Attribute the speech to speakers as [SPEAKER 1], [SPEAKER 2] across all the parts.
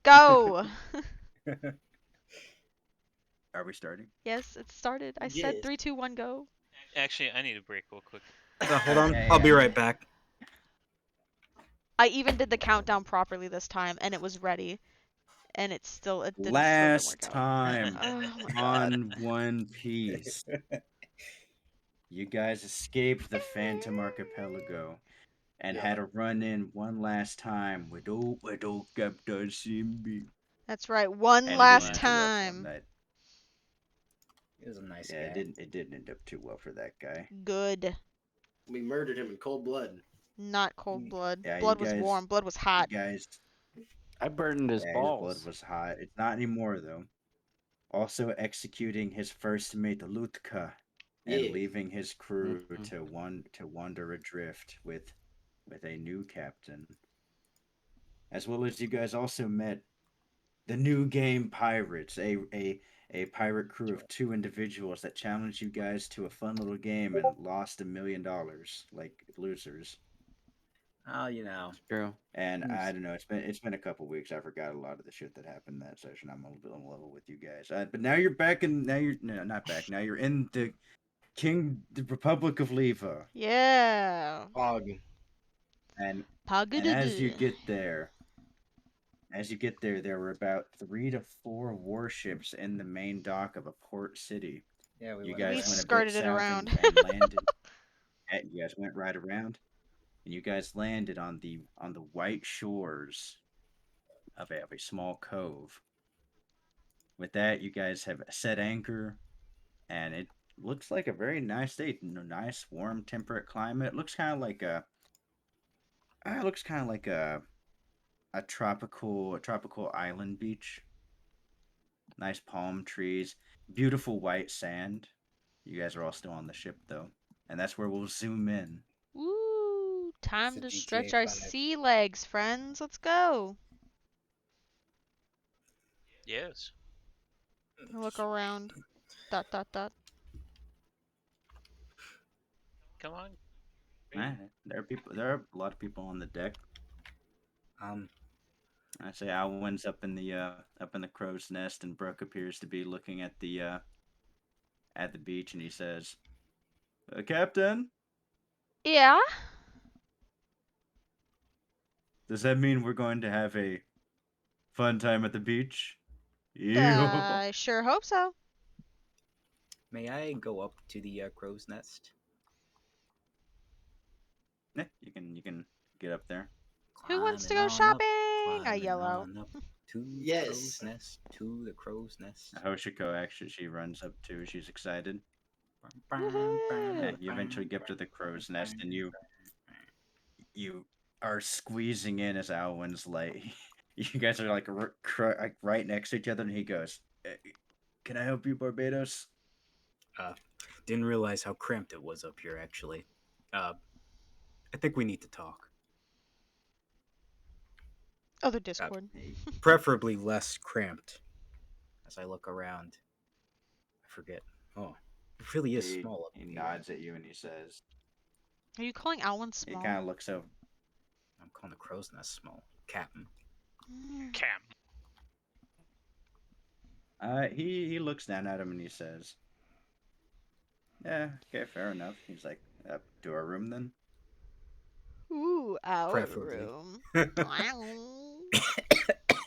[SPEAKER 1] Go!
[SPEAKER 2] Are we starting?
[SPEAKER 1] Yes, it started. I said
[SPEAKER 3] Yes.
[SPEAKER 1] 3, 2, 1, go.
[SPEAKER 4] Actually, I need a break real quick.
[SPEAKER 3] Hold on.
[SPEAKER 2] Yeah,
[SPEAKER 3] I'll be
[SPEAKER 2] yeah.
[SPEAKER 3] right back.
[SPEAKER 1] I even did the countdown properly this time, and it was ready. And it still didn't
[SPEAKER 2] Last
[SPEAKER 1] work out.
[SPEAKER 2] time
[SPEAKER 1] Oh my god.
[SPEAKER 2] on One Piece, you guys escaped the Phantom Archipelago and
[SPEAKER 3] Yeah.
[SPEAKER 2] had a run-in one last time with old Captain Simbi.
[SPEAKER 1] That's right, one
[SPEAKER 2] And it didn't
[SPEAKER 1] last
[SPEAKER 2] end too well for him.
[SPEAKER 1] time.
[SPEAKER 3] He was a nice
[SPEAKER 2] Yeah,
[SPEAKER 3] guy.
[SPEAKER 2] it didn't end up too well for that guy.
[SPEAKER 1] Good.
[SPEAKER 5] We murdered him in cold blood.
[SPEAKER 1] Not cold blood.
[SPEAKER 2] Yeah,
[SPEAKER 1] Blood was warm. Blood was
[SPEAKER 2] you
[SPEAKER 1] hot.
[SPEAKER 2] guys,
[SPEAKER 6] I burned his
[SPEAKER 2] yeah, his blood
[SPEAKER 6] balls.
[SPEAKER 2] was hot. It's not anymore though. Also executing his first mate, Lutka, and
[SPEAKER 5] Yeah.
[SPEAKER 2] leaving his crew
[SPEAKER 6] Mhm.
[SPEAKER 2] to wander adrift with a new captain. As well as you guys also met the new game pirates, a pirate crew of 2 individuals that challenged you guys to a fun little game and lost $1 million like losers.
[SPEAKER 3] Oh, you know.
[SPEAKER 6] True.
[SPEAKER 2] And
[SPEAKER 6] Yes.
[SPEAKER 2] I don't know, it's been a couple weeks. I forgot a lot of the shit that happened that session. I'm a little bit on level with you guys. But now you're back in. Now you're no, not back. Now you're in the Republic of Leva,
[SPEAKER 1] Yeah.
[SPEAKER 5] Pog.
[SPEAKER 2] and
[SPEAKER 1] Pagadudu.
[SPEAKER 2] as you get there, there were about 3 to 4 warships in the main dock of a port city.
[SPEAKER 3] Yeah,
[SPEAKER 2] You
[SPEAKER 1] We
[SPEAKER 2] guys went a bit
[SPEAKER 1] skirted it
[SPEAKER 2] south
[SPEAKER 1] around.
[SPEAKER 2] and landed. You guys went right around, and you guys landed on the white shores of a small cove. With that, you guys have set anchor, and it looks like a very nice day. Nice, warm, temperate climate. It looks kind of like a tropical island beach. Nice palm trees, beautiful white sand. You guys are all still on the ship though, and that's where we'll zoom in.
[SPEAKER 1] Woo! Time
[SPEAKER 3] It's
[SPEAKER 1] to
[SPEAKER 3] a
[SPEAKER 1] stretch
[SPEAKER 3] GTA
[SPEAKER 1] our
[SPEAKER 3] 5.
[SPEAKER 1] sea legs, friends. Let's go.
[SPEAKER 4] Yes.
[SPEAKER 1] Look around. Dot dot dot.
[SPEAKER 4] Come on.
[SPEAKER 2] There are people. There are a lot of people on the deck.
[SPEAKER 3] Um,
[SPEAKER 2] I say Alwyn's up in the crow's nest, and Brooke appears to be looking at the beach, and he says, "Captain,
[SPEAKER 1] Yeah?
[SPEAKER 2] does that mean we're going to have a fun time at the beach?" Ew.
[SPEAKER 1] I sure hope so.
[SPEAKER 3] may I go up to the crow's nest?
[SPEAKER 2] Yeah, you can get up there.
[SPEAKER 1] Who wants to
[SPEAKER 3] Climbing
[SPEAKER 1] go
[SPEAKER 3] on
[SPEAKER 1] shopping?
[SPEAKER 3] up,
[SPEAKER 1] I
[SPEAKER 3] climbing
[SPEAKER 1] yell out.
[SPEAKER 3] on up to the
[SPEAKER 5] Yes.
[SPEAKER 3] crow's nest, to the crow's nest.
[SPEAKER 2] Hoshiko actually she runs up too. She's excited.
[SPEAKER 1] Woohoo.
[SPEAKER 2] Yeah, you eventually get to the crow's nest, and you are squeezing in as Alwyn's like, you guys are like right next to each other, and he goes, "Can I help you, Barbados?"
[SPEAKER 3] Didn't realize how cramped it was up here, actually. I think we need to talk.
[SPEAKER 1] Other Discord.
[SPEAKER 3] Preferably less cramped. As I look around, I forget. Oh, it really is
[SPEAKER 2] He,
[SPEAKER 3] small up
[SPEAKER 2] he
[SPEAKER 3] here.
[SPEAKER 2] nods at you and he says,
[SPEAKER 1] Are you calling Alwyn
[SPEAKER 2] he
[SPEAKER 1] small?
[SPEAKER 2] kind of looks over.
[SPEAKER 3] I'm calling the crow's nest small. Captain.
[SPEAKER 1] Mm.
[SPEAKER 4] Cam.
[SPEAKER 2] He looks down at him and he says, "Yeah, okay, fair enough." He's like, "Up to our room then."
[SPEAKER 1] Ooh, our
[SPEAKER 3] Preferably.
[SPEAKER 1] room.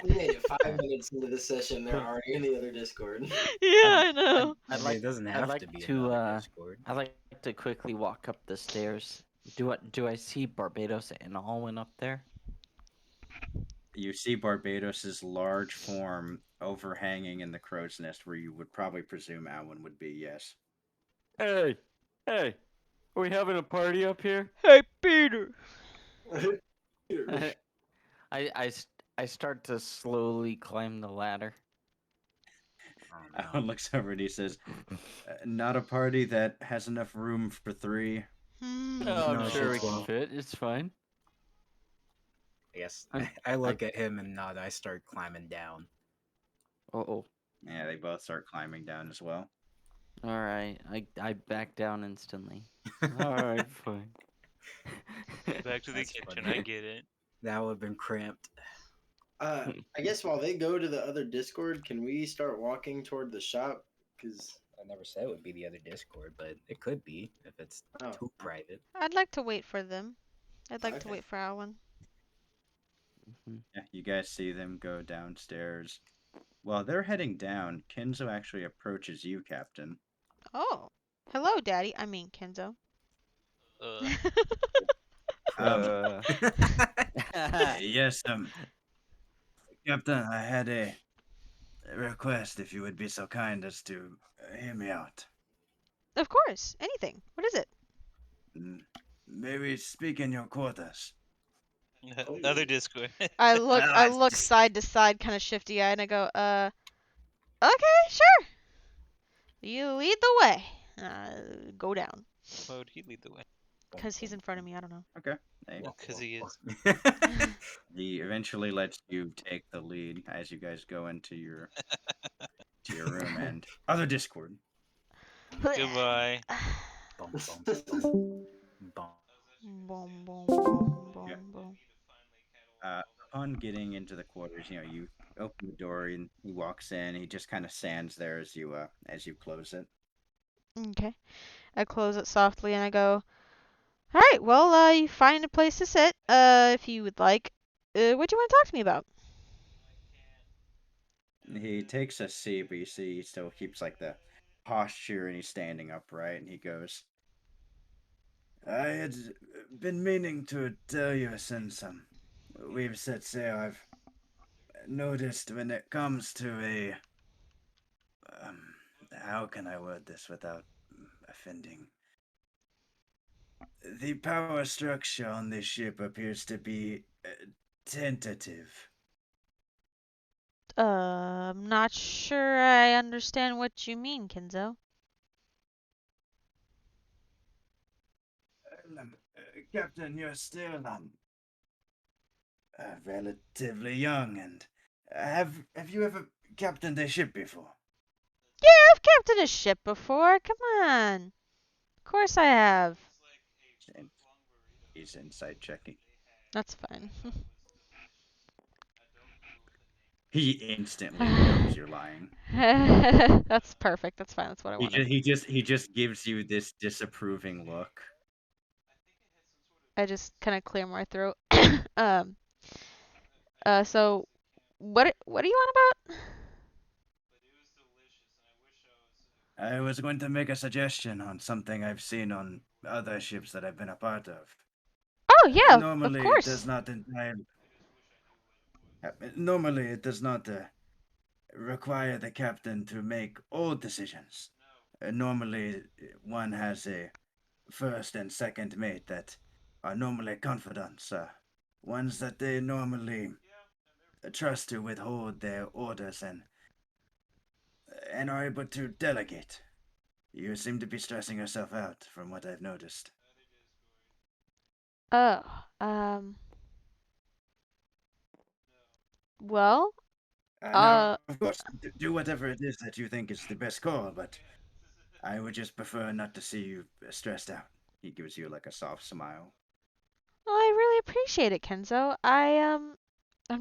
[SPEAKER 5] We made it 5 minutes into the session. They're already in the other Discord.
[SPEAKER 1] Yeah, I know.
[SPEAKER 3] I mean, it doesn't have to be another Discord.
[SPEAKER 6] I'd like to quickly walk up the stairs. Do I see Barbados and Alwyn up there?
[SPEAKER 2] You see Barbados's large form overhanging in the crow's nest, where you would probably presume Alwyn would be. Yes.
[SPEAKER 6] Hey, are we having a party up here?
[SPEAKER 1] Hey, Peter.
[SPEAKER 6] I start to slowly climb the ladder.
[SPEAKER 3] Oh,
[SPEAKER 2] Alwyn
[SPEAKER 3] no.
[SPEAKER 2] looks over and he says, "Not a party that has enough room for 3."
[SPEAKER 1] Hmm.
[SPEAKER 6] Oh, I'm
[SPEAKER 3] No,
[SPEAKER 6] sure we
[SPEAKER 3] it's
[SPEAKER 6] can
[SPEAKER 3] well.
[SPEAKER 6] fit. It's fine.
[SPEAKER 3] Yes.
[SPEAKER 6] I-
[SPEAKER 3] I look at him and nod. I start climbing down.
[SPEAKER 6] Oh,
[SPEAKER 2] Yeah, they both start climbing down as well.
[SPEAKER 6] all right. I back down instantly. All right, fine.
[SPEAKER 4] Back to the
[SPEAKER 3] That's
[SPEAKER 4] kitchen.
[SPEAKER 3] funny.
[SPEAKER 4] I get it.
[SPEAKER 3] That would have been cramped.
[SPEAKER 5] I guess while they go to the other Discord, can we start walking toward the shop? Because
[SPEAKER 3] I never said it would be the other Discord, but it could be if it's
[SPEAKER 5] Oh.
[SPEAKER 3] too private.
[SPEAKER 1] I'd like to wait for them. I'd like to
[SPEAKER 5] Okay.
[SPEAKER 1] wait for Alan.
[SPEAKER 2] Yeah, you guys see them go downstairs. While they're heading down, Kenzo actually approaches you, Captain.
[SPEAKER 1] Oh, hello, Daddy. I mean, Kenzo.
[SPEAKER 2] Um,
[SPEAKER 6] Uh.
[SPEAKER 2] yes, Captain, I had a request if you would be so kind as to hear me out.
[SPEAKER 1] Of course, anything. What is it?
[SPEAKER 2] May we speak in your quarters?
[SPEAKER 4] Other Discord.
[SPEAKER 1] I look side to side, kind of shifty eyed, and I go, okay, sure. You lead the way. Go down.
[SPEAKER 4] Why would he lead the way?
[SPEAKER 1] Because he's in front of me, I don't know.
[SPEAKER 2] Okay. Hey,
[SPEAKER 4] Because he is.
[SPEAKER 2] he eventually lets you take the lead as you guys go into your room and other Discord.
[SPEAKER 4] Goodbye.
[SPEAKER 3] Bum, bum, bum, bum.
[SPEAKER 1] Boom, boom, boom, boom,
[SPEAKER 2] Yeah.
[SPEAKER 1] boom.
[SPEAKER 2] Upon getting into the quarters, you open the door and he walks in. He just kind of stands there as you close it.
[SPEAKER 1] Okay. I close it softly and I go, alright, well, you find a place to sit, if you would like. What do you want to talk to me about?
[SPEAKER 2] He takes a seat, but you see he still keeps like the posture and he's standing upright. And he goes, "I had been meaning to tell you since we've set sail. I've noticed when it comes to a how can I word this without offending? The power structure on this ship appears to be tentative.
[SPEAKER 1] I'm not sure I understand what you mean, Kenzo.
[SPEAKER 2] Captain, you're still relatively young, and have you ever captained a ship before?
[SPEAKER 1] Yeah, I've captained a ship before. Come on. Of course I have.
[SPEAKER 2] And he's insight checking.
[SPEAKER 1] That's fine.
[SPEAKER 2] He instantly knows you're lying.
[SPEAKER 1] That's perfect. That's fine. That's what I
[SPEAKER 2] He
[SPEAKER 1] wanted.
[SPEAKER 2] he just gives you this disapproving look.
[SPEAKER 1] I just kind of clear my throat. um. So, what are you on about?
[SPEAKER 2] I was going to make a suggestion on something I've seen on other ships that I've been a part of.
[SPEAKER 1] Oh yeah, of
[SPEAKER 2] Normally, it
[SPEAKER 1] course.
[SPEAKER 2] does not entirely. Normally, it does not require the captain to make all decisions. Normally, one has a first and second mate that are normally confidants, ones that they normally trust to withhold their orders and are able to delegate. You seem to be stressing yourself out, from what I've noticed.
[SPEAKER 1] Oh, well,
[SPEAKER 2] Now, of course, do whatever it is that you think is the best call, but I would just prefer not to see you stressed out. He gives you like a soft smile.
[SPEAKER 1] well, I really appreciate it, Kenzo. I'm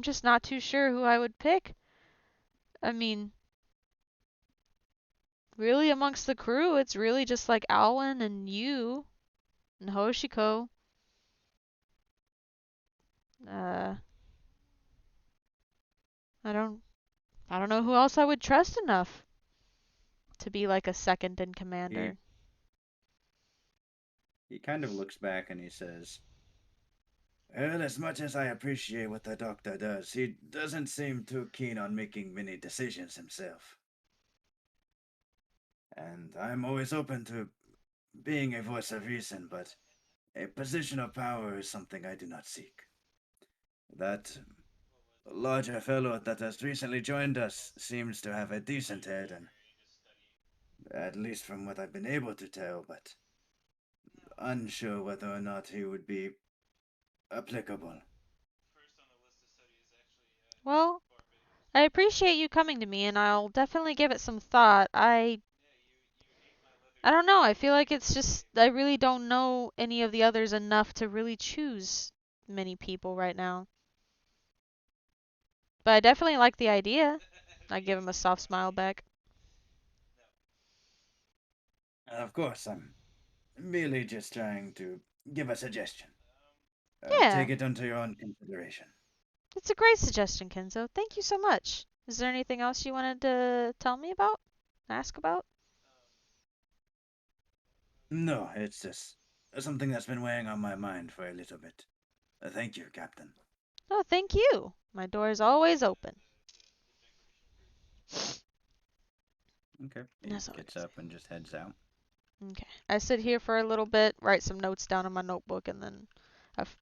[SPEAKER 1] just not too sure who I would pick. I mean, really amongst the crew, it's really just like Alwyn and you and Hoshiko. Uh, I don't I don't know who else I would trust enough to be like a second in commander.
[SPEAKER 2] He kind of looks back and he says, "Well, as much as I appreciate what the doctor does, he doesn't seem too keen on making many decisions himself. And I'm always open to being a voice of reason, but a position of power is something I do not seek. That larger fellow that has recently joined us seems to have a decent head, and at least from what I've been able to tell, but unsure whether or not he would be applicable."
[SPEAKER 1] Well, I appreciate you coming to me and I'll definitely give it some thought. I don't know. I feel like it's just I really don't know any of the others enough to really choose many people right now. But I definitely like the idea. I give him a soft smile back.
[SPEAKER 2] Of course, I'm merely just trying to give a suggestion.
[SPEAKER 1] Yeah,
[SPEAKER 2] Take it under your own consideration.
[SPEAKER 1] it's a great suggestion, Kenzo. Thank you so much. Is there anything else you wanted to tell me about? Ask about?
[SPEAKER 2] No, it's just something that's been weighing on my mind for a little bit. Thank you, Captain.
[SPEAKER 1] Oh, thank you. My door is always open.
[SPEAKER 2] Okay. He
[SPEAKER 1] That's all I
[SPEAKER 2] gets
[SPEAKER 1] can say.
[SPEAKER 2] up and just heads out.
[SPEAKER 1] Okay. I sit here for a little bit, write some notes down in my notebook, and then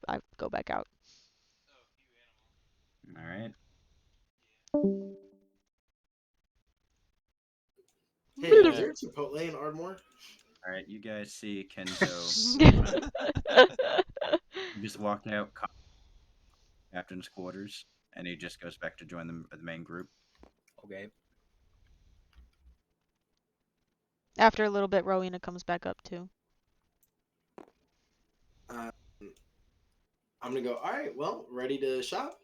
[SPEAKER 1] I go back out.
[SPEAKER 2] All right.
[SPEAKER 5] Hey, is there Chipotle in Ardmore?
[SPEAKER 2] All right. You guys see Kenzo just walk out captain's quarters, and he just goes back to join the main group.
[SPEAKER 3] Okay.
[SPEAKER 1] After a little bit, Rowena comes back up too.
[SPEAKER 5] Um, I'm gonna go. All right. Well, ready to shop?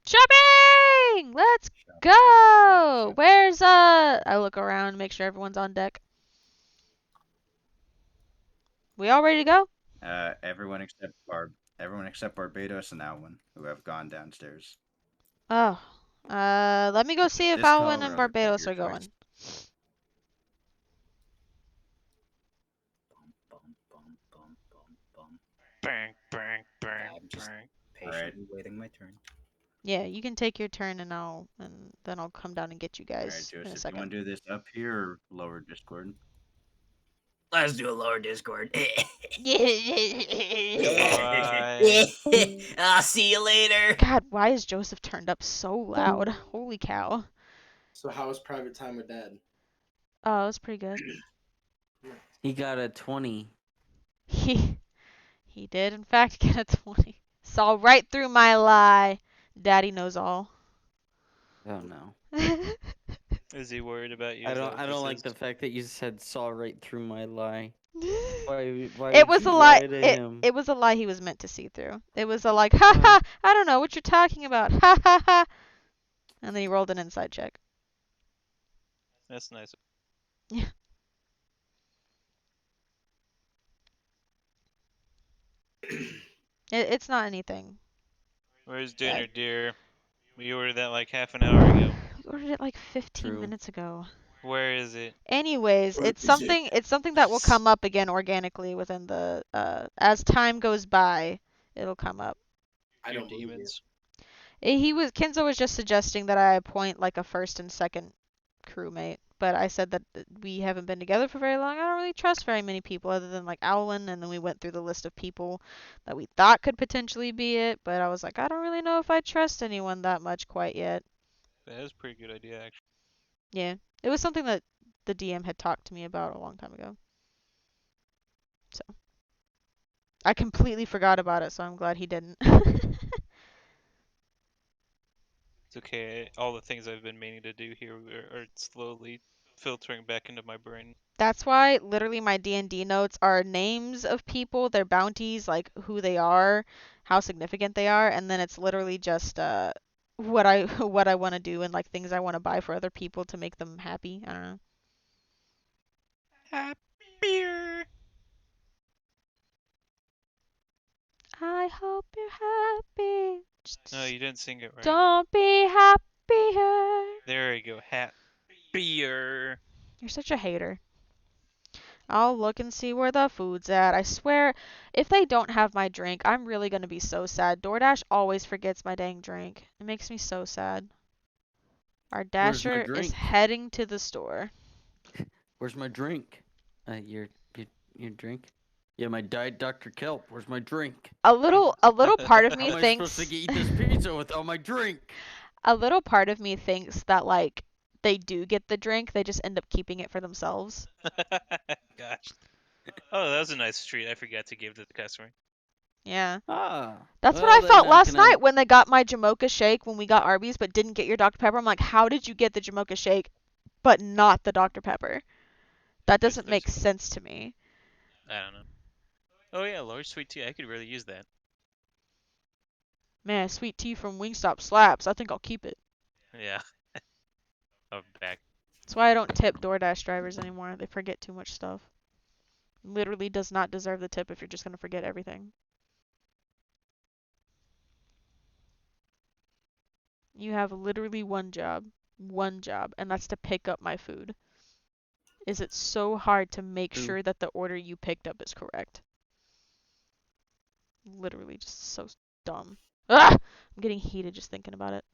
[SPEAKER 1] Shopping! Let's
[SPEAKER 2] Shop,
[SPEAKER 1] go!
[SPEAKER 2] shop.
[SPEAKER 1] Where's I look around, make sure everyone's on deck. We all ready to go?
[SPEAKER 2] Everyone except Barbados and Alwyn, who have gone downstairs.
[SPEAKER 1] Oh. Let me go see if
[SPEAKER 2] This call
[SPEAKER 1] Alwyn
[SPEAKER 2] or
[SPEAKER 1] and
[SPEAKER 2] other call of
[SPEAKER 1] Barbados
[SPEAKER 2] your
[SPEAKER 1] are
[SPEAKER 2] choice.
[SPEAKER 1] going.
[SPEAKER 3] Bum, bum, bum, bum, bum.
[SPEAKER 4] Bang, bang, bang,
[SPEAKER 3] I'm just
[SPEAKER 4] bang.
[SPEAKER 3] patiently waiting my turn.
[SPEAKER 1] Yeah, you can take your turn and then I'll come down and get you
[SPEAKER 2] All right,
[SPEAKER 1] guys in a
[SPEAKER 2] Joseph, you
[SPEAKER 1] second.
[SPEAKER 2] want to do this up here or lower Discord?
[SPEAKER 3] Let's do a lower Discord.
[SPEAKER 4] Bye.
[SPEAKER 3] I'll see you later.
[SPEAKER 1] God, why is Joseph turned up so loud? Holy cow.
[SPEAKER 5] So how was private time with Dad?
[SPEAKER 1] Oh, it was pretty good.
[SPEAKER 6] He got a 20.
[SPEAKER 1] He did in fact get a 20. Saw right through my lie. Daddy knows all.
[SPEAKER 6] Oh no.
[SPEAKER 4] Is he worried about you?
[SPEAKER 6] I
[SPEAKER 4] Is that
[SPEAKER 6] don't
[SPEAKER 4] what
[SPEAKER 6] I
[SPEAKER 4] this
[SPEAKER 6] don't like
[SPEAKER 4] is?
[SPEAKER 6] the fact that you said saw right through my lie. Why
[SPEAKER 1] It
[SPEAKER 6] would
[SPEAKER 1] was
[SPEAKER 6] you
[SPEAKER 1] a lie.
[SPEAKER 6] lie to
[SPEAKER 1] It
[SPEAKER 6] him?
[SPEAKER 1] it was a lie he was meant to see through. It was a like, ha ha, I don't know what you're talking about. Ha ha ha. And then he rolled an inside check.
[SPEAKER 4] That's nice.
[SPEAKER 1] Yeah. It's not anything.
[SPEAKER 4] Where's
[SPEAKER 1] Yeah.
[SPEAKER 4] dinner, dear? We ordered that like half an hour ago.
[SPEAKER 1] We ordered it like 15
[SPEAKER 6] True.
[SPEAKER 1] minutes ago.
[SPEAKER 4] Where is it?
[SPEAKER 1] Anyways,
[SPEAKER 5] Where is it?
[SPEAKER 1] it's something that will come up again organically within the as time goes by, it'll come up.
[SPEAKER 5] I
[SPEAKER 4] Your
[SPEAKER 5] don't believe you.
[SPEAKER 4] demons.
[SPEAKER 1] Kenzo was just suggesting that I appoint like a first and second crewmate, but I said that we haven't been together for very long. I don't really trust very many people other than like Owlin, and then we went through the list of people that we thought could potentially be it, but I was like, I don't really know if I trust anyone that much quite yet.
[SPEAKER 4] That is a pretty good idea, actually.
[SPEAKER 1] Yeah. It was something that the DM had talked to me about a long time ago. So I completely forgot about it, so I'm glad he didn't.
[SPEAKER 4] It's okay. All the things I've been meaning to do here are slowly filtering back into my brain.
[SPEAKER 1] That's why literally my D&D notes are names of people, their bounties, like who they are, how significant they are, and then it's literally just what I what I want to do and like things I want to buy for other people to make them happy. I don't know.
[SPEAKER 4] Happier.
[SPEAKER 1] I hope you're happy.
[SPEAKER 4] No, you didn't sing it right.
[SPEAKER 1] Don't be happier.
[SPEAKER 4] There you go. Happier.
[SPEAKER 1] You're such a hater. I'll look and see where the food's at. I swear, if they don't have my drink, I'm really gonna be so sad. DoorDash always forgets my dang drink. It makes me so sad. Our
[SPEAKER 6] Where's my
[SPEAKER 1] Dasher is
[SPEAKER 6] drink?
[SPEAKER 1] heading to the store.
[SPEAKER 6] Where's my drink? Your drink? Yeah, my Diet Dr. Kelp. Where's my drink?
[SPEAKER 1] A little part of
[SPEAKER 6] How
[SPEAKER 1] me
[SPEAKER 6] am I supposed
[SPEAKER 1] thinks
[SPEAKER 6] to eat this pizza without my drink?
[SPEAKER 1] a little part of me thinks that like they do get the drink, they just end up keeping it for themselves.
[SPEAKER 4] Gosh. Oh, that was a nice treat. I forgot to give to the customer.
[SPEAKER 1] Yeah.
[SPEAKER 6] Ah.
[SPEAKER 1] That's what
[SPEAKER 6] well,
[SPEAKER 1] I
[SPEAKER 6] then
[SPEAKER 1] felt
[SPEAKER 6] I
[SPEAKER 1] last
[SPEAKER 6] can
[SPEAKER 1] night when they got my Jamocha shake when we got Arby's but didn't get your Dr. Pepper. I'm like, how did you get the Jamocha shake but not the Dr. Pepper? That doesn't make sense to me.
[SPEAKER 4] I don't know. Oh yeah, large sweet tea. I could really use that.
[SPEAKER 1] Man, sweet tea from Wingstop slaps. I think I'll keep it.
[SPEAKER 4] Yeah. I'm back.
[SPEAKER 1] That's why I don't tip DoorDash drivers anymore. They forget too much stuff. Literally does not deserve the tip if you're just gonna forget everything. You have literally one job, and that's to pick up my food. Is it so hard to make
[SPEAKER 6] True.
[SPEAKER 1] sure that the order you picked up is correct? Literally just so dumb. Ah! I'm getting heated just thinking about it.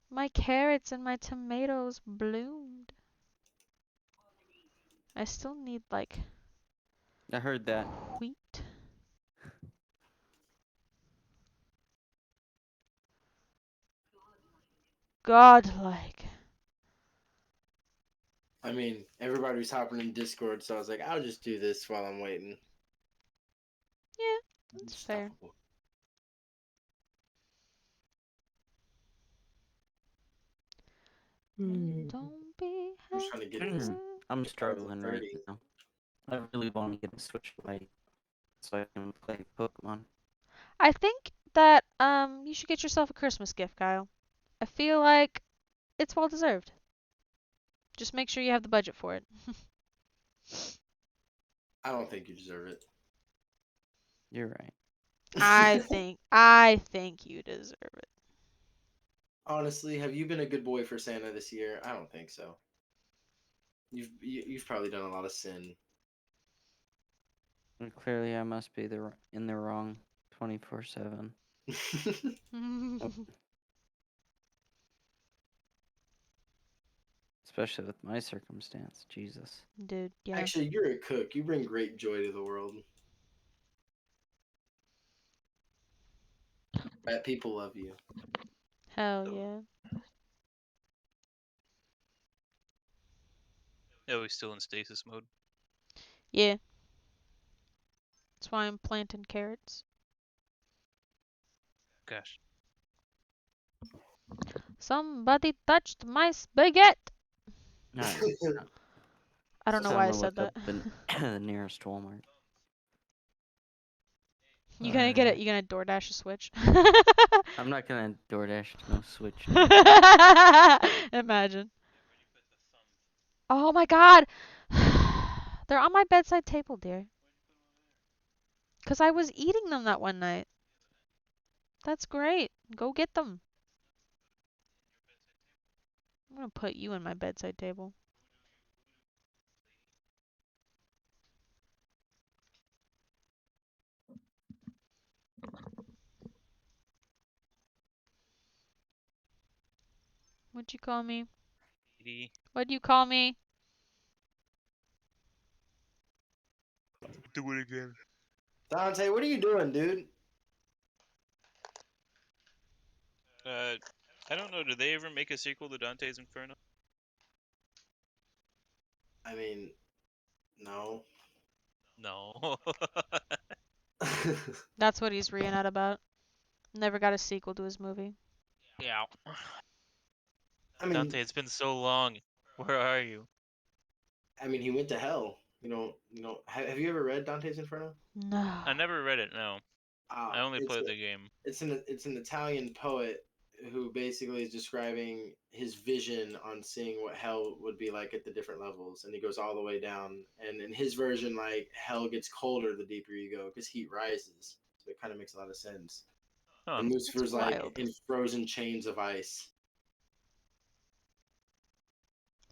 [SPEAKER 1] My carrots and my tomatoes bloomed. I still need like
[SPEAKER 6] I heard that.
[SPEAKER 1] wheat. Godlike.
[SPEAKER 5] I mean, everybody was hopping in Discord, so I was like, I'll just do this while I'm waiting.
[SPEAKER 1] Yeah, that's fair.
[SPEAKER 5] Unstoppable.
[SPEAKER 1] Don't be
[SPEAKER 5] I'm just trying to get
[SPEAKER 1] happy.
[SPEAKER 5] this.
[SPEAKER 6] I'm
[SPEAKER 5] Get
[SPEAKER 6] struggling right
[SPEAKER 5] 30.
[SPEAKER 6] now. I really want to get a Switch Lite so I can play Pokemon.
[SPEAKER 1] I think that you should get yourself a Christmas gift, Kyle. I feel like it's well deserved. Just make sure you have the budget for it.
[SPEAKER 5] I don't think you deserve it.
[SPEAKER 6] You're right.
[SPEAKER 1] I think you deserve it.
[SPEAKER 5] Honestly, have you been a good boy for Santa this year? I don't think so. You've probably done a lot of sin.
[SPEAKER 6] And clearly, I must be in the wrong 24/7. Especially with my circumstance. Jesus.
[SPEAKER 1] Dude, yeah.
[SPEAKER 5] Actually, you're a cook. You bring great joy to the world. Bet people love you.
[SPEAKER 1] Hell yeah.
[SPEAKER 4] Yeah, we still in stasis mode.
[SPEAKER 1] Yeah. That's why I'm planting carrots.
[SPEAKER 4] Gosh.
[SPEAKER 1] Somebody touched my spaghetti.
[SPEAKER 6] Alright.
[SPEAKER 1] I don't know why I said that.
[SPEAKER 6] The nearest Walmart.
[SPEAKER 1] You gonna get it? You gonna DoorDash a Switch?
[SPEAKER 6] I'm not gonna DoorDash no Switch.
[SPEAKER 1] Imagine. Oh my god! They're on my bedside table, dear. 'Cause I was eating them that one night. That's great. Go get them. I'm gonna put you in my bedside table. What'd you call me? What'd you call me?
[SPEAKER 4] Do it again.
[SPEAKER 5] Dante, what are you doing, dude?
[SPEAKER 4] I don't know. Did they ever make a sequel to Dante's Inferno?
[SPEAKER 5] I mean, no.
[SPEAKER 4] No.
[SPEAKER 1] That's what he's reading out about. Never got a sequel to his movie.
[SPEAKER 4] Yeah.
[SPEAKER 5] I mean,
[SPEAKER 4] Dante, it's been so long. Where are you?
[SPEAKER 5] he went to hell. Have you ever read Dante's Inferno?
[SPEAKER 1] No.
[SPEAKER 4] I never read it. No, I only
[SPEAKER 5] It's
[SPEAKER 4] played the game.
[SPEAKER 5] it's an Italian poet who basically is describing his vision on seeing what hell would be like at the different levels, and he goes all the way down. And in his version, like hell gets colder the deeper you go because heat rises. So it kind of makes a lot of sense.
[SPEAKER 4] Huh.
[SPEAKER 5] And Lucifer's like
[SPEAKER 1] wild.
[SPEAKER 5] in frozen chains of ice.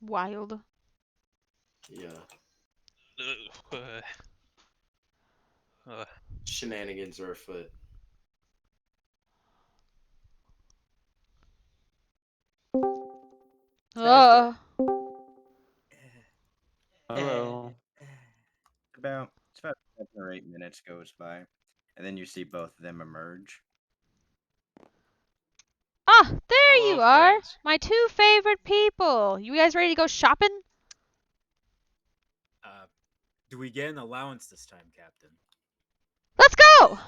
[SPEAKER 1] Wild.
[SPEAKER 5] Yeah,
[SPEAKER 4] Uh,
[SPEAKER 5] shenanigans are afoot.
[SPEAKER 1] Ugh.
[SPEAKER 6] Hello.
[SPEAKER 2] It's about 7 or 8 minutes goes by, and then you see both of them emerge.
[SPEAKER 1] Ah, there
[SPEAKER 4] Hello,
[SPEAKER 1] you are.
[SPEAKER 4] friends.
[SPEAKER 1] My two favorite people. You guys ready to go shopping?
[SPEAKER 3] Do we get an allowance this time, Captain?
[SPEAKER 1] Let's go!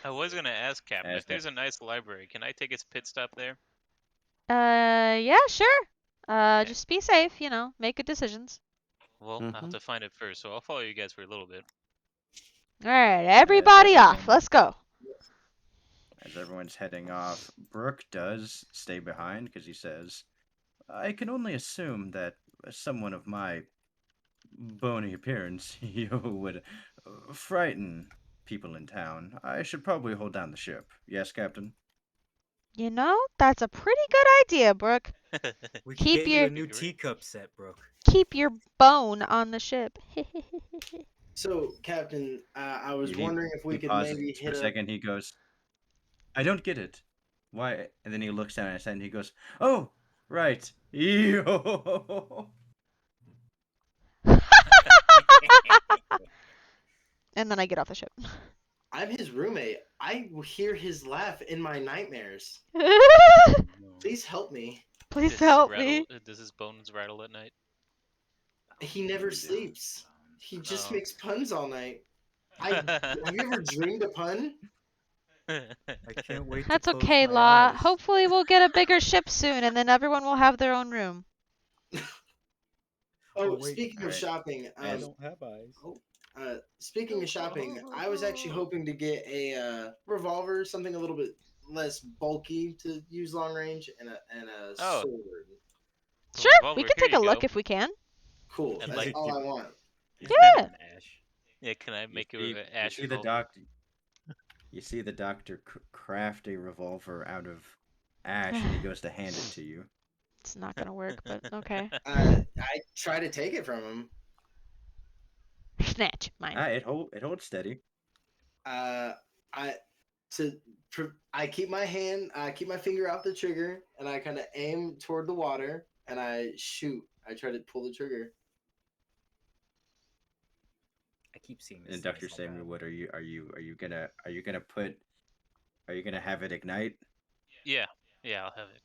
[SPEAKER 4] I was gonna ask Captain
[SPEAKER 2] As
[SPEAKER 4] if there's a nice library. Can I take his pit stop there?
[SPEAKER 1] Yeah, sure.
[SPEAKER 4] Okay.
[SPEAKER 1] Just be safe, make good decisions.
[SPEAKER 4] Well, I'll have
[SPEAKER 6] Mhm.
[SPEAKER 4] to find it first, so I'll follow you guys for a little bit.
[SPEAKER 1] All right, everybody off.
[SPEAKER 2] everyone-
[SPEAKER 1] Let's go.
[SPEAKER 2] As everyone's heading off, Brooke does stay behind because he says, I can only assume that someone of my bony appearance you would frighten people in town. I should probably hold down the ship. Yes, Captain?
[SPEAKER 1] You know, that's a pretty good idea, Brooke.
[SPEAKER 3] We could
[SPEAKER 1] Keep
[SPEAKER 3] get you
[SPEAKER 1] your
[SPEAKER 3] a new
[SPEAKER 4] Great.
[SPEAKER 3] teacup set, Brooke.
[SPEAKER 1] keep your bone on the ship.
[SPEAKER 5] So, Captain, I was
[SPEAKER 2] He-
[SPEAKER 5] wondering if we
[SPEAKER 2] he
[SPEAKER 5] could
[SPEAKER 2] pauses
[SPEAKER 5] maybe
[SPEAKER 2] for a
[SPEAKER 5] hit up.
[SPEAKER 2] second. He goes, I don't get it. Why? And then he looks down at his head and he goes, oh, right. Yo.
[SPEAKER 1] And then I get off the ship.
[SPEAKER 5] I'm his roommate. I hear his laugh in my nightmares.
[SPEAKER 3] No.
[SPEAKER 5] Please help me.
[SPEAKER 1] Please
[SPEAKER 4] Does his
[SPEAKER 1] help
[SPEAKER 4] rattle,
[SPEAKER 1] me.
[SPEAKER 4] Does his bones rattle at night?
[SPEAKER 5] He never sleeps. He just
[SPEAKER 4] Oh.
[SPEAKER 5] makes puns all night. Have you ever dreamed a pun?
[SPEAKER 3] I can't wait
[SPEAKER 1] That's
[SPEAKER 3] to close
[SPEAKER 1] okay,
[SPEAKER 3] my
[SPEAKER 1] Law.
[SPEAKER 3] eyes.
[SPEAKER 1] Hopefully we'll get a bigger ship soon, and then everyone will have their own room.
[SPEAKER 5] Oh,
[SPEAKER 3] wait,
[SPEAKER 5] speaking of
[SPEAKER 2] alright.
[SPEAKER 5] shopping,
[SPEAKER 3] I don't have eyes.
[SPEAKER 5] speaking of shopping, I was actually hoping to get a revolver, something a little bit less bulky to use long range, and a
[SPEAKER 4] Oh.
[SPEAKER 5] sword.
[SPEAKER 1] Sure,
[SPEAKER 4] Revolver,
[SPEAKER 1] we can
[SPEAKER 4] here
[SPEAKER 1] take a
[SPEAKER 4] you
[SPEAKER 1] look
[SPEAKER 4] go.
[SPEAKER 1] if we can.
[SPEAKER 5] Cool.
[SPEAKER 4] I'd
[SPEAKER 5] That's
[SPEAKER 4] like
[SPEAKER 5] all I want.
[SPEAKER 1] Yeah.
[SPEAKER 3] An ash.
[SPEAKER 4] Yeah, can I make you
[SPEAKER 2] see,
[SPEAKER 4] an ash
[SPEAKER 2] you see the
[SPEAKER 4] revolver?
[SPEAKER 2] doctor. You see the doctor craft a revolver out of ash, and he goes to hand it to you.
[SPEAKER 1] It's not gonna work, but okay.
[SPEAKER 5] I try to take it from him.
[SPEAKER 1] Snatch mine.
[SPEAKER 2] It holds steady.
[SPEAKER 5] I I keep my finger off the trigger, and I kind of aim toward the water, and I shoot. I try to pull the trigger.
[SPEAKER 3] I keep seeing this.
[SPEAKER 2] And
[SPEAKER 3] thing
[SPEAKER 2] Dr.
[SPEAKER 3] as like
[SPEAKER 2] Samuel
[SPEAKER 3] a-
[SPEAKER 2] Wood, are you gonna have it ignite?
[SPEAKER 4] Yeah, I'll have it.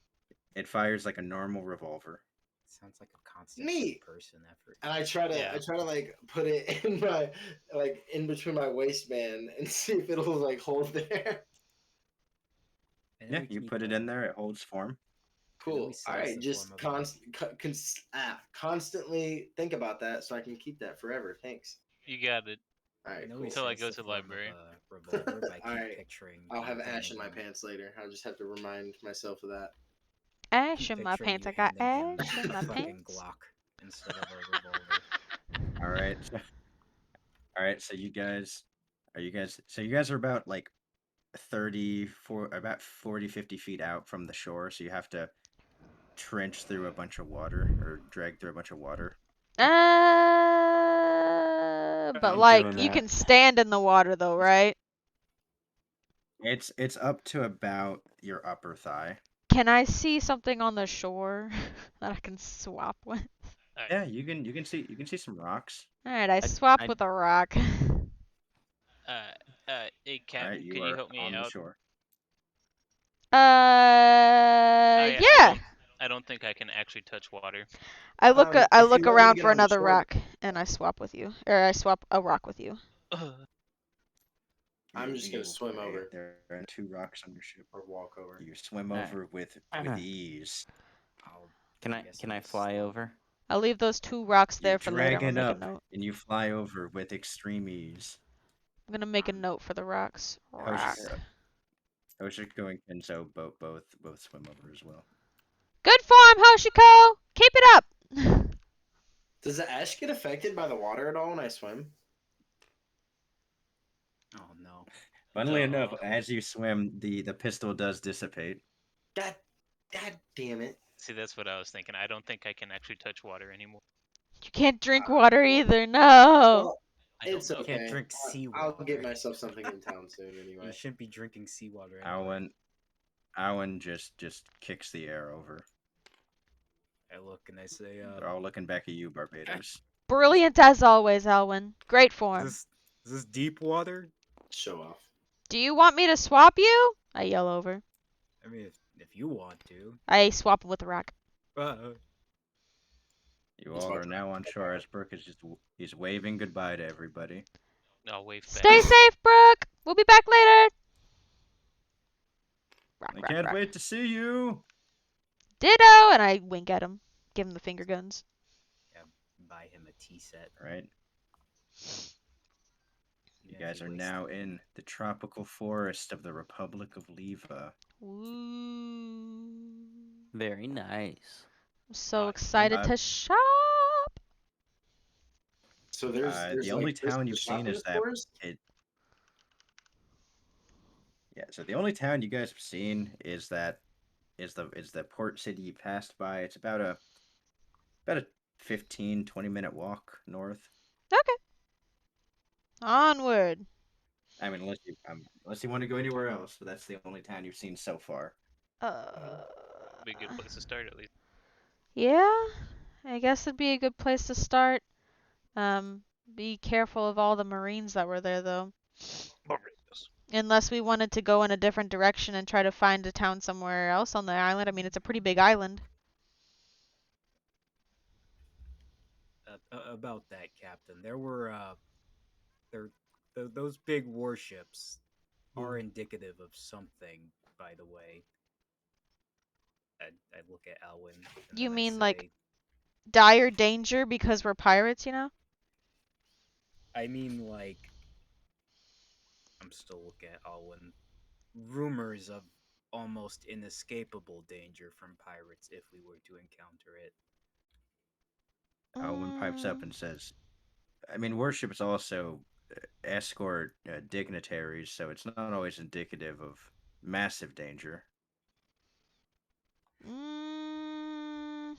[SPEAKER 2] It fires like a normal revolver.
[SPEAKER 3] Sounds like a constant
[SPEAKER 5] Neat.
[SPEAKER 3] person effort.
[SPEAKER 5] And I try to like put it in my in between my waistband and see if it'll like hold there.
[SPEAKER 3] And then
[SPEAKER 2] Yeah,
[SPEAKER 3] we
[SPEAKER 2] you
[SPEAKER 3] keep
[SPEAKER 2] put it
[SPEAKER 3] the-
[SPEAKER 2] in there, it holds form.
[SPEAKER 3] And then
[SPEAKER 5] Cool.
[SPEAKER 3] we sell
[SPEAKER 5] All
[SPEAKER 3] us
[SPEAKER 5] right,
[SPEAKER 3] the
[SPEAKER 5] just
[SPEAKER 3] form of
[SPEAKER 5] constantly think about that so I can keep that forever. Thanks.
[SPEAKER 4] You got it.
[SPEAKER 5] All right,
[SPEAKER 3] I know
[SPEAKER 5] cool.
[SPEAKER 3] we
[SPEAKER 4] Until I
[SPEAKER 3] sell
[SPEAKER 4] go
[SPEAKER 3] us
[SPEAKER 4] to the
[SPEAKER 3] form of
[SPEAKER 4] library.
[SPEAKER 3] a revolver, but I keep
[SPEAKER 5] Alright,
[SPEAKER 3] picturing.
[SPEAKER 5] I'll
[SPEAKER 3] you
[SPEAKER 5] have ash
[SPEAKER 3] handing
[SPEAKER 5] in my
[SPEAKER 3] him-
[SPEAKER 5] pants later. I'll just have to remind myself of that.
[SPEAKER 1] Ash
[SPEAKER 3] keep
[SPEAKER 1] in my
[SPEAKER 3] picturing
[SPEAKER 1] pants.
[SPEAKER 3] you
[SPEAKER 1] I got
[SPEAKER 3] handing him
[SPEAKER 1] ash in
[SPEAKER 3] a
[SPEAKER 1] my
[SPEAKER 3] fucking
[SPEAKER 1] pants.
[SPEAKER 3] Glock instead of a revolver.
[SPEAKER 2] All right. All right, so you guys are about like 40 50 feet out from the shore, so you have to trench through a bunch of water or drag through a bunch of water.
[SPEAKER 1] But
[SPEAKER 6] I'm
[SPEAKER 1] like
[SPEAKER 6] doing
[SPEAKER 1] you
[SPEAKER 6] that.
[SPEAKER 1] can stand in the water though, right?
[SPEAKER 2] It's up to about your upper thigh.
[SPEAKER 1] Can I see something on the shore that I can swap with?
[SPEAKER 2] Yeah, you can see some rocks.
[SPEAKER 1] All right, I swap
[SPEAKER 6] I-
[SPEAKER 1] with a rock.
[SPEAKER 4] Hey,
[SPEAKER 2] All
[SPEAKER 4] Captain,
[SPEAKER 2] right, you
[SPEAKER 4] can you
[SPEAKER 2] are
[SPEAKER 4] help me
[SPEAKER 2] on the
[SPEAKER 4] out?
[SPEAKER 2] shore.
[SPEAKER 1] Yeah.
[SPEAKER 4] I don't think I can actually touch water.
[SPEAKER 1] I look
[SPEAKER 5] If
[SPEAKER 1] I
[SPEAKER 5] you
[SPEAKER 1] look
[SPEAKER 5] want me to
[SPEAKER 1] around
[SPEAKER 5] get
[SPEAKER 1] for
[SPEAKER 5] on the
[SPEAKER 1] another
[SPEAKER 5] shore-
[SPEAKER 1] rock and I swap with you, or I swap a rock with you.
[SPEAKER 5] I'm just gonna swim over.
[SPEAKER 2] There are 2 rocks on your ship.
[SPEAKER 5] Or walk over.
[SPEAKER 2] You swim
[SPEAKER 6] Alright.
[SPEAKER 2] over with
[SPEAKER 6] Uh-huh.
[SPEAKER 2] ease.
[SPEAKER 6] Can I
[SPEAKER 3] guess
[SPEAKER 6] can
[SPEAKER 3] I'll
[SPEAKER 6] I
[SPEAKER 3] just
[SPEAKER 6] fly
[SPEAKER 3] swim.
[SPEAKER 6] over?
[SPEAKER 1] I'll leave those 2 rocks
[SPEAKER 2] You
[SPEAKER 1] there for later. I'm
[SPEAKER 2] drag it
[SPEAKER 1] gonna make
[SPEAKER 2] up,
[SPEAKER 1] a note.
[SPEAKER 2] and you fly over with extreme ease.
[SPEAKER 1] I'm gonna make a note for the rocks. Rock.
[SPEAKER 2] Hoshiko and Kenzo both swim over as well.
[SPEAKER 1] Good form, Hoshiko. Keep it up.
[SPEAKER 5] Does the ash get affected by the water at all when I swim?
[SPEAKER 3] Oh no.
[SPEAKER 2] Funnily enough,
[SPEAKER 4] Oh.
[SPEAKER 2] as you swim, the pistol does dissipate.
[SPEAKER 5] God damn it.
[SPEAKER 4] See, that's what I was thinking. I don't think I can actually touch water anymore.
[SPEAKER 1] You can't drink
[SPEAKER 5] Ah,
[SPEAKER 1] water
[SPEAKER 5] cool.
[SPEAKER 1] either. No.
[SPEAKER 5] Well,
[SPEAKER 4] I don't
[SPEAKER 5] it's
[SPEAKER 4] know.
[SPEAKER 5] okay.
[SPEAKER 3] Can't drink
[SPEAKER 5] I'll
[SPEAKER 3] seawater.
[SPEAKER 5] get myself something in town soon anyway.
[SPEAKER 3] You shouldn't be drinking seawater. Anyway.
[SPEAKER 2] Alwyn just kicks the air over.
[SPEAKER 3] I look and I say,
[SPEAKER 2] They're all looking back at you, Barbados.
[SPEAKER 1] Brilliant as always, Elwin. Great form.
[SPEAKER 3] is this deep water?
[SPEAKER 5] Show off.
[SPEAKER 1] Do you want me to swap you? I yell over.
[SPEAKER 3] I mean, if you want to.
[SPEAKER 1] I swap with the rock.
[SPEAKER 2] You
[SPEAKER 5] It's
[SPEAKER 2] all
[SPEAKER 5] my
[SPEAKER 2] are now on shore as Brooke is he's waving goodbye to everybody.
[SPEAKER 4] No, wave back.
[SPEAKER 1] Stay safe, Brooke. We'll be back later. Rock,
[SPEAKER 2] I
[SPEAKER 1] rock,
[SPEAKER 2] can't
[SPEAKER 1] rock.
[SPEAKER 2] wait to see you.
[SPEAKER 1] Ditto, and I wink at him. Give him the finger guns.
[SPEAKER 3] buy him a tea set.
[SPEAKER 2] right? You
[SPEAKER 3] Yeah,
[SPEAKER 2] guys
[SPEAKER 3] he
[SPEAKER 2] are
[SPEAKER 3] wastes
[SPEAKER 2] now
[SPEAKER 3] it.
[SPEAKER 2] in the tropical forest of the Republic of Leva.
[SPEAKER 1] Ooh.
[SPEAKER 6] Very nice.
[SPEAKER 1] I'm so
[SPEAKER 3] I
[SPEAKER 1] excited
[SPEAKER 2] Uh,
[SPEAKER 1] to shop.
[SPEAKER 5] So there's
[SPEAKER 2] the
[SPEAKER 5] like
[SPEAKER 2] only
[SPEAKER 5] this
[SPEAKER 2] town you've
[SPEAKER 5] to shop
[SPEAKER 2] seen
[SPEAKER 5] in
[SPEAKER 2] is
[SPEAKER 5] the
[SPEAKER 2] that
[SPEAKER 5] forest.
[SPEAKER 2] yeah. So the only town you guys have seen is the port city you passed by. It's about a 15-20 minute walk north.
[SPEAKER 1] Okay. Onward.
[SPEAKER 2] I mean, unless you want to go anywhere else, but that's the only town you've seen so far.
[SPEAKER 1] Uh.
[SPEAKER 4] Be a good place to start at least.
[SPEAKER 1] Yeah. I guess it'd be a good place to start. Um. Be careful of all the Marines that were there, though. Unless we wanted to go in a different direction and try to find a town somewhere else on the island. I mean, it's a pretty big island.
[SPEAKER 3] About that, Captain, there were those big warships are indicative of something. By the way, I look at Elwin and
[SPEAKER 1] You
[SPEAKER 3] then I
[SPEAKER 1] mean like
[SPEAKER 3] say,
[SPEAKER 1] dire danger because we're pirates, you know?
[SPEAKER 3] I mean like I'm still looking at Elwin. Rumors of almost inescapable danger from pirates if we were to encounter it.
[SPEAKER 2] Owen pipes up
[SPEAKER 1] Mm,
[SPEAKER 2] and says, "I mean, worship is also escort dignitaries, so it's not always indicative of massive danger."
[SPEAKER 1] mm,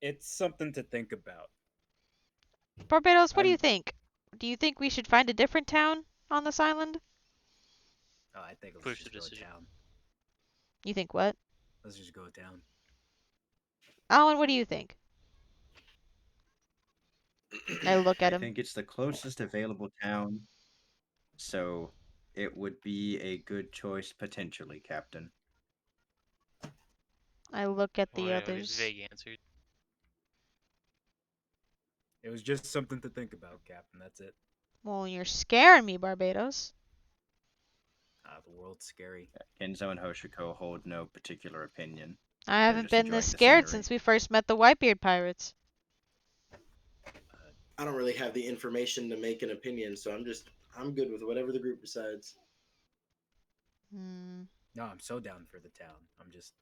[SPEAKER 3] It's something to think about.
[SPEAKER 1] Barbados, what do you
[SPEAKER 3] I'm.
[SPEAKER 1] think? Do you think we should find a different town on this island?
[SPEAKER 3] Oh, I think let's
[SPEAKER 4] Push the
[SPEAKER 3] just go
[SPEAKER 4] decision.
[SPEAKER 3] down.
[SPEAKER 1] You think what?
[SPEAKER 3] Let's just go down.
[SPEAKER 1] Alan, what do you think? I look at
[SPEAKER 2] I
[SPEAKER 1] him.
[SPEAKER 2] think it's the closest available town, so it would be a good choice potentially, Captain.
[SPEAKER 1] I look at the
[SPEAKER 4] What are these
[SPEAKER 1] others.
[SPEAKER 4] vague answers?
[SPEAKER 3] It was just something to think about, Captain. That's it.
[SPEAKER 1] Well, you're scaring me, Barbados.
[SPEAKER 3] The world's scary.
[SPEAKER 2] Kenzo and Hoshiko hold no particular opinion.
[SPEAKER 1] I
[SPEAKER 2] They're
[SPEAKER 1] haven't
[SPEAKER 2] just
[SPEAKER 1] been this
[SPEAKER 2] enjoying the
[SPEAKER 1] scared
[SPEAKER 2] scenery.
[SPEAKER 1] since we first met the Whitebeard pirates.
[SPEAKER 5] I don't really have the information to make an opinion, so I'm good with whatever the group decides.
[SPEAKER 1] Hmm.
[SPEAKER 3] No, I'm so down for the town. I'm just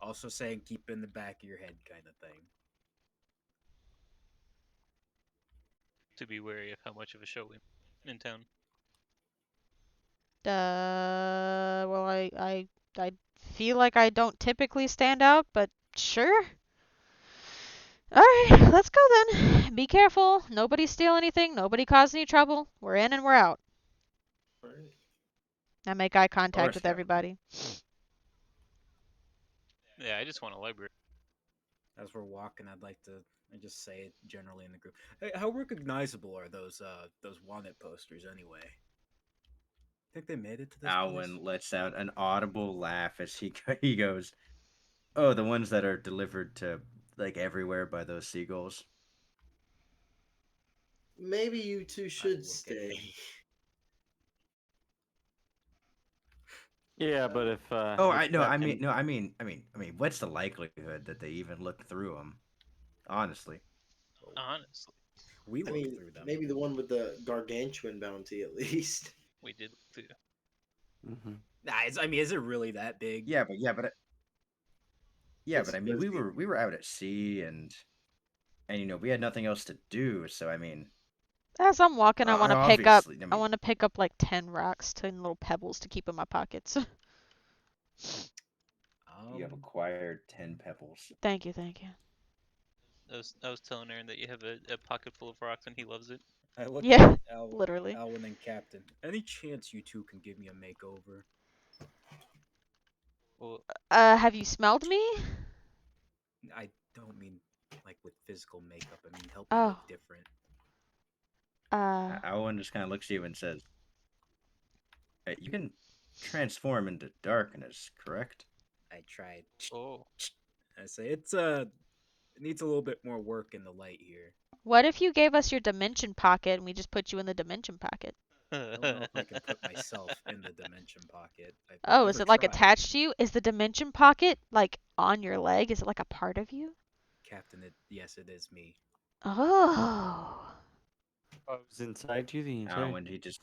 [SPEAKER 3] also saying keep in the back of your head kind of thing.
[SPEAKER 4] To be wary of how much of a show we in town.
[SPEAKER 1] Well, I feel like I don't typically stand out, but sure. Alright, let's go then. Be careful. Nobody steal anything. Nobody cause any trouble. We're in and we're out.
[SPEAKER 5] All right.
[SPEAKER 1] I make eye
[SPEAKER 2] Of
[SPEAKER 1] contact
[SPEAKER 2] course,
[SPEAKER 1] with
[SPEAKER 2] Captain.
[SPEAKER 1] everybody.
[SPEAKER 4] Yeah, I just want a library.
[SPEAKER 3] As we're walking, I just say it generally in the group. Hey, how recognizable are those wanted posters anyway? Think they made it to this
[SPEAKER 2] Alwyn
[SPEAKER 3] place?
[SPEAKER 2] lets out an audible laugh as he goes, "Oh, the ones that are delivered to like everywhere by those seagulls."
[SPEAKER 5] Maybe you two
[SPEAKER 3] I
[SPEAKER 5] should
[SPEAKER 3] look at
[SPEAKER 5] stay.
[SPEAKER 3] him.
[SPEAKER 6] Yeah, but if
[SPEAKER 2] Oh,
[SPEAKER 6] if
[SPEAKER 2] I no, I mean
[SPEAKER 6] Captain
[SPEAKER 2] no, I mean, what's the likelihood that they even look through them? Honestly,
[SPEAKER 3] Well,
[SPEAKER 4] Honestly,
[SPEAKER 3] we
[SPEAKER 5] I
[SPEAKER 3] looked
[SPEAKER 5] mean,
[SPEAKER 3] through them.
[SPEAKER 5] maybe the one with the gargantuan bounty at least.
[SPEAKER 4] we did too.
[SPEAKER 6] Mhm.
[SPEAKER 3] Nah, I mean, is it really that big?
[SPEAKER 2] but I mean, we were out at sea and we had nothing else to do, so I mean,
[SPEAKER 1] As I'm walking,
[SPEAKER 2] obviously, I
[SPEAKER 1] I
[SPEAKER 2] mean,
[SPEAKER 1] want to pick up like 10 rocks, 10 little pebbles to keep in my pockets.
[SPEAKER 2] you have acquired 10 pebbles.
[SPEAKER 1] Thank you, thank you.
[SPEAKER 4] I was telling Aaron that you have a pocket full of rocks and he loves it.
[SPEAKER 3] I look
[SPEAKER 1] Yeah,
[SPEAKER 3] at
[SPEAKER 1] literally.
[SPEAKER 3] Alwyn and Captain. Any chance you two can give me a makeover?
[SPEAKER 4] Well,
[SPEAKER 1] Have you smelled me?
[SPEAKER 3] I don't mean like with physical makeup. I mean help me
[SPEAKER 1] Oh,
[SPEAKER 3] look different.
[SPEAKER 2] Owen just kind of looks at you and says, "Hey, you can transform into darkness, correct?"
[SPEAKER 3] I tried.
[SPEAKER 4] oh,
[SPEAKER 3] I say it needs a little bit more work in the light here.
[SPEAKER 1] what if you gave us your dimension pocket and we just put you in the dimension pocket?
[SPEAKER 3] I don't know if I can put myself in the dimension pocket. I
[SPEAKER 1] Oh, is
[SPEAKER 3] could
[SPEAKER 1] it like
[SPEAKER 3] try.
[SPEAKER 1] attached to you? Is the dimension pocket like on your leg? Is it like a part of you?
[SPEAKER 3] Captain, yes, it is me.
[SPEAKER 1] Oh.
[SPEAKER 6] I was inside you the entire.
[SPEAKER 2] And he just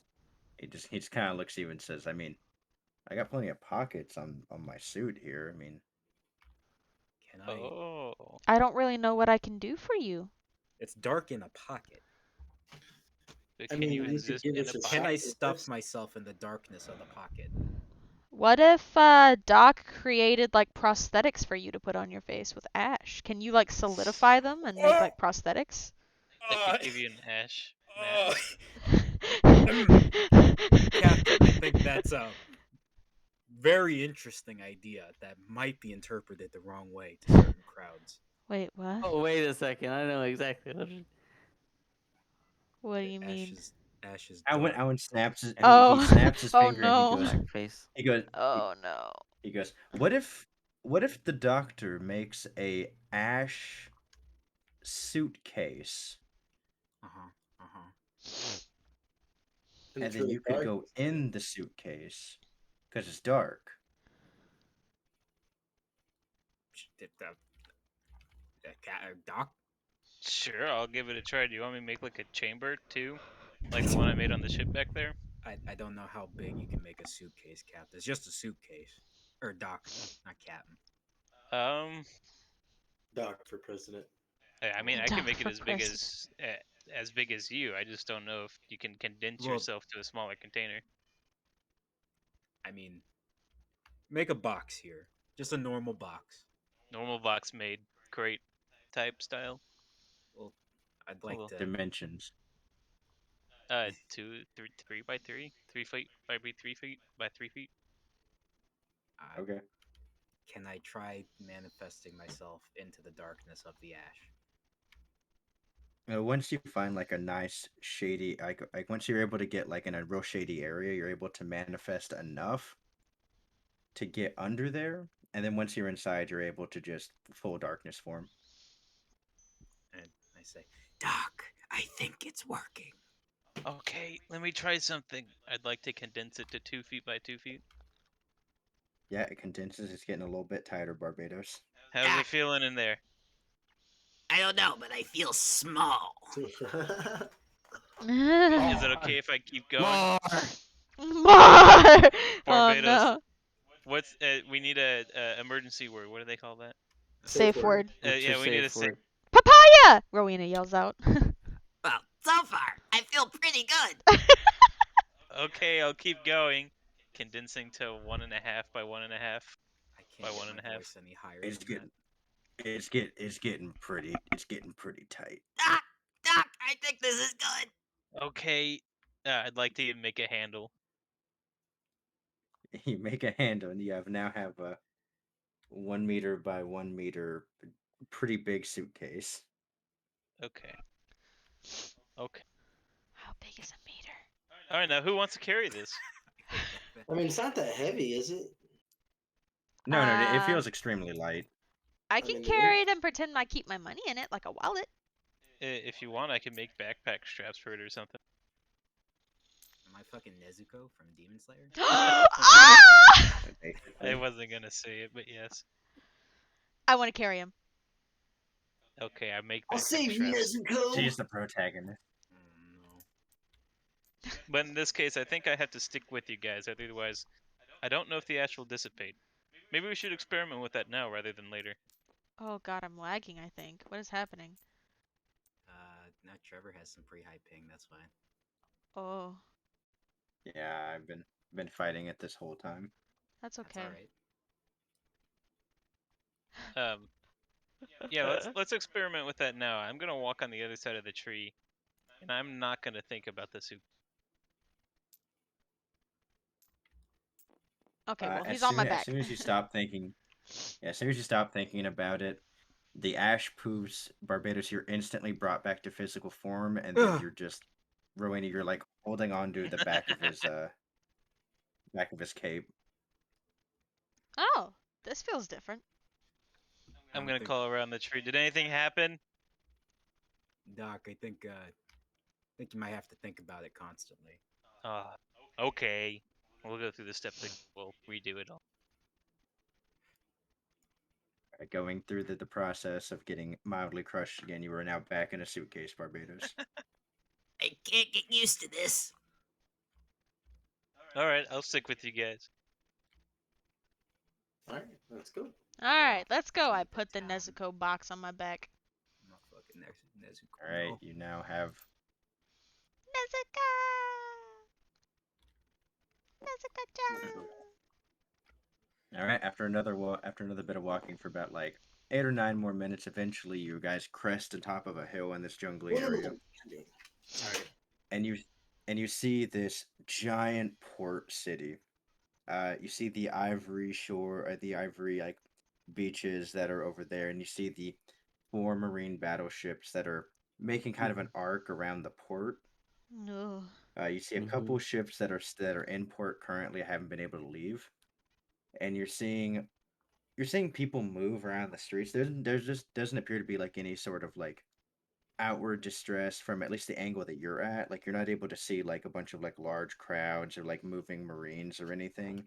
[SPEAKER 2] kind of looks at you and says, "I mean, I got plenty of pockets on my suit here. I mean,
[SPEAKER 3] Can I?
[SPEAKER 4] Oh.
[SPEAKER 1] I don't really know what I can do for you.
[SPEAKER 3] It's dark in a pocket.
[SPEAKER 4] But
[SPEAKER 5] I
[SPEAKER 4] can
[SPEAKER 5] mean,
[SPEAKER 4] you
[SPEAKER 5] you could
[SPEAKER 4] exist
[SPEAKER 5] give
[SPEAKER 4] in
[SPEAKER 5] us
[SPEAKER 4] a
[SPEAKER 5] a
[SPEAKER 3] Can
[SPEAKER 4] pocket?
[SPEAKER 3] I
[SPEAKER 5] shot
[SPEAKER 3] stuff
[SPEAKER 5] first.
[SPEAKER 3] myself in the darkness of the pocket?
[SPEAKER 1] What if Doc created like prosthetics for you to put on your face with ash? Can you like solidify them and make like prosthetics?
[SPEAKER 4] I could give you an ash
[SPEAKER 3] Uh,
[SPEAKER 4] mask.
[SPEAKER 3] Captain, I think that's a very interesting idea that might be interpreted the wrong way to certain crowds.
[SPEAKER 1] Wait, what?
[SPEAKER 6] Oh, wait a second. I know exactly what.
[SPEAKER 1] What do
[SPEAKER 3] The
[SPEAKER 1] you mean?
[SPEAKER 3] ash is dark.
[SPEAKER 2] Owen snaps his he
[SPEAKER 1] Oh,
[SPEAKER 2] snaps his
[SPEAKER 1] oh
[SPEAKER 2] finger and he
[SPEAKER 1] no.
[SPEAKER 2] goes
[SPEAKER 6] Blackface.
[SPEAKER 2] he goes
[SPEAKER 1] Oh no.
[SPEAKER 2] he goes, what if the doctor makes a ash suitcase
[SPEAKER 3] Uh huh. Uh huh.
[SPEAKER 2] and
[SPEAKER 5] And for
[SPEAKER 2] then
[SPEAKER 5] the
[SPEAKER 2] you could
[SPEAKER 5] dark,
[SPEAKER 2] go in the suitcase because it's dark.
[SPEAKER 3] Doc.
[SPEAKER 4] Sure, I'll give it a try. Do you want me to make like a chamber too? Like the one I made on the ship back there?
[SPEAKER 3] I don't know how big you can make a suitcase, Captain. It's just a suitcase. Or Doc, not Captain.
[SPEAKER 4] Um,
[SPEAKER 5] Doc for president.
[SPEAKER 4] I mean, I can
[SPEAKER 1] Doc
[SPEAKER 4] make it
[SPEAKER 1] for
[SPEAKER 4] as big as you. I just don't know if you can condense
[SPEAKER 3] Well,
[SPEAKER 4] yourself to a smaller container.
[SPEAKER 3] I mean, make a box here. Just a normal box.
[SPEAKER 4] Normal box made crate type style.
[SPEAKER 3] Well, I'd like
[SPEAKER 4] Well,
[SPEAKER 3] to.
[SPEAKER 2] Dimensions.
[SPEAKER 4] 3 by 3 feet by 3 feet by 3 feet.
[SPEAKER 2] Okay.
[SPEAKER 3] Can I try manifesting myself into the darkness of the ash?
[SPEAKER 2] Once you find like a nice shady, like once you're able to get like in a real shady area, you're able to manifest enough to get under there, and then once you're inside, you're able to just full darkness form.
[SPEAKER 3] And I say, Doc, I think it's working.
[SPEAKER 4] Okay, let me try something. I'd like to condense it to 2 feet by 2 feet.
[SPEAKER 2] Yeah, it condenses. It's getting a little bit tighter, Barbados.
[SPEAKER 4] How's it feeling in there?
[SPEAKER 3] I don't know, but I feel small.
[SPEAKER 4] Is it okay if I keep going?
[SPEAKER 6] More.
[SPEAKER 1] More. Oh
[SPEAKER 4] Barbados.
[SPEAKER 1] no.
[SPEAKER 4] What's we need a emergency word. What do they call that?
[SPEAKER 1] Safe word.
[SPEAKER 6] What's
[SPEAKER 4] Yeah,
[SPEAKER 6] your
[SPEAKER 4] we need a
[SPEAKER 6] safe word?
[SPEAKER 1] Papaya! Rowena yells out.
[SPEAKER 3] Well, so far, I feel pretty good.
[SPEAKER 4] Okay, I'll keep going. Condensing to 1.5 by 1.5
[SPEAKER 3] I
[SPEAKER 4] by
[SPEAKER 3] can't
[SPEAKER 4] one
[SPEAKER 3] get
[SPEAKER 4] and a
[SPEAKER 3] my
[SPEAKER 4] half.
[SPEAKER 3] voice any higher
[SPEAKER 2] It's
[SPEAKER 3] than
[SPEAKER 2] getting
[SPEAKER 3] that.
[SPEAKER 2] it's getting pretty tight.
[SPEAKER 3] Doc, I think this is good.
[SPEAKER 4] Okay, I'd like to make a handle.
[SPEAKER 2] You make a handle, and you now have a 1 meter by 1 meter, pretty big suitcase.
[SPEAKER 4] Okay. Okay.
[SPEAKER 1] How big is a meter?
[SPEAKER 4] All right, now who wants to carry this?
[SPEAKER 5] I mean, it's not that heavy, is it?
[SPEAKER 2] No, no, it
[SPEAKER 1] Uh,
[SPEAKER 2] feels extremely light.
[SPEAKER 1] I
[SPEAKER 5] I
[SPEAKER 1] can
[SPEAKER 5] mean,
[SPEAKER 1] carry it and pretend I keep my money in it like a wallet.
[SPEAKER 4] If you want, I can make backpack straps for it or something.
[SPEAKER 3] Am I fucking Nezuko from Demon Slayer?
[SPEAKER 1] Ah!
[SPEAKER 4] I
[SPEAKER 2] Basically.
[SPEAKER 4] wasn't gonna say it, but yes.
[SPEAKER 1] I want to carry him.
[SPEAKER 4] Okay, I make
[SPEAKER 5] I'll
[SPEAKER 4] backpack
[SPEAKER 5] save you,
[SPEAKER 4] straps.
[SPEAKER 5] Nezuko.
[SPEAKER 2] She's the protagonist.
[SPEAKER 3] No.
[SPEAKER 4] But in this case, I think I have to stick with you guys. Otherwise, I don't know if the ash will dissipate. Maybe we should experiment with that now rather than later.
[SPEAKER 1] Oh god, I'm lagging, I think. What is happening?
[SPEAKER 3] Now Trevor has some pretty high ping, that's why.
[SPEAKER 1] Oh,
[SPEAKER 2] Yeah, I've been fighting it this whole time.
[SPEAKER 1] that's
[SPEAKER 3] That's
[SPEAKER 1] okay.
[SPEAKER 3] alright.
[SPEAKER 4] Yeah, let's experiment with that now. I'm gonna walk on the other side of the tree, and I'm not gonna think about the soup.
[SPEAKER 1] Okay, well,
[SPEAKER 2] As
[SPEAKER 1] he's on my
[SPEAKER 2] soon
[SPEAKER 1] back.
[SPEAKER 2] as you stop thinking, yeah, as soon as you stop thinking about it, the ash poofs, Barbados. You're instantly brought back to physical form, and then you're just Rowena. You're like holding onto the back of his cape.
[SPEAKER 1] Oh, this feels different.
[SPEAKER 4] I'm gonna call around the tree. Did anything happen?
[SPEAKER 3] Doc, I think you might have to think about it constantly.
[SPEAKER 4] Okay. We'll go through the steps. We'll redo it all.
[SPEAKER 2] Going through the process of getting mildly crushed again, you are now back in a suitcase, Barbados.
[SPEAKER 3] I can't get used to this.
[SPEAKER 4] All right, I'll stick with you guys.
[SPEAKER 5] All right, let's go.
[SPEAKER 1] Alright, let's go.
[SPEAKER 3] See
[SPEAKER 1] I
[SPEAKER 3] the
[SPEAKER 1] put the
[SPEAKER 3] town.
[SPEAKER 1] Nezuko box on my back.
[SPEAKER 3] I'm a fucking Nezuko.
[SPEAKER 2] All right,
[SPEAKER 3] No.
[SPEAKER 2] you now have.
[SPEAKER 1] Nezuko! Nezuko-chan!
[SPEAKER 2] All right, after another bit of walking for about like 8 or 9 more minutes, eventually you guys crest the top of a hill in this jungly area,
[SPEAKER 5] Sorry.
[SPEAKER 2] and you see this giant port city. You see the ivory shore, the ivory like beaches that are over there, and you see the 4 marine battleships that are making kind of an arc around the port.
[SPEAKER 1] No.
[SPEAKER 2] You see a couple ships that are in port currently, haven't been able to leave, and you're seeing people move around the streets. There's just doesn't appear to be like any sort of like outward distress from at least the angle that you're at. Like you're not able to see like a bunch of like large crowds or like moving marines or anything.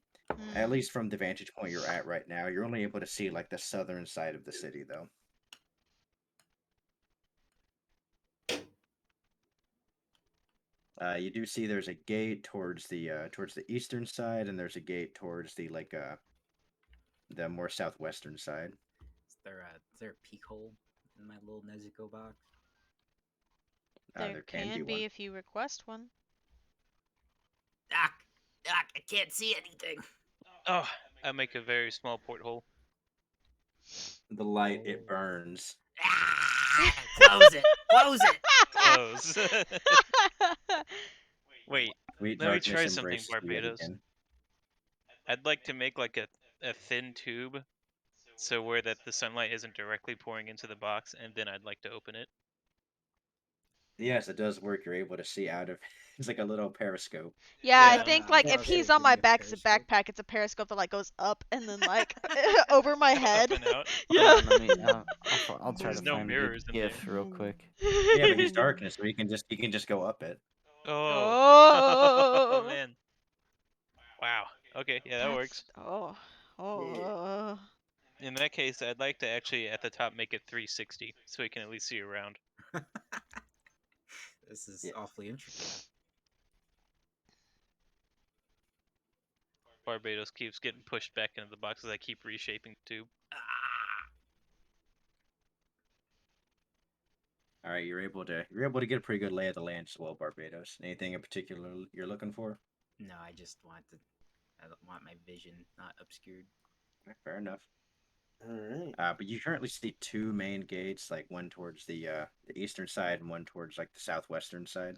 [SPEAKER 2] At least from the vantage point you're at right now, you're only able to see like the southern side of the city though. You do see there's a gate towards the eastern side, and there's a gate towards the more southwestern side.
[SPEAKER 3] Is there a peek hole in my little Nezuko box?
[SPEAKER 1] There
[SPEAKER 2] Can be
[SPEAKER 1] can be
[SPEAKER 2] one.
[SPEAKER 1] if you request one.
[SPEAKER 3] Doc, I can't see anything.
[SPEAKER 4] Oh, I make a very small porthole.
[SPEAKER 2] The light it burns.
[SPEAKER 3] Close it. Close it.
[SPEAKER 4] Close. Wait,
[SPEAKER 2] Sweet
[SPEAKER 4] let me
[SPEAKER 2] darkness
[SPEAKER 4] try something,
[SPEAKER 2] embraces you yet
[SPEAKER 4] Barbados.
[SPEAKER 2] again.
[SPEAKER 4] I'd like to make like a thin tube, so where that the sunlight isn't directly pouring into the box, and then I'd like to open it.
[SPEAKER 2] Yes, it does work. You're able to see out of. It's like a little periscope.
[SPEAKER 1] Yeah, I
[SPEAKER 4] Yeah.
[SPEAKER 1] think like if he's on my back backpack, it's a periscope that like goes up and then like over my head.
[SPEAKER 4] Up and out.
[SPEAKER 1] Yeah.
[SPEAKER 6] Let me. I'll try
[SPEAKER 4] There's
[SPEAKER 6] to
[SPEAKER 4] no
[SPEAKER 6] find a
[SPEAKER 4] mirrors
[SPEAKER 6] good
[SPEAKER 4] in there.
[SPEAKER 6] GIF real quick.
[SPEAKER 2] Yeah, but he's darkness, so he can just go up it.
[SPEAKER 4] Oh.
[SPEAKER 1] Oh.
[SPEAKER 4] Oh man. Wow. Okay, yeah, that works.
[SPEAKER 1] Oh.
[SPEAKER 4] In that case, I'd like to actually at the top make it 360, so we can at least see around.
[SPEAKER 3] This is
[SPEAKER 2] Yeah.
[SPEAKER 3] awfully intricate.
[SPEAKER 4] Barbados keeps getting pushed back into the box as I keep reshaping the tube.
[SPEAKER 2] All right, you're able to get a pretty good lay of the land as well, Barbados. Anything in particular you're looking for?
[SPEAKER 3] No, I don't want my vision not obscured.
[SPEAKER 2] Fair enough.
[SPEAKER 5] All right.
[SPEAKER 2] But you currently see 2 main gates, like one towards the eastern side and one towards like the southwestern side.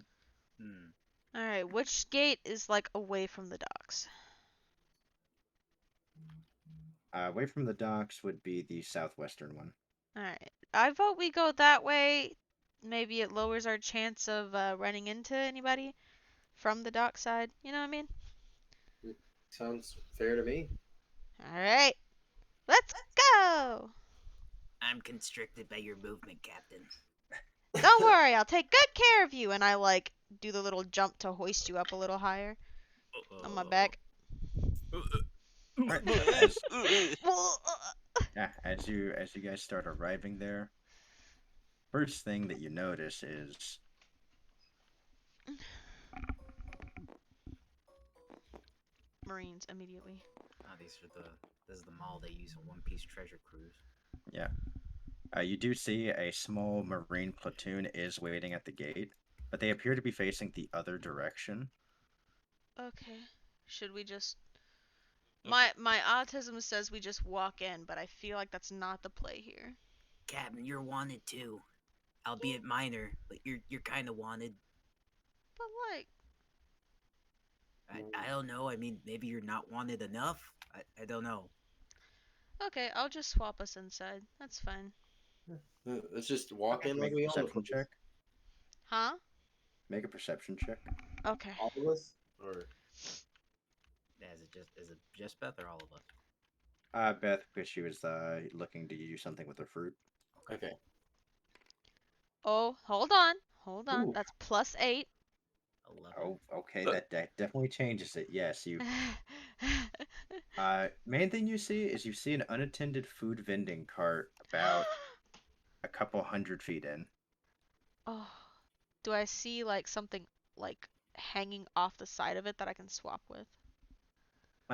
[SPEAKER 1] Alright, which gate is like away from the docks?
[SPEAKER 2] Away from the docks would be the southwestern one.
[SPEAKER 1] Alright, I vote we go that way. Maybe it lowers our chance of running into anybody from the dock side. You know what I mean?
[SPEAKER 5] Sounds fair to me.
[SPEAKER 1] Alright, let's go!
[SPEAKER 3] I'm constricted by your movement, Captain.
[SPEAKER 1] Don't worry, I'll take good care of you. And I like do the little jump to hoist you up a little higher on my back.
[SPEAKER 2] As you guys start arriving there, first thing that you notice is
[SPEAKER 1] Marines immediately.
[SPEAKER 3] This is the mall they use in One Piece Treasure Cruise.
[SPEAKER 2] yeah. You do see a small marine platoon is waiting at the gate, but they appear to be facing the other direction.
[SPEAKER 1] Okay. Should we just my autism says we just walk in, but I feel like that's not the play here.
[SPEAKER 3] Captain, you're wanted too. Albeit minor, but you're kinda wanted.
[SPEAKER 1] But like
[SPEAKER 3] I don't know, I mean maybe you're not wanted enough? I don't know.
[SPEAKER 1] okay, I'll just swap us inside. That's fine.
[SPEAKER 5] Let's just walk in like
[SPEAKER 2] Make a
[SPEAKER 5] we all
[SPEAKER 2] perception
[SPEAKER 5] look.
[SPEAKER 2] check.
[SPEAKER 1] Huh?
[SPEAKER 2] Make a perception check.
[SPEAKER 1] Okay.
[SPEAKER 5] All of us, or
[SPEAKER 3] Is it just Beth or all of us?
[SPEAKER 2] Beth, because she was looking to do something with her fruit.
[SPEAKER 5] okay.
[SPEAKER 1] Oh, hold on. Hold on.
[SPEAKER 5] Ooh.
[SPEAKER 1] That's +8.
[SPEAKER 3] 11.
[SPEAKER 2] Oh, okay, that definitely changes it. Yes, you. Main thing you see is you see an unattended food vending cart about a couple 100 feet in.
[SPEAKER 1] Oh, do I see like something like hanging off the side of it that I can swap with?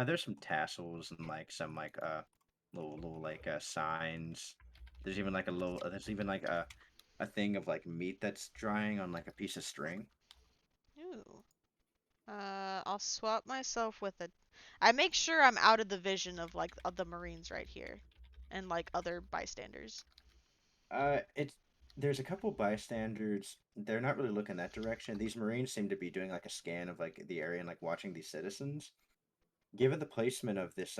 [SPEAKER 2] There's some tassels and like some like little like signs. There's even like a little. There's even like a thing of like meat that's drying on like a piece of string.
[SPEAKER 1] Ooh. I'll swap myself with a. I make sure I'm out of the vision of like of the Marines right here, and like other bystanders.
[SPEAKER 2] It's there's a couple bystanders. They're not really looking that direction. These Marines seem to be doing like a scan of like the area and like watching these citizens. Given the placement of this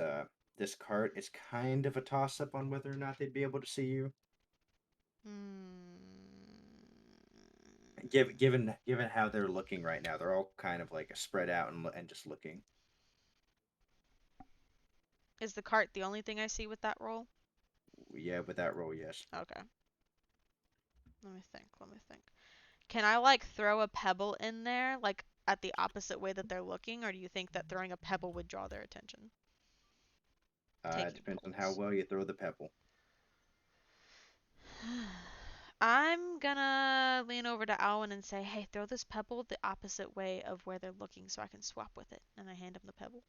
[SPEAKER 2] cart, it's kind of a toss up on whether or not they'd be able to see you.
[SPEAKER 1] Hmm.
[SPEAKER 2] Given how they're looking right now, they're all kind of like spread out and just looking.
[SPEAKER 1] Is the cart the only thing I see with that roll?
[SPEAKER 2] Yeah, with that roll, yes.
[SPEAKER 1] Okay. Let me think. Let me think. Can I like throw a pebble in there, like at the opposite way that they're looking, or do you think that throwing a pebble would draw their attention?
[SPEAKER 2] It
[SPEAKER 1] Taking
[SPEAKER 2] depends on how
[SPEAKER 1] pulls.
[SPEAKER 2] well you throw the pebble.
[SPEAKER 1] I'm gonna lean over to Alwyn and say, hey, throw this pebble the opposite way of where they're looking so I can swap with it. And I hand him the pebble.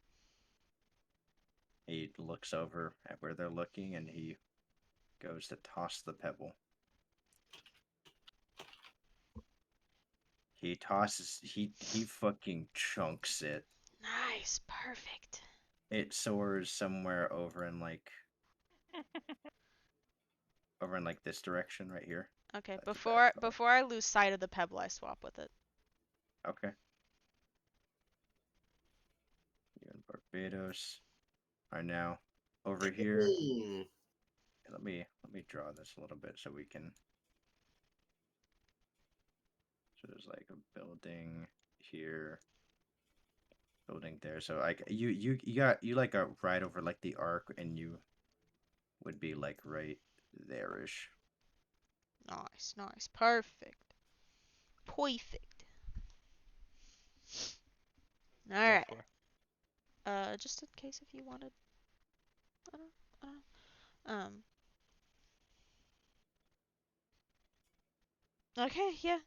[SPEAKER 2] He looks over at where they're looking and he goes to toss the pebble. He fucking chunks it.
[SPEAKER 1] Nice. Perfect.
[SPEAKER 2] It soars somewhere over in like this direction right here.
[SPEAKER 1] Okay,
[SPEAKER 2] That's about far.
[SPEAKER 1] before I lose sight of the pebble, I swap with it.
[SPEAKER 2] Okay. You and Barbados are now over here.
[SPEAKER 5] Hmm.
[SPEAKER 2] Let me draw this a little bit so we can. So there's like a building here, building there. So like you like a right over like the arc, and you would be like right there-ish.
[SPEAKER 1] Nice, nice. Perfect. Perfect.
[SPEAKER 4] Go
[SPEAKER 1] Alright.
[SPEAKER 4] for.
[SPEAKER 1] Just in case if you wanted. I don't, I don't. Okay, yeah.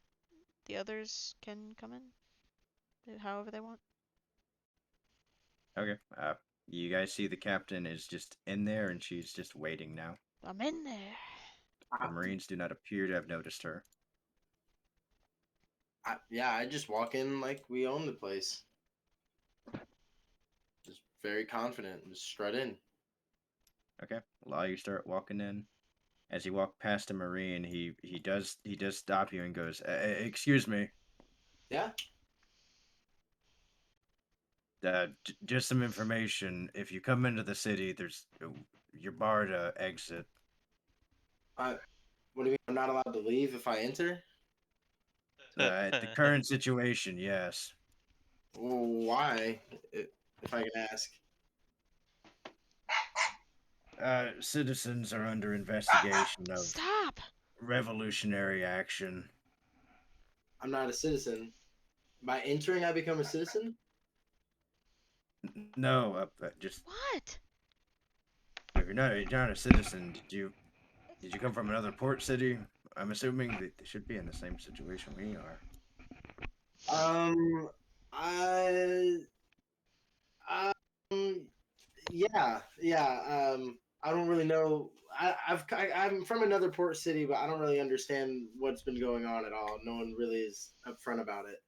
[SPEAKER 1] The others can come in however they want.
[SPEAKER 2] Okay. You guys see the captain is just in there, and she's just waiting now.
[SPEAKER 1] I'm in there.
[SPEAKER 2] The
[SPEAKER 5] I,
[SPEAKER 2] Marines do not appear to have noticed her.
[SPEAKER 5] yeah, I just walk in like we own the place. Just very confident. Just strut in.
[SPEAKER 2] Okay. While you start walking in, as you walk past a Marine, he does stop you and goes, "Excuse me,
[SPEAKER 5] Yeah.
[SPEAKER 2] just some information. If you come into the city, you're barred to exit.
[SPEAKER 5] I, what do you mean? I'm not allowed to leave if I enter?
[SPEAKER 2] The current situation, yes.
[SPEAKER 5] Well, why? If I can ask.
[SPEAKER 2] Citizens are under investigation of
[SPEAKER 1] Stop!
[SPEAKER 2] revolutionary action.
[SPEAKER 5] I'm not a citizen. By entering, I become a citizen?
[SPEAKER 2] No, just
[SPEAKER 1] What?
[SPEAKER 2] if you're not a citizen, did you come from another port city? I'm assuming that they should be in the same situation we are.
[SPEAKER 5] Um, I, um, yeah. I don't really know. I'm from another port city, but I don't really understand what's been going on at all. No one really is upfront about it.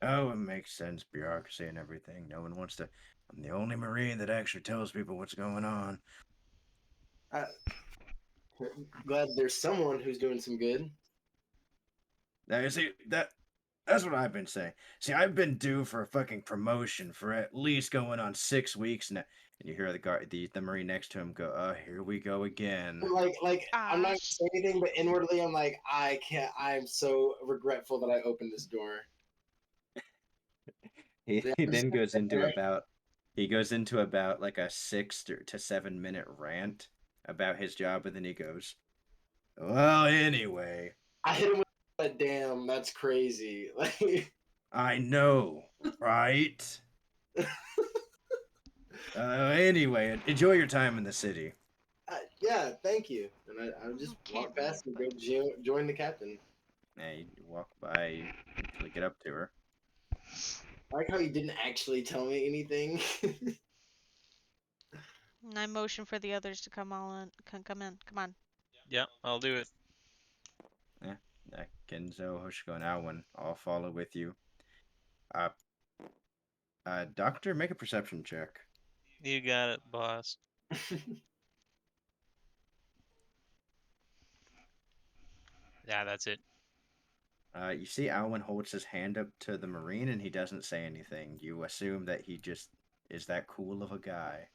[SPEAKER 2] Oh, it makes sense, bureaucracy and everything. No one wants to. I'm the only Marine that actually tells people what's going on.
[SPEAKER 5] I, glad there's someone who's doing some good.
[SPEAKER 2] Now, you see, that's what I've been saying. See, I've been due for a fucking promotion for at least going on 6 weeks now. And you hear the Marine next to him go, "Oh, here we go again."
[SPEAKER 5] Like I'm not
[SPEAKER 1] Ah,
[SPEAKER 5] gonna say anything, but inwardly I'm like, I can't. I'm so regretful that I opened this door.
[SPEAKER 2] He,
[SPEAKER 5] Yeah,
[SPEAKER 2] he
[SPEAKER 5] I'm just
[SPEAKER 2] then
[SPEAKER 5] gonna
[SPEAKER 2] goes
[SPEAKER 5] sit
[SPEAKER 2] into
[SPEAKER 5] there.
[SPEAKER 2] about he goes into about like a 6 to 7 minute rant about his job, and then he goes, "Well, anyway,
[SPEAKER 5] I hit him with a damn. That's crazy. Like
[SPEAKER 2] I know, right? Anyway, enjoy your time in the city.
[SPEAKER 5] Yeah, thank you. And I just
[SPEAKER 1] Can't
[SPEAKER 5] walk past
[SPEAKER 1] leave,
[SPEAKER 5] and
[SPEAKER 1] but
[SPEAKER 5] go join the captain.
[SPEAKER 2] Yeah, you walk by, you eventually get up to her.
[SPEAKER 5] I like how you didn't actually tell me anything.
[SPEAKER 1] I motion for the others to come all in. Come in. Come on.
[SPEAKER 4] Yeah, I'll do it.
[SPEAKER 2] Yeah, Kenzo, Hoshiko, and Alwyn all follow with you. Uh, Doctor, make a perception check.
[SPEAKER 4] You got it, boss. Yeah, that's it.
[SPEAKER 2] You see Alwyn holds his hand up to the Marine and he doesn't say anything. You assume that he just is that cool of a guy.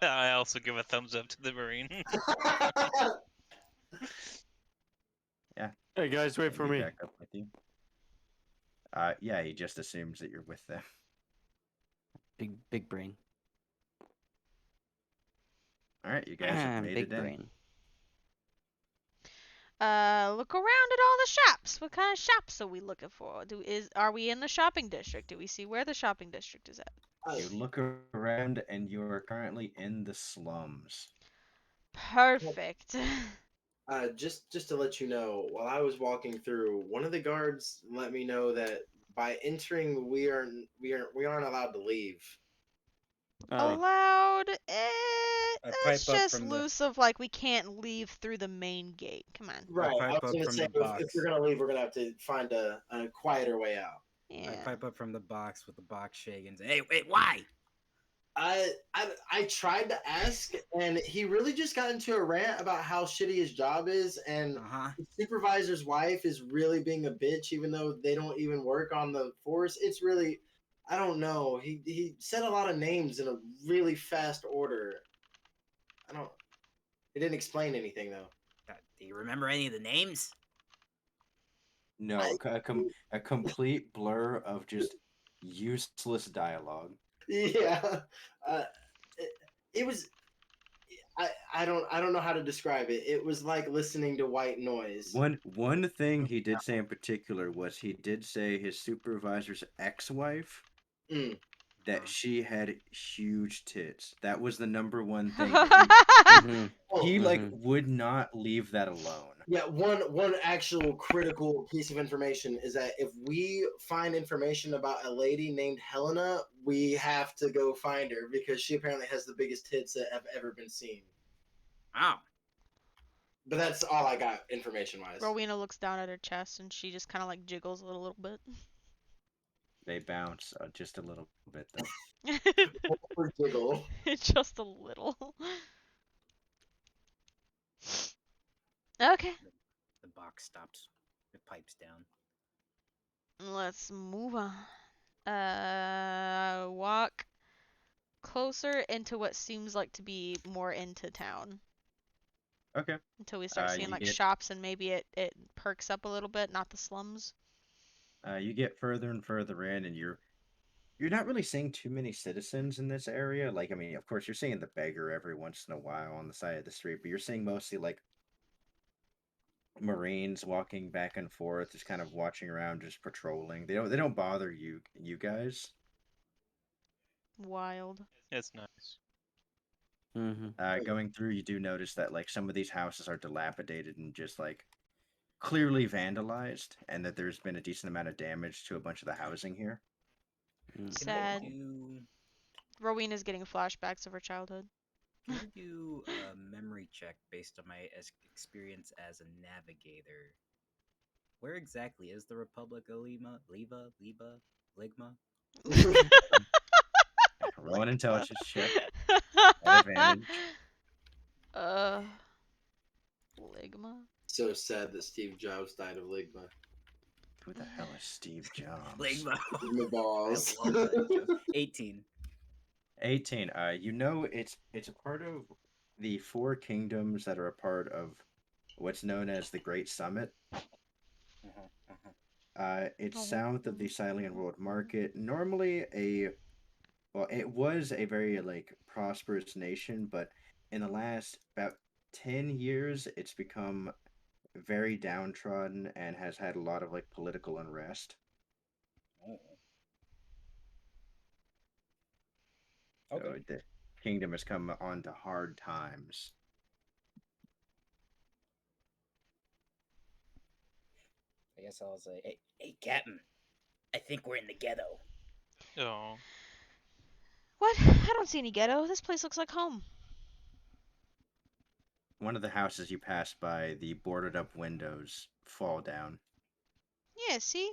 [SPEAKER 4] I also give a thumbs up to the Marine.
[SPEAKER 2] Yeah,
[SPEAKER 6] Hey guys, wait for
[SPEAKER 2] meet
[SPEAKER 6] me.
[SPEAKER 2] back up with you. Yeah, he just assumes that you're with them.
[SPEAKER 6] Big brain.
[SPEAKER 2] All right, you guys have made
[SPEAKER 6] Big
[SPEAKER 2] it in.
[SPEAKER 6] brain.
[SPEAKER 1] Look around at all the shops. What kind of shops are we looking for? Are we in the shopping district? Do we see where the shopping district is at?
[SPEAKER 2] You look around and you are currently in the slums.
[SPEAKER 1] Perfect.
[SPEAKER 5] Just to let you know, while I was walking through, one of the guards let me know that by entering, we aren't allowed to leave.
[SPEAKER 6] Oh,
[SPEAKER 1] Allowed?
[SPEAKER 3] I
[SPEAKER 1] That's
[SPEAKER 3] pipe up
[SPEAKER 1] just
[SPEAKER 3] from the
[SPEAKER 1] loose of like we can't leave through the main gate. Come on.
[SPEAKER 5] Right. I
[SPEAKER 3] pipe
[SPEAKER 5] was
[SPEAKER 3] up
[SPEAKER 5] gonna
[SPEAKER 3] from
[SPEAKER 5] say
[SPEAKER 3] the
[SPEAKER 5] if
[SPEAKER 3] box.
[SPEAKER 5] we're gonna leave, we're gonna have to find a quieter way out.
[SPEAKER 3] I
[SPEAKER 1] Yeah.
[SPEAKER 3] pipe up from the box with the box shaking. Hey, wait, why?
[SPEAKER 5] I tried to ask, and he really just got into a rant about how shitty his job is, and
[SPEAKER 3] Uh huh.
[SPEAKER 5] the supervisor's wife is really being a bitch, even though they don't even work on the force. It's really, I don't know. He said a lot of names in a really fast order. I don't. He didn't explain anything though.
[SPEAKER 3] Do you remember any of the names?
[SPEAKER 2] No,
[SPEAKER 5] I,
[SPEAKER 2] a complete blur of just useless dialogue.
[SPEAKER 5] yeah, uh, it, it was. I don't know how to describe it. It was like listening to white noise.
[SPEAKER 2] One thing he did say in particular was he did say his supervisor's ex-wife
[SPEAKER 5] Mm.
[SPEAKER 2] that
[SPEAKER 3] Uh,
[SPEAKER 2] she had huge tits. That was the number one thing that
[SPEAKER 6] mm-hmm.
[SPEAKER 5] Oh,
[SPEAKER 2] he like
[SPEAKER 6] Mm-hmm.
[SPEAKER 2] would not leave that alone.
[SPEAKER 5] yeah, one actual critical piece of information is that if we find information about a lady named Helena, we have to go find her because she apparently has the biggest tits that have ever been seen.
[SPEAKER 3] oh.
[SPEAKER 5] But that's all I got information wise.
[SPEAKER 1] Rowena looks down at her chest and she just kind of like jiggles a little bit.
[SPEAKER 2] They bounce just a little bit though.
[SPEAKER 5] For jiggle.
[SPEAKER 1] Just a little. Okay,
[SPEAKER 3] The box stops. It pipes down.
[SPEAKER 1] let's move on. Walk closer into what seems like to be more into town
[SPEAKER 2] Okay.
[SPEAKER 1] until we start seeing
[SPEAKER 2] You
[SPEAKER 1] like
[SPEAKER 2] get
[SPEAKER 1] shops and maybe it perks up a little bit, not the slums.
[SPEAKER 2] you get further and further in, and you're not really seeing too many citizens in this area. Like, I mean, of course, you're seeing the beggar every once in a while on the side of the street, but you're seeing mostly like Marines walking back and forth, just kind of watching around, just patrolling. They don't bother you guys.
[SPEAKER 1] Wild.
[SPEAKER 4] That's nice.
[SPEAKER 6] Mm-hmm.
[SPEAKER 2] Going through, you do notice that like some of these houses are dilapidated and just like clearly vandalized, and that there's been a decent amount of damage to a bunch of the housing here.
[SPEAKER 6] Mm.
[SPEAKER 3] Can I
[SPEAKER 1] Sad.
[SPEAKER 3] do?
[SPEAKER 1] Rowena's getting flashbacks of her childhood.
[SPEAKER 3] Can I do a memory check based on my experience as a navigator? Where exactly is the Republic of Liba, Ligma?
[SPEAKER 2] Roll an intelligence check at advantage.
[SPEAKER 1] uh, Ligma.
[SPEAKER 5] So sad that Steve Jobs died of ligma.
[SPEAKER 2] Who the hell is Steve Jobs?
[SPEAKER 3] Ligma.
[SPEAKER 5] The balls.
[SPEAKER 3] I love that joke. 18.
[SPEAKER 2] 18. You know it's a part of the four kingdoms that are a part of what's known as the Great Summit.
[SPEAKER 3] Uh-huh, uh-huh.
[SPEAKER 2] It's south of the Silent World Market. Normally it was a very like prosperous nation, but in the last about 10 years it's become very downtrodden and has had a lot of like political unrest.
[SPEAKER 3] Oh,
[SPEAKER 2] So
[SPEAKER 3] okay.
[SPEAKER 2] the kingdom has come onto hard times.
[SPEAKER 3] I guess I'll say, hey, Captain. I think we're in the ghetto.
[SPEAKER 4] Oh.
[SPEAKER 1] What? I don't see any ghetto. This place looks like home.
[SPEAKER 2] One of the houses you pass by, the boarded up windows fall down.
[SPEAKER 1] Yeah, see?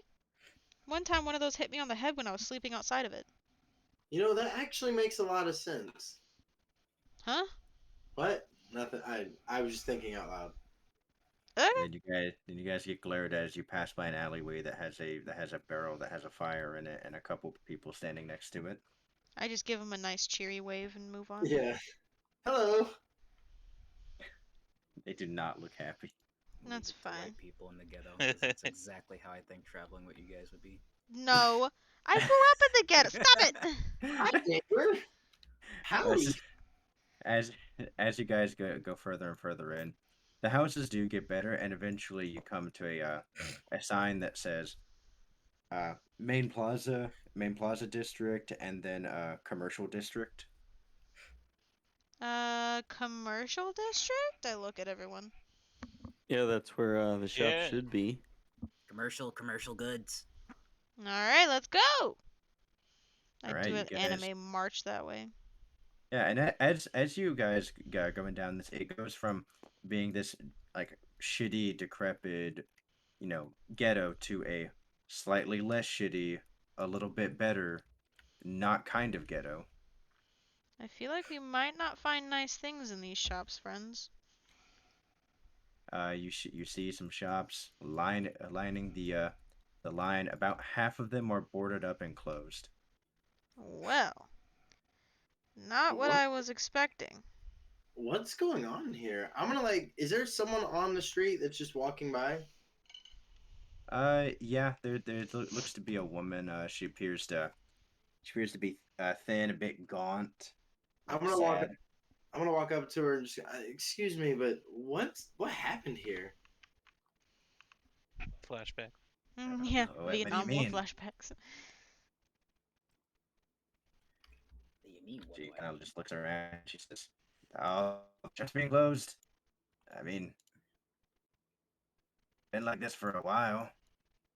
[SPEAKER 1] One time one of those hit me on the head when I was sleeping outside of it.
[SPEAKER 5] You know, that actually makes a lot of sense.
[SPEAKER 1] Huh?
[SPEAKER 5] What? Nothing. I was just thinking out loud.
[SPEAKER 1] Okay.
[SPEAKER 2] And then you guys get glared at as you pass by an alleyway that has a barrel that has a fire in it and a couple people standing next to it.
[SPEAKER 1] I just give him a nice cheery wave and move on.
[SPEAKER 5] Yeah. Hello.
[SPEAKER 2] They do not look happy.
[SPEAKER 3] Leave
[SPEAKER 1] That's
[SPEAKER 3] it to
[SPEAKER 1] fine.
[SPEAKER 3] white people in the ghetto, because that's exactly how I think traveling with you guys would be.
[SPEAKER 1] No. I grew up in the ghetto. Stop it!
[SPEAKER 5] Hi, neighbor. Howdy.
[SPEAKER 2] As as as you guys go further and further in, the houses do get better, and eventually you come to a sign that says main plaza district, and then commercial district.
[SPEAKER 1] Commercial district? I look at everyone.
[SPEAKER 6] Yeah, that's where the shop
[SPEAKER 4] Yeah.
[SPEAKER 6] should be.
[SPEAKER 3] Commercial goods.
[SPEAKER 1] Alright, let's go! I
[SPEAKER 2] All
[SPEAKER 1] do
[SPEAKER 2] right, you
[SPEAKER 1] an
[SPEAKER 2] guys.
[SPEAKER 1] anime march that way.
[SPEAKER 2] Yeah, and as you guys go going down this, it goes from being this like shitty, decrepit, ghetto to a slightly less shitty, a little bit better, not kind of ghetto.
[SPEAKER 1] I feel like we might not find nice things in these shops, friends.
[SPEAKER 2] You see some shops lining the line. About half of them are boarded up and closed.
[SPEAKER 1] Well, not what
[SPEAKER 5] What?
[SPEAKER 1] I was expecting.
[SPEAKER 5] What's going on here? I'm gonna like. Is there someone on the street that's just walking by?
[SPEAKER 2] Yeah, there looks to be a woman. She appears to be thin, a bit gaunt,
[SPEAKER 5] I'm
[SPEAKER 2] looks
[SPEAKER 5] gonna walk.
[SPEAKER 2] sad.
[SPEAKER 5] I'm gonna walk up to her and just. Excuse me, but what happened here?
[SPEAKER 4] Flashback.
[SPEAKER 1] Yeah,
[SPEAKER 2] What do you
[SPEAKER 1] Vietnam War
[SPEAKER 2] mean?
[SPEAKER 1] flashbacks.
[SPEAKER 3] What do you mean, what
[SPEAKER 2] She
[SPEAKER 3] do I
[SPEAKER 2] kind of
[SPEAKER 3] mean?
[SPEAKER 2] just looks around. She says, "Oh, just being closed. I mean, been like this for a while.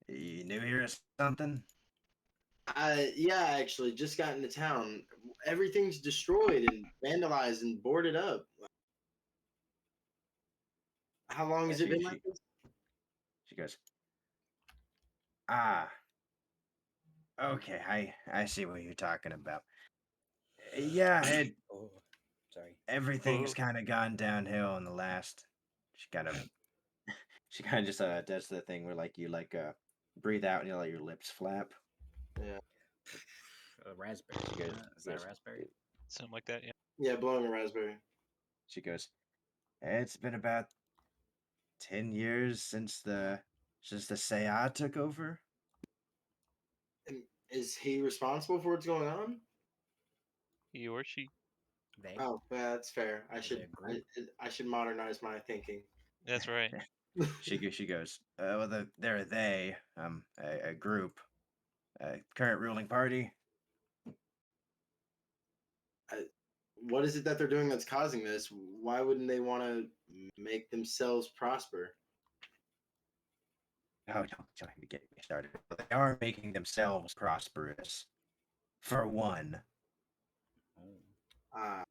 [SPEAKER 2] You new here or something?"
[SPEAKER 5] Yeah, actually, just got into town. Everything's destroyed and vandalized and boarded up. How long
[SPEAKER 2] Yeah,
[SPEAKER 5] has it
[SPEAKER 2] she
[SPEAKER 5] been like
[SPEAKER 2] she
[SPEAKER 5] this?
[SPEAKER 2] she goes, "Ah, okay, I see what you're talking about. Yeah,
[SPEAKER 3] Oh, sorry.
[SPEAKER 2] everything's kind of gone downhill in the last." She kind of she kind of just does the thing where like you breathe out and you let your lips flap.
[SPEAKER 5] Yeah,
[SPEAKER 3] A raspberry.
[SPEAKER 2] She goes,
[SPEAKER 3] Is that a raspberry?
[SPEAKER 4] Something like that. Yeah.
[SPEAKER 5] yeah, blowing a raspberry.
[SPEAKER 2] she goes, "It's been about 10 years since the Saya took over."
[SPEAKER 5] And is he responsible for what's going on?
[SPEAKER 4] He or she.
[SPEAKER 3] They?
[SPEAKER 5] Oh, yeah, that's fair. I
[SPEAKER 3] Is it
[SPEAKER 5] should
[SPEAKER 3] a group?
[SPEAKER 5] I should modernize my thinking.
[SPEAKER 4] That's right.
[SPEAKER 2] She goes, well, they're they, a group, current ruling party.
[SPEAKER 5] What is it that they're doing that's causing this? Why wouldn't they want to make themselves prosper?
[SPEAKER 2] Oh, don't even get me started. They are making themselves prosperous, for one.
[SPEAKER 3] Oh.
[SPEAKER 5] Uh,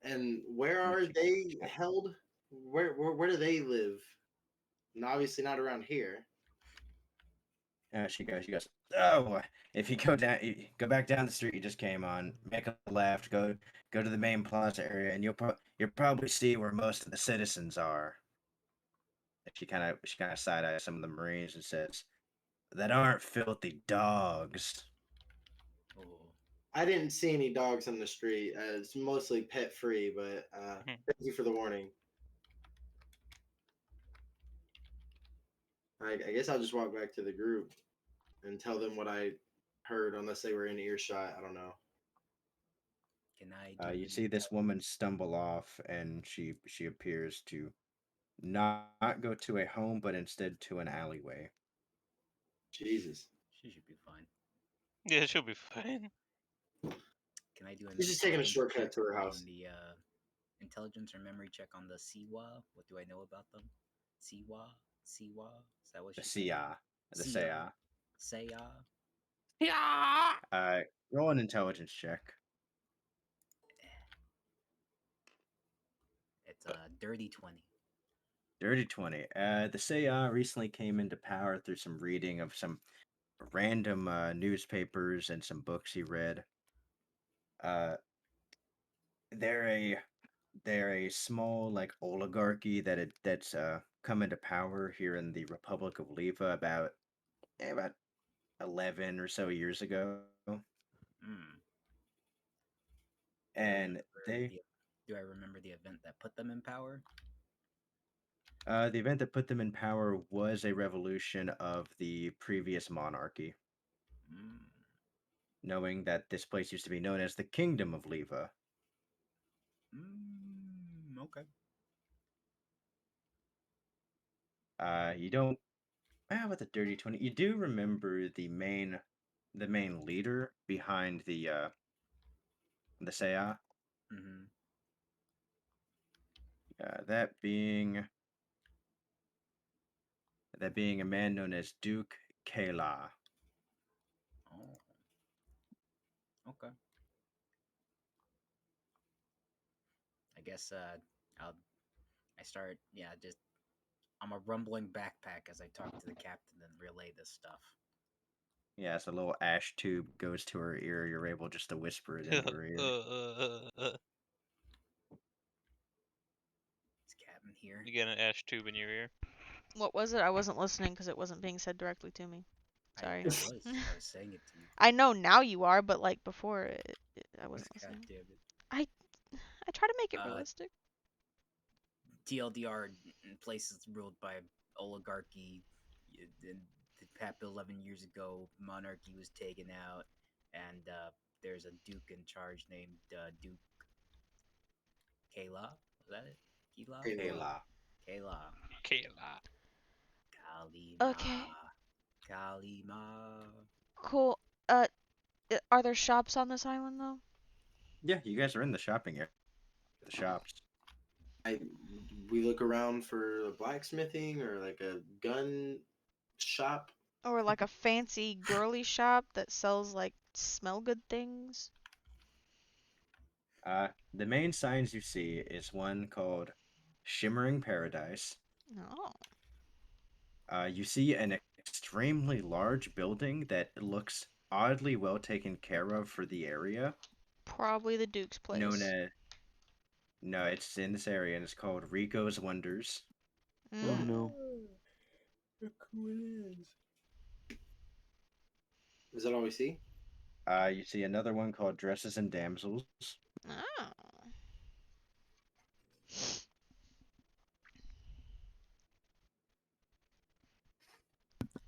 [SPEAKER 5] and where
[SPEAKER 2] And
[SPEAKER 5] are they held? Where do they live? And obviously not around here.
[SPEAKER 2] she goes. Oh, if you go back down the street you just came on, make a left, go to the main plaza area, and you'll probably see where most of the citizens are. And she kind of side eyes some of the Marines and says, "That aren't filthy dogs."
[SPEAKER 3] Oh.
[SPEAKER 5] I didn't see any dogs on the street. It's mostly pet free, but
[SPEAKER 4] Mhm.
[SPEAKER 5] thank you for the warning. I guess I'll just walk back to the group and tell them what I heard, unless they were in earshot. I don't know.
[SPEAKER 3] Can I do
[SPEAKER 2] You
[SPEAKER 3] any
[SPEAKER 2] see this woman stumble off, and she appears to not go to a home, but instead to an alleyway.
[SPEAKER 5] Jesus.
[SPEAKER 3] She should be fine.
[SPEAKER 4] Yeah, she'll be fine.
[SPEAKER 3] Can I do an
[SPEAKER 5] He's just taking a
[SPEAKER 3] intelligence
[SPEAKER 5] shortcut
[SPEAKER 3] check
[SPEAKER 5] to her
[SPEAKER 3] on
[SPEAKER 5] house.
[SPEAKER 3] the intelligence or memory check on the Siwa? What do I know about them? Siwa? Siwa? Is that what
[SPEAKER 2] The
[SPEAKER 3] she said?
[SPEAKER 2] Sia. The
[SPEAKER 3] Sia.
[SPEAKER 2] Saya.
[SPEAKER 3] Saya.
[SPEAKER 6] Yeah.
[SPEAKER 2] Roll an intelligence check.
[SPEAKER 3] It's a dirty 20.
[SPEAKER 2] Dirty 20. The Saya recently came into power through some reading of some random newspapers and some books he read. Uh, they're a they're a small like oligarchy that's come into power here in the Republic of Leva about 11 or so years ago,
[SPEAKER 3] Hmm. Do I
[SPEAKER 2] and
[SPEAKER 3] remember
[SPEAKER 2] they
[SPEAKER 3] the Do I remember the event that put them in power?
[SPEAKER 2] the event that put them in power was a revolution of the previous monarchy,
[SPEAKER 3] Hmm.
[SPEAKER 2] knowing that this place used to be known as the Kingdom of Leva.
[SPEAKER 3] Okay.
[SPEAKER 2] You don't. How about the dirty 20? You do remember the main leader behind the Saya.
[SPEAKER 3] Mm-hmm.
[SPEAKER 2] That being a man known as Duke Kayla.
[SPEAKER 3] Oh. Okay. I guess I'll I start just I'm a rumbling backpack as I talk to the captain and relay this stuff.
[SPEAKER 2] Yeah, so a little ash tube goes to her ear. You're able just to whisper it into her ear.
[SPEAKER 3] Is captain here?
[SPEAKER 4] You get an ash tube in your ear.
[SPEAKER 1] What was it? I wasn't listening because it wasn't being said directly to me. Sorry.
[SPEAKER 3] I was saying it to you.
[SPEAKER 1] I know now you are, but like before, I
[SPEAKER 3] What's
[SPEAKER 1] wasn't
[SPEAKER 3] God
[SPEAKER 1] listening.
[SPEAKER 3] damn it?
[SPEAKER 1] I try to make it
[SPEAKER 3] Uh,
[SPEAKER 1] realistic.
[SPEAKER 3] TLDR places ruled by oligarchy. In the past 11 years ago, monarchy was taken out, and there's a duke in charge named Duke Kayla. Was that it? Kayla?
[SPEAKER 5] Kayla.
[SPEAKER 2] Kayla.
[SPEAKER 3] Kayla.
[SPEAKER 4] Kayla.
[SPEAKER 3] Kalima.
[SPEAKER 1] Okay,
[SPEAKER 3] Kalima.
[SPEAKER 1] cool. Are there shops on this island though?
[SPEAKER 2] Yeah, you guys are in the shopping area. The shops.
[SPEAKER 5] I we look around for a blacksmithing or like a gun shop.
[SPEAKER 1] Or like a fancy girly shop that sells like smell good things?
[SPEAKER 2] The main signs you see is one called Shimmering Paradise.
[SPEAKER 1] No.
[SPEAKER 2] You see an extremely large building that looks oddly well taken care of for the area,
[SPEAKER 1] Probably the Duke's
[SPEAKER 2] known
[SPEAKER 1] place.
[SPEAKER 2] as no, it's in this area and it's called Rico's Wonders.
[SPEAKER 6] Oh
[SPEAKER 1] Mm.
[SPEAKER 6] no.
[SPEAKER 3] Look who it is.
[SPEAKER 5] Is that all we see?
[SPEAKER 2] You see another one called Dresses and Damsels,
[SPEAKER 1] Oh.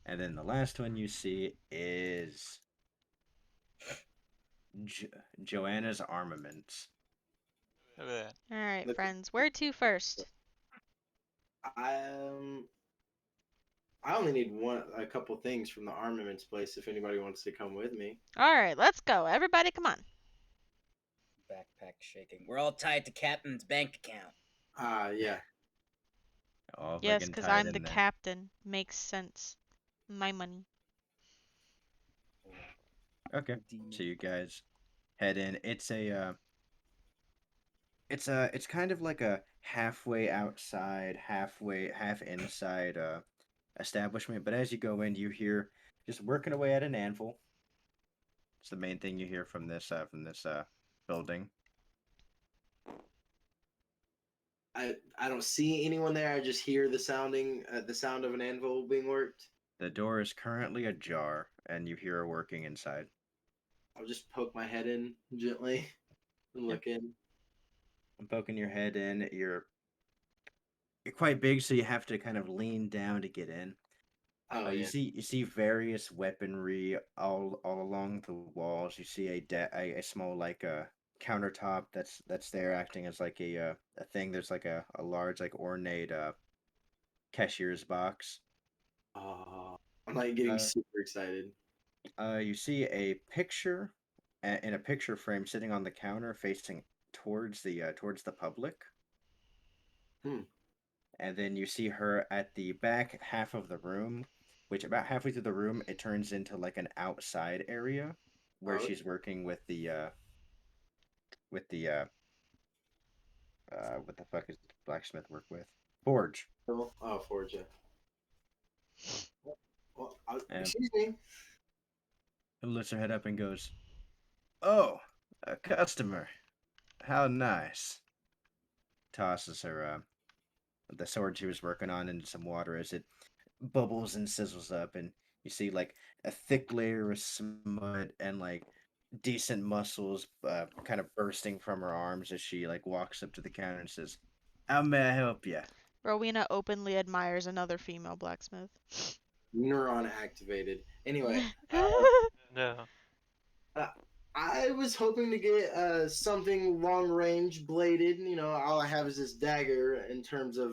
[SPEAKER 2] and then the last one you see is jo- Joanna's Armaments.
[SPEAKER 4] Look at that.
[SPEAKER 1] Alright,
[SPEAKER 5] Look,
[SPEAKER 1] friends. Where to first?
[SPEAKER 5] um, I only need a couple things from the armaments place. If anybody wants to come with me.
[SPEAKER 1] Alright, let's go. Everybody, come on.
[SPEAKER 3] Backpack shaking. We're all tied to Captain's bank account.
[SPEAKER 5] Yeah.
[SPEAKER 2] All
[SPEAKER 1] Yes,
[SPEAKER 2] fucking
[SPEAKER 1] because
[SPEAKER 2] tied
[SPEAKER 1] I'm the
[SPEAKER 2] in there.
[SPEAKER 1] captain. Makes sense. My money.
[SPEAKER 2] Okay, so you guys head in. It's kind of like a halfway outside, half inside establishment. But as you go in, you hear just working away at an anvil. It's the main thing you hear from this building.
[SPEAKER 5] I don't see anyone there. I just hear the sound of an anvil being worked.
[SPEAKER 2] The door is currently ajar, and you hear her working inside.
[SPEAKER 5] I'll just poke my head in gently and
[SPEAKER 2] Yeah,
[SPEAKER 5] look in.
[SPEAKER 2] I'm poking your head in. You're quite big, so you have to kind of lean down to get in.
[SPEAKER 5] Oh
[SPEAKER 2] You
[SPEAKER 5] yeah.
[SPEAKER 2] see various weaponry all along the walls. You see a small like countertop that's there acting as like a thing. There's like a large like ornate cashier's box.
[SPEAKER 5] Oh, I'm like getting
[SPEAKER 2] Uh,
[SPEAKER 5] super excited.
[SPEAKER 2] you see a picture in a picture frame sitting on the counter facing towards the public,
[SPEAKER 5] Hmm.
[SPEAKER 2] and then you see her at the back half of the room, which about halfway through the room it turns into like an outside area where
[SPEAKER 5] Oh,
[SPEAKER 2] she's working with the what the fuck is the blacksmith work with? Forge.
[SPEAKER 5] cool. Oh, Forja. Well,
[SPEAKER 2] And
[SPEAKER 5] excuse me.
[SPEAKER 2] lifts her head up and goes, "Oh, a customer. How nice." Tosses her the sword she was working on into some water as it bubbles and sizzles up, and you see like a thick layer of smut and like decent muscles kind of bursting from her arms as she like walks up to the counter and says, "How may I help you?"
[SPEAKER 1] Rowena openly admires another female blacksmith.
[SPEAKER 5] Neuron activated. Anyway,
[SPEAKER 4] No.
[SPEAKER 5] uh, I was hoping to get something long range bladed. You know, all I have is this dagger in terms of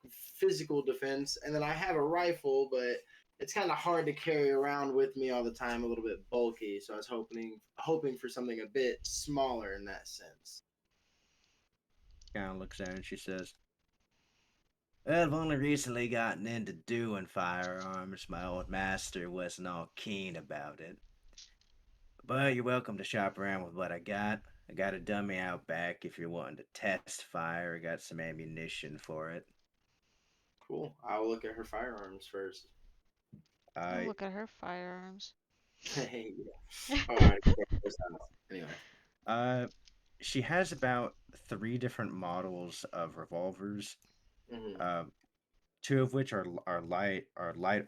[SPEAKER 5] physical defense, and then I have a rifle, but it's kind of hard to carry around with me all the time. A little bit bulky, so I was hoping for something a bit smaller in that sense.
[SPEAKER 2] Kind of looks at her and she says, "Well, I've only recently gotten into doing firearms. My old master wasn't all keen about it. But you're welcome to shop around with what I got. I got a dummy out back if you're wanting to test fire. I got some ammunition for it."
[SPEAKER 5] Cool. I'll look at her firearms first.
[SPEAKER 1] Oh,
[SPEAKER 2] Uh,
[SPEAKER 1] look at her firearms.
[SPEAKER 5] Hey, yeah. All right. Anyway.
[SPEAKER 2] uh, she has about three different models of revolvers.
[SPEAKER 5] Hmm.
[SPEAKER 2] Uh, two of which are light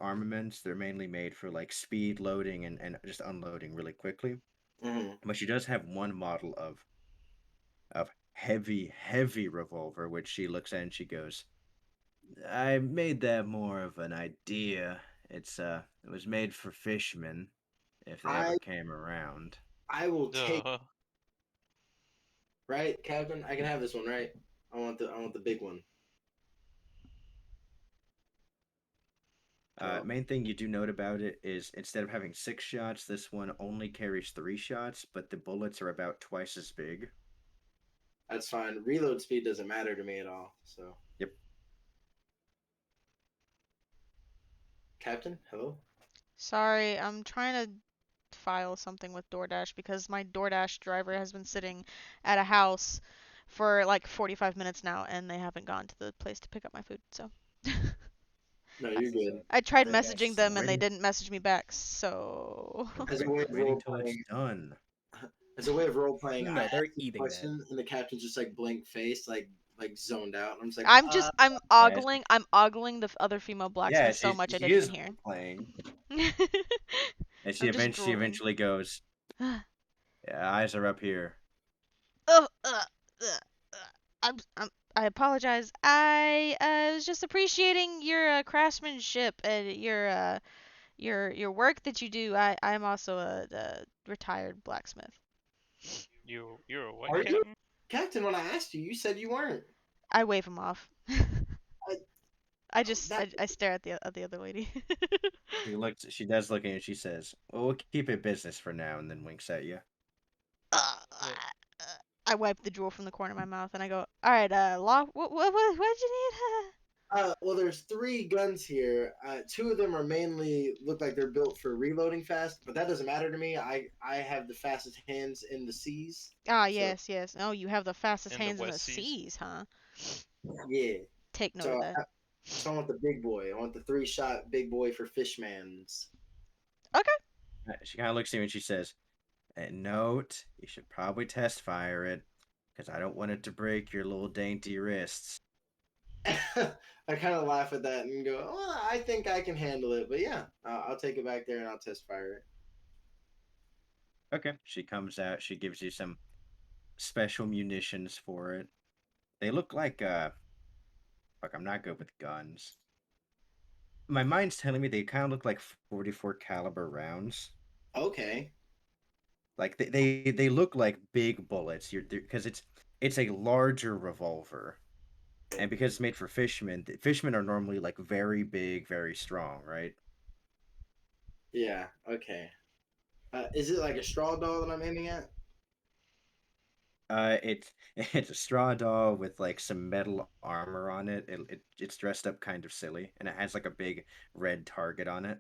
[SPEAKER 2] armaments. They're mainly made for like speed loading and just unloading really quickly.
[SPEAKER 5] Hmm.
[SPEAKER 2] But she does have one model of heavy revolver, which she looks at and she goes, "I made that more of an idea. It was made for fishermen if they ever
[SPEAKER 5] I
[SPEAKER 2] came around."
[SPEAKER 5] I will take
[SPEAKER 4] Duh.
[SPEAKER 5] right, Captain. I can have this one, right? I want the big one. Hello.
[SPEAKER 2] Main thing you do note about it is instead of having 6 shots, this one only carries 3 shots, but the bullets are about twice as big.
[SPEAKER 5] That's fine. Reload speed doesn't matter to me at all. So,
[SPEAKER 2] Yep.
[SPEAKER 5] Captain, hello.
[SPEAKER 1] Sorry, I'm trying to file something with DoorDash because my DoorDash driver has been sitting at a house for like 45 minutes now and they haven't gone to the place to pick up my food. So
[SPEAKER 5] No,
[SPEAKER 1] I,
[SPEAKER 5] you're good.
[SPEAKER 1] I tried
[SPEAKER 5] Like,
[SPEAKER 1] messaging them and they
[SPEAKER 2] Waiting,
[SPEAKER 1] didn't message me back. So
[SPEAKER 5] as a way of
[SPEAKER 2] waiting
[SPEAKER 5] role
[SPEAKER 2] till it's
[SPEAKER 5] playing,
[SPEAKER 2] done.
[SPEAKER 5] as a way of role playing, I
[SPEAKER 3] No,
[SPEAKER 5] asked
[SPEAKER 3] they're
[SPEAKER 5] this
[SPEAKER 3] eating that.
[SPEAKER 5] question, and the captain's just like blank faced, like zoned out. I'm just like,
[SPEAKER 2] Yeah,
[SPEAKER 1] I'm ogling the other female
[SPEAKER 2] yeah,
[SPEAKER 1] blacksmith so much I
[SPEAKER 2] she
[SPEAKER 1] didn't even
[SPEAKER 2] is
[SPEAKER 1] hear.
[SPEAKER 2] playing, and
[SPEAKER 1] I'm just
[SPEAKER 2] she
[SPEAKER 1] drooling.
[SPEAKER 2] eventually goes, "Yeah, eyes are up here."
[SPEAKER 1] Oh, I apologize. I was just appreciating your craftsmanship and your work that you do. I'm also a retired blacksmith.
[SPEAKER 4] You're a what,
[SPEAKER 5] are you,
[SPEAKER 4] Captain?
[SPEAKER 5] Captain? When I asked you, you said you weren't.
[SPEAKER 1] I wave him off.
[SPEAKER 5] I, that
[SPEAKER 1] I stare at the other lady.
[SPEAKER 2] She does look at you and she says, "Well, we'll keep it business for now," and then winks at you.
[SPEAKER 1] Uh,
[SPEAKER 4] What?
[SPEAKER 1] I wipe the drool from the corner of my mouth and I go, "All right, Law, what'd you need?"
[SPEAKER 5] well, there's three guns here. Two of them are mainly look like they're built for reloading fast, but that doesn't matter to me. I have the fastest hands in the seas,
[SPEAKER 1] Ah,
[SPEAKER 5] so
[SPEAKER 1] yes, yes. Oh, you have the fastest
[SPEAKER 4] In the
[SPEAKER 1] hands in the
[SPEAKER 4] West Seas?
[SPEAKER 1] seas, huh?
[SPEAKER 5] yeah.
[SPEAKER 1] Take note of
[SPEAKER 5] So
[SPEAKER 1] that.
[SPEAKER 5] so I want the big boy. I want the 3 shot big boy for fishmans.
[SPEAKER 1] Okay.
[SPEAKER 2] She kind of looks at you and she says, "And note, you should probably test fire it, because I don't want it to break your little dainty wrists."
[SPEAKER 5] I kind of laugh at that and go, well, I think I can handle it. But yeah, I'll take it back there and I'll test fire it.
[SPEAKER 2] Okay. She comes out. She gives you some special munitions for it. They look like fuck, I'm not good with guns. My mind's telling me they kind of look like 44 caliber rounds.
[SPEAKER 5] Okay.
[SPEAKER 2] Like they look like big bullets. You're because it's a larger revolver, and because it's made for fishermen, fishermen are normally like very big, very strong, right?
[SPEAKER 5] Yeah. Okay. Is it like a straw doll that I'm aiming at?
[SPEAKER 2] It's it's a straw doll with like some metal armor on it. It's dressed up kind of silly, and it has like a big red target on it.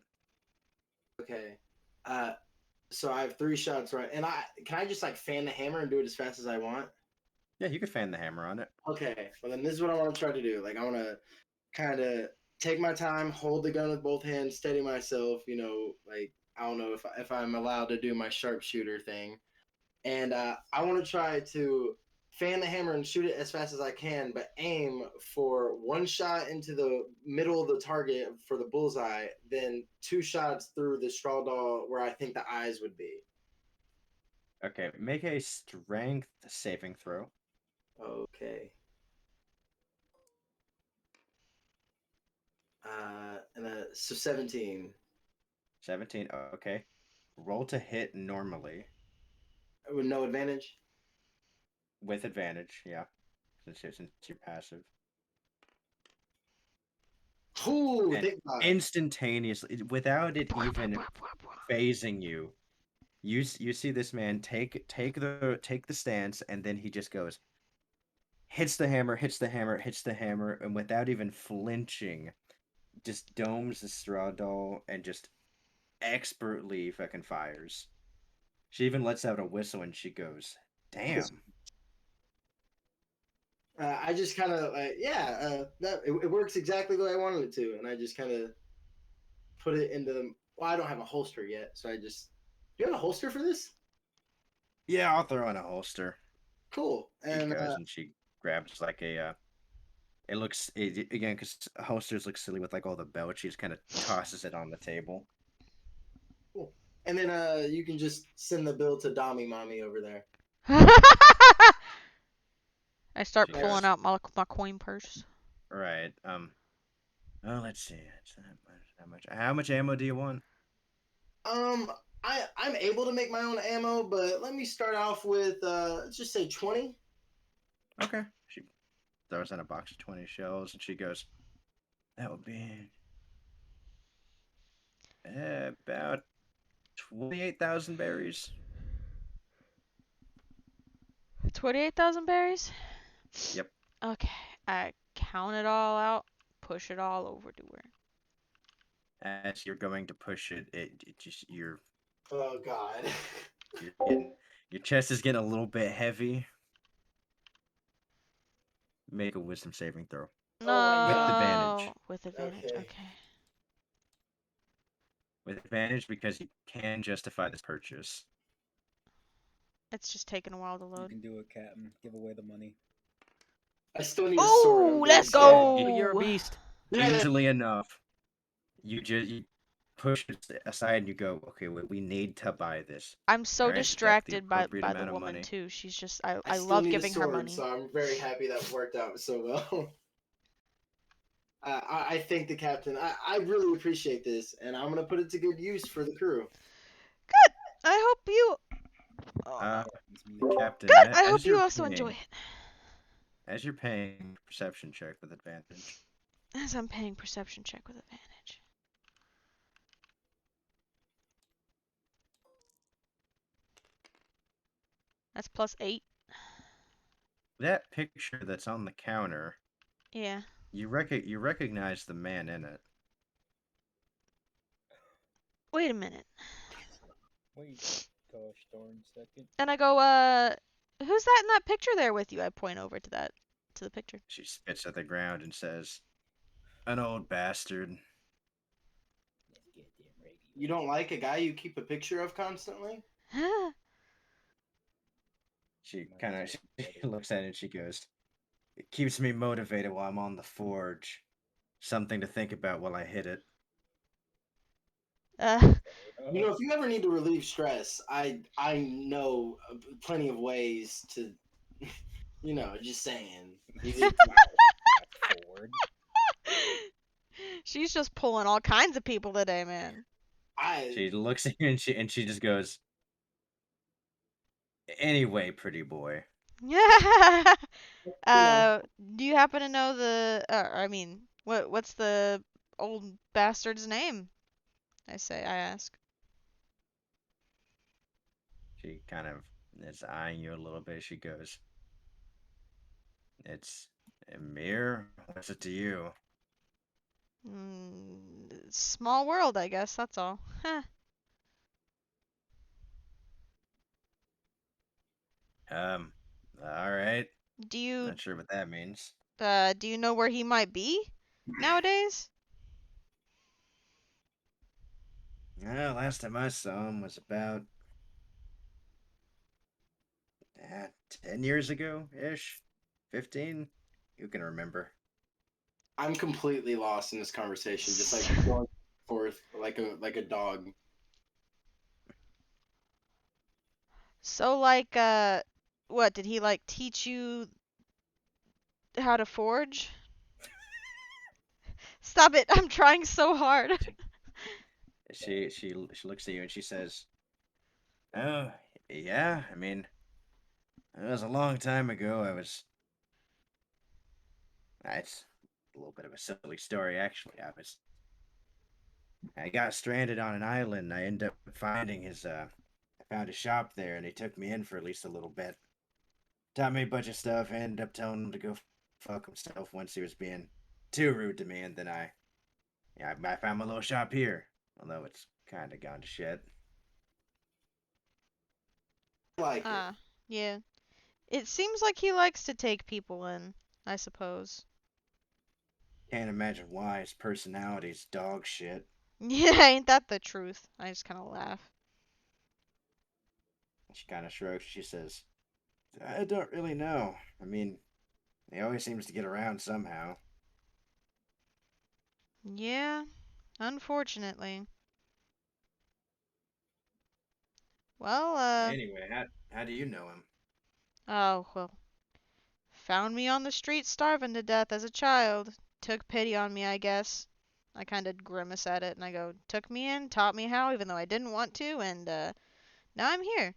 [SPEAKER 5] Okay. Uh, so I have 3 shots, right? And I can I just like fan the hammer and do it as fast as I want?
[SPEAKER 2] Yeah, you could fan the hammer on it.
[SPEAKER 5] Okay. Well, then this is what I want to try to do. Like I want to kind of take my time, hold the gun with both hands, steady myself. Like I don't know if I'm allowed to do my sharpshooter thing, and I want to try to fan the hammer and shoot it as fast as I can, but aim for 1 shot into the middle of the target for the bullseye, then 2 shots through the straw doll where I think the eyes would be.
[SPEAKER 2] Okay, make a strength saving throw.
[SPEAKER 5] Okay. So 17
[SPEAKER 2] 17. Okay. Roll to hit normally
[SPEAKER 5] with no advantage.
[SPEAKER 2] with advantage. Yeah, since you're passive.
[SPEAKER 5] Ooh,
[SPEAKER 2] And
[SPEAKER 5] thank God.
[SPEAKER 2] instantaneously, without it even phasing you, you see this man take the stance, and then he just goes, hits the hammer, hits the hammer, hits the hammer, and without even flinching, just domes the straw doll and just expertly fucking fires. She even lets out a whistle and she goes, "Damn."
[SPEAKER 5] I just kind of like, yeah, that it works exactly the way I wanted it to, and I just kind of put it into the. Well, I don't have a holster yet, so I just. Do you have a holster for this?
[SPEAKER 2] Yeah, I'll throw in a holster.
[SPEAKER 5] Cool.
[SPEAKER 2] She
[SPEAKER 5] And
[SPEAKER 2] goes and she grabs like a. It looks again because holsters look silly with like all the belts. She just kind of tosses it on the table.
[SPEAKER 5] cool. And then you can just send the bill to Dami Mommy over there.
[SPEAKER 1] I start
[SPEAKER 2] She
[SPEAKER 1] pulling
[SPEAKER 2] goes,
[SPEAKER 1] out my coin purse.
[SPEAKER 2] "Right. Oh, let's see. It's not much. How much? How much ammo do you want?"
[SPEAKER 5] Um, I'm able to make my own ammo, but let me start off with let's just say 20.
[SPEAKER 2] Okay. She throws in a box of 20 shells and she goes, "That would be about 28,000 berries."
[SPEAKER 1] 28,000 berries?
[SPEAKER 2] Yep.
[SPEAKER 1] Okay. I count it all out, push it all over to her.
[SPEAKER 2] As you're going to push it, it just
[SPEAKER 5] Oh God.
[SPEAKER 2] you're getting your chest is getting a little bit heavy. Make a wisdom saving throw
[SPEAKER 5] Oh my
[SPEAKER 2] with
[SPEAKER 5] God.
[SPEAKER 2] advantage.
[SPEAKER 1] No. With advantage.
[SPEAKER 5] Okay.
[SPEAKER 1] Okay.
[SPEAKER 2] With advantage because you can justify this purchase.
[SPEAKER 1] It's just taking a while to
[SPEAKER 3] You
[SPEAKER 1] load.
[SPEAKER 3] can do it, Captain. Give away the money.
[SPEAKER 5] I still need a sword. I'm
[SPEAKER 1] Oh,
[SPEAKER 5] very
[SPEAKER 1] let's
[SPEAKER 5] scared.
[SPEAKER 6] Oh, you're a
[SPEAKER 1] go.
[SPEAKER 6] beast.
[SPEAKER 5] Yeah.
[SPEAKER 2] Easily enough, you push it aside and you go, okay, we need to buy this.
[SPEAKER 1] I'm so
[SPEAKER 2] All right, that's the
[SPEAKER 1] distracted by
[SPEAKER 2] appropriate
[SPEAKER 1] the
[SPEAKER 2] amount of
[SPEAKER 1] woman
[SPEAKER 2] money.
[SPEAKER 1] too. She's just
[SPEAKER 5] I
[SPEAKER 1] I
[SPEAKER 5] still
[SPEAKER 1] love
[SPEAKER 5] need a
[SPEAKER 1] giving her
[SPEAKER 5] sword,
[SPEAKER 1] money.
[SPEAKER 5] so I'm very happy that worked out so well. I thank the captain. I really appreciate this, and I'm gonna put it to good use for the crew.
[SPEAKER 1] Good. I hope you. Oh no.
[SPEAKER 2] Captain,
[SPEAKER 1] Good. I hope
[SPEAKER 2] as
[SPEAKER 1] you
[SPEAKER 2] you're
[SPEAKER 1] also enjoy
[SPEAKER 2] paying,
[SPEAKER 1] it.
[SPEAKER 2] perception check with advantage.
[SPEAKER 1] As I'm paying perception check with advantage. That's +8.
[SPEAKER 2] That picture that's on the counter,
[SPEAKER 1] Yeah.
[SPEAKER 2] you recognize the man in it.
[SPEAKER 1] Wait a minute.
[SPEAKER 3] Wait, gosh darn second.
[SPEAKER 1] And I go, who's that in that picture there with you? I point over to the picture.
[SPEAKER 2] She spits at the ground and says, "An old bastard."
[SPEAKER 5] You don't like a guy you keep a picture of constantly?
[SPEAKER 2] She
[SPEAKER 3] Might
[SPEAKER 2] kind
[SPEAKER 3] as
[SPEAKER 2] of
[SPEAKER 3] well
[SPEAKER 2] she looks at it and she goes, "It keeps me motivated while I'm on the forge. Something to think about while I hit it."
[SPEAKER 1] uh,
[SPEAKER 5] If you ever need to relieve stress, I know plenty of ways to. Just saying.
[SPEAKER 3] forward.
[SPEAKER 1] she's just pulling all kinds of people today, man.
[SPEAKER 2] She looks at you and she just goes, "Anyway, pretty boy."
[SPEAKER 1] Yeah.
[SPEAKER 5] you know,
[SPEAKER 1] Do you happen to know I mean, what's the old bastard's name? I ask.
[SPEAKER 2] She kind of is eyeing you a little bit. She goes, "It's a mirror. What's it to you?"
[SPEAKER 1] Small world, I guess. That's all. Huh.
[SPEAKER 2] Um, all right.
[SPEAKER 1] Do you
[SPEAKER 2] Not sure what that means.
[SPEAKER 1] do you know where he might be nowadays?
[SPEAKER 2] Last time I saw him was about 10 years ago ish, 15. You can remember.
[SPEAKER 5] I'm completely lost in this conversation, just like going forth like a dog.
[SPEAKER 1] So like what did he like teach you how to forge? Stop it. I'm trying so hard.
[SPEAKER 2] She looks at you and she says, "Oh, yeah. I mean, it was a long time ago. It's a little bit of a silly story, actually. I got stranded on an island. I ended up finding I found a shop there, and he took me in for at least a little bit. Taught me a bunch of stuff. I ended up telling him to go fuck himself once he was being too rude to me, and then I found my little shop here, although it's kind of gone to shit.
[SPEAKER 5] I like it.
[SPEAKER 1] Ah, yeah. It seems like he likes to take people in, I suppose.
[SPEAKER 2] Can't imagine why his personality's dog shit."
[SPEAKER 1] Yeah, ain't that the truth? I just kind of laugh.
[SPEAKER 2] She kind of shrugs. She says, "I don't really know. I mean, he always seems to get around somehow."
[SPEAKER 1] Yeah, unfortunately. Well,
[SPEAKER 2] Anyway, how do you know him?
[SPEAKER 1] oh, well, found me on the street starving to death as a child. Took pity on me, I guess. I kind of grimace at it and I go, took me in, taught me how, even though I didn't want to, and now I'm here.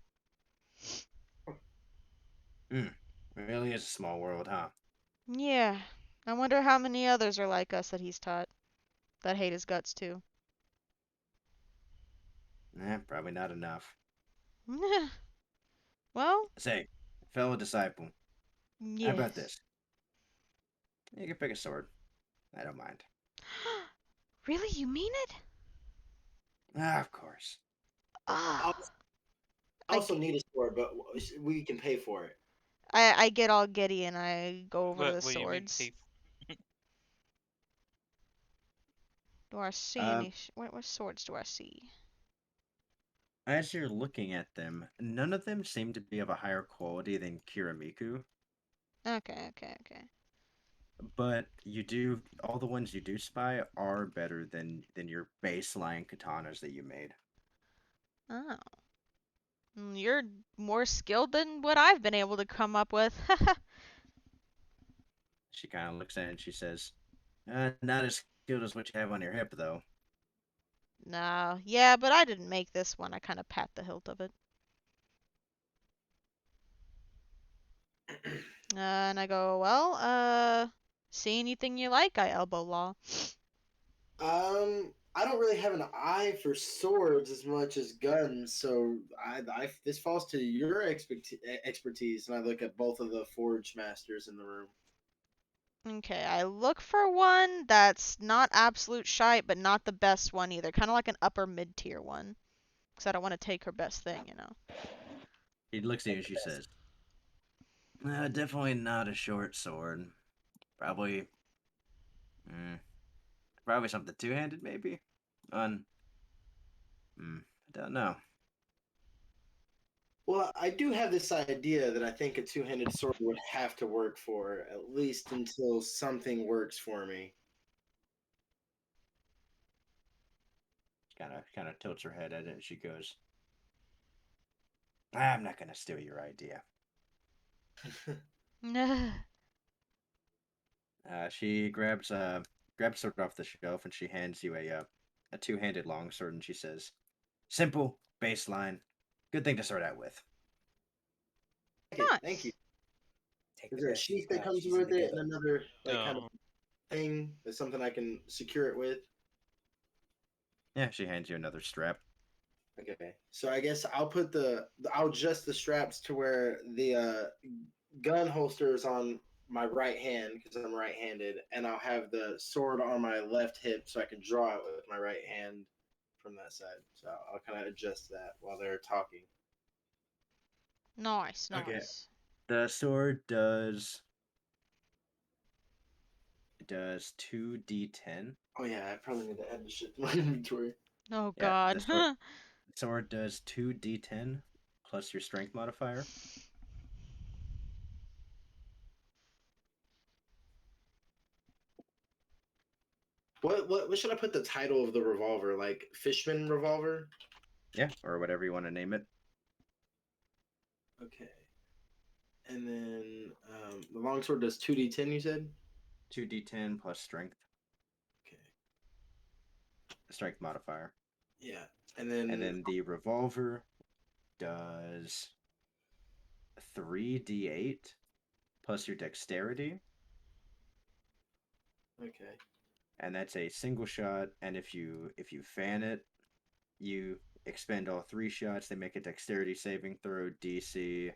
[SPEAKER 2] Hmm. Really is a small world, huh?
[SPEAKER 1] Yeah. I wonder how many others are like us that he's taught that hate his guts too.
[SPEAKER 2] Probably not enough.
[SPEAKER 1] Well,
[SPEAKER 2] Say, fellow disciple, how about
[SPEAKER 1] yes.
[SPEAKER 2] this? You can pick a sword. I don't mind.
[SPEAKER 1] Really, you mean it?
[SPEAKER 2] Of course.
[SPEAKER 5] I
[SPEAKER 1] Ah. I,
[SPEAKER 5] also need a sword, but we can pay for it.
[SPEAKER 1] I get all giddy and I go over the
[SPEAKER 4] What do you mean
[SPEAKER 1] swords.
[SPEAKER 4] pay?
[SPEAKER 1] Do I see
[SPEAKER 2] Uh,
[SPEAKER 1] any? What swords do I see?
[SPEAKER 2] as you're looking at them, none of them seem to be of a higher quality than Kiramiku,
[SPEAKER 1] Okay, okay, okay.
[SPEAKER 2] but all the ones you do spy are better than your baseline katanas that you made.
[SPEAKER 1] Oh. You're more skilled than what I've been able to come up with.
[SPEAKER 2] She kind of looks at it and she says, "Not as skilled as what you have on your hip, though."
[SPEAKER 1] No, yeah, but I didn't make this one. I kind of pat the hilt of it. And I go, well, see anything you like? I elbow law.
[SPEAKER 5] I don't really have an eye for swords as much as guns, so this falls to your expertise. And I look at both of the forge masters in the room.
[SPEAKER 1] Okay, I look for one that's not absolute shite, but not the best one either. Kind of like an upper mid tier one. Because I don't want to take her best thing, you know.
[SPEAKER 2] She looks at you and she says, "Definitely not a short sword. Probably, mm, probably something two-handed, maybe. On, I don't know."
[SPEAKER 5] Well, I do have this idea that I think a two-handed sword would have to work for, at least until something works for me.
[SPEAKER 2] Kind of tilts her head at it, and she goes, "I'm not gonna steal your idea." She grabs sword off the shelf and she hands you a two-handed longsword, and she says, "Simple, baseline, good thing to start out with."
[SPEAKER 5] Thank you.
[SPEAKER 1] Nice.
[SPEAKER 3] Take
[SPEAKER 5] Is
[SPEAKER 3] the
[SPEAKER 5] there a
[SPEAKER 3] best
[SPEAKER 5] sheath
[SPEAKER 3] you've
[SPEAKER 5] that
[SPEAKER 3] got.
[SPEAKER 5] comes
[SPEAKER 3] She's in
[SPEAKER 5] with
[SPEAKER 3] the
[SPEAKER 5] it and
[SPEAKER 3] ghetto.
[SPEAKER 5] another like kind of
[SPEAKER 4] Oh,
[SPEAKER 5] thing? That's something I can secure it with.
[SPEAKER 2] Yeah, she hands you another strap.
[SPEAKER 5] Okay, so I guess I'll adjust the straps to where the gun holster is on my right hand because I'm right-handed, and I'll have the sword on my left hip so I can draw it with my right hand from that side. So I'll kind of adjust that while they're talking.
[SPEAKER 1] Nice,
[SPEAKER 5] Okay.
[SPEAKER 1] nice.
[SPEAKER 2] The sword does 2d10.
[SPEAKER 5] Oh yeah, I probably need to add this shit to my inventory.
[SPEAKER 1] Oh
[SPEAKER 2] Yeah,
[SPEAKER 1] God.
[SPEAKER 2] the sword does 2d10 plus your strength modifier.
[SPEAKER 5] What should I put the title of the revolver? Like Fishman revolver?
[SPEAKER 2] Yeah, or whatever you want to name it.
[SPEAKER 5] Okay. And then the longsword does 2d10, you said?
[SPEAKER 2] 2d10 plus strength.
[SPEAKER 5] Okay.
[SPEAKER 2] Strength modifier.
[SPEAKER 5] Yeah.
[SPEAKER 2] And then the revolver does 3d8 plus your dexterity.
[SPEAKER 5] Okay.
[SPEAKER 2] And that's a single shot. And if you fan it, you expend all 3 shots. They make a dexterity saving throw, DC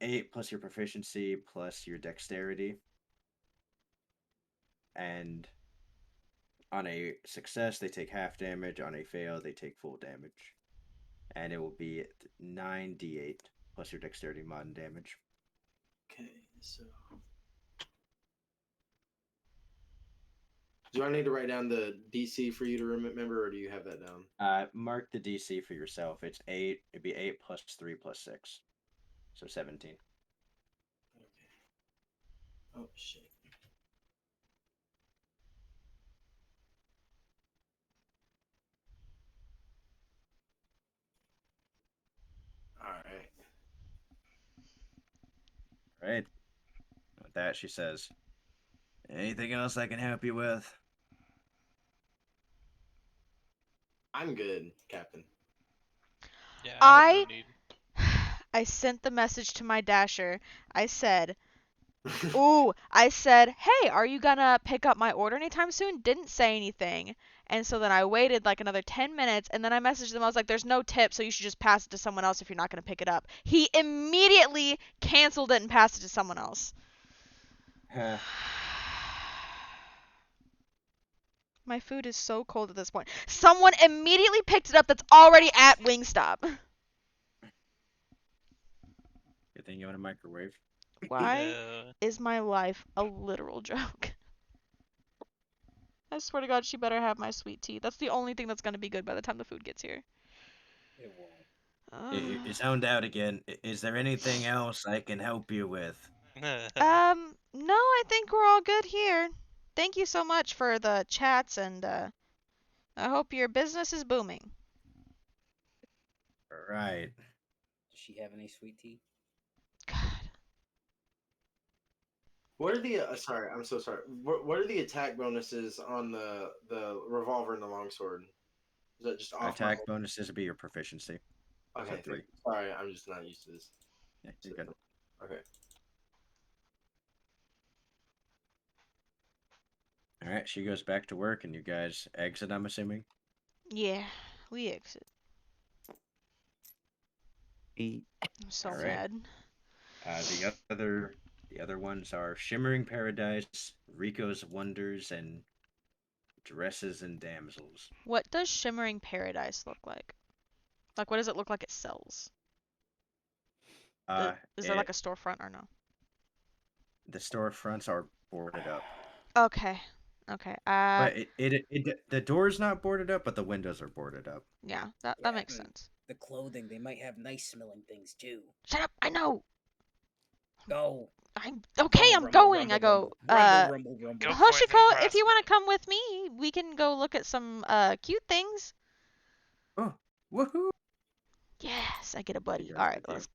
[SPEAKER 2] 8 plus your proficiency plus your dexterity. And on a success, they take half damage. On a fail, they take full damage. And it will be 9d8 plus your dexterity mod damage.
[SPEAKER 5] Okay, so do I need to write down the DC for you to remember, or do you have that down?
[SPEAKER 2] Mark the DC for yourself. It's 8. It'd be 8 plus 3 plus 6. So 17.
[SPEAKER 5] Okay. Oh shit. All right.
[SPEAKER 2] All right. With that, she says, anything else I can help you with?
[SPEAKER 5] I'm good, Captain.
[SPEAKER 4] Yeah, I have no
[SPEAKER 1] I
[SPEAKER 4] need.
[SPEAKER 1] I sent the message to my dasher. I said, "Ooh," I said, "Hey, are you gonna pick up my order anytime soon?" Didn't say anything. And so then I waited like another 10 minutes and then I messaged him. I was like, "There's no tip, so you should just pass it to someone else if you're not gonna pick it up." He immediately canceled it and passed it to someone else.
[SPEAKER 2] Huh.
[SPEAKER 1] My food is so cold at this point. Someone immediately picked it up that's already at Wingstop.
[SPEAKER 2] Good thing you want a microwave.
[SPEAKER 1] Why
[SPEAKER 4] No.
[SPEAKER 1] is my life a literal joke? I swear to God, she better have my sweet tea. That's the only thing that's gonna be good by the time the food gets here.
[SPEAKER 3] It won't.
[SPEAKER 2] You sound out again. Is there anything else I can help you with?
[SPEAKER 1] No, I think we're all good here. Thank you so much for the chats, and I hope your business is booming.
[SPEAKER 2] Right.
[SPEAKER 3] Does she have any sweet tea?
[SPEAKER 1] God.
[SPEAKER 5] What are the sorry, I'm so sorry. What are the attack bonuses on the revolver and the longsword? Is that just off my
[SPEAKER 2] Attack bonuses would be your proficiency.
[SPEAKER 5] Okay,
[SPEAKER 2] So 3.
[SPEAKER 5] sorry, I'm just not used to this.
[SPEAKER 2] Yeah, you're good.
[SPEAKER 5] Okay.
[SPEAKER 2] All right, she goes back to work, and you guys exit. I'm assuming.
[SPEAKER 1] Yeah, we exit. I'm so
[SPEAKER 2] All right.
[SPEAKER 1] mad.
[SPEAKER 2] The other ones are Shimmering Paradise, Rico's Wonders, and Dresses and Damsels.
[SPEAKER 1] What does Shimmering Paradise look like? Like, what does it look like it sells? Is there like
[SPEAKER 2] It
[SPEAKER 1] a storefront or no?
[SPEAKER 2] the storefronts are boarded up,
[SPEAKER 1] Okay. Okay.
[SPEAKER 2] but the door's not boarded up, but the windows are boarded up.
[SPEAKER 1] Yeah, that
[SPEAKER 3] Yeah,
[SPEAKER 1] makes
[SPEAKER 3] and
[SPEAKER 1] sense.
[SPEAKER 3] the clothing, they might have nice smelling things too.
[SPEAKER 1] Shut up! I know.
[SPEAKER 3] Go.
[SPEAKER 1] I'm okay.
[SPEAKER 3] Rumble,
[SPEAKER 1] I'm
[SPEAKER 3] rumble,
[SPEAKER 1] going. I
[SPEAKER 3] rumble,
[SPEAKER 1] go.
[SPEAKER 3] rumble. Rumble, rumble, rumble.
[SPEAKER 4] Go for it then,
[SPEAKER 1] Hoshiko, if you
[SPEAKER 4] Prosper.
[SPEAKER 1] want to come with me, we can go look at some cute things.
[SPEAKER 2] Oh, woohoo!
[SPEAKER 1] Yes, I get a
[SPEAKER 2] She
[SPEAKER 1] buddy.
[SPEAKER 2] goes
[SPEAKER 1] All right,
[SPEAKER 2] with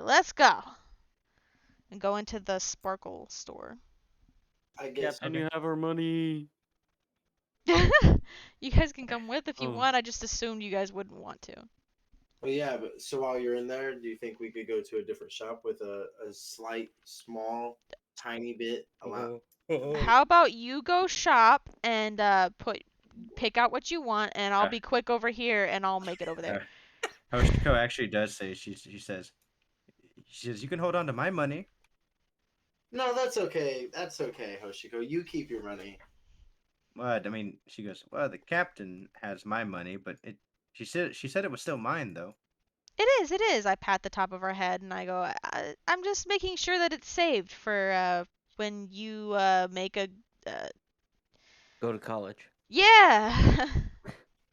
[SPEAKER 2] you.
[SPEAKER 1] let's go. And go into the Sparkle store.
[SPEAKER 5] I guess
[SPEAKER 6] Captain, you have our money.
[SPEAKER 1] You guys can come with if you
[SPEAKER 6] Oh.
[SPEAKER 1] want. I just assumed you guys wouldn't want to.
[SPEAKER 5] well, yeah, but so while you're in there, do you think we could go to a different shop with a slight, small, tiny bit? A lot.
[SPEAKER 1] How about you go shop and pick out what you want, and I'll
[SPEAKER 2] Uh,
[SPEAKER 1] be quick over here and I'll make it over there.
[SPEAKER 2] Hoshiko actually does say she says you can hold on to my money.
[SPEAKER 5] No, that's okay. That's okay, Hoshiko. You keep your money.
[SPEAKER 2] What? I mean, she goes, well, the captain has my money, but it. She said it was still mine though.
[SPEAKER 1] It is. I pat the top of her head and I go, I'm just making sure that it's saved for when you make a uh,
[SPEAKER 6] Go to college.
[SPEAKER 1] yeah,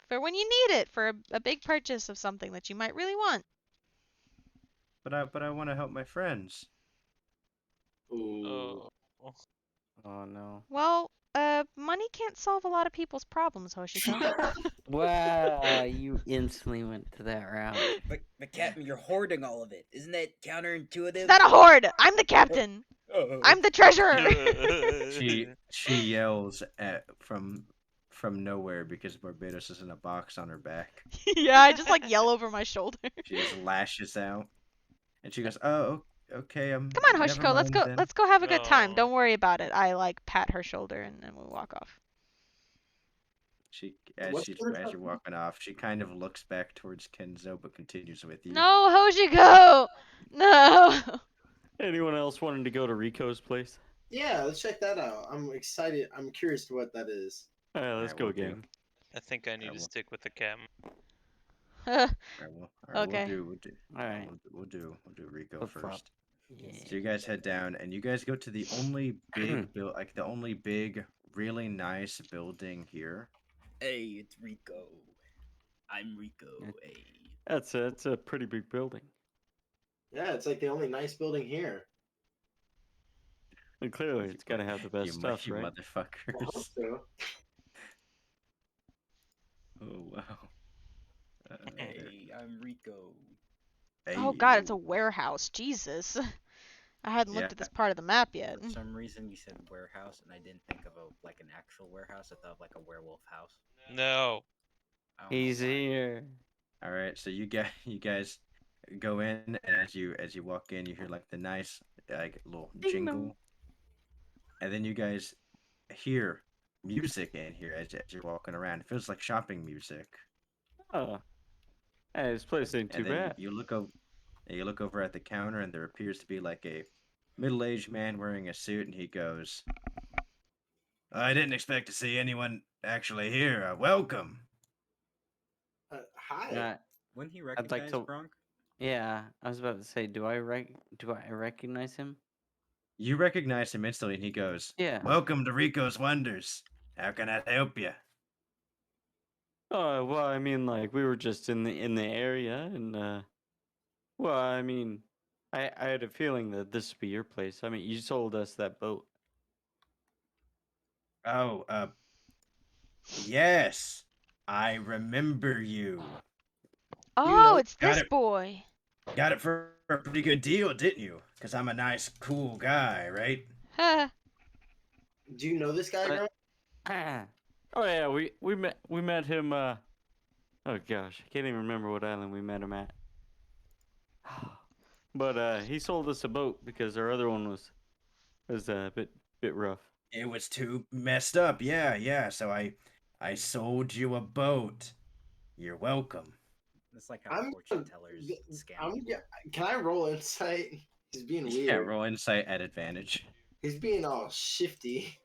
[SPEAKER 1] for when you need it for a big purchase of something that you might really want.
[SPEAKER 2] But I want to help my friends.
[SPEAKER 5] Ooh.
[SPEAKER 4] Oh.
[SPEAKER 6] Oh no.
[SPEAKER 1] Well, money can't solve a lot of people's problems, Hoshiko.
[SPEAKER 6] Wow, you instantly went to that route.
[SPEAKER 3] But Captain, you're hoarding all of it. Isn't that counterintuitive?
[SPEAKER 1] It's not a hoard. I'm the captain.
[SPEAKER 3] Oh.
[SPEAKER 1] I'm the treasurer.
[SPEAKER 2] She yells at from nowhere because Barbados is in a box on her back.
[SPEAKER 1] Yeah, I just like yell over my shoulder.
[SPEAKER 2] She just lashes out, and she goes, "Oh, okay,
[SPEAKER 1] Come on,
[SPEAKER 2] never
[SPEAKER 1] Hoshiko, let's
[SPEAKER 2] mind
[SPEAKER 1] go.
[SPEAKER 2] then."
[SPEAKER 1] Let's go have a good time.
[SPEAKER 4] Oh.
[SPEAKER 1] Don't worry about it. I like pat her shoulder and then we walk off.
[SPEAKER 2] She
[SPEAKER 5] What's the
[SPEAKER 2] as you're walking off, she kind of looks back towards Kenzo, but continues with you.
[SPEAKER 1] No, Hoshiko. No.
[SPEAKER 6] Anyone else wanting to go to Rico's place?
[SPEAKER 5] Yeah, let's check that out. I'm excited. I'm curious to what that is.
[SPEAKER 6] All right, let's
[SPEAKER 2] Alright,
[SPEAKER 6] go,
[SPEAKER 2] we'll do.
[SPEAKER 6] gang.
[SPEAKER 4] I think I need to
[SPEAKER 2] will.
[SPEAKER 4] stick with the captain.
[SPEAKER 2] All right,
[SPEAKER 1] Okay.
[SPEAKER 2] we'll do.
[SPEAKER 6] All right.
[SPEAKER 2] We'll do Rico
[SPEAKER 6] Flip flop.
[SPEAKER 2] first. So you guys head down, and you guys go to the only big the only big, really nice building here.
[SPEAKER 3] Hey, it's Rico. I'm Rico. Hey.
[SPEAKER 6] That's a pretty big building.
[SPEAKER 5] Yeah, it's like the only nice building here.
[SPEAKER 6] And clearly, it's got to have the best
[SPEAKER 2] you,
[SPEAKER 6] stuff,
[SPEAKER 2] you
[SPEAKER 6] right?
[SPEAKER 5] I hope
[SPEAKER 2] motherfuckers.
[SPEAKER 5] so.
[SPEAKER 2] Oh wow.
[SPEAKER 3] Hey, I'm Rico.
[SPEAKER 1] Oh God, it's a warehouse. Jesus. I hadn't looked
[SPEAKER 2] Yeah.
[SPEAKER 1] at this part of the map yet.
[SPEAKER 3] For some reason, you said warehouse, and I didn't think of an actual warehouse. I thought of like a werewolf house.
[SPEAKER 4] No.
[SPEAKER 3] I don't know
[SPEAKER 6] He's
[SPEAKER 3] why.
[SPEAKER 6] here.
[SPEAKER 2] All right, so you guys go in, and as you walk in, you hear like the nice like little
[SPEAKER 6] Ding dong.
[SPEAKER 2] jingle, and then you guys hear music in here as you're walking around. It feels like shopping music.
[SPEAKER 6] Oh, hey, this place ain't too
[SPEAKER 2] And then
[SPEAKER 6] bad.
[SPEAKER 2] you look over at the counter, and there appears to be like a middle-aged man wearing a suit, and he goes, "I didn't expect to see anyone actually here. Welcome."
[SPEAKER 5] Hi.
[SPEAKER 3] Wouldn't he
[SPEAKER 6] I'd like
[SPEAKER 3] recognize
[SPEAKER 6] to.
[SPEAKER 3] Bronk?
[SPEAKER 6] Yeah, I was about to say, do I recognize him?
[SPEAKER 2] You recognize him instantly, and he goes,
[SPEAKER 6] Yeah.
[SPEAKER 2] "Welcome to Rico's Wonders. How can I help you?"
[SPEAKER 6] Oh well, I mean, like we were just in the area, and well, I mean, I had a feeling that this would be your place. I mean, you sold us that boat.
[SPEAKER 2] Oh, yes, I remember you.
[SPEAKER 5] You
[SPEAKER 1] Oh,
[SPEAKER 5] know,
[SPEAKER 1] it's
[SPEAKER 2] Got
[SPEAKER 1] this
[SPEAKER 2] it.
[SPEAKER 1] boy.
[SPEAKER 2] Got it for a pretty good deal, didn't you? Because I'm a nice, cool guy, right?
[SPEAKER 1] Huh.
[SPEAKER 5] do you know this guy,
[SPEAKER 6] What?
[SPEAKER 5] Grump?
[SPEAKER 6] Oh yeah, we met him. Oh gosh, I can't even remember what island we met him at. But he sold us a boat because our other one was a bit rough.
[SPEAKER 2] It was too messed up. Yeah. So I sold you a boat. You're welcome.
[SPEAKER 3] That's like how
[SPEAKER 5] I'm
[SPEAKER 3] fortune
[SPEAKER 5] gonna-
[SPEAKER 3] tellers scam
[SPEAKER 5] I'm,
[SPEAKER 3] people.
[SPEAKER 5] can I roll insight? He's being
[SPEAKER 2] Yeah,
[SPEAKER 5] weird.
[SPEAKER 2] roll insight at advantage.
[SPEAKER 5] He's being all shifty.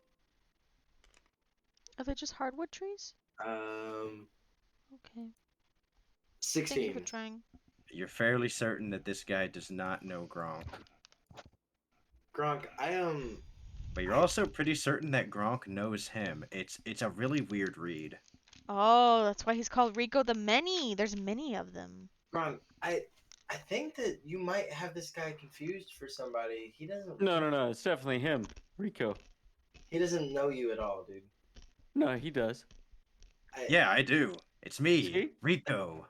[SPEAKER 1] Are they just hardwood trees? Okay. Thank you for
[SPEAKER 5] 16.
[SPEAKER 1] trying.
[SPEAKER 2] You're fairly certain that this guy does not know Gronk.
[SPEAKER 5] Gronk,
[SPEAKER 2] But you're also pretty certain that Gronk knows him. It's a really weird read.
[SPEAKER 1] Oh, that's why he's called Rico the Many. There's many of them.
[SPEAKER 5] Gronk, I think that you might have this guy confused for somebody. He doesn't.
[SPEAKER 6] No, it's definitely him, Rico.
[SPEAKER 5] He doesn't know you at all, dude.
[SPEAKER 6] No, he does.
[SPEAKER 2] Yeah, I do. It's me,
[SPEAKER 6] See?
[SPEAKER 2] Rico.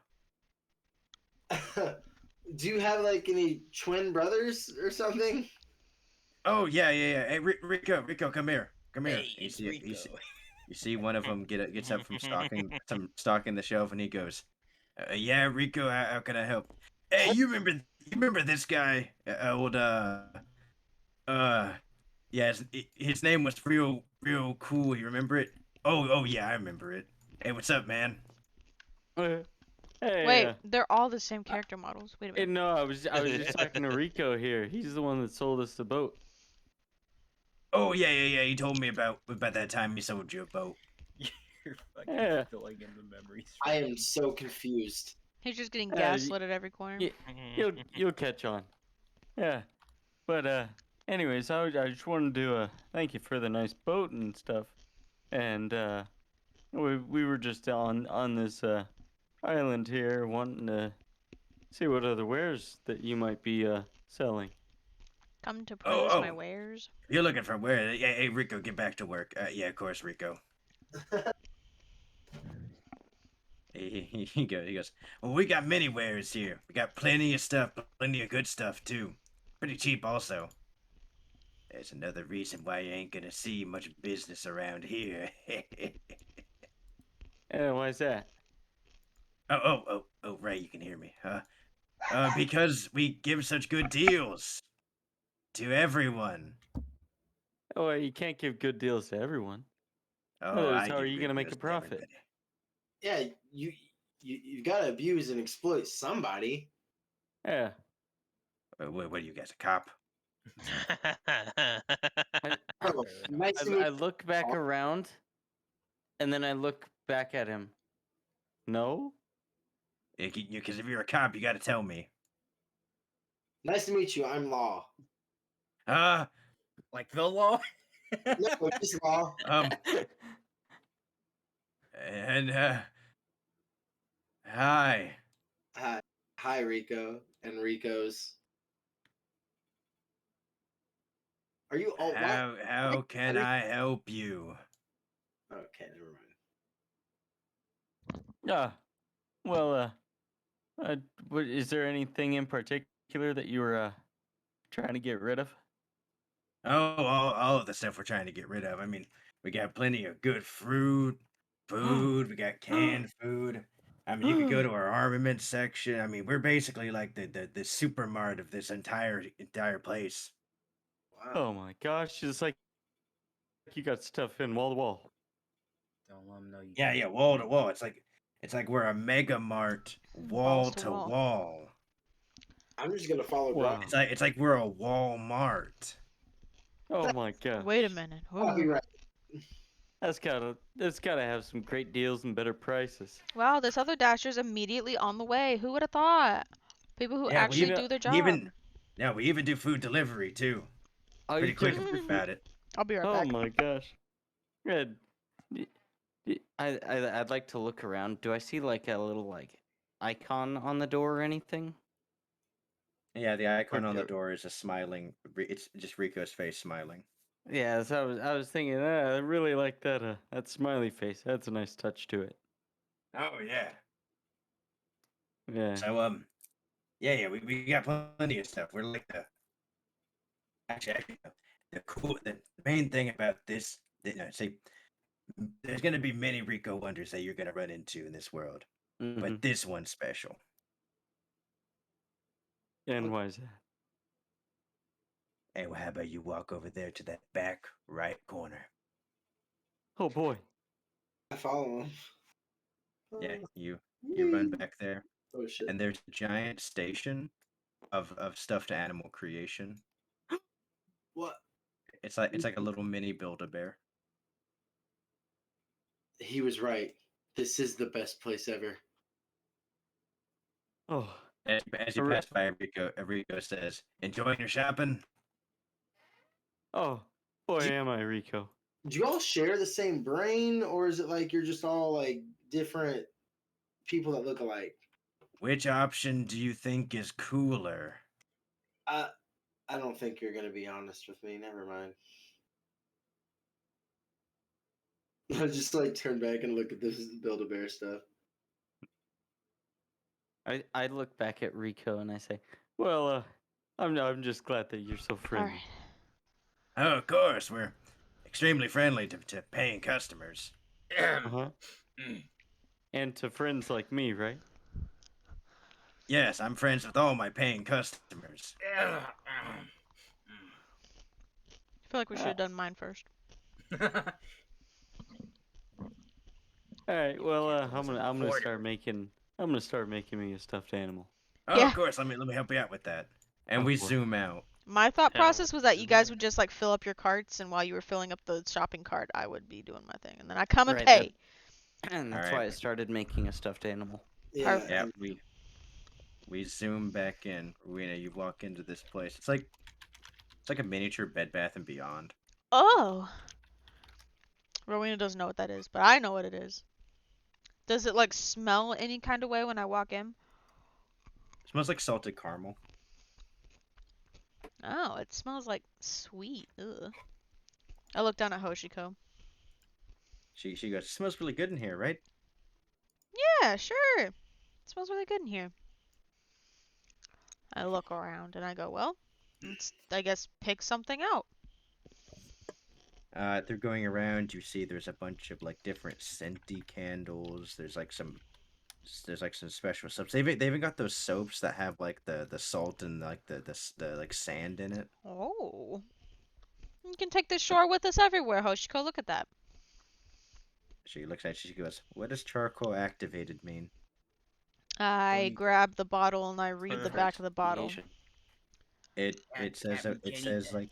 [SPEAKER 5] Do you have like any twin brothers or something?
[SPEAKER 2] Oh yeah. Hey, Rico, come here. Come here.
[SPEAKER 3] Hey, it's Rico.
[SPEAKER 2] You see one of them gets up from stalking the shelf, and he goes, "Yeah, Rico, how can I help? Hey, you remember this guy? Yeah, his name was real cool. You remember it? Oh yeah, I remember it. Hey, what's up, man?
[SPEAKER 6] Uh, Hey,
[SPEAKER 1] Wait, they're all the same character models. Wait a minute.
[SPEAKER 6] no, I was just talking to Rico here. He's the one that sold us the boat.
[SPEAKER 2] Oh yeah. He told me about that time he sold you a boat.
[SPEAKER 3] You're fucking
[SPEAKER 6] Yeah.
[SPEAKER 3] filling in the memories.
[SPEAKER 5] I am so confused.
[SPEAKER 1] He's just getting
[SPEAKER 6] Yeah,
[SPEAKER 1] gaslit at every corner.
[SPEAKER 6] You'll catch on. Yeah. But anyways, I just wanted to thank you for the nice boat and stuff. And we were just on this island here wanting to see what other wares that you might be selling.
[SPEAKER 1] Come to
[SPEAKER 2] Oh,
[SPEAKER 1] peruse my
[SPEAKER 2] oh.
[SPEAKER 1] wares.
[SPEAKER 2] You're looking for where? Yeah, hey Rico, get back to work. Yeah, of course, Rico. He goes. Well, we got many wares here. We got plenty of stuff, plenty of good stuff too. Pretty cheap also. There's another reason why you ain't gonna see much business around here.
[SPEAKER 6] Why is that?
[SPEAKER 2] Oh, right, you can hear me, huh? Because we give such good deals to everyone.
[SPEAKER 6] Oh, you can't give good deals to everyone.
[SPEAKER 2] Oh,
[SPEAKER 6] Otherwise,
[SPEAKER 2] I
[SPEAKER 6] how are
[SPEAKER 2] give
[SPEAKER 6] you
[SPEAKER 2] good
[SPEAKER 6] gonna make
[SPEAKER 2] deals
[SPEAKER 6] a
[SPEAKER 2] to
[SPEAKER 6] profit?
[SPEAKER 2] everybody.
[SPEAKER 5] Yeah, you gotta abuse and exploit somebody.
[SPEAKER 6] Yeah.
[SPEAKER 2] What are you guys, a cop?
[SPEAKER 6] I,
[SPEAKER 5] Oh,
[SPEAKER 3] Fair enough.
[SPEAKER 5] nice to meet
[SPEAKER 6] I look back around, and then I look back at him. No.
[SPEAKER 2] Because if you're a cop, you gotta tell me.
[SPEAKER 5] Nice to meet you. I'm Law.
[SPEAKER 2] Uh,
[SPEAKER 3] Like the law?
[SPEAKER 5] No, just Law.
[SPEAKER 2] And, hi.
[SPEAKER 5] Hi, hi, Rico and Rico's. Are you? Oh, why?
[SPEAKER 2] How can I help you?
[SPEAKER 5] Okay, never mind.
[SPEAKER 6] Yeah. Well, is there anything in particular that you were trying to get rid of?
[SPEAKER 2] Oh, all of the stuff we're trying to get rid of. I mean, we got plenty of good fruit, food, we got canned food. I mean, you could go to our armament section. I mean, we're basically like the supermart of this entire place.
[SPEAKER 5] Wow.
[SPEAKER 6] Oh my gosh, it's like you got stuff in wall to wall.
[SPEAKER 3] Don't let them know you.
[SPEAKER 2] Yeah, wall to wall. It's like we're a mega mart, wall
[SPEAKER 1] Balls to
[SPEAKER 2] to
[SPEAKER 1] wall.
[SPEAKER 2] wall.
[SPEAKER 5] I'm just gonna follow
[SPEAKER 6] Wow.
[SPEAKER 2] It's like we're a Walmart.
[SPEAKER 6] Oh my gosh.
[SPEAKER 1] Wait a minute.
[SPEAKER 5] Copyright.
[SPEAKER 6] That's gotta have some great deals and better prices.
[SPEAKER 1] Wow, this other Dasher's immediately on the way. Who would have thought? People who
[SPEAKER 2] Yeah,
[SPEAKER 1] actually
[SPEAKER 6] You know,
[SPEAKER 1] do their
[SPEAKER 2] we
[SPEAKER 1] job.
[SPEAKER 2] we even do food delivery too.
[SPEAKER 6] are you
[SPEAKER 2] Pretty quick
[SPEAKER 6] doing food?
[SPEAKER 2] about it.
[SPEAKER 1] I'll be right
[SPEAKER 6] Oh
[SPEAKER 1] back.
[SPEAKER 6] my gosh. Red. I'd like to look around. Do I see like a little like icon on the door or anything?
[SPEAKER 2] Yeah, the icon on the
[SPEAKER 5] Yeah.
[SPEAKER 2] door is a smiling. It's just Rico's face smiling.
[SPEAKER 6] Yeah, so I was thinking, I really like that smiley face. That's a nice touch to it.
[SPEAKER 2] Oh yeah.
[SPEAKER 6] Yeah.
[SPEAKER 2] So we got plenty of stuff. We're like actually the main thing about this. See, there's gonna be many Rico wonders that you're gonna run into in this world,
[SPEAKER 6] Mm-hmm.
[SPEAKER 2] but this one's special.
[SPEAKER 6] And why is that?
[SPEAKER 2] Hey, well, how about you walk over there to that back right corner?
[SPEAKER 6] Oh boy.
[SPEAKER 5] I follow him.
[SPEAKER 2] Yeah, you run
[SPEAKER 5] Whee!
[SPEAKER 2] back there,
[SPEAKER 5] Oh shit.
[SPEAKER 2] and there's a giant station of stuffed animal creation.
[SPEAKER 5] What?
[SPEAKER 2] It's like a little mini Build-A-Bear.
[SPEAKER 5] He was right. This is the best place ever.
[SPEAKER 6] Oh.
[SPEAKER 2] As you
[SPEAKER 6] a re-
[SPEAKER 2] pass by, Rico says, "Enjoying your shopping?"
[SPEAKER 6] Oh, boy,
[SPEAKER 5] Do you,
[SPEAKER 6] am I Rico.
[SPEAKER 5] do you all share the same brain, or is it like you're just all like different people that look alike?
[SPEAKER 2] Which option do you think is cooler?
[SPEAKER 5] I I don't think you're gonna be honest with me. Never mind. I just like turn back and look at this Build a Bear stuff.
[SPEAKER 6] I look back at Rico and I say, well, I'm just glad that you're so friendly.
[SPEAKER 1] Alright.
[SPEAKER 2] Oh, of course, we're extremely friendly to paying customers.
[SPEAKER 6] Uh-huh. And to friends like me, right?
[SPEAKER 2] Yes, I'm friends with all my paying customers.
[SPEAKER 1] I feel like we should
[SPEAKER 6] Ah.
[SPEAKER 1] have done mine first.
[SPEAKER 6] All right. Well, I'm
[SPEAKER 3] Capitalism
[SPEAKER 6] gonna
[SPEAKER 3] hoarder.
[SPEAKER 6] start making I'm gonna start making me a stuffed animal.
[SPEAKER 2] Oh,
[SPEAKER 1] Yeah.
[SPEAKER 2] of course. Let me help you out with that. And
[SPEAKER 6] Of
[SPEAKER 2] we
[SPEAKER 6] course.
[SPEAKER 2] zoom out.
[SPEAKER 1] My thought
[SPEAKER 4] Oh,
[SPEAKER 1] process was that you
[SPEAKER 4] zoom
[SPEAKER 1] guys
[SPEAKER 4] in.
[SPEAKER 1] would just like fill up your carts, and while you were filling up the shopping cart, I would be doing my thing, and then I come and
[SPEAKER 7] Right,
[SPEAKER 1] pay.
[SPEAKER 7] and
[SPEAKER 2] All
[SPEAKER 7] that's
[SPEAKER 2] right.
[SPEAKER 7] why I started making a stuffed animal.
[SPEAKER 5] Yeah,
[SPEAKER 1] Perfect.
[SPEAKER 2] Yeah,
[SPEAKER 5] and
[SPEAKER 2] we zoom back in. Rowena, you walk into this place. It's like a miniature Bed Bath and Beyond.
[SPEAKER 1] Oh, Rowena doesn't know what that is, but I know what it is. Does it like smell any kind of way when I walk in?
[SPEAKER 2] It smells like salted caramel.
[SPEAKER 1] Oh, it smells like sweet. Ugh. I look down at Hoshiko.
[SPEAKER 2] She goes, it smells really good in here, right?
[SPEAKER 1] Yeah, sure. It smells really good in here. I look around and I go, well, let's, I guess, pick something out.
[SPEAKER 2] They're going around. You see, there's a bunch of like different scenty candles. There's like some special soaps. They even got those soaps that have like the salt and like the like sand in it.
[SPEAKER 1] Oh. You can take this shore with us everywhere, Hoshiko. Look at that.
[SPEAKER 2] She looks at you. She goes, "What does charcoal activated mean?"
[SPEAKER 1] I
[SPEAKER 3] need to-
[SPEAKER 1] grab the bottle and I read the back of the bottle.
[SPEAKER 7] Investigation.
[SPEAKER 2] It says like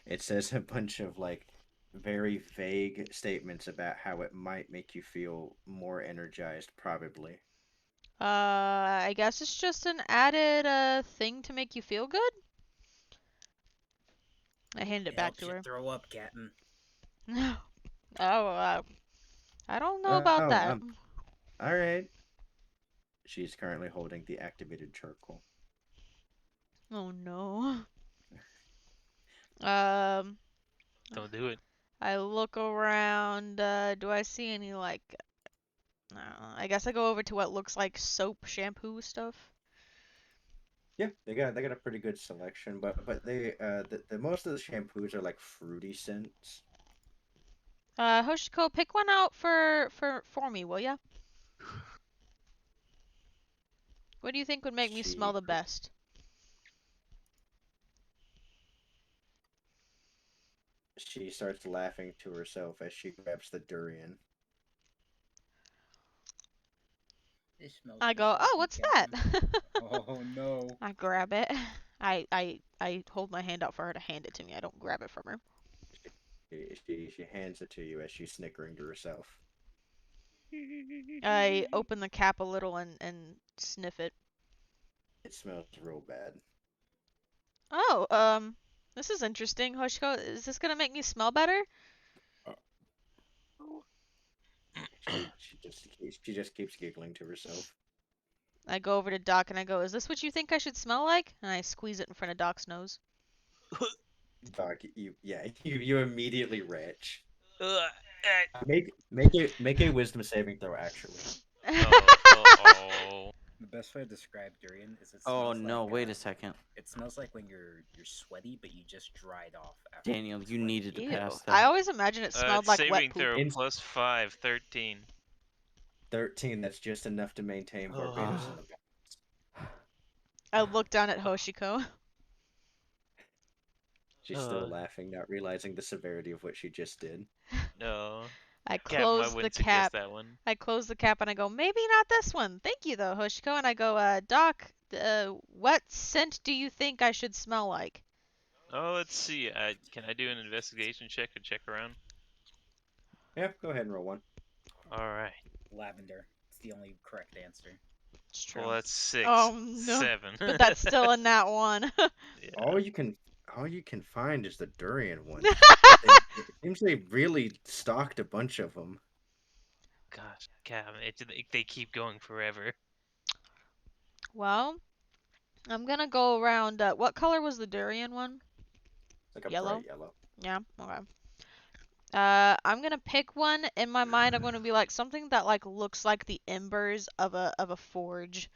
[SPEAKER 2] it says a bunch of like very vague statements about how it might make you feel more energized, probably.
[SPEAKER 1] I guess it's just an added thing to make you feel good. I hand it back
[SPEAKER 3] helps
[SPEAKER 1] to
[SPEAKER 3] you
[SPEAKER 1] her.
[SPEAKER 3] throw up, Captain.
[SPEAKER 1] Oh, I don't know about
[SPEAKER 2] Oh,
[SPEAKER 1] that.
[SPEAKER 2] all right. She's currently holding the activated charcoal.
[SPEAKER 1] Oh no. Um,
[SPEAKER 4] Don't do it.
[SPEAKER 1] I look around. Do I see any like? I guess I go over to what looks like soap, shampoo stuff.
[SPEAKER 2] Yeah, they got a pretty good selection, but they the most of the shampoos are like fruity scents.
[SPEAKER 1] Hoshiko, pick one out for me, will ya? What do you think would make me smell
[SPEAKER 2] She
[SPEAKER 1] the best?
[SPEAKER 2] she starts laughing to herself as she grabs the durian.
[SPEAKER 3] This smells
[SPEAKER 1] I go,
[SPEAKER 3] just
[SPEAKER 1] oh,
[SPEAKER 3] like
[SPEAKER 1] what's
[SPEAKER 3] you,
[SPEAKER 1] that?
[SPEAKER 3] Captain. Oh no.
[SPEAKER 1] I grab it. I hold my hand out for her to hand it to me. I don't grab it from her.
[SPEAKER 2] She hands it to you as she's snickering to herself.
[SPEAKER 1] I open the cap a little and sniff it.
[SPEAKER 2] It smells real bad.
[SPEAKER 1] Oh, this is interesting. Hoshiko, is this gonna make me smell better?
[SPEAKER 2] She just keeps giggling to herself.
[SPEAKER 1] I go over to Doc and I go, is this what you think I should smell like? And I squeeze it in front of Doc's nose.
[SPEAKER 2] Doc, you immediately retch.
[SPEAKER 4] Ugh,
[SPEAKER 2] Make a wisdom saving throw. Actually,
[SPEAKER 4] oh.
[SPEAKER 3] The best way to describe durian is it
[SPEAKER 7] Oh
[SPEAKER 3] smells
[SPEAKER 7] no!
[SPEAKER 3] like,
[SPEAKER 7] Wait a second,
[SPEAKER 3] It smells like when you're sweaty, but you just dried off. After
[SPEAKER 7] Daniel.
[SPEAKER 3] being
[SPEAKER 7] You
[SPEAKER 3] sweaty.
[SPEAKER 7] needed to
[SPEAKER 1] Ew.
[SPEAKER 7] pass
[SPEAKER 1] I
[SPEAKER 7] that.
[SPEAKER 1] always imagine it smelled like wet
[SPEAKER 4] Saving
[SPEAKER 1] poop.
[SPEAKER 4] throw
[SPEAKER 2] In-
[SPEAKER 4] plus 5, 13.
[SPEAKER 2] 13. That's just enough to maintain Barbados in the balance.
[SPEAKER 1] I look down at Hoshiko.
[SPEAKER 2] She's still laughing, not realizing the severity of what she just did.
[SPEAKER 4] No.
[SPEAKER 1] I
[SPEAKER 4] Captain, I
[SPEAKER 1] close the
[SPEAKER 4] wouldn't
[SPEAKER 1] cap.
[SPEAKER 4] suggest that one.
[SPEAKER 1] I close the cap and I go, maybe not this one. Thank you though, Hoshiko. And I go, Doc, what scent do you think I should smell like?
[SPEAKER 4] Oh, let's see. Can I do an investigation check to check around?
[SPEAKER 2] Yeah, go ahead and roll one.
[SPEAKER 4] Alright.
[SPEAKER 3] Lavender. It's the only correct answer.
[SPEAKER 1] It's true.
[SPEAKER 4] Well, that's 6.
[SPEAKER 1] Oh no.
[SPEAKER 4] 7.
[SPEAKER 1] But that's still a nat one.
[SPEAKER 4] Yeah.
[SPEAKER 2] All you can find is the durian one. It seems they really stocked a bunch of them.
[SPEAKER 4] Gosh, Captain, they keep going forever.
[SPEAKER 1] Well, I'm gonna go around. What color was the durian one?
[SPEAKER 2] Like a
[SPEAKER 1] Yellow?
[SPEAKER 2] bright yellow.
[SPEAKER 1] Yeah, okay. I'm gonna pick one. In my mind, I'm gonna be like something that like looks like the embers of a forge.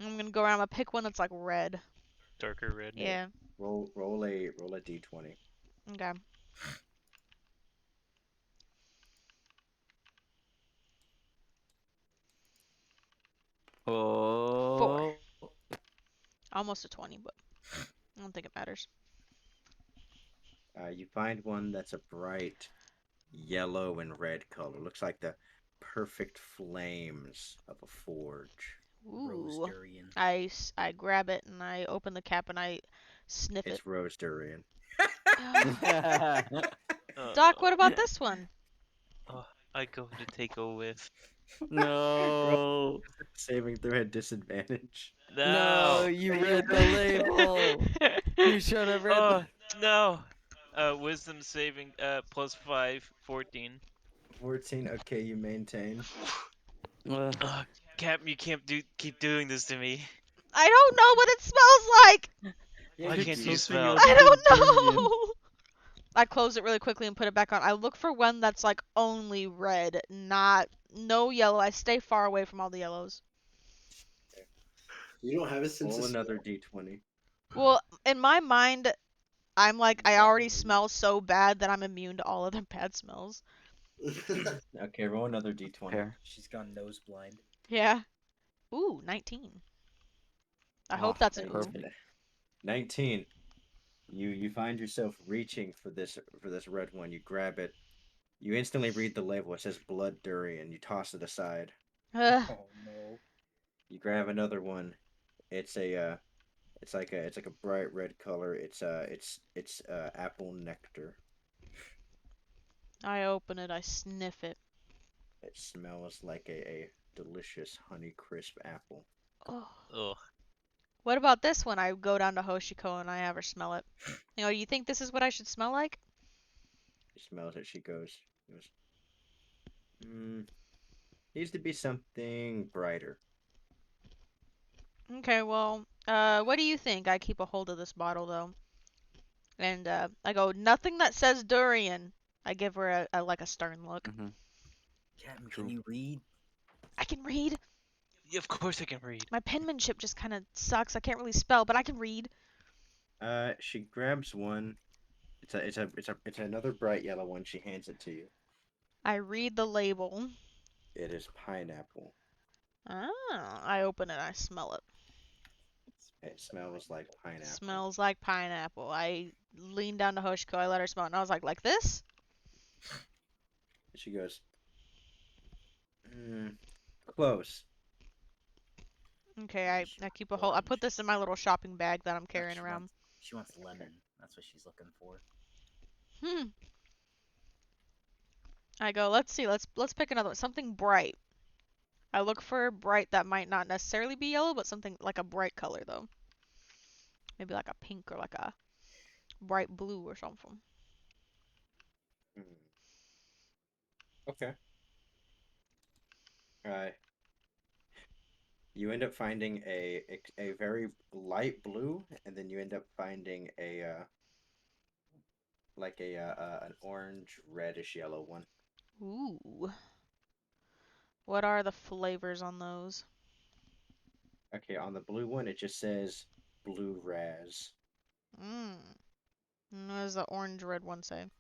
[SPEAKER 1] I'm gonna go around. I'm gonna pick one that's like red.
[SPEAKER 4] Darker red.
[SPEAKER 1] Yeah.
[SPEAKER 2] Roll a d20.
[SPEAKER 1] Okay.
[SPEAKER 7] Oh.
[SPEAKER 1] Almost a 20, but I don't think it matters.
[SPEAKER 2] You find one that's a bright yellow and red color. Looks like perfect flames of a forge.
[SPEAKER 3] Rose
[SPEAKER 1] Ooh.
[SPEAKER 3] durian.
[SPEAKER 1] I grab it and I open the cap and I sniff it.
[SPEAKER 2] It's rose durian.
[SPEAKER 1] Doc, what about
[SPEAKER 4] Uh,
[SPEAKER 1] this one?
[SPEAKER 4] I go to take a whiff.
[SPEAKER 6] No.
[SPEAKER 2] Saving throw at disadvantage.
[SPEAKER 6] No,
[SPEAKER 4] No.
[SPEAKER 6] you read the label. You should have read
[SPEAKER 4] Oh no. Wisdom saving. +5, 14.
[SPEAKER 2] 14. Okay, you maintain.
[SPEAKER 6] the.
[SPEAKER 4] Captain, you can't keep doing this to me.
[SPEAKER 1] I don't know what it smells like.
[SPEAKER 2] Yeah,
[SPEAKER 4] Why
[SPEAKER 2] you
[SPEAKER 6] Pick
[SPEAKER 4] can't you
[SPEAKER 2] do.
[SPEAKER 6] something
[SPEAKER 4] smell?
[SPEAKER 6] other
[SPEAKER 1] I
[SPEAKER 6] than
[SPEAKER 1] don't
[SPEAKER 6] durian.
[SPEAKER 1] know. I close it really quickly and put it back on. I look for one that's like only red, not no yellow. I stay far away from all the yellows.
[SPEAKER 5] You don't have a sense
[SPEAKER 2] Roll
[SPEAKER 5] of
[SPEAKER 2] another d20.
[SPEAKER 1] Well, in my mind, I'm like I already
[SPEAKER 5] smell.
[SPEAKER 1] smell so bad that I'm immune to all other bad smells.
[SPEAKER 2] Okay, roll another d20.
[SPEAKER 6] Fair.
[SPEAKER 3] She's gone nose blind.
[SPEAKER 1] Yeah. Ooh, 19. I
[SPEAKER 6] Oh,
[SPEAKER 1] hope that's an ooh.
[SPEAKER 6] perfect.
[SPEAKER 2] 19. You find yourself reaching for this red one. You grab it. You instantly read the label. It says blood durian. You toss it aside.
[SPEAKER 3] Oh no.
[SPEAKER 2] You grab another one. It's a it's like a bright red color. It's apple nectar.
[SPEAKER 1] I open it, I sniff it.
[SPEAKER 2] It smells like a delicious honey crisp apple.
[SPEAKER 1] Oh.
[SPEAKER 4] Ugh.
[SPEAKER 1] What about this one? I go down to Hoshiko and I have her smell it. You know, you think this is what I should smell like?
[SPEAKER 2] She smells it. She goes, needs to be something brighter.
[SPEAKER 1] Okay, well, what do you think? I keep a hold of this bottle though. And I go, nothing that says durian. I give her a like a stern look.
[SPEAKER 6] Mm-hmm.
[SPEAKER 3] Captain,
[SPEAKER 6] True.
[SPEAKER 3] can you read?
[SPEAKER 1] I can read.
[SPEAKER 4] Yeah, of course I can read.
[SPEAKER 1] My penmanship just kind of sucks. I can't really spell, but I can read.
[SPEAKER 2] She grabs one. It's another bright yellow one. She hands it to you.
[SPEAKER 1] I read the label.
[SPEAKER 2] It is pineapple.
[SPEAKER 1] Ah, I open it. I smell it.
[SPEAKER 2] It smells like pineapple.
[SPEAKER 1] Smells like pineapple. I lean down to Hoshiko. I let her smell it, and I was like this?
[SPEAKER 2] She goes, close.
[SPEAKER 1] Okay,
[SPEAKER 3] She
[SPEAKER 1] I
[SPEAKER 3] wants
[SPEAKER 1] keep a hold. I put
[SPEAKER 3] orange.
[SPEAKER 1] this in my little shopping bag that I'm
[SPEAKER 3] No,
[SPEAKER 1] carrying around.
[SPEAKER 3] She wants lemon. That's what she's looking for.
[SPEAKER 1] Hmm. I go, let's see. Let's pick another one. Something bright. I look for bright that might not necessarily be yellow, but something like a bright color though. Maybe like a pink or like a bright blue or something.
[SPEAKER 2] Mm, okay. Uh, you end up finding a very light blue, and then you end up finding a like an orange reddish yellow one.
[SPEAKER 1] Ooh. What are the flavors on those?
[SPEAKER 2] Okay, on the blue one it just says blue raz.
[SPEAKER 1] Mmm. What does the orange red one say?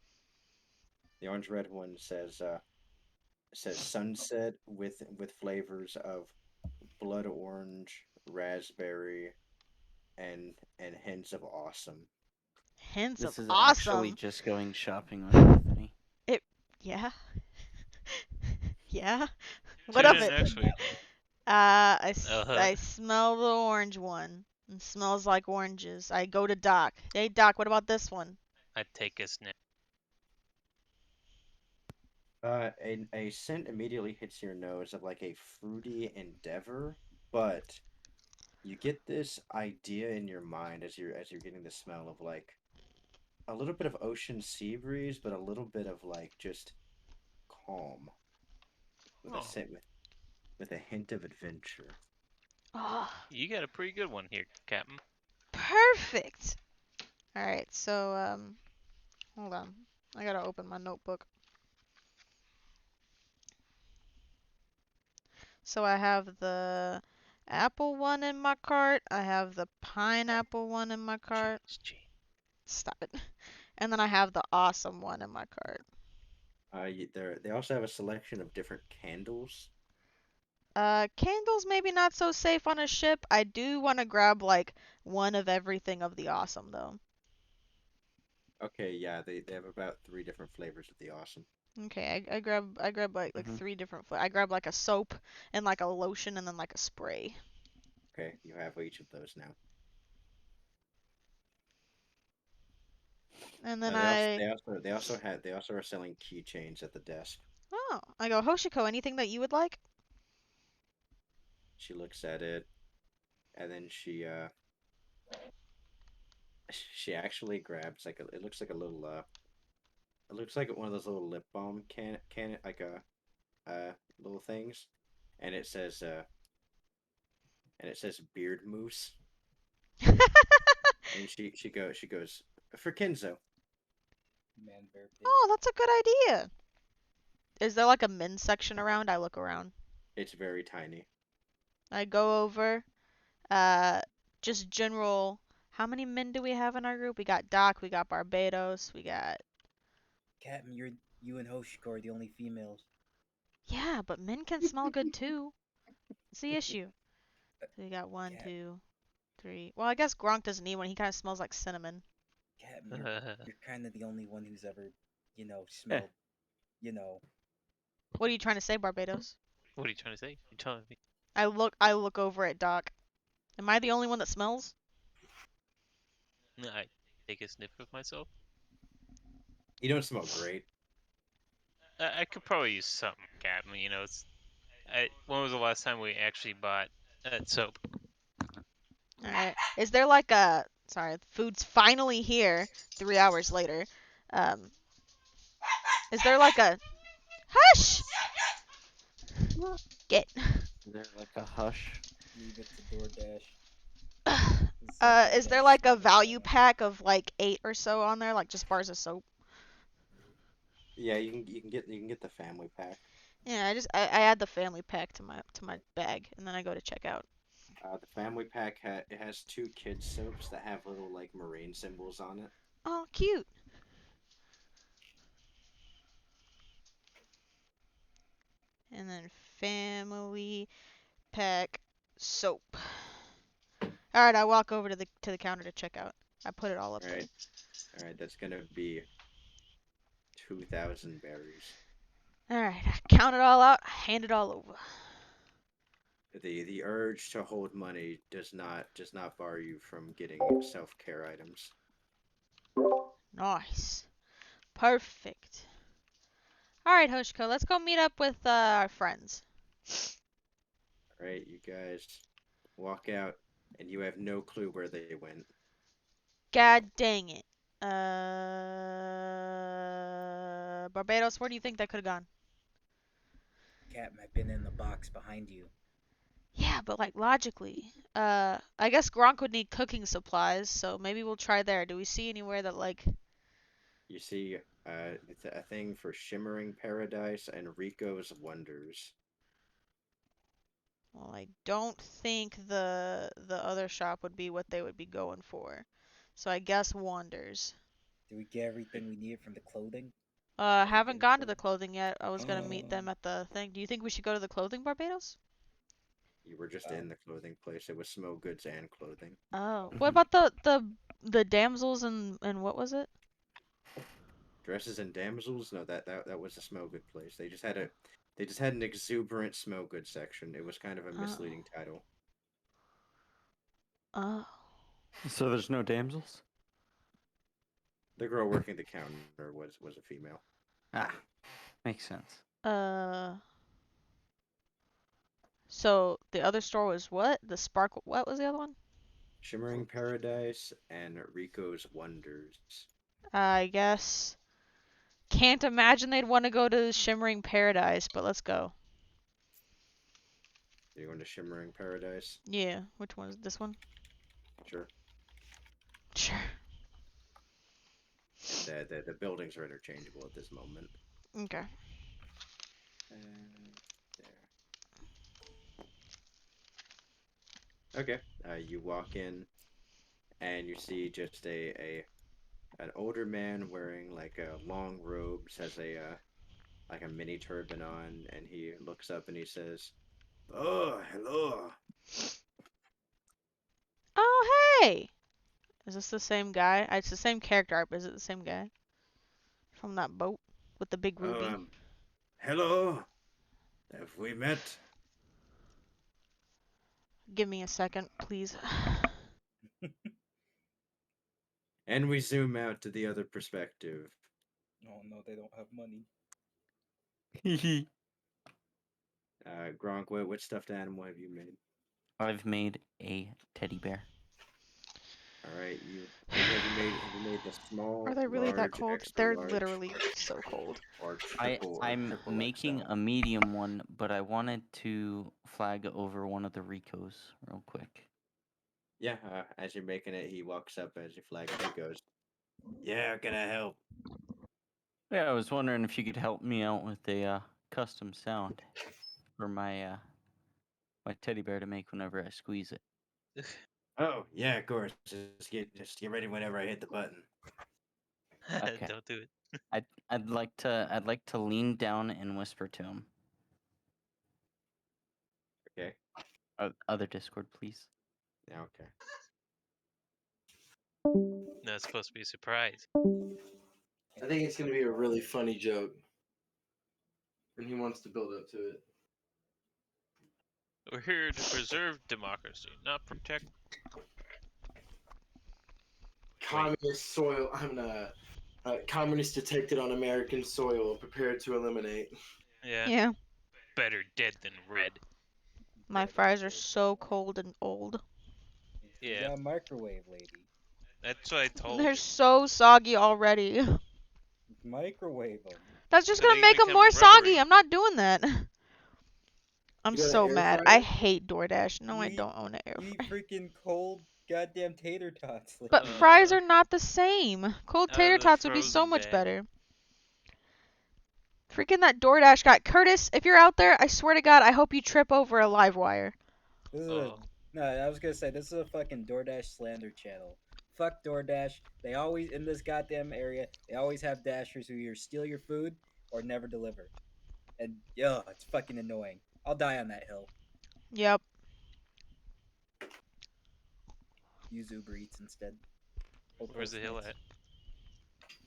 [SPEAKER 2] The orange red one says sunset with flavors of blood orange, raspberry, and hints of awesome.
[SPEAKER 1] Hints of
[SPEAKER 7] This is actually
[SPEAKER 1] awesome.
[SPEAKER 7] just going shopping with Anthony.
[SPEAKER 1] Yeah. Yeah. What
[SPEAKER 4] Tune
[SPEAKER 1] of
[SPEAKER 4] in
[SPEAKER 1] it?
[SPEAKER 4] next week.
[SPEAKER 1] I smell the orange one. It smells like oranges. I go to Doc. Hey Doc, what about this one?
[SPEAKER 4] I take a sniff.
[SPEAKER 2] A scent immediately hits your nose of like a fruity endeavor, but you get this idea in your mind as you're getting the smell of like a little bit of ocean sea breeze, but a little bit of like just calm with a
[SPEAKER 4] Oh,
[SPEAKER 2] scent with a hint of adventure.
[SPEAKER 1] Oh,
[SPEAKER 4] you got a pretty good one here, Captain.
[SPEAKER 1] perfect. All right, so hold on. I gotta open my notebook. So I have the apple one in my cart. I have the pineapple one in my cart. Stop it. And then I have the awesome one in my cart.
[SPEAKER 2] They also have a selection of different candles.
[SPEAKER 1] Candles maybe not so safe on a ship. I do want to grab like one of everything of the awesome though.
[SPEAKER 2] Okay, yeah, they have about three different flavors of the awesome.
[SPEAKER 1] Okay, I grab like
[SPEAKER 6] Mhm.
[SPEAKER 1] 3 different I grab like a soap and like a lotion and then like a spray.
[SPEAKER 2] Okay, you have each of those now.
[SPEAKER 1] And then
[SPEAKER 2] They also
[SPEAKER 1] I
[SPEAKER 2] they also are selling keychains at the desk.
[SPEAKER 1] I go, Hoshiko, anything that you would like?
[SPEAKER 2] She looks at it, and then she actually grabs like it looks like a little it looks like one of those little lip balm can like a little things, and it says beard mousse, and she goes for Kenzo.
[SPEAKER 3] Man, bear pig.
[SPEAKER 1] Oh, that's a good idea. Is there like a men's section around? I look around.
[SPEAKER 2] It's very tiny.
[SPEAKER 1] I go over. Uh, just general. How many men do we have in our group? We got Doc, we got Barbados, we got.
[SPEAKER 3] Captain, you and Hoshiko are the only females.
[SPEAKER 1] Yeah, but men can smell good too. What's the issue? So we got one,
[SPEAKER 3] Cap,
[SPEAKER 1] 2, 3. Well, I guess Gronk doesn't need one. He kind of smells like cinnamon.
[SPEAKER 3] Captain, you're kind of the only one who's ever,
[SPEAKER 6] Eh,
[SPEAKER 3] smelled, you know.
[SPEAKER 1] What are you trying to say, Barbados?
[SPEAKER 4] What are you trying to say? You telling me?
[SPEAKER 1] I look over at Doc. Am I the only one that smells?
[SPEAKER 4] I take a sniff of myself.
[SPEAKER 2] You don't smell great.
[SPEAKER 4] I could probably use something, Captain. You know, when was the last time we actually bought soap?
[SPEAKER 1] Alright. Is there like a. Sorry, food's finally here 3 hours later. Um, is there like a. Hush! Get.
[SPEAKER 7] Is there like a hush?
[SPEAKER 3] Leave it to DoorDash. It's like
[SPEAKER 1] Is there
[SPEAKER 3] DoorDash
[SPEAKER 1] like a
[SPEAKER 3] smell
[SPEAKER 1] value
[SPEAKER 3] it.
[SPEAKER 1] pack of like 8 or so on there? Like just bars of soap?
[SPEAKER 2] Yeah, you can get the family pack.
[SPEAKER 1] Yeah, I add the family pack to my bag and then I go to check out.
[SPEAKER 2] The family pack it has 2 kids soaps that have little like marine symbols on it.
[SPEAKER 1] Oh, cute. And then family pack soap. All right, I walk over to the counter to check out. I put it all up there.
[SPEAKER 2] All right, that's gonna be 2,000 berries.
[SPEAKER 1] All right, I count it all out, hand it all over.
[SPEAKER 2] The urge to hold money does not bar you from getting self-care items.
[SPEAKER 1] Nice. Perfect. All right, Hoshiko, let's go meet up with our friends.
[SPEAKER 2] All right, you guys walk out, and you have no clue where they went.
[SPEAKER 1] God dang it. Barbados, where do you think that could have gone?
[SPEAKER 3] Captain, I've been in the box behind you.
[SPEAKER 1] Yeah, but like logically. I guess Gronk would need cooking supplies, so maybe we'll try there. Do we see anywhere that like
[SPEAKER 2] You see, it's a thing for Shimmering Paradise and Rico's Wonders.
[SPEAKER 1] well, I don't think the other shop would be what they would be going for. So I guess Wanders.
[SPEAKER 3] Did we get everything we needed from the clothing?
[SPEAKER 1] Haven't
[SPEAKER 3] Everything
[SPEAKER 1] gone to
[SPEAKER 3] from.
[SPEAKER 1] the clothing yet. I was gonna meet them at the thing. Do you think we should go to the clothing, Barbados?
[SPEAKER 2] You were just
[SPEAKER 3] Oh.
[SPEAKER 2] in the clothing place. It was small goods and clothing.
[SPEAKER 1] Oh, what about the damsels and what was it?
[SPEAKER 2] Dresses and damsels? No, that was a small good place. They just had an exuberant small goods section. It was kind of a
[SPEAKER 1] Oh,
[SPEAKER 2] misleading title.
[SPEAKER 1] oh.
[SPEAKER 6] So there's no damsels?
[SPEAKER 2] The girl working the counter was a female.
[SPEAKER 6] Ah, makes sense.
[SPEAKER 1] So the other store was what? The Sparkle. What was the other one?
[SPEAKER 2] Shimmering Paradise and Rico's Wonders.
[SPEAKER 1] I guess. Can't imagine they'd want to go to Shimmering Paradise, but let's go.
[SPEAKER 2] You're going to Shimmering Paradise?
[SPEAKER 1] Yeah, which one is this one?
[SPEAKER 2] Sure.
[SPEAKER 1] Sure.
[SPEAKER 2] The buildings are interchangeable at this moment.
[SPEAKER 1] Okay.
[SPEAKER 2] There. Okay. You walk in, and you see just an older man wearing like a long robes, has a like a mini turban on, and he looks up and he says, "Oh, hello."
[SPEAKER 1] Oh, hey! Is this the same guy? It's the same character art, but is it the same guy? From that boat? with the big
[SPEAKER 2] Oh,
[SPEAKER 1] ruby.
[SPEAKER 2] hello. Have we met?
[SPEAKER 1] Give me a second, please.
[SPEAKER 2] And we zoom out to the other perspective.
[SPEAKER 3] Oh no, they don't have money.
[SPEAKER 2] Gronk, what stuffed animal have you made?
[SPEAKER 6] I've made a teddy bear.
[SPEAKER 2] All right, have you made the small,
[SPEAKER 1] Are they really that
[SPEAKER 2] large,
[SPEAKER 1] cold?
[SPEAKER 2] extra
[SPEAKER 1] They're
[SPEAKER 2] large,
[SPEAKER 1] literally so cold.
[SPEAKER 2] or triple
[SPEAKER 6] I'm
[SPEAKER 2] triple
[SPEAKER 6] making
[SPEAKER 2] XL?
[SPEAKER 6] a medium one, but I wanted to flag over one of the Ricos real quick.
[SPEAKER 2] Yeah, as you're making it, he walks up as you flag it. He goes, "Yeah, can I help?"
[SPEAKER 6] Yeah, I was wondering if you could help me out with a custom sound for my my teddy bear to make whenever I squeeze it.
[SPEAKER 2] Oh, yeah, of course. Just get ready whenever I hit the button.
[SPEAKER 6] Okay.
[SPEAKER 4] Don't do it.
[SPEAKER 6] I'd like to lean down and whisper to him.
[SPEAKER 2] Okay.
[SPEAKER 6] Other Discord, please.
[SPEAKER 2] Yeah. Okay.
[SPEAKER 4] No, it's supposed to be a surprise.
[SPEAKER 5] I think it's gonna be a really funny joke, and he wants to build up to it.
[SPEAKER 4] We're here to preserve democracy, not protect.
[SPEAKER 5] Communist soil. Communist detected on American soil. Prepared to eliminate.
[SPEAKER 4] Yeah,
[SPEAKER 1] Yeah.
[SPEAKER 4] better dead than red.
[SPEAKER 1] My
[SPEAKER 3] Dead
[SPEAKER 1] fries are
[SPEAKER 3] dead.
[SPEAKER 1] so cold and old.
[SPEAKER 3] You
[SPEAKER 4] Yeah.
[SPEAKER 3] got a microwave, lady.
[SPEAKER 4] That's what I told
[SPEAKER 1] They're
[SPEAKER 4] you.
[SPEAKER 1] so soggy already.
[SPEAKER 3] Microwave them.
[SPEAKER 1] That's just
[SPEAKER 4] So
[SPEAKER 1] gonna
[SPEAKER 4] they
[SPEAKER 1] make them
[SPEAKER 4] become
[SPEAKER 1] more soggy.
[SPEAKER 4] rubbery.
[SPEAKER 1] I'm not doing that. I'm
[SPEAKER 5] You got an
[SPEAKER 1] so
[SPEAKER 5] air
[SPEAKER 1] mad.
[SPEAKER 5] fryer?
[SPEAKER 1] I hate DoorDash. No,
[SPEAKER 3] You
[SPEAKER 1] I
[SPEAKER 3] eat-
[SPEAKER 1] don't own an air
[SPEAKER 3] You eat
[SPEAKER 1] fryer.
[SPEAKER 3] freaking cold goddamn tater tots. Lady.
[SPEAKER 1] But fries are not the same. Cold
[SPEAKER 4] Out of
[SPEAKER 1] tater
[SPEAKER 4] the
[SPEAKER 1] tots would be so
[SPEAKER 4] frozen
[SPEAKER 1] much
[SPEAKER 4] bag.
[SPEAKER 1] better. Freaking that DoorDash guy. Curtis, if you're out there, I swear to God, I hope you trip over a live wire.
[SPEAKER 3] This is
[SPEAKER 4] Oh,
[SPEAKER 3] no, I was gonna say this is a fucking DoorDash slander channel. Fuck DoorDash. They always in this goddamn area. They always have dashers who either steal your food or never deliver. And it's fucking annoying. I'll die on that hill.
[SPEAKER 1] Yep.
[SPEAKER 3] Use Uber Eats instead. Or
[SPEAKER 4] where's the hill
[SPEAKER 3] Postmates.
[SPEAKER 4] at?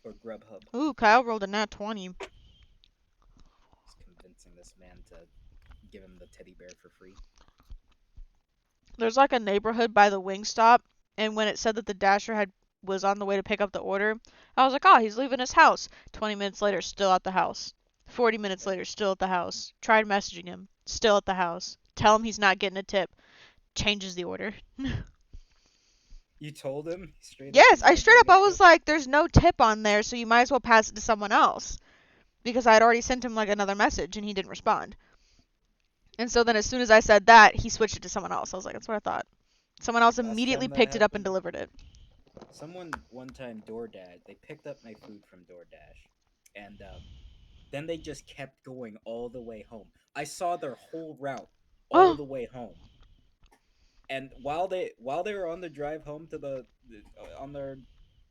[SPEAKER 3] Or Grubhub.
[SPEAKER 1] Ooh, Kyle rolled a nat 20.
[SPEAKER 3] Just convincing this man to give him the teddy bear for free.
[SPEAKER 1] There's like a neighborhood by the Wingstop, and when it said that the Dasher was on the way to pick up the order, I was like, oh, he's leaving his house. 20 minutes later, still at the house. 40 minutes later, still at the house. Tried messaging him, still at the house. Tell him he's not getting a tip. Changes the order.
[SPEAKER 3] You told him straight up.
[SPEAKER 1] Yes,
[SPEAKER 3] he's
[SPEAKER 1] I
[SPEAKER 3] not
[SPEAKER 1] straight up,
[SPEAKER 3] getting
[SPEAKER 1] I
[SPEAKER 3] a
[SPEAKER 1] was
[SPEAKER 3] tip?
[SPEAKER 1] like, there's no tip on there, so you might as well pass it to someone else. Because I had already sent him like another message and he didn't respond. And so then as soon as I said that, he switched it to someone else. I was like, that's what I thought. Someone else
[SPEAKER 3] Last
[SPEAKER 1] immediately
[SPEAKER 3] time that
[SPEAKER 1] picked it up and
[SPEAKER 3] happened,
[SPEAKER 1] delivered it.
[SPEAKER 3] someone one time DoorDash, they picked up my food from DoorDash, and then they just kept going all the way home. I saw their whole route all
[SPEAKER 1] Oh,
[SPEAKER 3] the way home. And while they were on the drive home to on their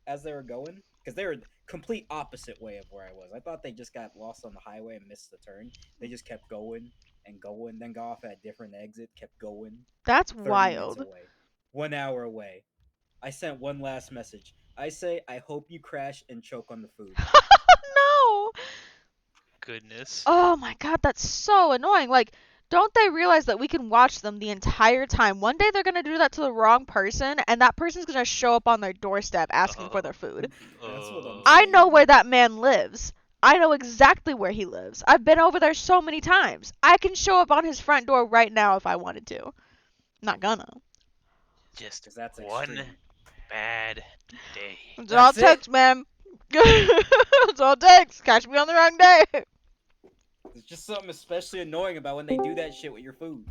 [SPEAKER 3] as they were going, because they were complete opposite way of where I was. I thought they just got lost on the highway and missed the turn. They just kept going and going, then got off at a different exit, kept going.
[SPEAKER 1] that's
[SPEAKER 3] 30 minutes
[SPEAKER 1] wild.
[SPEAKER 3] away, 1 hour away. I sent one last message. I say, I hope you crash and choke on the food.
[SPEAKER 1] No.
[SPEAKER 4] Goodness.
[SPEAKER 1] Oh my god, that's so annoying. Like, don't they realize that we can watch them the entire time? One day they're gonna do that to the wrong person, and that person's gonna show up on their doorstep asking for their food.
[SPEAKER 3] That's what I'm
[SPEAKER 1] I know
[SPEAKER 3] saying.
[SPEAKER 1] where that man lives. I know exactly where he lives. I've been over there so many times. I can show up on his front door right now if I wanted to. Not gonna.
[SPEAKER 4] Just
[SPEAKER 3] 'Cause that's
[SPEAKER 4] one
[SPEAKER 3] extreme.
[SPEAKER 4] bad day.
[SPEAKER 1] That's all it
[SPEAKER 3] That's it.
[SPEAKER 1] takes, man. That's all it takes. Catch me on the wrong day.
[SPEAKER 3] There's just something especially annoying about when they do that shit with your food.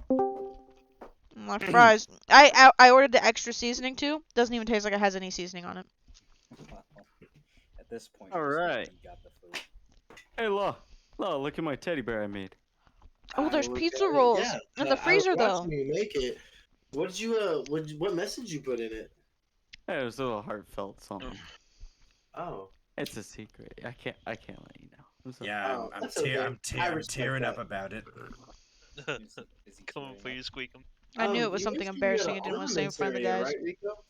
[SPEAKER 1] My fries. I ordered the extra seasoning too. Doesn't even taste like it has any seasoning on it.
[SPEAKER 3] Well, at this point,
[SPEAKER 6] All
[SPEAKER 3] you're just lucky
[SPEAKER 6] right.
[SPEAKER 3] you got the food.
[SPEAKER 6] Hey, look at my teddy bear I made.
[SPEAKER 1] Oh,
[SPEAKER 5] I
[SPEAKER 1] there's
[SPEAKER 5] looked
[SPEAKER 1] pizza
[SPEAKER 5] at it,
[SPEAKER 1] rolls
[SPEAKER 5] yeah.
[SPEAKER 1] in the
[SPEAKER 5] I was
[SPEAKER 1] freezer though.
[SPEAKER 5] watching you make it. What did you what message you put in it?
[SPEAKER 6] Hey, it was a little heartfelt something.
[SPEAKER 5] Oh.
[SPEAKER 6] It's a secret. I can't let you know. I'm sorry.
[SPEAKER 2] Yeah,
[SPEAKER 5] Oh,
[SPEAKER 2] I'm
[SPEAKER 5] that's okay. I
[SPEAKER 2] I'm
[SPEAKER 5] respect
[SPEAKER 2] tearing up
[SPEAKER 5] that.
[SPEAKER 2] about it.
[SPEAKER 3] Is he
[SPEAKER 4] Coming
[SPEAKER 3] tearing
[SPEAKER 4] for
[SPEAKER 3] up?
[SPEAKER 4] you, Squeakum.
[SPEAKER 1] I knew it was
[SPEAKER 5] You
[SPEAKER 1] something
[SPEAKER 5] mentioned you had
[SPEAKER 1] embarrassing.
[SPEAKER 5] an
[SPEAKER 1] I didn't want to say in
[SPEAKER 5] armaments
[SPEAKER 1] front of the
[SPEAKER 5] area,
[SPEAKER 1] guys.
[SPEAKER 5] right, Rico?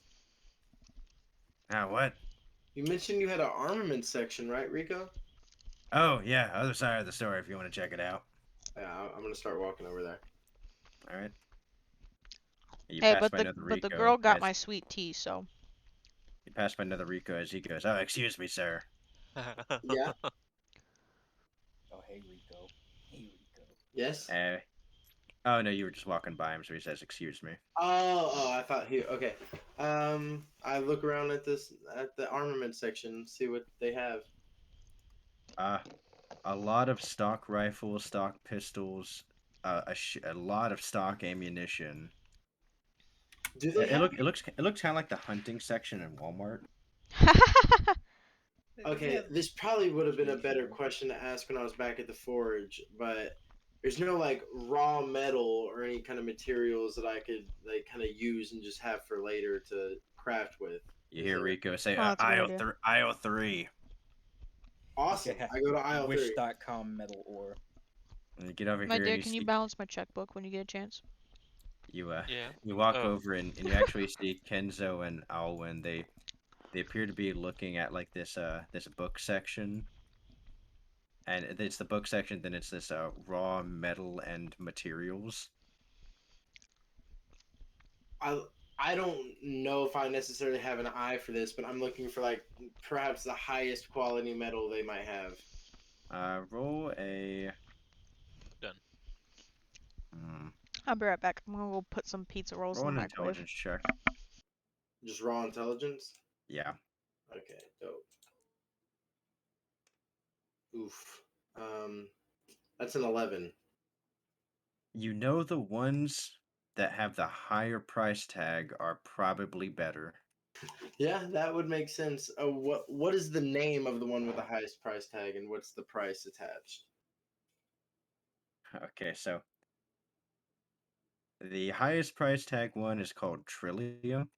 [SPEAKER 2] Ah, what?
[SPEAKER 5] You mentioned you had an armament section, right, Rico?
[SPEAKER 2] Oh yeah, other side of the store if you want to check it out.
[SPEAKER 5] Yeah, I'm gonna start walking over there.
[SPEAKER 2] All right. You
[SPEAKER 1] Hey,
[SPEAKER 2] pass
[SPEAKER 1] but
[SPEAKER 2] by
[SPEAKER 1] the
[SPEAKER 2] another
[SPEAKER 1] but the
[SPEAKER 2] Rico
[SPEAKER 1] girl got
[SPEAKER 2] as
[SPEAKER 1] my sweet tea, so.
[SPEAKER 2] you pass by another Rico as he goes, "Oh, excuse me, sir."
[SPEAKER 5] Yeah.
[SPEAKER 3] Oh, hey Rico. Hey Rico.
[SPEAKER 5] Yes.
[SPEAKER 2] Uh, oh no, you were just walking by him, so he says, "Excuse me."
[SPEAKER 5] Oh, I thought he. Okay. I look around at the armament section, see what they have.
[SPEAKER 2] Uh, a lot of stock rifles, stock pistols, a lot of stock ammunition.
[SPEAKER 5] Do they have?
[SPEAKER 2] It looks kind of like the hunting section in Walmart.
[SPEAKER 5] Okay, this probably would have been a better question to ask when I was back at the forge, but there's no like raw metal or any kind of materials that I could like kind of use and just have for later to craft with.
[SPEAKER 2] You
[SPEAKER 5] Is
[SPEAKER 2] hear
[SPEAKER 5] there?
[SPEAKER 2] Rico say,
[SPEAKER 1] Oh, that's a good idea.
[SPEAKER 2] Aisle 3.
[SPEAKER 5] Awesome.
[SPEAKER 3] Yeah.
[SPEAKER 5] I go to aisle 3.
[SPEAKER 3] Wish.com metal ore.
[SPEAKER 2] And you get over
[SPEAKER 1] My
[SPEAKER 2] here and
[SPEAKER 1] dear,
[SPEAKER 2] you
[SPEAKER 1] can you
[SPEAKER 2] see
[SPEAKER 1] balance my checkbook when you get a chance?
[SPEAKER 4] Yeah.
[SPEAKER 2] you walk
[SPEAKER 4] Oh.
[SPEAKER 2] over and you actually see Kenzo and Alwyn. They appear to be looking at like this book section, and it's the book section. Then it's this raw metal and materials.
[SPEAKER 5] I I don't know if I necessarily have an eye for this, but I'm looking for like perhaps the highest quality metal they might have.
[SPEAKER 2] Roll a
[SPEAKER 4] Done.
[SPEAKER 2] hmm,
[SPEAKER 1] I'll be right back. I'm gonna go put some pizza rolls
[SPEAKER 2] roll
[SPEAKER 1] in the
[SPEAKER 2] an
[SPEAKER 1] microwave.
[SPEAKER 2] intelligence check.
[SPEAKER 5] Just raw intelligence.
[SPEAKER 2] Yeah,
[SPEAKER 5] Okay, dope. Oof. That's an 11.
[SPEAKER 2] you know the ones that have the higher price tag are probably better.
[SPEAKER 5] Yeah, that would make sense. What is the name of the one with the highest price tag, and what's the price attached?
[SPEAKER 2] Okay, so the highest price tag one is called Trillium.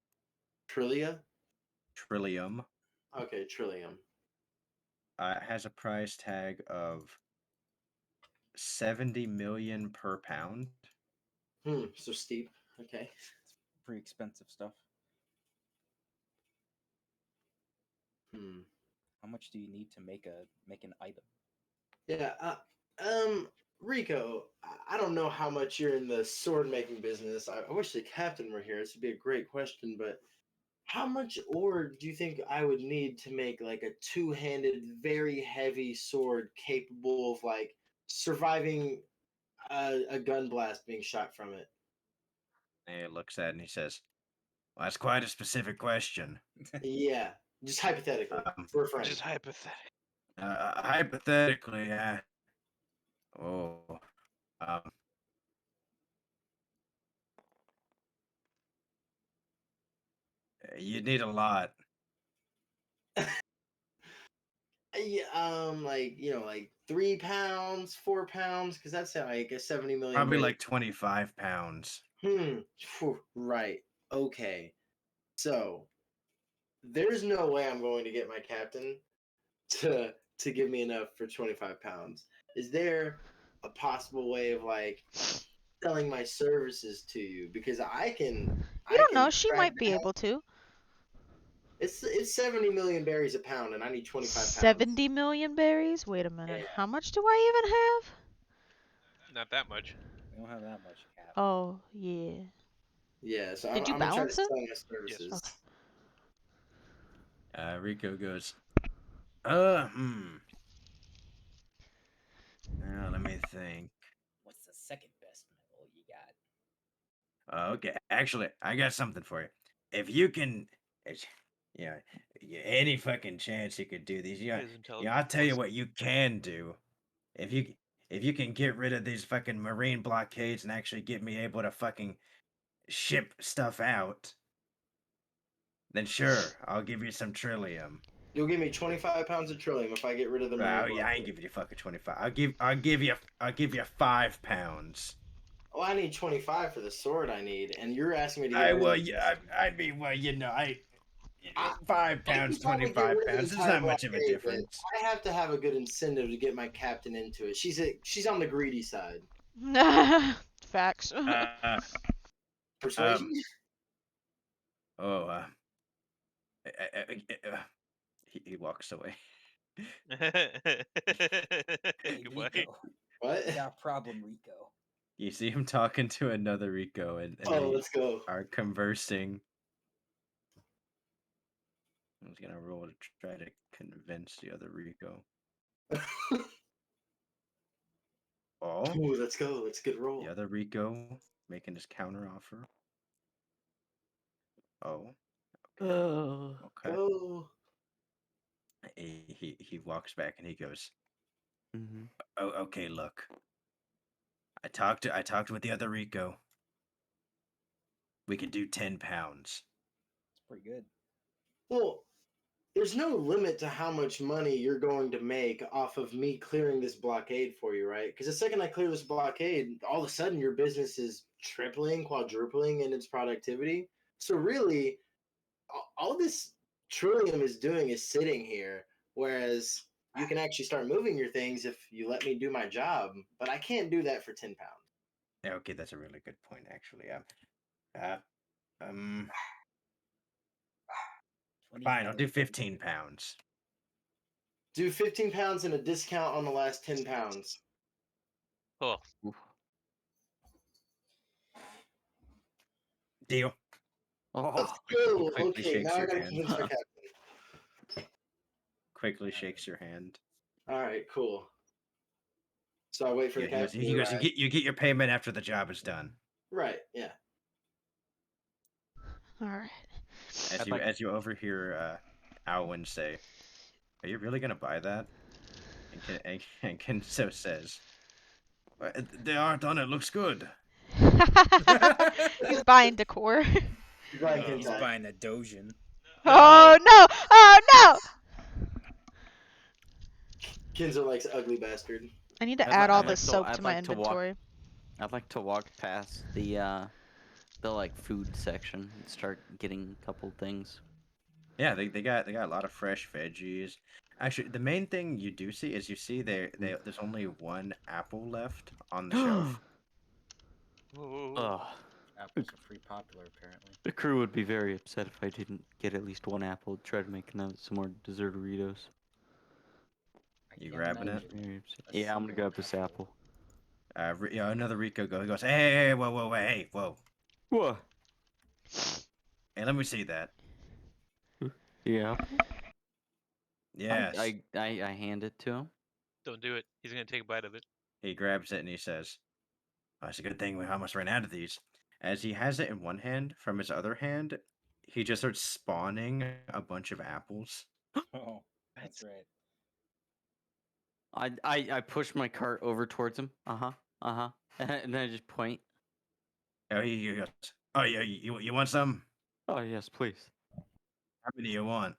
[SPEAKER 5] Trillia.
[SPEAKER 2] Trillium.
[SPEAKER 5] Okay, Trillium.
[SPEAKER 2] It has a price tag of 70 million per pound.
[SPEAKER 5] So steep. Okay.
[SPEAKER 3] Pretty expensive stuff.
[SPEAKER 5] Hmm.
[SPEAKER 3] How much do you need to make an item?
[SPEAKER 5] Yeah. Rico, I don't know how much you're in the sword making business. I wish the captain were here. This would be a great question, but how much ore do you think I would need to make like a two-handed, very heavy sword capable of like surviving a gun blast being shot from it?
[SPEAKER 2] And he looks at it and he says, "Well, that's quite a specific question.
[SPEAKER 5] Yeah, just hypothetically
[SPEAKER 2] Um,
[SPEAKER 5] for a friend.
[SPEAKER 4] Just hypothetical.
[SPEAKER 2] hypothetically, oh, um, you'd need a lot.
[SPEAKER 5] Yeah, like like 3 pounds, 4 pounds, because that's like a 70 million
[SPEAKER 2] Probably
[SPEAKER 5] berry.
[SPEAKER 2] like 25 pounds.
[SPEAKER 5] Phew, right. Okay. So there's no way I'm going to get my captain to give me enough for 25 pounds. Is there a possible way of like selling my services to you? Because
[SPEAKER 1] You
[SPEAKER 5] I
[SPEAKER 1] don't
[SPEAKER 5] can
[SPEAKER 1] know. She
[SPEAKER 5] track
[SPEAKER 1] might be
[SPEAKER 5] down.
[SPEAKER 1] able to.
[SPEAKER 5] It's 70 million berries a pound, and I need 25 pounds.
[SPEAKER 1] 70 million berries? Wait a minute.
[SPEAKER 5] Yeah.
[SPEAKER 1] How much do I even have?
[SPEAKER 4] Not that much.
[SPEAKER 3] We don't have that much cap.
[SPEAKER 1] Oh, yeah.
[SPEAKER 5] Yeah. So
[SPEAKER 1] Did you
[SPEAKER 5] I'm gonna try to
[SPEAKER 1] balance it?
[SPEAKER 5] sell my
[SPEAKER 4] Yes.
[SPEAKER 1] Okay.
[SPEAKER 5] services.
[SPEAKER 2] Rico goes, hmm. Let me think.
[SPEAKER 3] What's the second best metal you got?
[SPEAKER 2] Okay, actually, I got something for you. If you can, it's, yeah, any fucking chance you could do these.
[SPEAKER 4] His
[SPEAKER 2] Yeah, I'll
[SPEAKER 4] intelligence
[SPEAKER 2] tell you
[SPEAKER 4] plus.
[SPEAKER 2] what you can do. If you if you can get rid of these fucking marine blockades and actually get me able to fucking ship stuff out, then sure, I'll give you some trillium.
[SPEAKER 5] You'll give me 25 pounds of trillium if I get rid of the marine
[SPEAKER 2] Oh yeah, I ain't
[SPEAKER 5] blockade.
[SPEAKER 2] giving you fucking 25. I'll give you 5 pounds.
[SPEAKER 5] Oh, I need 25 for the sword I need, and you're asking me to get
[SPEAKER 2] I well,
[SPEAKER 5] everything
[SPEAKER 2] yeah,
[SPEAKER 5] else.
[SPEAKER 2] I mean, well,
[SPEAKER 5] I,
[SPEAKER 2] 5 pounds,
[SPEAKER 5] Anytime we get rid
[SPEAKER 2] 25
[SPEAKER 5] of the
[SPEAKER 2] pounds. There's
[SPEAKER 5] entire
[SPEAKER 2] not much of a
[SPEAKER 5] blockade, then
[SPEAKER 2] difference.
[SPEAKER 5] I have to have a good incentive to get my captain into it. She's on the greedy side.
[SPEAKER 1] Facts.
[SPEAKER 2] Uh,
[SPEAKER 5] Persuasion?
[SPEAKER 2] um, oh, uh, he walks away.
[SPEAKER 3] Hey,
[SPEAKER 4] Goodbye.
[SPEAKER 3] Rico.
[SPEAKER 5] What?
[SPEAKER 3] We got a problem, Rico.
[SPEAKER 2] You see him talking to another Rico, and
[SPEAKER 5] Oh,
[SPEAKER 2] they
[SPEAKER 5] let's go.
[SPEAKER 2] are conversing. I was gonna roll to try to convince the other Rico. Oh,
[SPEAKER 5] Ooh, let's go. Let's get roll.
[SPEAKER 2] the other Rico making his counter offer. Oh,
[SPEAKER 6] Oh.
[SPEAKER 2] okay.
[SPEAKER 5] Go.
[SPEAKER 2] He walks back and he goes,
[SPEAKER 6] Mm-hmm.
[SPEAKER 2] "Oh, okay. Look, I talked with the other Rico. We could do 10 pounds.
[SPEAKER 3] It's pretty good.
[SPEAKER 5] Well, there's no limit to how much money you're going to make off of me clearing this blockade for you, right? Because the second I clear this blockade, all of a sudden your business is tripling, quadrupling in its productivity. So really, all this Trillium is doing is sitting here, whereas you can actually start moving your things if you let me do my job. But I can't do that for 10 pounds.
[SPEAKER 2] Yeah, okay, that's a really good point, actually. Uh, um, fine. I'll do 15 pounds.
[SPEAKER 5] Do 15 pounds and a discount on the last 10 pounds.
[SPEAKER 4] Oh,
[SPEAKER 2] Deal.
[SPEAKER 5] Let's
[SPEAKER 6] Oh.
[SPEAKER 5] go.
[SPEAKER 2] Quickly
[SPEAKER 5] Okay,
[SPEAKER 2] shakes
[SPEAKER 5] now I
[SPEAKER 2] your
[SPEAKER 5] gotta
[SPEAKER 2] hand.
[SPEAKER 5] convince the captain.
[SPEAKER 2] Quickly shakes your hand.
[SPEAKER 5] All right, cool. So I wait for
[SPEAKER 2] Yeah,
[SPEAKER 5] the
[SPEAKER 2] he goes.
[SPEAKER 5] captain to
[SPEAKER 2] He goes.
[SPEAKER 5] arrive.
[SPEAKER 2] You get your payment after the job is done.
[SPEAKER 5] Right, yeah.
[SPEAKER 1] All right.
[SPEAKER 2] As
[SPEAKER 6] I'd
[SPEAKER 2] you
[SPEAKER 6] like-
[SPEAKER 2] as you overhear Alwyn say, "Are you really gonna buy that?" And Kenzo says, "They aren't on it. Looks good."
[SPEAKER 1] He's buying decor.
[SPEAKER 5] He's buying
[SPEAKER 4] Oh.
[SPEAKER 3] He's
[SPEAKER 5] Kenzai.
[SPEAKER 3] buying a Dojin.
[SPEAKER 1] Oh no! Oh no!
[SPEAKER 5] Kenzo likes ugly bastard.
[SPEAKER 1] I need to
[SPEAKER 6] I'd
[SPEAKER 1] add
[SPEAKER 6] li-
[SPEAKER 1] all
[SPEAKER 6] I'd
[SPEAKER 1] this
[SPEAKER 6] like to-
[SPEAKER 1] soap
[SPEAKER 6] I'd
[SPEAKER 1] to my
[SPEAKER 6] like to walk-
[SPEAKER 1] inventory.
[SPEAKER 6] I'd like to walk past the like food section and start getting a couple things.
[SPEAKER 2] Yeah, they got a lot of fresh veggies. Actually, the main thing you do see is you see there's only one apple left on the shelf.
[SPEAKER 4] oh.
[SPEAKER 6] Ugh.
[SPEAKER 3] Apples are pretty popular, apparently.
[SPEAKER 6] The crew would be very upset if I didn't get at least one apple. Try to make some more dessert Doritos.
[SPEAKER 3] I
[SPEAKER 2] You
[SPEAKER 3] can't
[SPEAKER 2] grabbing it?
[SPEAKER 3] imagine
[SPEAKER 6] Very upset.
[SPEAKER 3] a
[SPEAKER 6] Yeah, I'm gonna
[SPEAKER 3] single
[SPEAKER 6] grab this apple.
[SPEAKER 2] Another Rico goes, hey, whoa, hey, whoa,
[SPEAKER 6] What?
[SPEAKER 2] hey, let me see that.
[SPEAKER 6] Yeah.
[SPEAKER 2] Yes.
[SPEAKER 6] I hand it to him.
[SPEAKER 4] Don't do it. He's gonna take a bite of it.
[SPEAKER 2] He grabs it and he says, "Oh, it's a good thing we almost ran out of these." As he has it in one hand, from his other hand, he just starts spawning a bunch of apples.
[SPEAKER 3] Oh, that's right.
[SPEAKER 6] I push my cart over towards him. And then I just point.
[SPEAKER 2] Oh, he goes, "Oh, yeah, you want some?
[SPEAKER 6] Oh yes, please.
[SPEAKER 2] How many do you want?"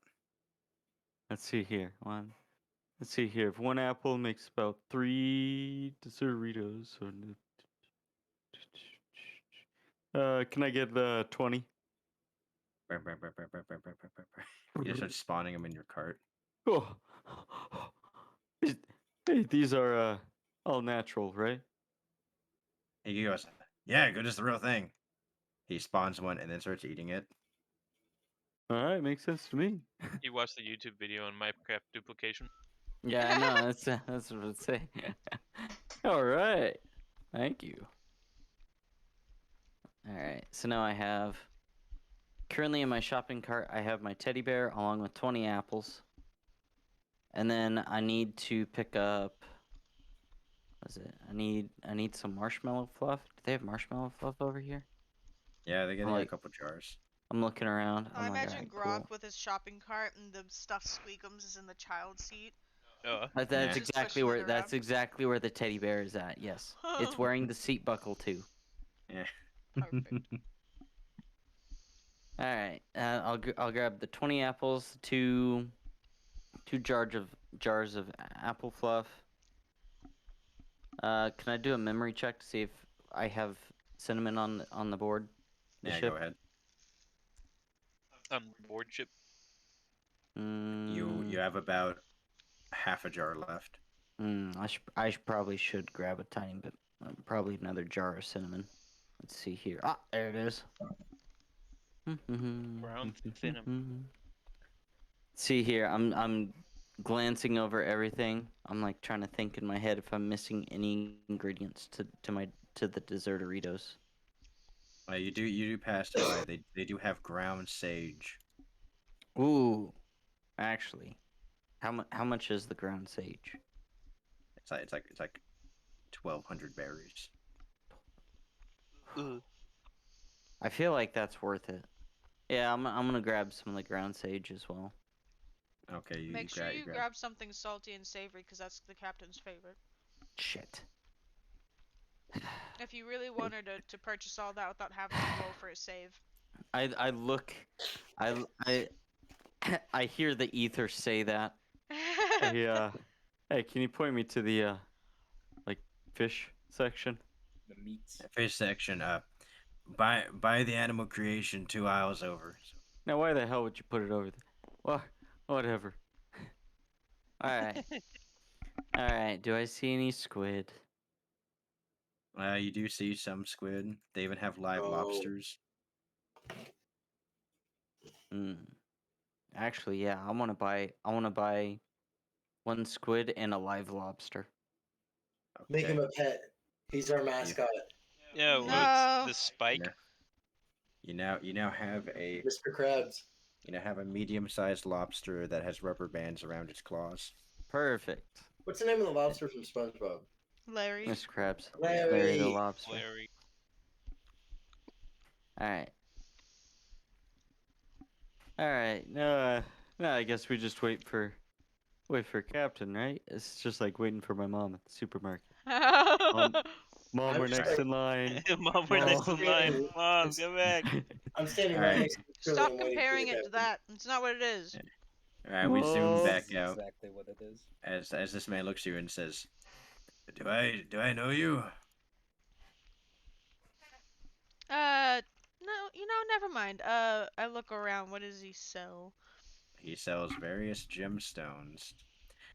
[SPEAKER 6] Let's see here. Let's see here. If one apple makes about 3 Doritos, so can I get 20?
[SPEAKER 2] He just starts spawning them in your cart.
[SPEAKER 6] Oh. Hey, these are all natural, right?
[SPEAKER 2] He goes, "Yeah, good as the real thing." He spawns one and then starts eating it.
[SPEAKER 6] All right, makes sense to me.
[SPEAKER 4] You watched the YouTube video on Minecraft duplication.
[SPEAKER 6] Yeah, I know. That's what I'd say. All right. Thank you. All right. So now I have currently in my shopping cart I have my teddy bear along with 20 apples. And then I need to pick up what is it? I need some marshmallow fluff. Do they have marshmallow fluff over here?
[SPEAKER 2] Yeah, they got a
[SPEAKER 6] Like-
[SPEAKER 2] couple jars.
[SPEAKER 6] I'm looking around.
[SPEAKER 1] I
[SPEAKER 6] I'm like,
[SPEAKER 1] imagine
[SPEAKER 6] all right,
[SPEAKER 1] Gronk with his shopping cart and the stuffed squeakums is in the child seat.
[SPEAKER 4] Oh.
[SPEAKER 6] That's
[SPEAKER 2] Yeah.
[SPEAKER 1] Just
[SPEAKER 6] exactly
[SPEAKER 1] pushing
[SPEAKER 6] where
[SPEAKER 1] it
[SPEAKER 6] that's
[SPEAKER 1] around.
[SPEAKER 6] exactly where the teddy bear is at. Yes, it's wearing the seat buckle too.
[SPEAKER 2] Yeah.
[SPEAKER 1] Perfect.
[SPEAKER 6] All right, I'll grab the 20 apples, two jars of apple fluff. Can I do a memory check to see if I have cinnamon on the board? The
[SPEAKER 2] Yeah,
[SPEAKER 6] ship?
[SPEAKER 2] go ahead.
[SPEAKER 4] Board ship.
[SPEAKER 2] You have about half a jar left.
[SPEAKER 6] Probably should grab a tiny bit, probably another jar of cinnamon. Let's see here. Ah, there it is.
[SPEAKER 4] Brown cinnamon.
[SPEAKER 6] See here, I'm
[SPEAKER 7] glancing over everything. I'm like trying to think in my head if I'm missing any ingredients to the dessert Doritos.
[SPEAKER 2] You do pass it by. They do have ground sage.
[SPEAKER 7] Ooh, actually, how much is the ground sage?
[SPEAKER 2] It's like 1,200 berries.
[SPEAKER 4] Ugh.
[SPEAKER 7] I feel like that's worth it. Yeah, I'm gonna grab some of the ground sage as well.
[SPEAKER 2] Okay, you
[SPEAKER 1] Make sure
[SPEAKER 2] grab you
[SPEAKER 1] you
[SPEAKER 2] grab.
[SPEAKER 1] grab something salty and savory, because that's the captain's favorite.
[SPEAKER 7] Shit.
[SPEAKER 1] If you really wanted to purchase all that without having to roll for a save.
[SPEAKER 7] I look, I I hear the ether say that. Hey, hey, can you point me to the like fish section?
[SPEAKER 3] The meats.
[SPEAKER 2] Fish section. Buy the animal creation 2 aisles over.
[SPEAKER 7] Now, why the hell would you put it over there? Well, whatever. All right, all right. Do I see any squid?
[SPEAKER 2] You do see some squid. They even have live
[SPEAKER 5] Oh,
[SPEAKER 2] lobsters.
[SPEAKER 7] Hmm. Actually, yeah. I want to buy one squid and a live lobster.
[SPEAKER 5] make him
[SPEAKER 2] Okay.
[SPEAKER 5] a pet. He's our
[SPEAKER 2] You
[SPEAKER 5] mascot,
[SPEAKER 4] Yeah, well, it's
[SPEAKER 1] No.
[SPEAKER 4] the
[SPEAKER 2] you
[SPEAKER 4] spike.
[SPEAKER 2] know you now have a
[SPEAKER 5] Mr. Krabs.
[SPEAKER 2] medium-sized lobster that has rubber bands around its claws.
[SPEAKER 7] Perfect.
[SPEAKER 5] What's the name of the lobster from SpongeBob?
[SPEAKER 1] Larry.
[SPEAKER 7] Mr. Krabs.
[SPEAKER 2] Oh yeah.
[SPEAKER 7] Larry the
[SPEAKER 5] Larry.
[SPEAKER 7] lobster.
[SPEAKER 4] Larry.
[SPEAKER 7] All right. All right. No, no. I guess we just wait for Captain, right? It's just like waiting for my mom at the supermarket. Um, Mom,
[SPEAKER 5] I'm
[SPEAKER 7] we're
[SPEAKER 5] just
[SPEAKER 2] All right.
[SPEAKER 7] next
[SPEAKER 5] like
[SPEAKER 7] in line.
[SPEAKER 4] Mom, we're next in
[SPEAKER 7] Mom.
[SPEAKER 4] line.
[SPEAKER 5] standing.
[SPEAKER 4] Mom, come back.
[SPEAKER 5] I'm standing
[SPEAKER 2] All
[SPEAKER 5] right
[SPEAKER 2] right.
[SPEAKER 5] next to the
[SPEAKER 1] Stop
[SPEAKER 5] trillium waiting for
[SPEAKER 1] comparing
[SPEAKER 5] the
[SPEAKER 1] it to
[SPEAKER 5] captain.
[SPEAKER 1] that. It's not what it is.
[SPEAKER 2] All right. We zoom
[SPEAKER 7] Mom.
[SPEAKER 2] back
[SPEAKER 3] This is
[SPEAKER 2] out
[SPEAKER 3] exactly what it is.
[SPEAKER 2] as this man looks at you and says, "Do I know you?"
[SPEAKER 1] No, never mind. I look around. What does he sell?
[SPEAKER 2] He sells various gemstones.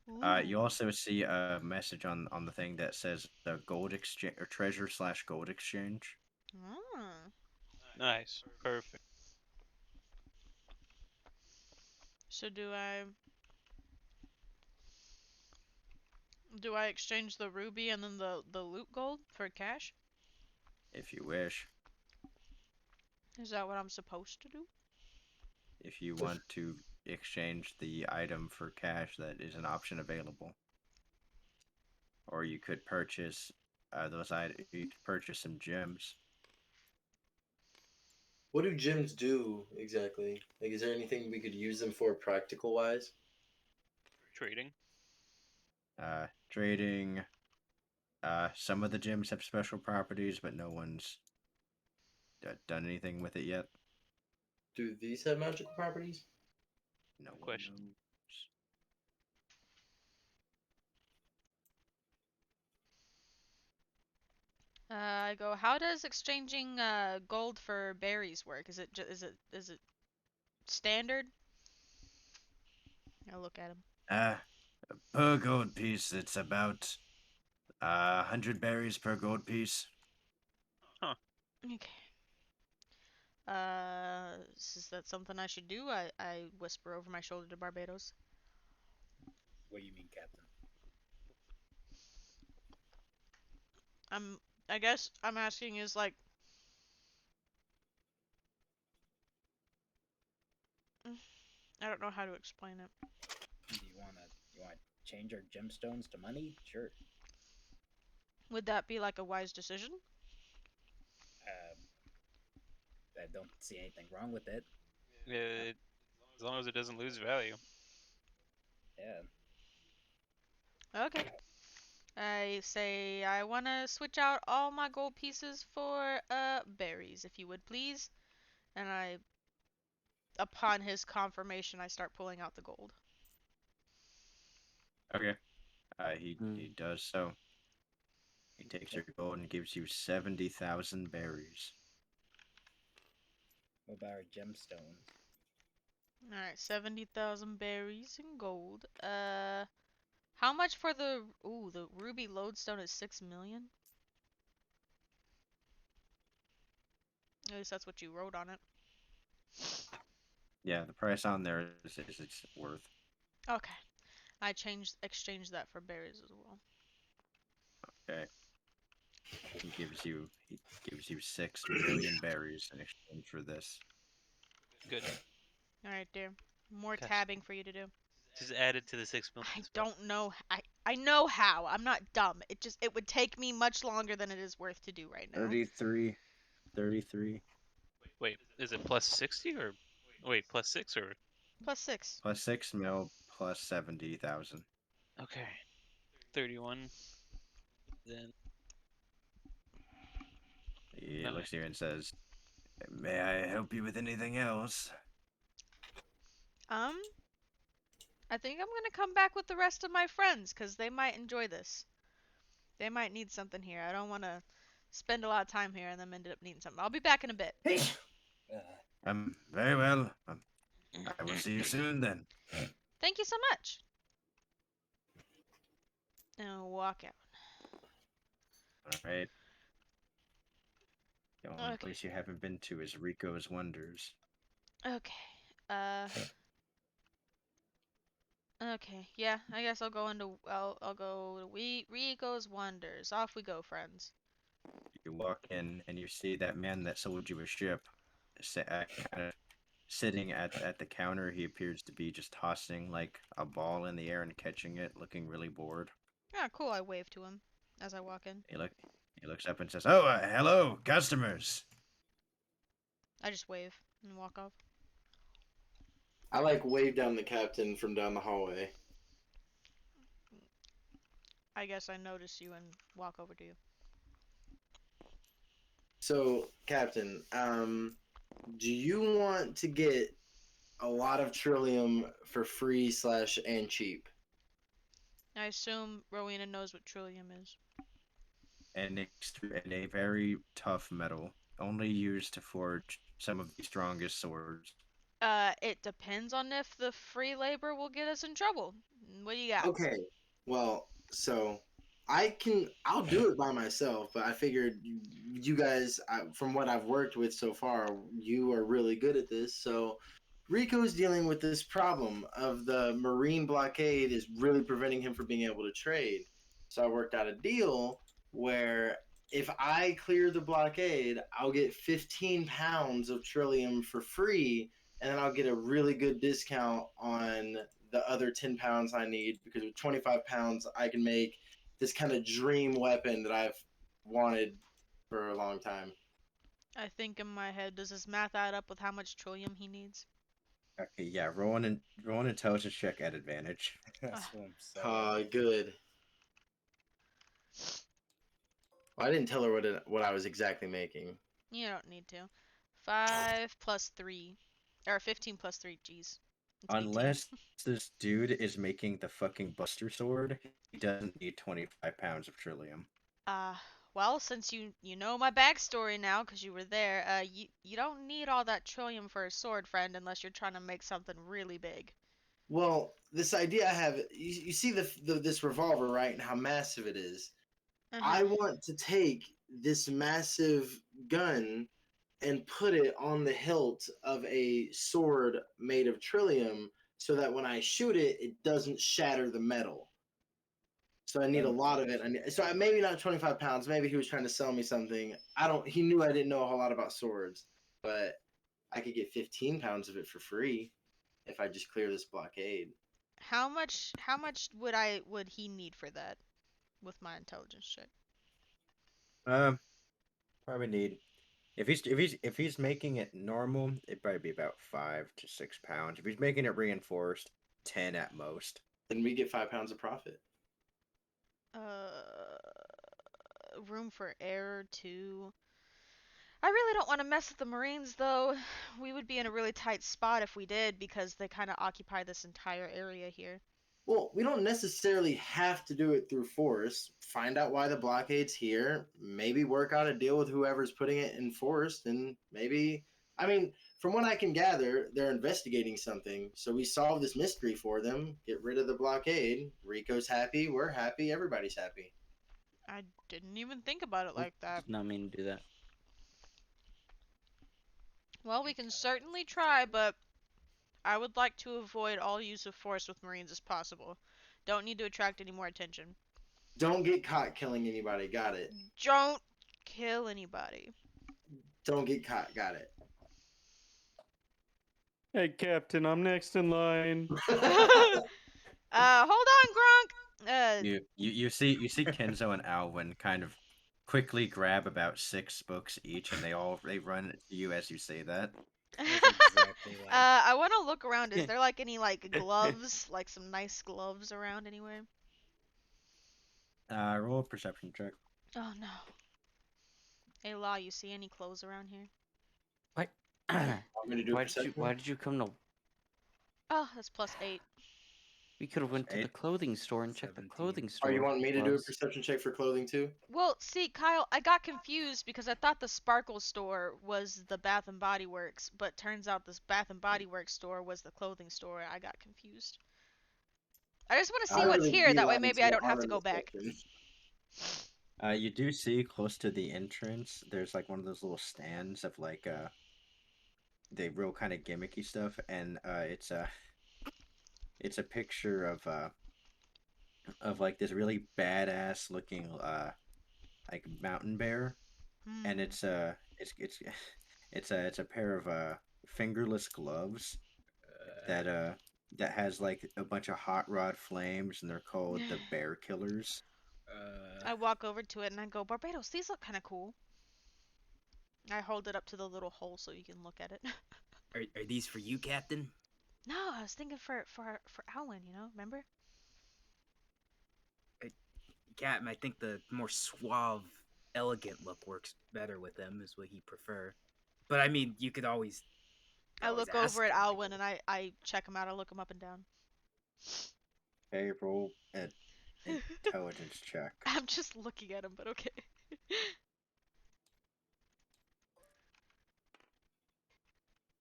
[SPEAKER 2] You
[SPEAKER 1] Ooh.
[SPEAKER 2] also see a message on the thing that says the gold exchange or treasure/gold exchange.
[SPEAKER 1] Mm.
[SPEAKER 4] Nice. Perfect.
[SPEAKER 1] So do I exchange the ruby and then the loot gold for cash?
[SPEAKER 2] If you wish.
[SPEAKER 1] Is that what I'm supposed to do?
[SPEAKER 2] If you want to exchange the item for cash, that is an option available. Or you could purchase those items. You could purchase some gems.
[SPEAKER 5] What do gyms do exactly? Like, is there anything we could use them for practical wise?
[SPEAKER 4] Trading.
[SPEAKER 2] Trading. Some of the gems have special properties, but no one's done anything with it yet.
[SPEAKER 5] Do these have magical properties?
[SPEAKER 2] No
[SPEAKER 4] Good
[SPEAKER 2] one
[SPEAKER 4] question.
[SPEAKER 2] knows.
[SPEAKER 1] I go. How does exchanging gold for berries work? Is it standard? I look at him.
[SPEAKER 2] Uh, per gold piece, it's about 100 berries per gold piece.
[SPEAKER 4] Huh.
[SPEAKER 1] Okay. Is that something I should do? I whisper over my shoulder to Barbados.
[SPEAKER 3] What do you mean, Captain?
[SPEAKER 1] I'm. I guess I'm asking is like. I don't know how to explain it.
[SPEAKER 3] Do you wanna change our gemstones to money? Sure.
[SPEAKER 1] Would that be like a wise decision?
[SPEAKER 3] Um, I don't see anything wrong with it.
[SPEAKER 4] As long as it doesn't lose value.
[SPEAKER 3] Yeah.
[SPEAKER 1] Okay. I say I wanna switch out all my gold pieces for berries, if you would please. And upon his confirmation, I start pulling out the gold.
[SPEAKER 2] Okay. He
[SPEAKER 7] Hmm.
[SPEAKER 2] does so. He takes your gold and gives you 70,000 berries.
[SPEAKER 3] What about our gemstones?
[SPEAKER 1] All right, 70,000 berries and gold. How much for the ruby lodestone is 6 million? At least that's what you wrote on it.
[SPEAKER 2] Yeah, the price on there is it's worth.
[SPEAKER 1] Okay. I exchanged that for berries as well.
[SPEAKER 2] Okay. He gives you 6 million berries in exchange for this.
[SPEAKER 4] Good.
[SPEAKER 1] All right, dear. More
[SPEAKER 4] Gotcha.
[SPEAKER 1] tabbing for you to do.
[SPEAKER 4] Just add it to the 6 million.
[SPEAKER 1] I
[SPEAKER 4] as well.
[SPEAKER 1] don't know. I know how. I'm not dumb. It would take me much longer than it is worth to do right now.
[SPEAKER 2] 33. 33.
[SPEAKER 4] Wait, is it plus 60 or? Wait, plus 6 or?
[SPEAKER 1] Plus 6.
[SPEAKER 2] Plus 6 mil plus 70,000.
[SPEAKER 4] Okay. 31. Then
[SPEAKER 2] He
[SPEAKER 4] no.
[SPEAKER 2] looks at you and says, "May I help you with anything else?"
[SPEAKER 1] Um, I think I'm gonna come back with the rest of my friends, because they might enjoy this. They might need something here. I don't want to spend a lot of time here and then end up needing something. I'll be back in a bit.
[SPEAKER 5] Hey,
[SPEAKER 2] Very well. I will see you soon then.
[SPEAKER 1] Thank you so much. And I'll walk out.
[SPEAKER 2] All right. The only
[SPEAKER 1] Okay.
[SPEAKER 2] place you haven't been to is Rico's Wonders.
[SPEAKER 1] Okay. Okay. Yeah, I guess I'll go into. I'll go to Rico's Wonders. Off we go, friends.
[SPEAKER 2] You walk in and you see that man that sold you a ship, kind of sitting at the counter. He appears to be just tossing like a ball in the air and catching it, looking really bored.
[SPEAKER 1] Ah, cool. I wave to him as I walk in.
[SPEAKER 2] He looks up and says, "Oh, hello, customers."
[SPEAKER 1] I just wave and walk off.
[SPEAKER 5] I like wave down the captain from down the hallway.
[SPEAKER 1] I guess I notice you and walk over to you.
[SPEAKER 5] So, Captain, do you want to get a lot of Trillium for free / and cheap?
[SPEAKER 1] I assume Rowena knows what Trillium is.
[SPEAKER 2] And a very tough metal, only used to forge some of the strongest swords.
[SPEAKER 1] It depends on if the free labor will get us in trouble. What do you got?
[SPEAKER 5] Okay, well, so I'll do it by myself, but I figured you guys, from what I've worked with so far, you are really good at this. So Rico's dealing with this problem of the marine blockade is really preventing him from being able to trade. So I worked out a deal where if I clear the blockade, I'll get 15 pounds of Trillium for free, and then I'll get a really good discount on the other 10 pounds I need, because with 25 pounds, I can make this kind of dream weapon that I've wanted for a long time.
[SPEAKER 1] I think in my head, does this math add up with how much Trillium he needs?
[SPEAKER 2] Okay, yeah, roll an intelligence check at advantage.
[SPEAKER 3] That's what I'm saying.
[SPEAKER 5] Good. Well, I didn't tell her what I was exactly making.
[SPEAKER 1] You don't need to. 5 plus 3. Or 15 plus 3, jeez. It's 18.
[SPEAKER 2] Unless this dude is making the fucking Buster Sword, he doesn't need 25 pounds of Trillium.
[SPEAKER 1] Well, since you know my backstory now, because you were there, you don't need all that Trillium for a sword, friend, unless you're trying to make something really big.
[SPEAKER 5] Well, this idea I have, you see this revolver, right, and how massive it is. I want to take this massive gun and put it on the hilt of a sword made of Trillium, so that when I shoot it, it doesn't shatter the metal. So I need a lot of it. Maybe not 25 pounds. Maybe he was trying to sell me something. He knew I didn't know a whole lot about swords, but I could get 15 pounds of it for free if I just clear this blockade.
[SPEAKER 1] How much would he need for that with my intelligence check?
[SPEAKER 2] Probably need if he's making it normal, it'd probably be about 5 to 6 pounds. If he's making it reinforced, 10 at most.
[SPEAKER 5] Then we get 5 pounds of profit.
[SPEAKER 1] Room for error too. I really don't want to mess with the Marines, though. We would be in a really tight spot if we did, because they kind of occupy this entire area here.
[SPEAKER 5] Well, we don't necessarily have to do it through force. Find out why the blockade's here. Maybe work out a deal with whoever's putting it enforced, and maybe, from what I can gather, they're investigating something. So we solve this mystery for them, get rid of the blockade. Rico's happy, we're happy, everybody's happy.
[SPEAKER 1] I didn't even think about it like that.
[SPEAKER 7] Did not mean to do that.
[SPEAKER 1] Well, we can certainly try, but I would like to avoid all use of force with Marines as possible. Don't need to attract any more attention.
[SPEAKER 5] Don't get caught killing anybody. Got it.
[SPEAKER 1] Don't kill anybody.
[SPEAKER 5] Don't get caught. Got it.
[SPEAKER 6] Hey, Captain, I'm next in line.
[SPEAKER 1] Hold on, Gronk.
[SPEAKER 2] You see Kenzo and Alwyn kind of quickly grab about 6 books each, and they run to you as you say that.
[SPEAKER 3] That's exactly like.
[SPEAKER 1] I want to look around. Is there like any like gloves, like some nice gloves around anywhere?
[SPEAKER 2] Roll a perception check.
[SPEAKER 1] Oh no. Hey Law, you see any clothes around here?
[SPEAKER 7] What?
[SPEAKER 5] Want me to do a
[SPEAKER 7] Why did you
[SPEAKER 5] perception?
[SPEAKER 7] come to?
[SPEAKER 1] Oh, that's +8.
[SPEAKER 7] We could have went to the
[SPEAKER 2] 8.
[SPEAKER 7] clothing store and checked the
[SPEAKER 3] 17.
[SPEAKER 7] clothing store.
[SPEAKER 5] Are you wanting me to do a
[SPEAKER 7] gloves.
[SPEAKER 5] perception check for clothing too?
[SPEAKER 1] Well, see, Kyle, I got confused because I thought the Sparkle store was the Bath and Body Works, but turns out this Bath and Body Works store was the clothing store. I got confused. I just want to see what's
[SPEAKER 5] really
[SPEAKER 1] here. That way,
[SPEAKER 5] beeline
[SPEAKER 1] maybe
[SPEAKER 5] to
[SPEAKER 1] I
[SPEAKER 5] the
[SPEAKER 1] don't have to
[SPEAKER 5] armor
[SPEAKER 1] go back.
[SPEAKER 5] section.
[SPEAKER 2] You do see close to the entrance, there's like one of those little stands of like the real kind of gimmicky stuff, and it's a picture of like this really badass looking like mountain bear, and
[SPEAKER 1] Hmm.
[SPEAKER 2] it's a pair of fingerless gloves that has like a bunch of hot rod flames, and they're called the Bear Killers.
[SPEAKER 1] I walk over to it and I go, Barbados, these look kind of cool. I hold it up to the little hole so you can look at it.
[SPEAKER 3] Are these for you, Captain?
[SPEAKER 1] No, I was thinking for Alwyn, remember?
[SPEAKER 3] Captain, I think the more suave, elegant look works better with them. Is what he prefer. But I mean, you could always.
[SPEAKER 1] I
[SPEAKER 3] always
[SPEAKER 1] look over at
[SPEAKER 3] ask him, I
[SPEAKER 1] Alwyn and
[SPEAKER 3] guess.
[SPEAKER 1] I check him out. I look him up and down.
[SPEAKER 2] Okay, roll an intelligence check.
[SPEAKER 1] I'm just looking at him, but okay.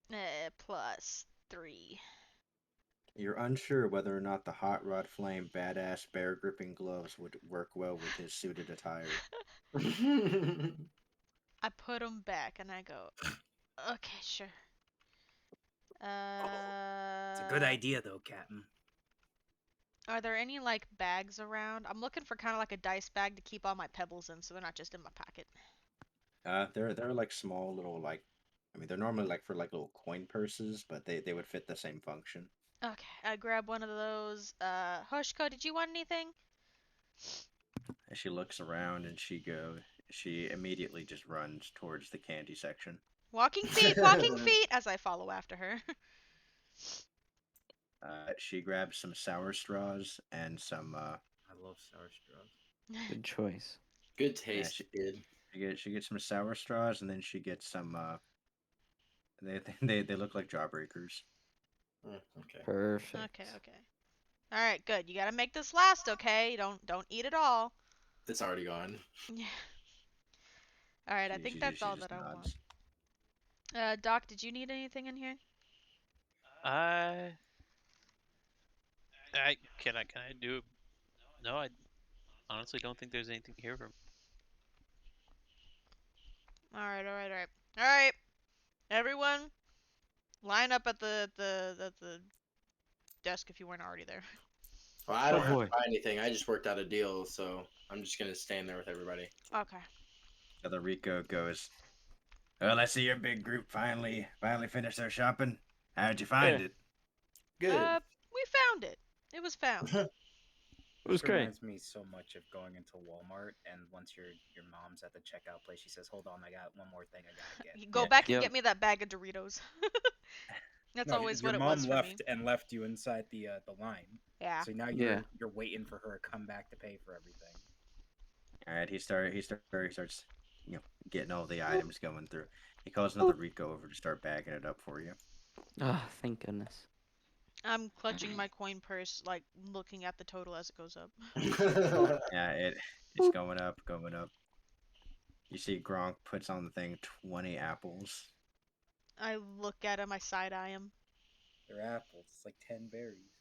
[SPEAKER 1] +3.
[SPEAKER 2] You're unsure whether or not the hot rod flame badass bear gripping gloves would work well with his suited attire.
[SPEAKER 1] I put him back and I go, okay, sure.
[SPEAKER 3] It's a good idea, though, Captain.
[SPEAKER 1] Are there any like bags around? I'm looking for kind of like a dice bag to keep all my pebbles in, so they're not just in my pocket.
[SPEAKER 2] They're like small little like, I mean they're normally like for like little coin purses, but they would fit the same function.
[SPEAKER 1] Okay, I grab one of those. Hoshko, did you want anything?
[SPEAKER 2] As she looks around and she immediately just runs towards the candy section.
[SPEAKER 1] Walking feet, as I follow after her.
[SPEAKER 2] She grabs some sour straws and some
[SPEAKER 3] I love sour straws.
[SPEAKER 7] Good choice.
[SPEAKER 5] Good taste, kid.
[SPEAKER 2] she gets some sour straws, and then she gets some they look like jawbreakers.
[SPEAKER 5] Okay.
[SPEAKER 7] Perfect.
[SPEAKER 1] Okay. All right, good. You gotta make this last, okay? Don't eat it all.
[SPEAKER 5] It's already gone.
[SPEAKER 1] Yeah. All right, I
[SPEAKER 2] She
[SPEAKER 1] think that's
[SPEAKER 2] she
[SPEAKER 1] all
[SPEAKER 2] just
[SPEAKER 1] that I want.
[SPEAKER 2] nods.
[SPEAKER 1] Doc, did you need anything in here?
[SPEAKER 4] Can I do? No, I honestly don't think there's anything here for me.
[SPEAKER 1] All right. Everyone, line up at the desk if you weren't already there.
[SPEAKER 5] Well, I don't
[SPEAKER 7] Oh,
[SPEAKER 5] have
[SPEAKER 7] boy.
[SPEAKER 5] to buy anything. I just worked out a deal, so I'm just gonna stand there with everybody.
[SPEAKER 1] Okay.
[SPEAKER 2] The Rico goes, well, I see your big group finally finished their shopping. How'd you find
[SPEAKER 6] Yeah.
[SPEAKER 2] it?
[SPEAKER 5] Good.
[SPEAKER 1] We found it. It was found.
[SPEAKER 6] It was
[SPEAKER 3] This
[SPEAKER 6] great.
[SPEAKER 3] reminds me so much of going into Walmart, and once your mom's at the checkout place, she says, "Hold on, I got one more thing I gotta get."
[SPEAKER 1] You go
[SPEAKER 2] Yeah.
[SPEAKER 1] back and
[SPEAKER 7] Yep.
[SPEAKER 1] get me that bag of Doritos. That's
[SPEAKER 3] No,
[SPEAKER 1] always
[SPEAKER 3] your
[SPEAKER 1] what it
[SPEAKER 3] mom
[SPEAKER 1] was for
[SPEAKER 3] left
[SPEAKER 1] me.
[SPEAKER 3] and left you inside the line.
[SPEAKER 1] Yeah.
[SPEAKER 3] So now
[SPEAKER 7] Yeah.
[SPEAKER 3] you're waiting for her to come back to pay for everything.
[SPEAKER 2] All right, he starts, getting all the items going through. He calls another Rico over to start bagging it up for you.
[SPEAKER 7] Ah, thank goodness.
[SPEAKER 1] I'm clutching my coin purse, like looking at the total as it goes up.
[SPEAKER 2] Yeah, it's going up, going up. You see Gronk puts on the thing 20 apples.
[SPEAKER 1] I look at him, I side eye him,
[SPEAKER 3] They're apples. It's like 10 berries.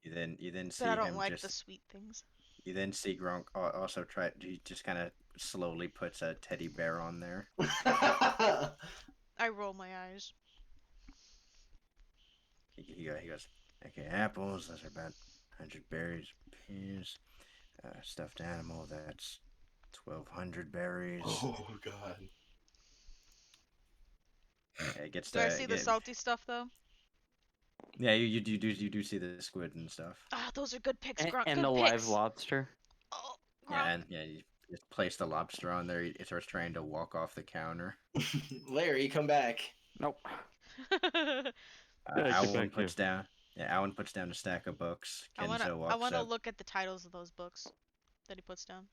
[SPEAKER 2] You then
[SPEAKER 1] but I
[SPEAKER 2] see
[SPEAKER 1] don't
[SPEAKER 2] him
[SPEAKER 1] like the
[SPEAKER 2] just
[SPEAKER 1] sweet things.
[SPEAKER 2] you then see Gronk also he just kind of slowly puts a teddy bear on there.
[SPEAKER 1] I roll my eyes.
[SPEAKER 2] He goes, okay, apples, those are about 100 berries apiece. Stuffed animal, that's 1,200 berries.
[SPEAKER 5] Oh God.
[SPEAKER 2] Yeah, it gets
[SPEAKER 1] Do I
[SPEAKER 2] to
[SPEAKER 1] see the
[SPEAKER 2] get.
[SPEAKER 1] salty stuff though?
[SPEAKER 2] Yeah, you do see the squid and stuff.
[SPEAKER 1] Ah, those are good picks,
[SPEAKER 7] And,
[SPEAKER 1] Grunt.
[SPEAKER 7] and
[SPEAKER 1] Good
[SPEAKER 7] the live
[SPEAKER 1] picks.
[SPEAKER 7] lobster.
[SPEAKER 1] Oh,
[SPEAKER 2] Yeah,
[SPEAKER 1] Grunt.
[SPEAKER 2] and yeah, you just place the lobster on there. It starts trying to walk off the counter.
[SPEAKER 5] Larry, come back.
[SPEAKER 6] Nope. Yeah, get
[SPEAKER 2] Alwyn
[SPEAKER 6] back here.
[SPEAKER 2] puts down. Yeah, Alwyn puts down a stack of books. Kenzo
[SPEAKER 1] I
[SPEAKER 2] walks
[SPEAKER 1] wanna
[SPEAKER 2] up.
[SPEAKER 1] look at the titles of those books that he puts down.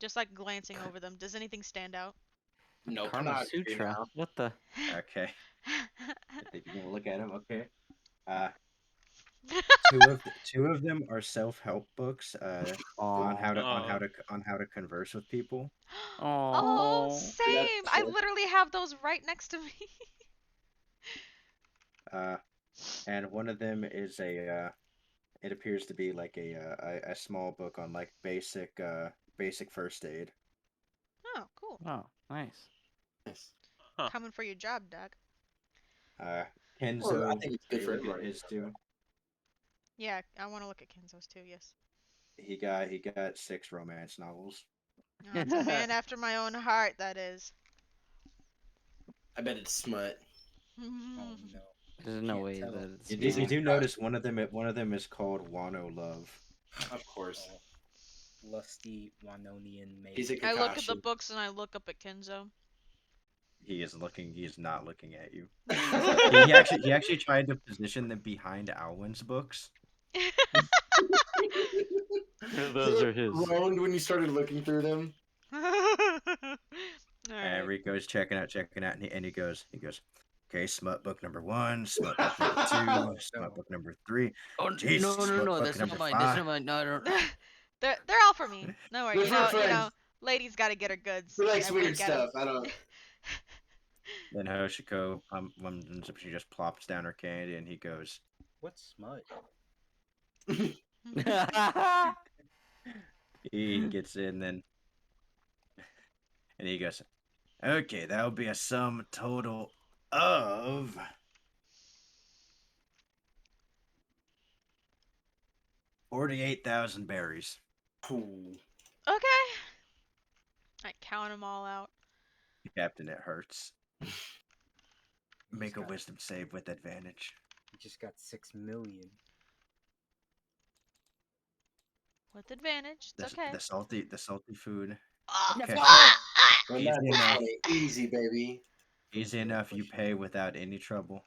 [SPEAKER 1] Just like glancing over them. Does anything stand out?
[SPEAKER 5] No
[SPEAKER 7] Karma
[SPEAKER 5] pornography
[SPEAKER 7] Sutra.
[SPEAKER 5] now.
[SPEAKER 7] What the?
[SPEAKER 2] Okay, if you're gonna look at them, okay. Uh, two of them are self-help books. On
[SPEAKER 7] Oh.
[SPEAKER 2] how to
[SPEAKER 4] Oh,
[SPEAKER 2] on how to converse with people.
[SPEAKER 1] Oh,
[SPEAKER 7] Oh.
[SPEAKER 5] That's
[SPEAKER 1] same. I
[SPEAKER 5] shit.
[SPEAKER 1] literally have those right next to me.
[SPEAKER 2] Uh, and one of them is a. It appears to be like a small book on like basic first aid.
[SPEAKER 1] Oh, cool.
[SPEAKER 7] Oh, nice.
[SPEAKER 5] Nice.
[SPEAKER 4] huh.
[SPEAKER 1] Coming for your job, Doc.
[SPEAKER 2] Uh,
[SPEAKER 5] Well, I
[SPEAKER 2] Kenzo,
[SPEAKER 5] think it's good
[SPEAKER 2] you
[SPEAKER 5] for
[SPEAKER 2] look at
[SPEAKER 5] everybody.
[SPEAKER 2] his too.
[SPEAKER 1] Yeah, I want to look at Kenzo's too. Yes.
[SPEAKER 2] He got 6 romance novels.
[SPEAKER 1] Oh, it's a man after my own heart. That is.
[SPEAKER 5] I bet it's smut.
[SPEAKER 3] Oh no.
[SPEAKER 7] There's no
[SPEAKER 3] Can't
[SPEAKER 7] way
[SPEAKER 3] tell.
[SPEAKER 7] that it's
[SPEAKER 2] You do,
[SPEAKER 5] He's
[SPEAKER 2] you
[SPEAKER 5] a
[SPEAKER 7] not.
[SPEAKER 2] do
[SPEAKER 5] crush.
[SPEAKER 2] notice one of them is called Wano Love.
[SPEAKER 5] Of course.
[SPEAKER 3] Oh, lusty Wanonian maid.
[SPEAKER 5] He's a
[SPEAKER 1] I look at the
[SPEAKER 5] Kakashi.
[SPEAKER 1] books and I look up at Kenzo.
[SPEAKER 2] He is looking. He is not looking at you. He actually tried to position them behind Alwyn's books.
[SPEAKER 6] Yeah, those are his.
[SPEAKER 5] Groaned when you started looking through them.
[SPEAKER 2] And
[SPEAKER 1] Alright.
[SPEAKER 2] Rico's checking out, and he goes, okay, smut book number 1, smut book number 2, smut
[SPEAKER 3] No.
[SPEAKER 2] book number 3.
[SPEAKER 7] Oh
[SPEAKER 2] Jesus,
[SPEAKER 7] no, no,
[SPEAKER 2] smut
[SPEAKER 7] no!
[SPEAKER 2] book
[SPEAKER 7] That's not
[SPEAKER 2] number
[SPEAKER 7] mine. That's
[SPEAKER 2] 5.
[SPEAKER 7] not mine. No, I don't.
[SPEAKER 1] They're all for me. No worry.
[SPEAKER 5] They're for friends.
[SPEAKER 1] Ladies gotta get her goods.
[SPEAKER 5] He likes
[SPEAKER 1] I
[SPEAKER 5] weird
[SPEAKER 1] wink at 'em.
[SPEAKER 5] stuff. I don't.
[SPEAKER 2] Then Hoshiko, she just plops down her candy, and he goes,
[SPEAKER 3] What's smut?
[SPEAKER 2] he gets in, then, and he goes, okay, that'll be a sum total of 48,000 berries.
[SPEAKER 5] Ooh.
[SPEAKER 1] Okay. I count them all out.
[SPEAKER 2] Captain, it hurts. Make a
[SPEAKER 3] got-
[SPEAKER 2] wisdom save with advantage.
[SPEAKER 3] You just got 6 million.
[SPEAKER 1] With advantage. It's
[SPEAKER 2] The,
[SPEAKER 1] okay.
[SPEAKER 2] the salty food.
[SPEAKER 1] Oh,
[SPEAKER 2] Okay.
[SPEAKER 5] When
[SPEAKER 2] Easy
[SPEAKER 5] that's
[SPEAKER 2] enough.
[SPEAKER 5] 20, easy, baby.
[SPEAKER 2] Easy enough. You pay without any trouble.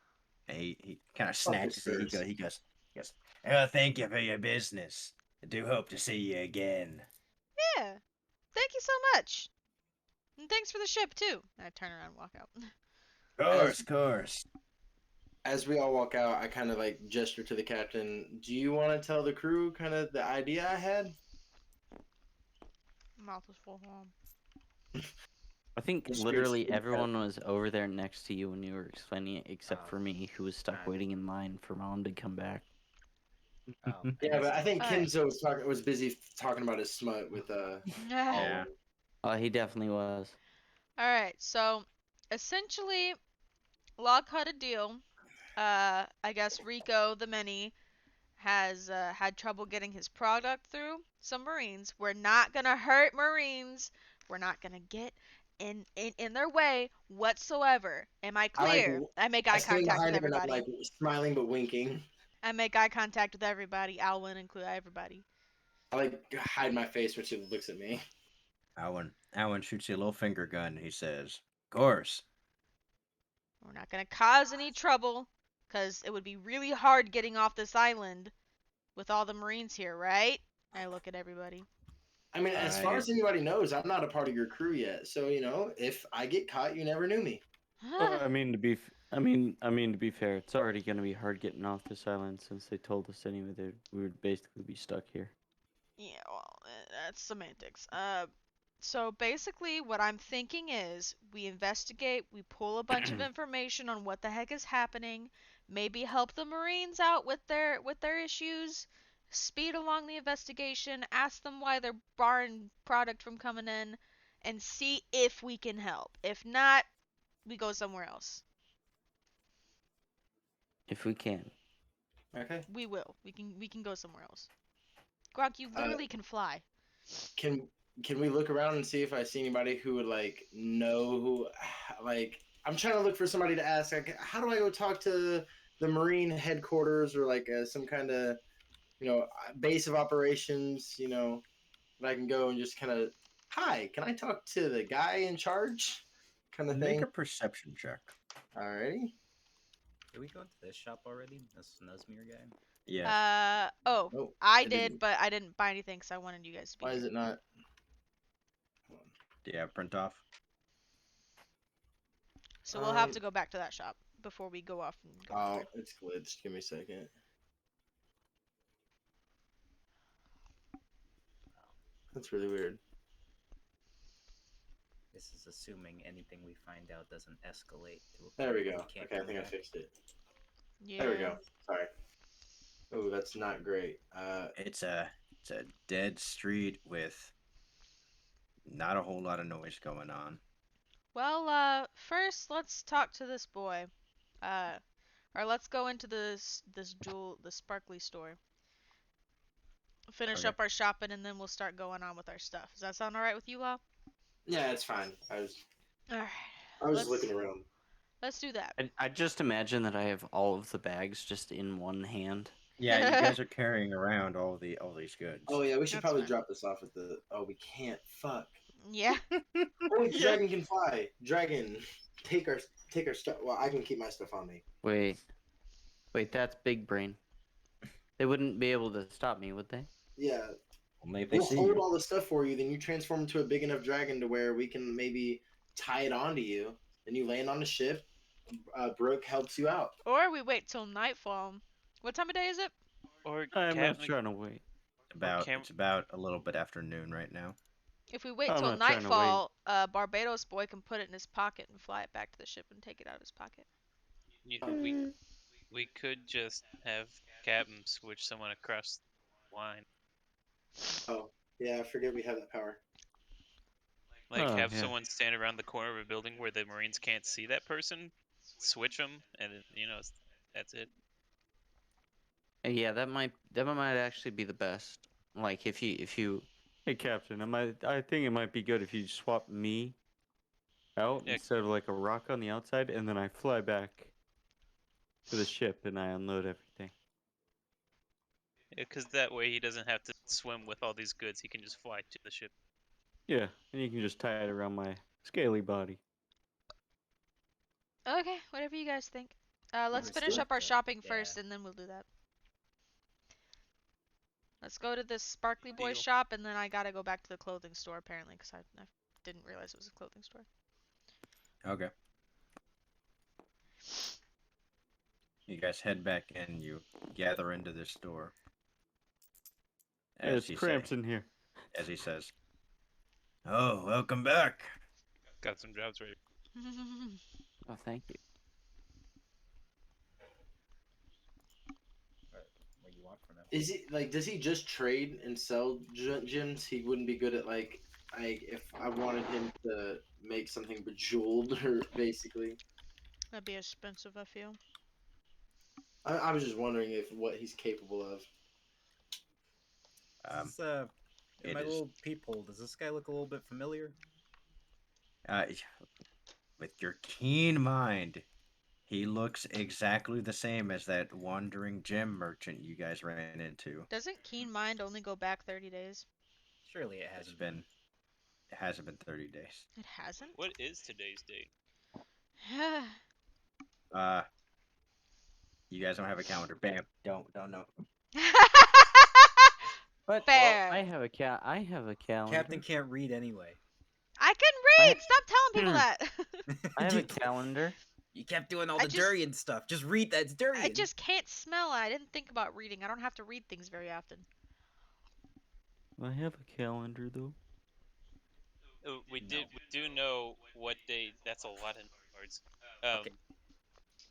[SPEAKER 2] And he kind of
[SPEAKER 5] Fuck
[SPEAKER 2] snatches it.
[SPEAKER 5] yours.
[SPEAKER 2] He goes. Oh, thank you for your business. I do hope to see you again.
[SPEAKER 1] Yeah. Thank you so much. And thanks for the ship, too. I turn around and walk out.
[SPEAKER 2] Course.
[SPEAKER 5] As we all walk out, I kind of like gesture to the captain. Do you want to tell the crew kind of the idea I had?
[SPEAKER 1] Mouth was full.
[SPEAKER 7] I think
[SPEAKER 5] Just
[SPEAKER 7] literally
[SPEAKER 5] curious.
[SPEAKER 7] everyone was over there next to you when you were explaining it, except for me, who was stuck
[SPEAKER 3] Alright.
[SPEAKER 7] waiting in line for Mom to come back.
[SPEAKER 3] Oh,
[SPEAKER 5] Yeah, but I think
[SPEAKER 1] Alright.
[SPEAKER 5] Kenzo was busy talking about his smut with
[SPEAKER 2] Yeah.
[SPEAKER 7] He definitely was.
[SPEAKER 1] Alright, so essentially, Locke had a deal. I guess Rico the Many has had trouble getting his product through some Marines. We're not gonna hurt Marines. We're not gonna get in their way whatsoever. Am I clear? I make
[SPEAKER 5] I
[SPEAKER 1] eye
[SPEAKER 5] stand
[SPEAKER 1] contact with
[SPEAKER 5] behind him and I'm
[SPEAKER 1] everybody.
[SPEAKER 5] like smiling but winking.
[SPEAKER 1] I make eye contact with everybody. Alwyn include everybody.
[SPEAKER 5] I like hide my face when she looks at me.
[SPEAKER 2] Alwyn shoots you a little finger gun. He says, course.
[SPEAKER 1] We're not gonna cause any trouble, cause it would be really hard getting off this island with all the Marines here, right? I look at everybody.
[SPEAKER 5] I mean, as far as anybody knows, I'm not a part of your crew yet. So if I get caught, you never knew me.
[SPEAKER 6] I mean to be, I mean to be fair, it's already gonna be hard getting off this island since they told us anyway that we would basically be stuck here.
[SPEAKER 1] Yeah, well, that's semantics. So basically, what I'm thinking is we investigate, we pull a bunch of information on what the heck is happening, maybe help the Marines out with their issues, speed along the investigation, ask them why they're barring product from coming in, and see if we can help. If not, we go somewhere else.
[SPEAKER 7] If we can.
[SPEAKER 5] Okay.
[SPEAKER 1] We will. We can go somewhere else. Gronk, you
[SPEAKER 5] Uh,
[SPEAKER 1] literally can fly.
[SPEAKER 5] can can we look around and see if I see anybody who would like know who like I'm trying to look for somebody to ask like how do I go talk to the Marine headquarters or like some kind of base of operations that I can go and just kind of hi can I talk to the guy in charge kind of
[SPEAKER 2] Make
[SPEAKER 5] thing.
[SPEAKER 2] a perception check.
[SPEAKER 5] Alrighty.
[SPEAKER 3] Did we go into this shop already? This Nesmir guy?
[SPEAKER 2] Yes.
[SPEAKER 1] Oh,
[SPEAKER 5] Nope,
[SPEAKER 1] I
[SPEAKER 5] I
[SPEAKER 1] did,
[SPEAKER 5] didn't.
[SPEAKER 1] but I didn't buy anything because I wanted you guys to be
[SPEAKER 5] Why
[SPEAKER 1] here.
[SPEAKER 5] is it not? Hold
[SPEAKER 2] Do you have print off?
[SPEAKER 1] So we'll have to go back to that shop before we go off and go
[SPEAKER 5] Oh,
[SPEAKER 1] anywhere.
[SPEAKER 5] it's glitched. Give me a second. That's really weird.
[SPEAKER 3] This is assuming anything we find out doesn't escalate to a
[SPEAKER 5] There
[SPEAKER 3] point
[SPEAKER 5] we
[SPEAKER 3] where
[SPEAKER 5] go.
[SPEAKER 3] we can't
[SPEAKER 5] Okay, I
[SPEAKER 3] come
[SPEAKER 5] think I
[SPEAKER 3] back.
[SPEAKER 5] fixed it. There we
[SPEAKER 1] Yeah.
[SPEAKER 5] go. Sorry. Oh, that's not great.
[SPEAKER 2] It's a dead street with not a whole lot of noise going on.
[SPEAKER 1] Well, first let's talk to this boy. Uh, or let's go into the sparkly store. Finish
[SPEAKER 2] Okay.
[SPEAKER 1] up our shopping and then we'll start going on with our stuff. Does that sound alright with you all?
[SPEAKER 5] Yeah, it's fine.
[SPEAKER 1] Alright.
[SPEAKER 5] I was just
[SPEAKER 1] Let's
[SPEAKER 5] looking around.
[SPEAKER 1] let's do that.
[SPEAKER 7] I just imagine that I have all of the bags just in one hand.
[SPEAKER 2] Yeah, you guys are carrying around all these goods.
[SPEAKER 5] Oh yeah, we should
[SPEAKER 1] That's
[SPEAKER 5] probably
[SPEAKER 1] fine.
[SPEAKER 5] drop this off at the. Oh, we can't. Fuck.
[SPEAKER 1] Yeah.
[SPEAKER 5] Oh, wait, the
[SPEAKER 2] Yeah.
[SPEAKER 5] dragon can fly. Dragon, take our stuff. Well, I can keep my stuff on me.
[SPEAKER 7] Wait, that's big brain. They wouldn't be able to stop me, would they?
[SPEAKER 5] Yeah,
[SPEAKER 2] Only if they
[SPEAKER 5] we'll
[SPEAKER 2] see
[SPEAKER 5] hold
[SPEAKER 2] you.
[SPEAKER 5] all the stuff for you. Then you transform into a big enough dragon to where we can maybe tie it onto you. Then you land on the ship. Brooke helps you out.
[SPEAKER 1] Or we wait till nightfall. What time of day is it?
[SPEAKER 4] Or
[SPEAKER 7] I'm not
[SPEAKER 4] Captain,
[SPEAKER 7] trying to wait.
[SPEAKER 4] or Cam.
[SPEAKER 2] It's about a little bit after noon right now.
[SPEAKER 1] If we wait
[SPEAKER 7] I'm
[SPEAKER 1] till
[SPEAKER 7] not trying to wait.
[SPEAKER 1] nightfall, Barbados boy can put it in his pocket and fly it back to the ship and take it out of his pocket.
[SPEAKER 4] We could just have Captain switch someone across the line.
[SPEAKER 5] Oh yeah, I forget we have that power.
[SPEAKER 4] Like
[SPEAKER 7] Oh,
[SPEAKER 4] have
[SPEAKER 7] yeah.
[SPEAKER 4] someone stand around the corner of a building where the Marines can't see that person, switch them, and that's it.
[SPEAKER 7] Yeah, that might actually be the best. Like if you Hey Captain, I think it might be good if you swap me out
[SPEAKER 4] Yeah.
[SPEAKER 7] instead of like a rock on the outside and then I fly back to the ship and I unload everything.
[SPEAKER 4] Because that way he doesn't have to swim with all these goods. He can just fly to the ship.
[SPEAKER 7] Yeah, and you can just tie it around my scaly body.
[SPEAKER 1] Okay, whatever you guys think. Let's
[SPEAKER 5] Let's
[SPEAKER 1] finish
[SPEAKER 5] do it.
[SPEAKER 1] up our shopping
[SPEAKER 3] Yeah.
[SPEAKER 1] first and then we'll do that. Let's go to this sparkly boy
[SPEAKER 4] Deal.
[SPEAKER 1] shop and then I gotta go back to the clothing store apparently because I didn't realize it was a clothing store.
[SPEAKER 2] Okay. You guys head back in. You gather into this store.
[SPEAKER 7] It's cramped in here.
[SPEAKER 2] As he says, "Oh, welcome back."
[SPEAKER 4] Got some jobs ready.
[SPEAKER 7] Oh, thank you.
[SPEAKER 3] What do you want from him?
[SPEAKER 5] Is he like? Does he just trade and sell gems? He wouldn't be good at like if I wanted him to make something bejeweled or basically.
[SPEAKER 1] That'd be expensive, I feel.
[SPEAKER 5] I was just wondering if what he's capable of.
[SPEAKER 3] This, in
[SPEAKER 2] it
[SPEAKER 3] my
[SPEAKER 2] is-
[SPEAKER 3] little peephole, does this guy look a little bit familiar?
[SPEAKER 2] With your keen mind, he looks exactly the same as that wandering gem merchant you guys ran into.
[SPEAKER 1] Doesn't Keen Mind only go back 30 days?
[SPEAKER 3] Surely it
[SPEAKER 2] It's
[SPEAKER 3] hasn't
[SPEAKER 2] been, it hasn't been 30 days.
[SPEAKER 1] It hasn't?
[SPEAKER 4] What is today's date?
[SPEAKER 2] You guys don't have a calendar. Bam. Don't know.
[SPEAKER 7] But
[SPEAKER 1] Fair.
[SPEAKER 7] I have a calendar.
[SPEAKER 3] Captain can't read anyway.
[SPEAKER 1] I can read! Stop telling people that!
[SPEAKER 7] I have a calendar.
[SPEAKER 3] You kept doing all
[SPEAKER 1] I
[SPEAKER 3] the
[SPEAKER 1] just-
[SPEAKER 3] durian stuff. Just read that. It's durian.
[SPEAKER 1] I just can't smell. I didn't think about reading. I don't have to read things very often.
[SPEAKER 7] I have a calendar though.
[SPEAKER 4] We do know what day. That's a lot of words.
[SPEAKER 3] Okay.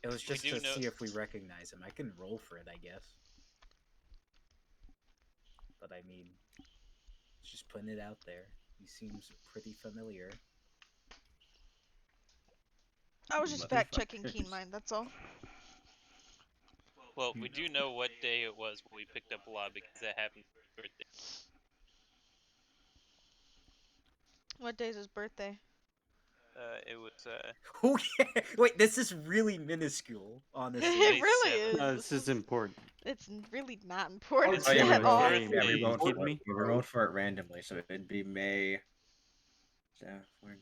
[SPEAKER 3] It was
[SPEAKER 4] we
[SPEAKER 3] just
[SPEAKER 4] do
[SPEAKER 3] to
[SPEAKER 4] know-
[SPEAKER 3] see if we recognize him. I can roll for it, I guess. But I mean, just putting it out there. He seems pretty familiar.
[SPEAKER 1] I was just fact checking
[SPEAKER 2] Motherfuckers.
[SPEAKER 1] Keen Mind, that's all.
[SPEAKER 4] Well, we do know what day it was when we picked up Law because that happened on his birthday.
[SPEAKER 1] What day's his birthday?
[SPEAKER 4] It was
[SPEAKER 3] Who cares? Wait, this is really minuscule, honestly.
[SPEAKER 1] It
[SPEAKER 4] May
[SPEAKER 1] really
[SPEAKER 4] 7th.
[SPEAKER 1] is.
[SPEAKER 6] No, this is important.
[SPEAKER 1] It's really not important
[SPEAKER 2] Oh yeah,
[SPEAKER 1] at
[SPEAKER 2] we
[SPEAKER 1] all.
[SPEAKER 2] rolled.
[SPEAKER 6] Hey,
[SPEAKER 2] Yeah, we
[SPEAKER 6] you
[SPEAKER 2] rolled
[SPEAKER 6] kidding
[SPEAKER 2] for it.
[SPEAKER 6] me?
[SPEAKER 2] We rolled for it randomly, so it'd be May. 14.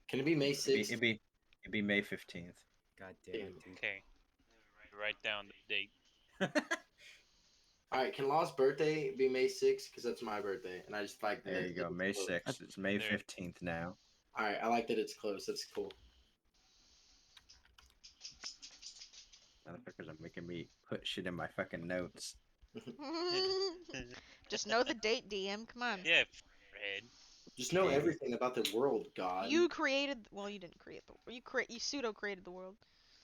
[SPEAKER 5] Can it be May
[SPEAKER 2] It'd be
[SPEAKER 5] 6th?
[SPEAKER 2] it'd be May 15th.
[SPEAKER 3] God damn it, dude.
[SPEAKER 4] Okay. Write down the date.
[SPEAKER 5] All right, can Law's birthday be May 6th? Because that's my birthday, and I just like that.
[SPEAKER 2] There you go, May
[SPEAKER 5] close.
[SPEAKER 2] 6th. It's May
[SPEAKER 4] There.
[SPEAKER 2] 15th now.
[SPEAKER 5] All right, I like that it's close. That's cool.
[SPEAKER 2] Motherfuckers are making me put shit in my fucking notes.
[SPEAKER 1] Just know the date, DM. Come on.
[SPEAKER 4] Yeah, Fred.
[SPEAKER 5] Just know
[SPEAKER 2] Jeez.
[SPEAKER 5] everything about the world, God.
[SPEAKER 1] You created. Well, you didn't create the. You pseudo created the world.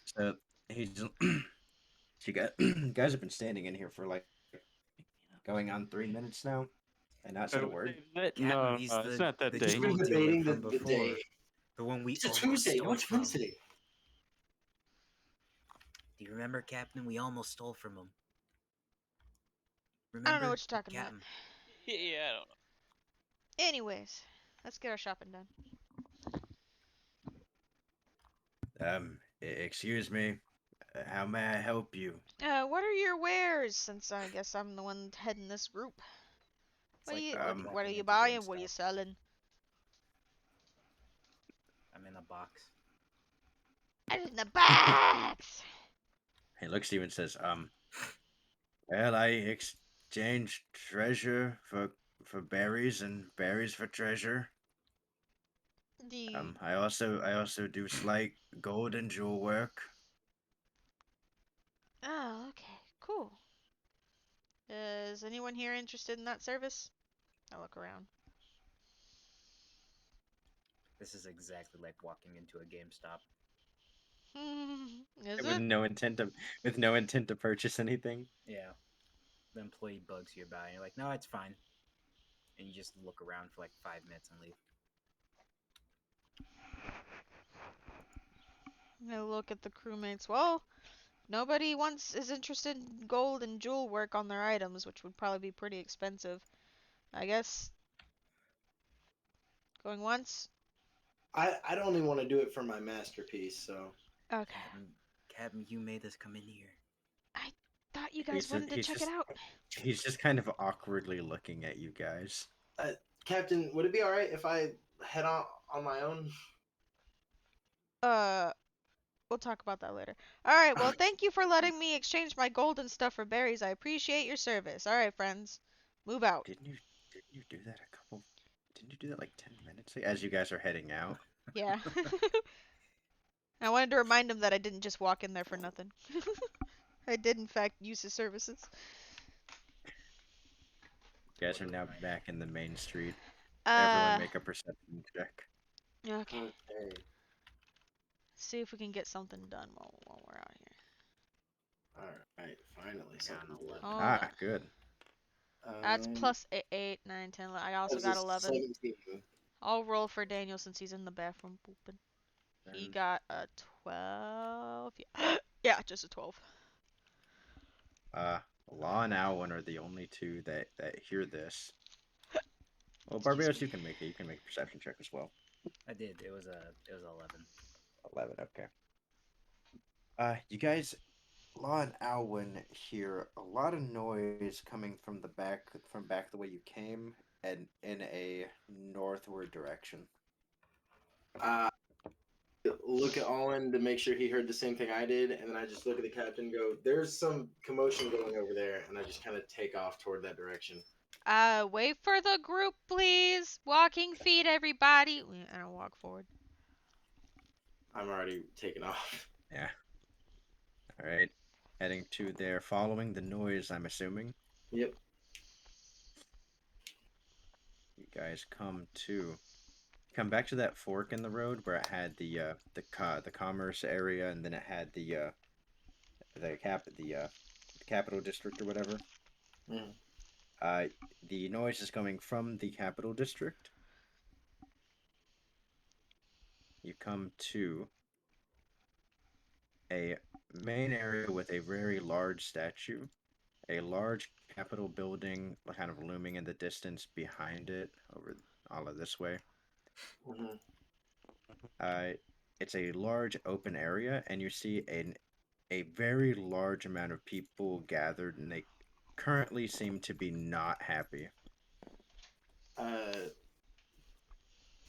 [SPEAKER 2] So he's you guys have been standing in here for like going on 3 minutes now, and not said a word.
[SPEAKER 6] No,
[SPEAKER 3] he's
[SPEAKER 6] it's not that
[SPEAKER 3] the
[SPEAKER 6] day.
[SPEAKER 5] Just been
[SPEAKER 3] jewel dealer
[SPEAKER 5] debating
[SPEAKER 3] from
[SPEAKER 5] the
[SPEAKER 3] before.
[SPEAKER 5] day.
[SPEAKER 3] The one we
[SPEAKER 5] It's a
[SPEAKER 3] almost
[SPEAKER 5] Tuesday.
[SPEAKER 3] stole
[SPEAKER 5] What's
[SPEAKER 3] from.
[SPEAKER 5] Wednesday?
[SPEAKER 3] Do you remember, Captain? We almost stole from him.
[SPEAKER 1] I
[SPEAKER 3] Remember?
[SPEAKER 1] don't know what you're talking about.
[SPEAKER 3] Captain?
[SPEAKER 4] Yeah, I don't know.
[SPEAKER 1] Anyways, let's get our shopping done.
[SPEAKER 2] Excuse me. How may I help you?
[SPEAKER 1] What are your wares? Since I guess I'm the one heading this group.
[SPEAKER 3] It's
[SPEAKER 1] What
[SPEAKER 3] like
[SPEAKER 1] are you?
[SPEAKER 3] walking
[SPEAKER 1] What are you
[SPEAKER 3] into
[SPEAKER 1] buying? What are you
[SPEAKER 3] GameStop.
[SPEAKER 1] selling?
[SPEAKER 3] I'm in a box.
[SPEAKER 1] I'm in the box.
[SPEAKER 2] He looks at you and says, well, I exchange treasure for berries and berries for treasure.
[SPEAKER 1] The
[SPEAKER 2] I also do slight gold and jewel work.
[SPEAKER 1] Oh, okay, cool. Is anyone here interested in that service? I look around.
[SPEAKER 3] This is exactly like walking into a GameStop.
[SPEAKER 1] Is
[SPEAKER 2] With
[SPEAKER 1] it?
[SPEAKER 2] no intent to purchase anything.
[SPEAKER 3] Yeah. The employee bugs you about it. And you're like, no, it's fine. And you just look around for like 5 minutes and leave.
[SPEAKER 1] I look at the crewmates. Well, nobody is interested in gold and jewel work on their items, which would probably be pretty expensive. I guess going once.
[SPEAKER 5] I'd only want to do it for my masterpiece. So
[SPEAKER 1] Okay.
[SPEAKER 3] Captain, you made us come in here.
[SPEAKER 1] I thought you guys wanted to check it out.
[SPEAKER 2] He's just kind of awkwardly looking at you guys.
[SPEAKER 5] Captain, would it be all right if I head on my own?
[SPEAKER 1] We'll talk about that later. Alright, well, thank you for letting me exchange my gold and stuff for berries. I appreciate your service. Alright, friends. Move out.
[SPEAKER 2] Didn't you do that a couple? Didn't you do that like 10 minutes ago? As you guys are heading out.
[SPEAKER 1] Yeah. I wanted to remind him that I didn't just walk in there for nothing. I did, in fact, use his services.
[SPEAKER 2] You guys are now back in the main street. Everyone make a perception check.
[SPEAKER 1] Okay.
[SPEAKER 5] Okay.
[SPEAKER 1] See if we can get something done while we're out here.
[SPEAKER 5] All right. Finally,
[SPEAKER 3] Got
[SPEAKER 5] something
[SPEAKER 3] an
[SPEAKER 5] good.
[SPEAKER 3] 11.
[SPEAKER 2] Ah, good.
[SPEAKER 1] That's plus 8, 9, 10. I also
[SPEAKER 5] that
[SPEAKER 1] got
[SPEAKER 5] was a
[SPEAKER 1] 11.
[SPEAKER 5] 17.
[SPEAKER 1] I'll roll for Daniel since he's in the bathroom pooping. He got a 12. Yeah, yeah, just a 12.
[SPEAKER 2] Law and Alwyn are the only two that hear this. Well,
[SPEAKER 1] Excuse
[SPEAKER 2] Barbaros,
[SPEAKER 1] me.
[SPEAKER 2] you can make a perception check as well.
[SPEAKER 3] I did. It was 11.
[SPEAKER 2] 11, okay. You guys, Law and Alwyn hear a lot of noise coming from back the way you came and in a northward direction.
[SPEAKER 5] Look at Olin to make sure he heard the same thing I did, and then I just look at the captain and go, there's some commotion going over there, and I just kind of take off toward that direction.
[SPEAKER 1] Wait for the group, please. Walking feet, everybody. And I'll walk forward.
[SPEAKER 5] I'm already taking off.
[SPEAKER 2] Yeah. All right. Heading to there, following the noise, I'm assuming.
[SPEAKER 5] Yep.
[SPEAKER 2] You guys come back to that fork in the road where it had the commerce area, and then it had the capital district or whatever.
[SPEAKER 5] Mm.
[SPEAKER 2] The noise is coming from the capital district. You come to a main area with a very large statue, a large Capitol building kind of looming in the distance behind it, over all of this way.
[SPEAKER 5] Mhm.
[SPEAKER 2] Uh, it's a large open area, and you see a very large amount of people gathered, and they currently seem to be not happy.
[SPEAKER 5] Uh,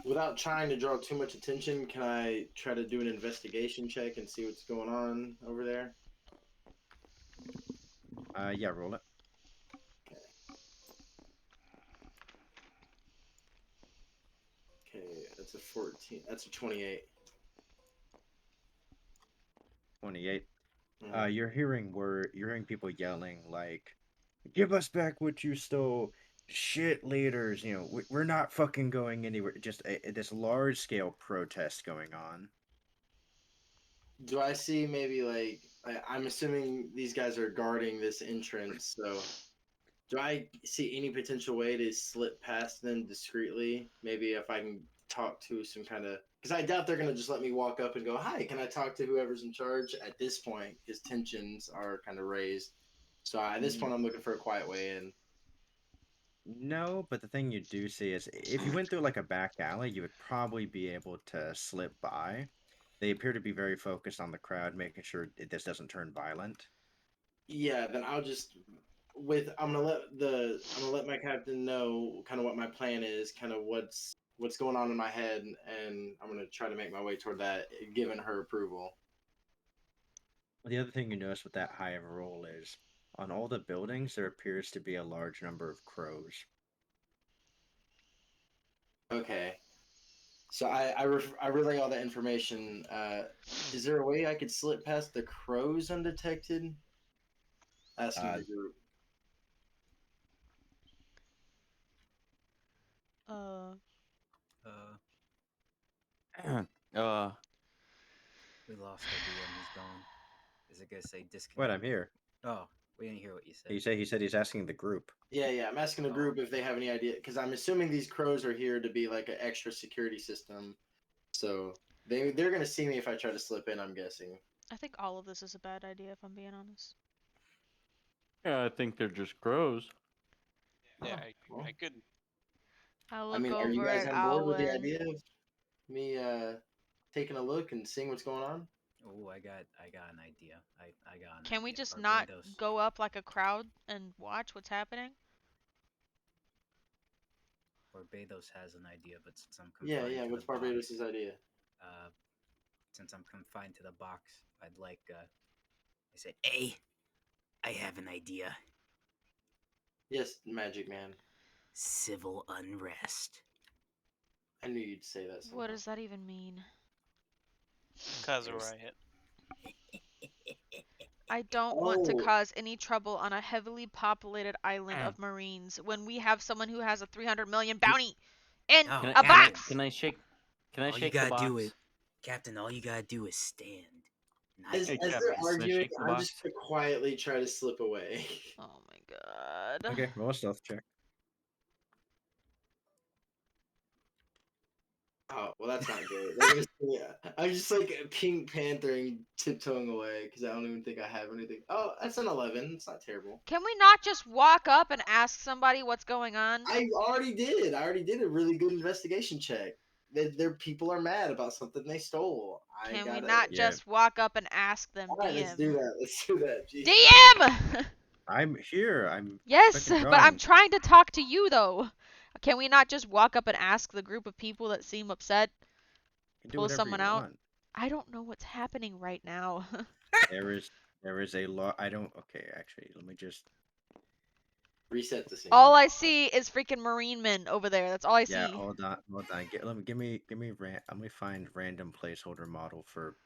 [SPEAKER 5] without trying to draw too much attention, can I try to do an investigation check and see what's going on over there?
[SPEAKER 2] Yeah, roll it.
[SPEAKER 5] Okay, that's a 14. That's a 28.
[SPEAKER 2] 28.
[SPEAKER 5] Mhm.
[SPEAKER 2] You're hearing people yelling like, "Give us back what you stole, shit leaders!" You know, we're not fucking going anywhere. Just this large scale protest going on.
[SPEAKER 5] Do I see maybe like I'm assuming these guys are guarding this entrance, so do I see any potential way to slip past them discreetly? Maybe if I can talk to some kind of, because I doubt they're gonna just let me walk up and go, "Hi, can I talk to whoever's in charge?" At this point, because tensions are kind of raised. So at this point, I'm looking for a quiet way in.
[SPEAKER 2] No, but the thing you do see is if you went through like a back alley, you would probably be able to slip by. They appear to be very focused on the crowd, making sure this doesn't turn violent.
[SPEAKER 5] Yeah, then I'll just I'm gonna let my captain know kind of what my plan is, kind of what's going on in my head, and I'm gonna try to make my way toward that, given her approval.
[SPEAKER 2] The other thing you notice with that high of a roll is on all the buildings, there appears to be a large number of crows.
[SPEAKER 5] Okay, so I relay all that information. Is there a way I could slip past the crows undetected? Asking
[SPEAKER 2] Uh,
[SPEAKER 5] the group.
[SPEAKER 1] Uh,
[SPEAKER 3] Uh,
[SPEAKER 7] uh,
[SPEAKER 3] we lost our DM. He's gone. Is it gonna say
[SPEAKER 2] what?
[SPEAKER 3] disconnect?
[SPEAKER 2] I'm here.
[SPEAKER 3] Oh, we didn't hear what you said.
[SPEAKER 2] He said he's asking the group.
[SPEAKER 5] Yeah, I'm asking the
[SPEAKER 3] Oh.
[SPEAKER 5] group if they have any idea, because I'm assuming these crows are here to be like an extra security system. So they're gonna see me if I try to slip in. I'm guessing.
[SPEAKER 1] I think all of this is a bad idea, if I'm being honest.
[SPEAKER 6] Yeah, I think they're just crows.
[SPEAKER 4] Yeah,
[SPEAKER 5] Oh, well.
[SPEAKER 4] I could.
[SPEAKER 1] I'll
[SPEAKER 5] I
[SPEAKER 1] look
[SPEAKER 5] mean, are you
[SPEAKER 1] over
[SPEAKER 5] guys
[SPEAKER 1] at
[SPEAKER 5] on board with the
[SPEAKER 1] Alwyn.
[SPEAKER 5] idea of me taking a look and seeing what's going on?
[SPEAKER 3] Oh, I got an idea. I got an
[SPEAKER 1] Can we
[SPEAKER 3] idea.
[SPEAKER 1] just not
[SPEAKER 3] Barbados.
[SPEAKER 1] go up like a crowd and watch what's happening?
[SPEAKER 3] Barbados has an idea, but since I'm
[SPEAKER 5] Yeah,
[SPEAKER 3] confined to
[SPEAKER 5] What's
[SPEAKER 3] the box,
[SPEAKER 5] Barbados' idea?
[SPEAKER 3] uh, since I'm confined to the box, I'd like. I said, "Hey, I have an idea.
[SPEAKER 5] Yes, Magic Man.
[SPEAKER 3] Civil unrest.
[SPEAKER 5] I knew you'd say that somehow.
[SPEAKER 1] What does that even mean?
[SPEAKER 4] Cause a
[SPEAKER 3] There's-
[SPEAKER 4] riot.
[SPEAKER 1] I don't want to
[SPEAKER 5] Oh,
[SPEAKER 1] cause any trouble on a heavily populated island
[SPEAKER 7] Mm.
[SPEAKER 1] of Marines when we have someone who has a 300 million bounty in
[SPEAKER 3] No,
[SPEAKER 1] a
[SPEAKER 3] Captain.
[SPEAKER 1] box.
[SPEAKER 7] Can I shake? Can I
[SPEAKER 3] All you
[SPEAKER 7] shake the
[SPEAKER 3] gotta
[SPEAKER 7] box?
[SPEAKER 3] do is, Captain. All you gotta do is stand. Not
[SPEAKER 5] as
[SPEAKER 6] Hey,
[SPEAKER 5] they're
[SPEAKER 6] Captain, can I
[SPEAKER 5] arguing,
[SPEAKER 6] shake the
[SPEAKER 5] I'm just
[SPEAKER 6] box?
[SPEAKER 5] gonna quietly try to slip away.
[SPEAKER 1] Oh my god.
[SPEAKER 2] Okay, roll a stealth check.
[SPEAKER 5] Oh, well, that's not good. They're gonna see, I'm just like a Pink Panthering, tiptoeing away because I don't even think I have anything. Oh, that's an 11. It's not terrible.
[SPEAKER 1] Can we not just walk up and ask somebody what's going on?
[SPEAKER 5] I already did. I already did a really good investigation check. Their people are mad about something they stole. I
[SPEAKER 1] Can we
[SPEAKER 5] gotta.
[SPEAKER 1] not
[SPEAKER 2] Yeah.
[SPEAKER 1] just walk up and ask them,
[SPEAKER 5] All right, let's do
[SPEAKER 1] DM?
[SPEAKER 5] that. Let's do that. Jeez.
[SPEAKER 1] DM!
[SPEAKER 2] I'm here. I'm
[SPEAKER 1] Yes,
[SPEAKER 2] fucking
[SPEAKER 1] but I'm
[SPEAKER 2] drawing.
[SPEAKER 1] trying to talk to you though. Can we not just walk up and ask the group of people that seem upset?
[SPEAKER 2] You can do
[SPEAKER 1] Pull
[SPEAKER 2] whatever you
[SPEAKER 1] someone out?
[SPEAKER 2] want.
[SPEAKER 1] I don't know what's happening right now.
[SPEAKER 2] There is a law. I don't. Okay, actually, let me just.
[SPEAKER 5] Reset the scene.
[SPEAKER 1] All I see is freaking Marine men over there. That's all I
[SPEAKER 2] Yeah,
[SPEAKER 1] see.
[SPEAKER 2] hold on, hold on. Give me let me find random placeholder model for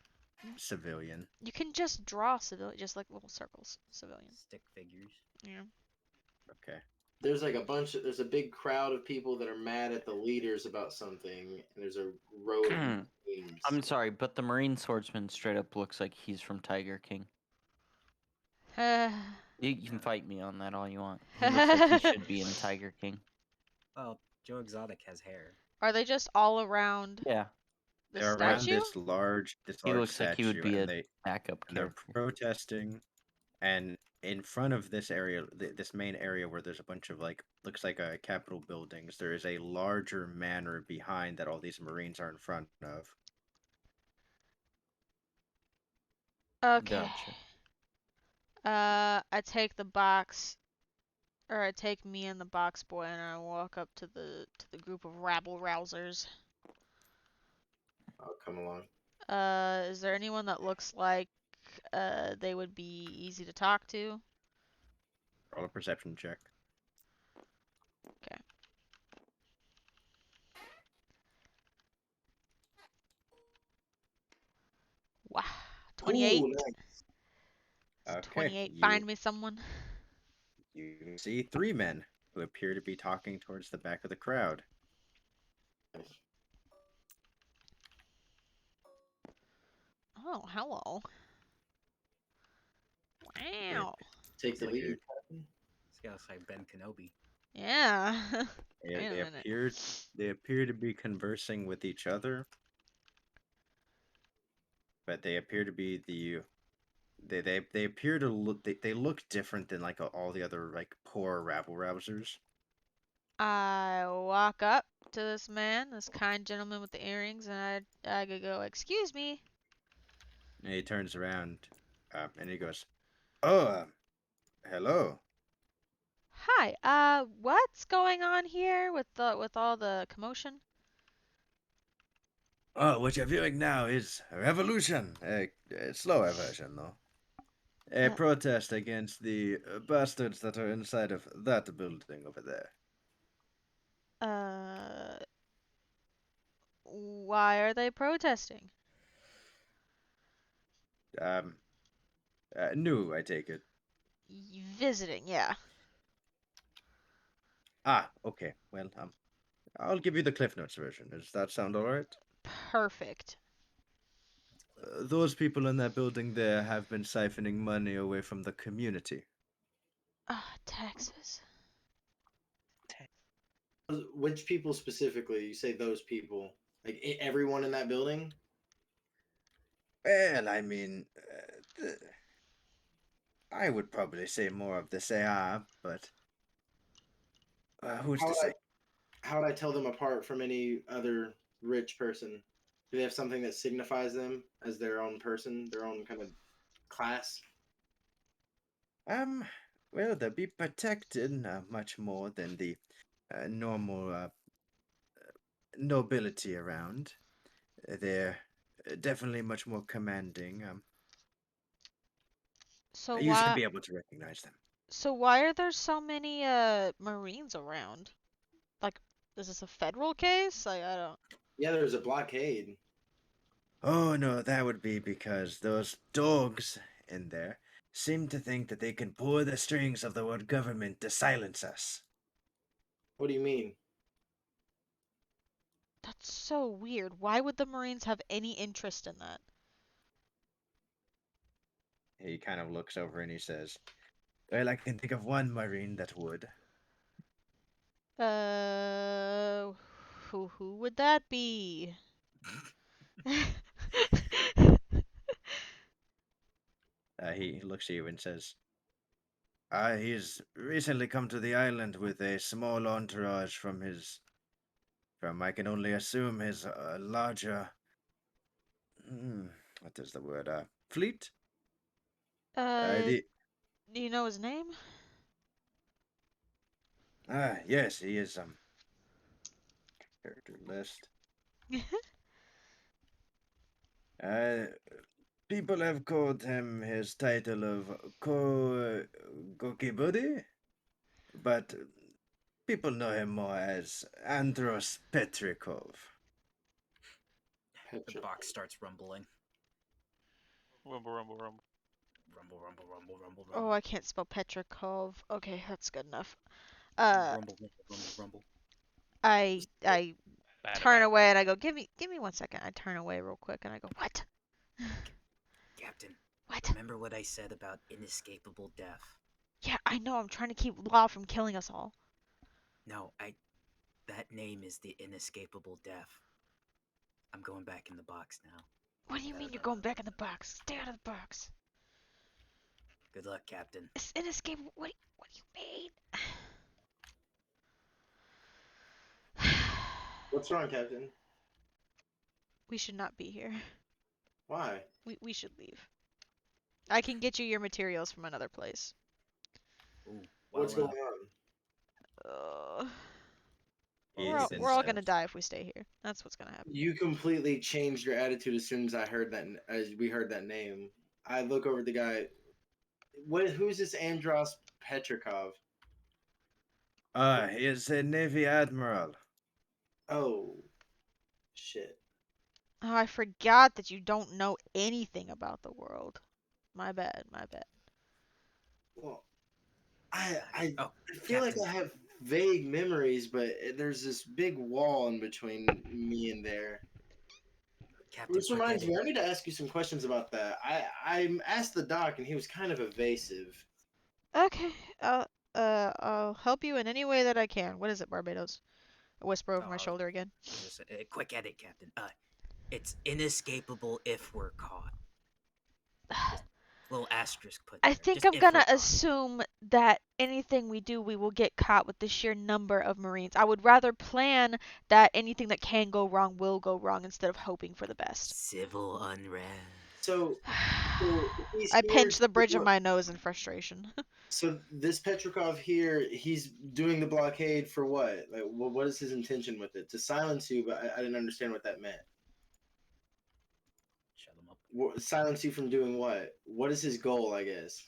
[SPEAKER 2] civilian.
[SPEAKER 1] You can just draw civilian, just like little circles, civilian.
[SPEAKER 3] stick figures.
[SPEAKER 1] Yeah.
[SPEAKER 2] Okay.
[SPEAKER 5] There's like there's a big crowd of people that are mad at the leaders about something, and there's a row of Marines.
[SPEAKER 7] I'm sorry, but the Marine swordsman straight up looks like he's from Tiger King. You can fight me on that all you want. He looks like he should be in Tiger King.
[SPEAKER 3] Well, Joe Exotic has hair.
[SPEAKER 1] Are they just all around?
[SPEAKER 7] Yeah.
[SPEAKER 1] The
[SPEAKER 2] They're around
[SPEAKER 1] statue?
[SPEAKER 2] this
[SPEAKER 7] He
[SPEAKER 2] large
[SPEAKER 7] looks like he would
[SPEAKER 2] statue,
[SPEAKER 7] be
[SPEAKER 2] and
[SPEAKER 7] a backup
[SPEAKER 2] they're
[SPEAKER 7] character.
[SPEAKER 2] protesting. And in front of this area, this main area where there's a bunch of like looks like a Capitol buildings, there is a larger manor behind that all these Marines are in front of.
[SPEAKER 1] Okay.
[SPEAKER 7] Gotcha.
[SPEAKER 1] I take the box, or I take me and the box boy, and I walk up to the group of rabble rousers.
[SPEAKER 5] I'll come along.
[SPEAKER 1] Is there anyone that looks like they would be easy to talk to?
[SPEAKER 2] Roll a perception check.
[SPEAKER 1] Okay. Wow. 28.
[SPEAKER 5] Ooh, nice.
[SPEAKER 1] It's
[SPEAKER 2] Okay,
[SPEAKER 1] 28. Find me someone.
[SPEAKER 2] you see three men who appear to be talking towards the back of the crowd.
[SPEAKER 1] Oh, hello.
[SPEAKER 2] They,
[SPEAKER 1] Wow.
[SPEAKER 5] Take the
[SPEAKER 3] Like
[SPEAKER 5] lead.
[SPEAKER 3] This guy's like Ben Kenobi.
[SPEAKER 1] Yeah.
[SPEAKER 2] they,
[SPEAKER 1] Wait a
[SPEAKER 2] they
[SPEAKER 1] minute.
[SPEAKER 2] appear to be conversing with each other, but they appear to be they appear to look they look different than like all the other like poor rabble rousers.
[SPEAKER 1] I walk up to this man, this kind gentleman with the earrings, and I go, "Excuse me."
[SPEAKER 2] And he turns around, and he goes, "Oh, hello.
[SPEAKER 1] Hi. What's going on here with all the commotion?
[SPEAKER 2] Oh, what you're viewing now is a revolution, a slower version though. A
[SPEAKER 1] Uh,
[SPEAKER 2] protest against the bastards that are inside of that building over there.
[SPEAKER 1] uh, why are they protesting?
[SPEAKER 2] Um, new, I take it.
[SPEAKER 1] Visiting, yeah.
[SPEAKER 2] Ah, okay. Well, I'll give you the Cliff Notes version. Does that sound alright?
[SPEAKER 1] Perfect.
[SPEAKER 2] Those people in that building there have been siphoning money away from the community.
[SPEAKER 1] Taxes.
[SPEAKER 5] Which people specifically? You say those people, like everyone in that building.
[SPEAKER 2] Well, I mean, I would probably say more of the say but who's
[SPEAKER 5] How
[SPEAKER 2] to
[SPEAKER 5] would
[SPEAKER 2] say?
[SPEAKER 5] how would I tell them apart from any other rich person? Do they have something that signifies them as their own person, their own kind of class?
[SPEAKER 2] Um, well, they'll be protected much more than the normal nobility around. They're definitely much more commanding.
[SPEAKER 1] So
[SPEAKER 2] You should
[SPEAKER 1] why
[SPEAKER 2] be able to recognize them.
[SPEAKER 1] so why are there so many Marines around? Like, is this a federal case? Like, I don't.
[SPEAKER 5] Yeah, there's a blockade.
[SPEAKER 2] Oh no, that would be because those dogs in there seem to think that they can pull the strings of the world government to silence us.
[SPEAKER 5] What do you mean?
[SPEAKER 1] That's so weird. Why would the Marines have any interest in that?
[SPEAKER 2] He kind of looks over and he says, well, I can think of one Marine that would.
[SPEAKER 1] Uh, who would that be?
[SPEAKER 2] He looks at you and says, he's recently come to the island with a small entourage from I can only assume his larger, what is the word, fleet?
[SPEAKER 1] Uh,
[SPEAKER 2] The
[SPEAKER 1] do you know his name?
[SPEAKER 2] Yes, he is, character list. Uh, People have called him his title of Gokibudi, but people know him more as Andros Petrikov.
[SPEAKER 3] The box starts rumbling.
[SPEAKER 4] Rumble, rumble, rumble.
[SPEAKER 3] Rumble, rumble, rumble, rumble,
[SPEAKER 1] Oh,
[SPEAKER 3] rumble.
[SPEAKER 1] I can't spell Petrikov. Okay, that's good enough.
[SPEAKER 3] Rumble, rumble, rumble, rumble.
[SPEAKER 1] I
[SPEAKER 4] Bada,
[SPEAKER 1] turn
[SPEAKER 4] bada,
[SPEAKER 1] away
[SPEAKER 4] bada.
[SPEAKER 1] and I go, give me 1 second. I turn away real quick and I go, what?
[SPEAKER 3] Captain,
[SPEAKER 1] What?
[SPEAKER 3] remember what I said about inescapable death?
[SPEAKER 1] Yeah, I know. I'm trying to keep Law from killing us all.
[SPEAKER 3] No, that name is the inescapable death. I'm going back in the box now.
[SPEAKER 1] What do you mean you're going back in the box? Stay out of the box.
[SPEAKER 3] Good luck, Captain.
[SPEAKER 1] It's inescapable. What do you mean?
[SPEAKER 5] What's wrong, Captain?
[SPEAKER 1] We should not be here.
[SPEAKER 5] Why?
[SPEAKER 1] We should leave. I can get you your materials from another place.
[SPEAKER 3] Ooh,
[SPEAKER 5] What's
[SPEAKER 3] well,
[SPEAKER 5] going on?
[SPEAKER 1] We're
[SPEAKER 2] He's
[SPEAKER 1] all gonna
[SPEAKER 2] incensed.
[SPEAKER 1] die if we stay here. That's what's gonna happen.
[SPEAKER 5] You completely changed your attitude as soon as I heard that. As we heard that name, I look over at the guy. Who's this Andros Petrikov?
[SPEAKER 2] He is a Navy admiral.
[SPEAKER 5] Oh, shit.
[SPEAKER 1] Oh, I forgot that you don't know anything about the world. My bad, my bad.
[SPEAKER 5] Well, I
[SPEAKER 3] Oh,
[SPEAKER 5] feel
[SPEAKER 3] Captain.
[SPEAKER 5] like I have vague memories, but there's this big wall in between me and there.
[SPEAKER 3] Captain,
[SPEAKER 5] This reminds
[SPEAKER 3] forget
[SPEAKER 5] me,
[SPEAKER 3] it.
[SPEAKER 5] I need to ask you some questions about that. I asked the doc, and he was kind of evasive.
[SPEAKER 1] Okay, I'll help you in any way that I can. What is it, Barbados? I whisper over my shoulder again.
[SPEAKER 3] Just a quick edit, Captain. It's inescapable if we're caught. Just little asterisk put
[SPEAKER 1] I
[SPEAKER 3] there.
[SPEAKER 1] think
[SPEAKER 3] Just
[SPEAKER 1] I'm
[SPEAKER 3] if we're
[SPEAKER 1] gonna
[SPEAKER 3] caught.
[SPEAKER 1] assume that anything we do, we will get caught with the sheer number of Marines. I would rather plan that anything that can go wrong will go wrong instead of hoping for the best.
[SPEAKER 3] Civil unrest.
[SPEAKER 5] So if he's
[SPEAKER 1] I
[SPEAKER 5] here.
[SPEAKER 1] pinched the bridge of my nose in frustration.
[SPEAKER 5] So this Petrikov here, he's doing the blockade for what? Like, what is his intention with it? To silence you, but I didn't understand what that meant.
[SPEAKER 3] Shut them up.
[SPEAKER 5] Silence you from doing what? What is his goal? I guess.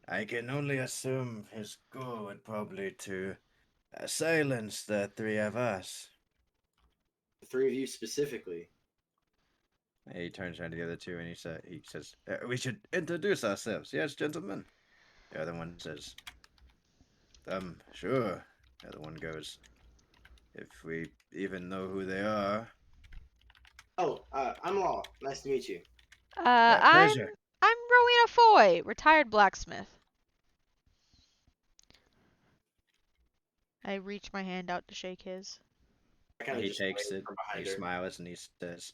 [SPEAKER 2] I can only assume his goal would probably to silence the three of us.
[SPEAKER 5] The three of you specifically.
[SPEAKER 2] He turns around to the other two and he says, we should introduce ourselves. Yes, gentlemen. The other one says, sure. The other one goes, if we even know who they are.
[SPEAKER 5] Oh, I'm Law. Nice to meet you.
[SPEAKER 1] I'm
[SPEAKER 2] Pleasure.
[SPEAKER 1] Rowena Foy, retired blacksmith. I reach my hand out to shake his.
[SPEAKER 5] I kind of
[SPEAKER 2] He
[SPEAKER 5] just
[SPEAKER 2] takes
[SPEAKER 5] wave
[SPEAKER 2] it,
[SPEAKER 5] from
[SPEAKER 2] he
[SPEAKER 5] behind her.
[SPEAKER 2] smiles, and he says,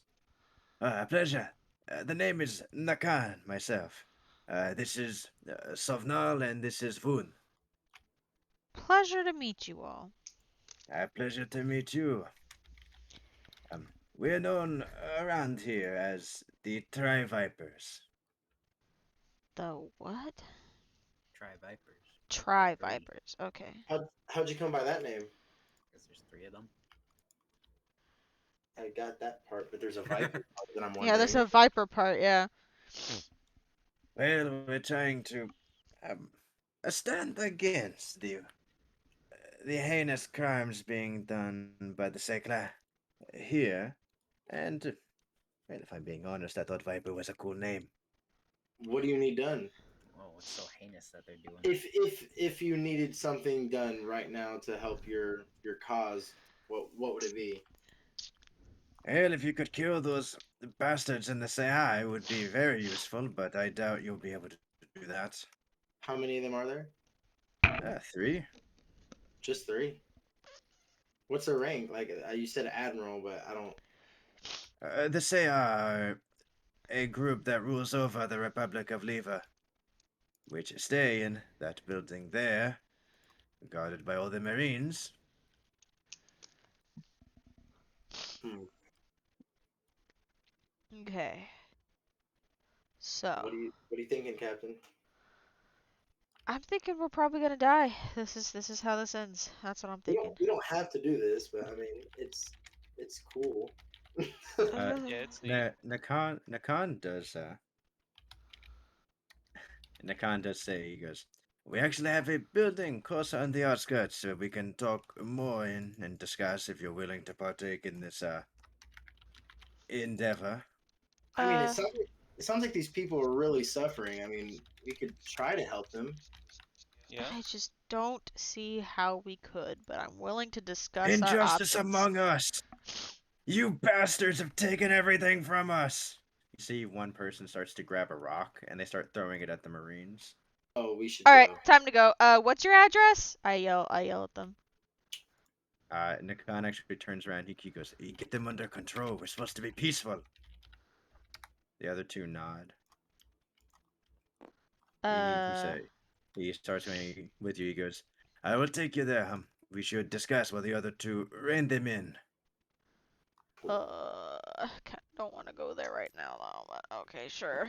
[SPEAKER 2] pleasure. The name is Nakan, myself. This is Sovnal, and this is Vun.
[SPEAKER 1] Pleasure to meet you all.
[SPEAKER 2] Pleasure to meet you. We're known around here as the Tri-Vipers.
[SPEAKER 1] The what?
[SPEAKER 3] Try Vipers.
[SPEAKER 1] Tri
[SPEAKER 3] Three.
[SPEAKER 1] Vipers. Okay.
[SPEAKER 5] How'd you come by that name?
[SPEAKER 3] Because there's three of them.
[SPEAKER 5] I got that part, but there's a Viper part that I'm wondering.
[SPEAKER 1] Yeah, there's a Viper part, yeah.
[SPEAKER 2] Well, we're trying to stand against the heinous crimes being done by the Sekla here, and well, if I'm being honest, I thought Viper was a cool name.
[SPEAKER 5] What do you need done?
[SPEAKER 3] Whoa, it's so heinous that they're doing.
[SPEAKER 5] If you needed something done right now to help your cause, what would it be?
[SPEAKER 2] Well, if you could kill those bastards in the Seai, it would be very useful, but I doubt you'll be able to do that.
[SPEAKER 5] How many of them are there?
[SPEAKER 2] 3.
[SPEAKER 5] Just three. What's their rank? Like you said, admiral, but I don't.
[SPEAKER 2] The Seai are a group that rules over the Republic of Leva, which stay in that building there, guarded by all the Marines.
[SPEAKER 1] Okay. So,
[SPEAKER 5] What are you thinking, Captain?
[SPEAKER 1] I'm thinking we're probably gonna die. This is how this ends. That's what I'm thinking.
[SPEAKER 5] We don't have to do this, but I mean, it's cool.
[SPEAKER 4] Yeah, it's neat.
[SPEAKER 2] Nakan does Nakan does say, he goes, we actually have a building closer on the outskirts so we can talk more and discuss if you're willing to partake in this endeavor.
[SPEAKER 5] I mean,
[SPEAKER 1] Uh,
[SPEAKER 5] it sounds like these people are really suffering. I mean, we could try to help them.
[SPEAKER 4] Yeah.
[SPEAKER 1] I just don't see how we could, but I'm willing to discuss our
[SPEAKER 2] Injustice
[SPEAKER 1] options.
[SPEAKER 2] among us! You bastards have taken everything from us! You see one person starts to grab a rock and they start throwing it at the Marines.
[SPEAKER 5] Oh, we should
[SPEAKER 1] All right,
[SPEAKER 5] go.
[SPEAKER 1] time to go. What's your address? I yell at them.
[SPEAKER 2] Nakan actually turns around. He goes, "Hey, get them under control. We're supposed to be peaceful." The other two nod. He
[SPEAKER 1] Uh,
[SPEAKER 2] say he starts going with you. He goes, "I will take you there. We should discuss while the other two rein them in."
[SPEAKER 1] don't want to go there right now, though, but okay, sure.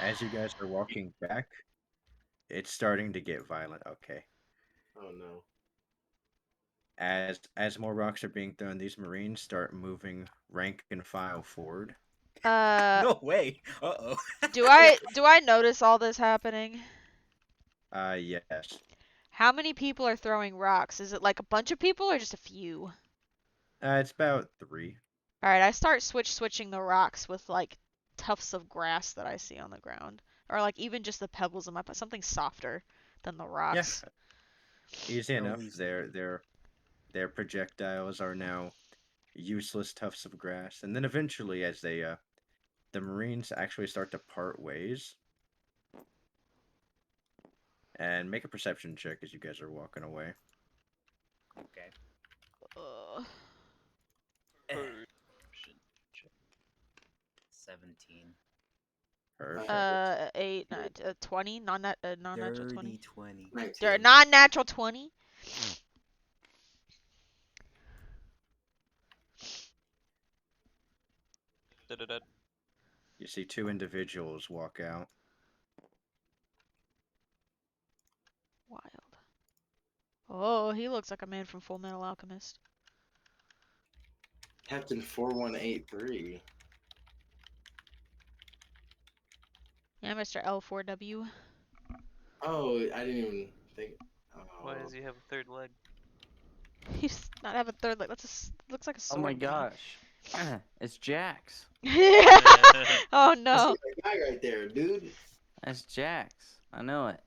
[SPEAKER 2] As you guys are walking back, it's starting to get violent. Okay.
[SPEAKER 5] Oh no.
[SPEAKER 2] As more rocks are being thrown, these Marines start moving rank and file forward.
[SPEAKER 1] Uh,
[SPEAKER 3] No way. Uh-oh.
[SPEAKER 1] do I notice all this happening?
[SPEAKER 2] Yes.
[SPEAKER 1] How many people are throwing rocks? Is it like a bunch of people or just a few?
[SPEAKER 2] It's about 3.
[SPEAKER 1] Alright, I start switching the rocks with like tufts of grass that I see on the ground. Or like even just the pebbles in my something softer than the
[SPEAKER 2] Yeah,
[SPEAKER 1] rocks.
[SPEAKER 2] easy
[SPEAKER 3] At
[SPEAKER 2] enough.
[SPEAKER 3] least
[SPEAKER 2] Their projectiles are now useless tufts of grass, and then eventually, as the Marines actually start to part ways, and make a perception check as you guys are walking away.
[SPEAKER 3] okay.
[SPEAKER 1] Uh,
[SPEAKER 4] Perception check.
[SPEAKER 3] 17.
[SPEAKER 2] Perfect.
[SPEAKER 1] 8, 9, 20, non-natural 20.
[SPEAKER 3] Dirty 20.
[SPEAKER 5] 19.
[SPEAKER 1] Non-natural 20?
[SPEAKER 4] Da-da-da.
[SPEAKER 2] You see 2 individuals walk out.
[SPEAKER 1] Wild. Oh, he looks like a man from Full Metal Alchemist.
[SPEAKER 5] Captain 4183.
[SPEAKER 1] Yeah, Mr. L4W.
[SPEAKER 5] Oh, I didn't even think.
[SPEAKER 4] Why
[SPEAKER 5] Oh.
[SPEAKER 4] does he have a third leg?
[SPEAKER 1] He does not have a third leg. Looks like a
[SPEAKER 7] Oh
[SPEAKER 1] sword.
[SPEAKER 7] my
[SPEAKER 1] to me.
[SPEAKER 7] gosh. It's Jax.
[SPEAKER 1] Oh
[SPEAKER 5] That's
[SPEAKER 1] no.
[SPEAKER 5] my guy right there, dude.
[SPEAKER 7] That's Jax. I know it.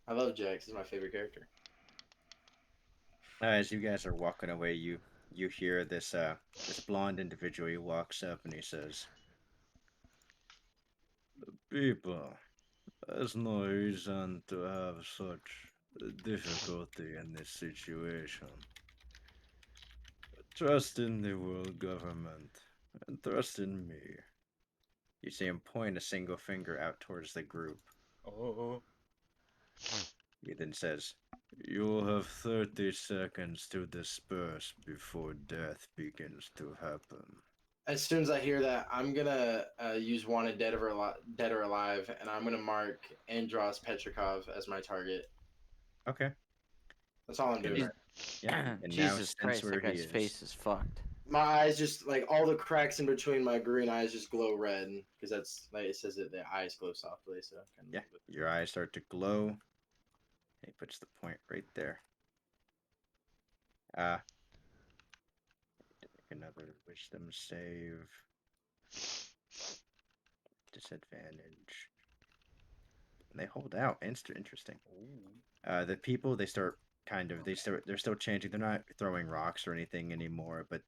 [SPEAKER 5] I love Jax. He's my favorite character.
[SPEAKER 2] As you guys are walking away, you hear this blonde individual. He walks up and he says, "People, there's no reason to have such difficulty in this situation. Trust in the world government and trust in me." You see him point a single finger out towards the group.
[SPEAKER 3] Oh.
[SPEAKER 2] He then says, "You'll have 30 seconds to disperse before death begins to happen."
[SPEAKER 5] As soon as I hear that, I'm gonna use wanted dead or alive, and I'm gonna mark Andros Petrikov as my target.
[SPEAKER 2] Okay.
[SPEAKER 5] That's all I'm doing.
[SPEAKER 2] Can,
[SPEAKER 5] Right
[SPEAKER 2] yeah, you can now
[SPEAKER 7] Jesus
[SPEAKER 2] sense
[SPEAKER 7] Christ,
[SPEAKER 2] where
[SPEAKER 7] that
[SPEAKER 2] he
[SPEAKER 7] guy's
[SPEAKER 2] is.
[SPEAKER 7] face is fucked.
[SPEAKER 5] now. My eyes just like all the cracks in between my green eyes just glow red because that's like it says that the eyes glow softly. So kind
[SPEAKER 2] Yeah, your eyes start to glow. He puts the point right there. Make another wisdom save. Disadvantage. And they hold out. Interesting. The people they're still changing. They're not throwing rocks or anything anymore. But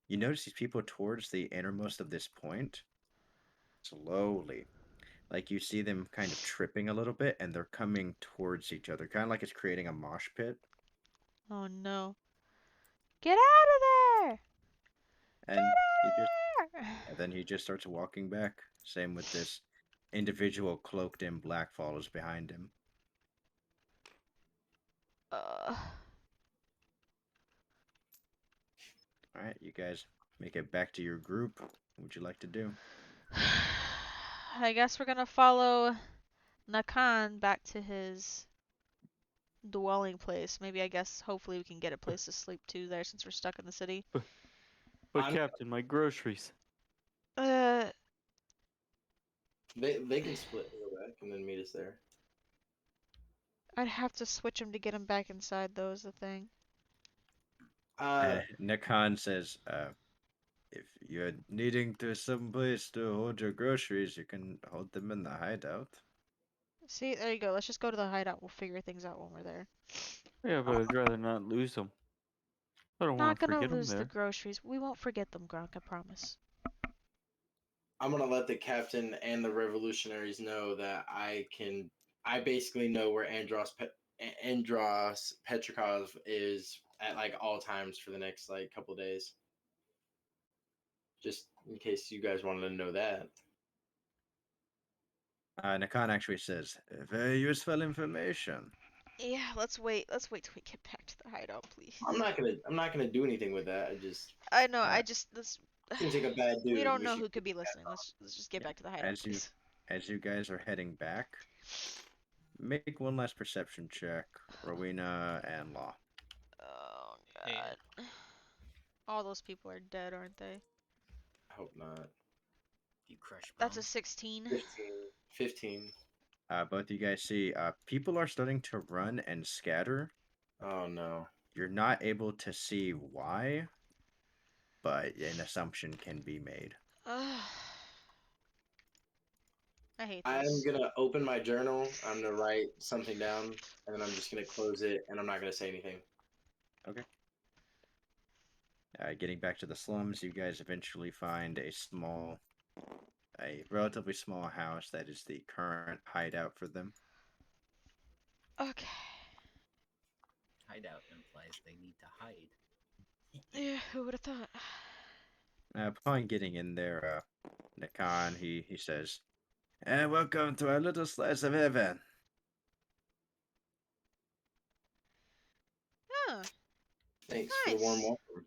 [SPEAKER 2] you notice these people towards the innermost of this point, slowly, like you see them kind of tripping a little bit, and they're coming towards each other, kind of like it's creating a mosh pit.
[SPEAKER 1] Oh no. Get out of there!
[SPEAKER 2] And he just
[SPEAKER 1] Get out!
[SPEAKER 2] and then he just starts walking back. Same with this individual cloaked in black follows behind him.
[SPEAKER 1] Uh,
[SPEAKER 2] All right, you guys make it back to your group. What would you like to do?
[SPEAKER 1] I guess we're gonna follow Nakan back to his dwelling place. Maybe I guess hopefully we can get a place to sleep too there since we're stuck in the city.
[SPEAKER 6] But
[SPEAKER 5] I'm-
[SPEAKER 6] Captain, my groceries.
[SPEAKER 1] Uh,
[SPEAKER 5] they can split and go back and then meet us there.
[SPEAKER 1] I'd have to switch him to get him back inside though is the thing.
[SPEAKER 2] Nakan says, if you're needing to someplace to hold your groceries, you can hold them in the hideout.
[SPEAKER 1] See, there you go. Let's just go to the hideout. We'll figure things out when we're there.
[SPEAKER 6] Yeah, but I'd rather not lose them. I don't
[SPEAKER 1] Not
[SPEAKER 6] want to
[SPEAKER 1] gonna
[SPEAKER 6] forget them
[SPEAKER 1] lose the
[SPEAKER 6] there.
[SPEAKER 1] groceries. We won't forget them, Gronk, I promise.
[SPEAKER 5] I'm gonna let the captain and the revolutionaries know that I basically know where Andros Andros Petrikov is at like all times for the next like couple days. Just in case you guys wanted to know that.
[SPEAKER 2] Nakan actually says, very useful information.
[SPEAKER 1] Yeah, let's wait. Let's wait till we get back to the hideout, please.
[SPEAKER 5] I'm not gonna do anything with that. I just
[SPEAKER 1] I know.
[SPEAKER 2] Uh,
[SPEAKER 1] I just let's.
[SPEAKER 5] seems like a bad
[SPEAKER 1] We
[SPEAKER 5] dude.
[SPEAKER 1] don't
[SPEAKER 5] We
[SPEAKER 1] know
[SPEAKER 5] should.
[SPEAKER 1] who could be listening. Let's just get
[SPEAKER 2] yeah.
[SPEAKER 1] back to the hideout, please.
[SPEAKER 2] As you guys are heading back, make one last perception check, Rowena and Law.
[SPEAKER 1] Oh
[SPEAKER 4] Yeah.
[SPEAKER 1] God. All those people are dead, aren't they?
[SPEAKER 5] I hope not.
[SPEAKER 3] You crush
[SPEAKER 1] That's a
[SPEAKER 3] bones.
[SPEAKER 1] 16.
[SPEAKER 5] 15. 15.
[SPEAKER 2] Both of you guys see people are starting to run and scatter.
[SPEAKER 5] Oh no.
[SPEAKER 2] You're not able to see why, but an assumption can be made.
[SPEAKER 1] Ugh. I hate
[SPEAKER 5] I'm
[SPEAKER 1] this.
[SPEAKER 5] gonna open my journal. I'm gonna write something down, and then I'm just gonna close it, and I'm not gonna say anything.
[SPEAKER 2] Okay. Getting back to the slums, you guys eventually find a relatively small house that is the current hideout for them.
[SPEAKER 1] Okay.
[SPEAKER 3] Hideout implies they need to hide.
[SPEAKER 1] Yeah, who would have thought?
[SPEAKER 2] Upon getting in there, Nakan, he says, welcome to our little slice of heaven.
[SPEAKER 1] Huh.
[SPEAKER 5] Thanks for the warm
[SPEAKER 1] Nice.
[SPEAKER 5] welcome.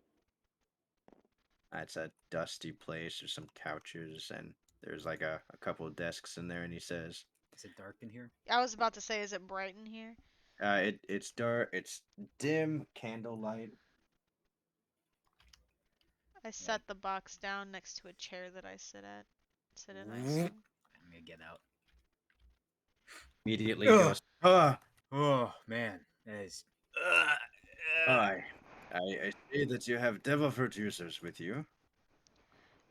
[SPEAKER 2] It's a dusty place. There's some couches, and there's like a couple of desks in there, and he says,
[SPEAKER 3] Is it dark in here?
[SPEAKER 1] I was about to say, is it bright in here?
[SPEAKER 2] it's dark, it's dim candlelight.
[SPEAKER 1] I set the box down next to a chair that I sit in, I assume.
[SPEAKER 3] I'm gonna get out.
[SPEAKER 2] Immediately
[SPEAKER 3] Ugh.
[SPEAKER 2] goes, ah,
[SPEAKER 3] Oh man, that is.
[SPEAKER 2] hi. I see that you have devil fruit users with you.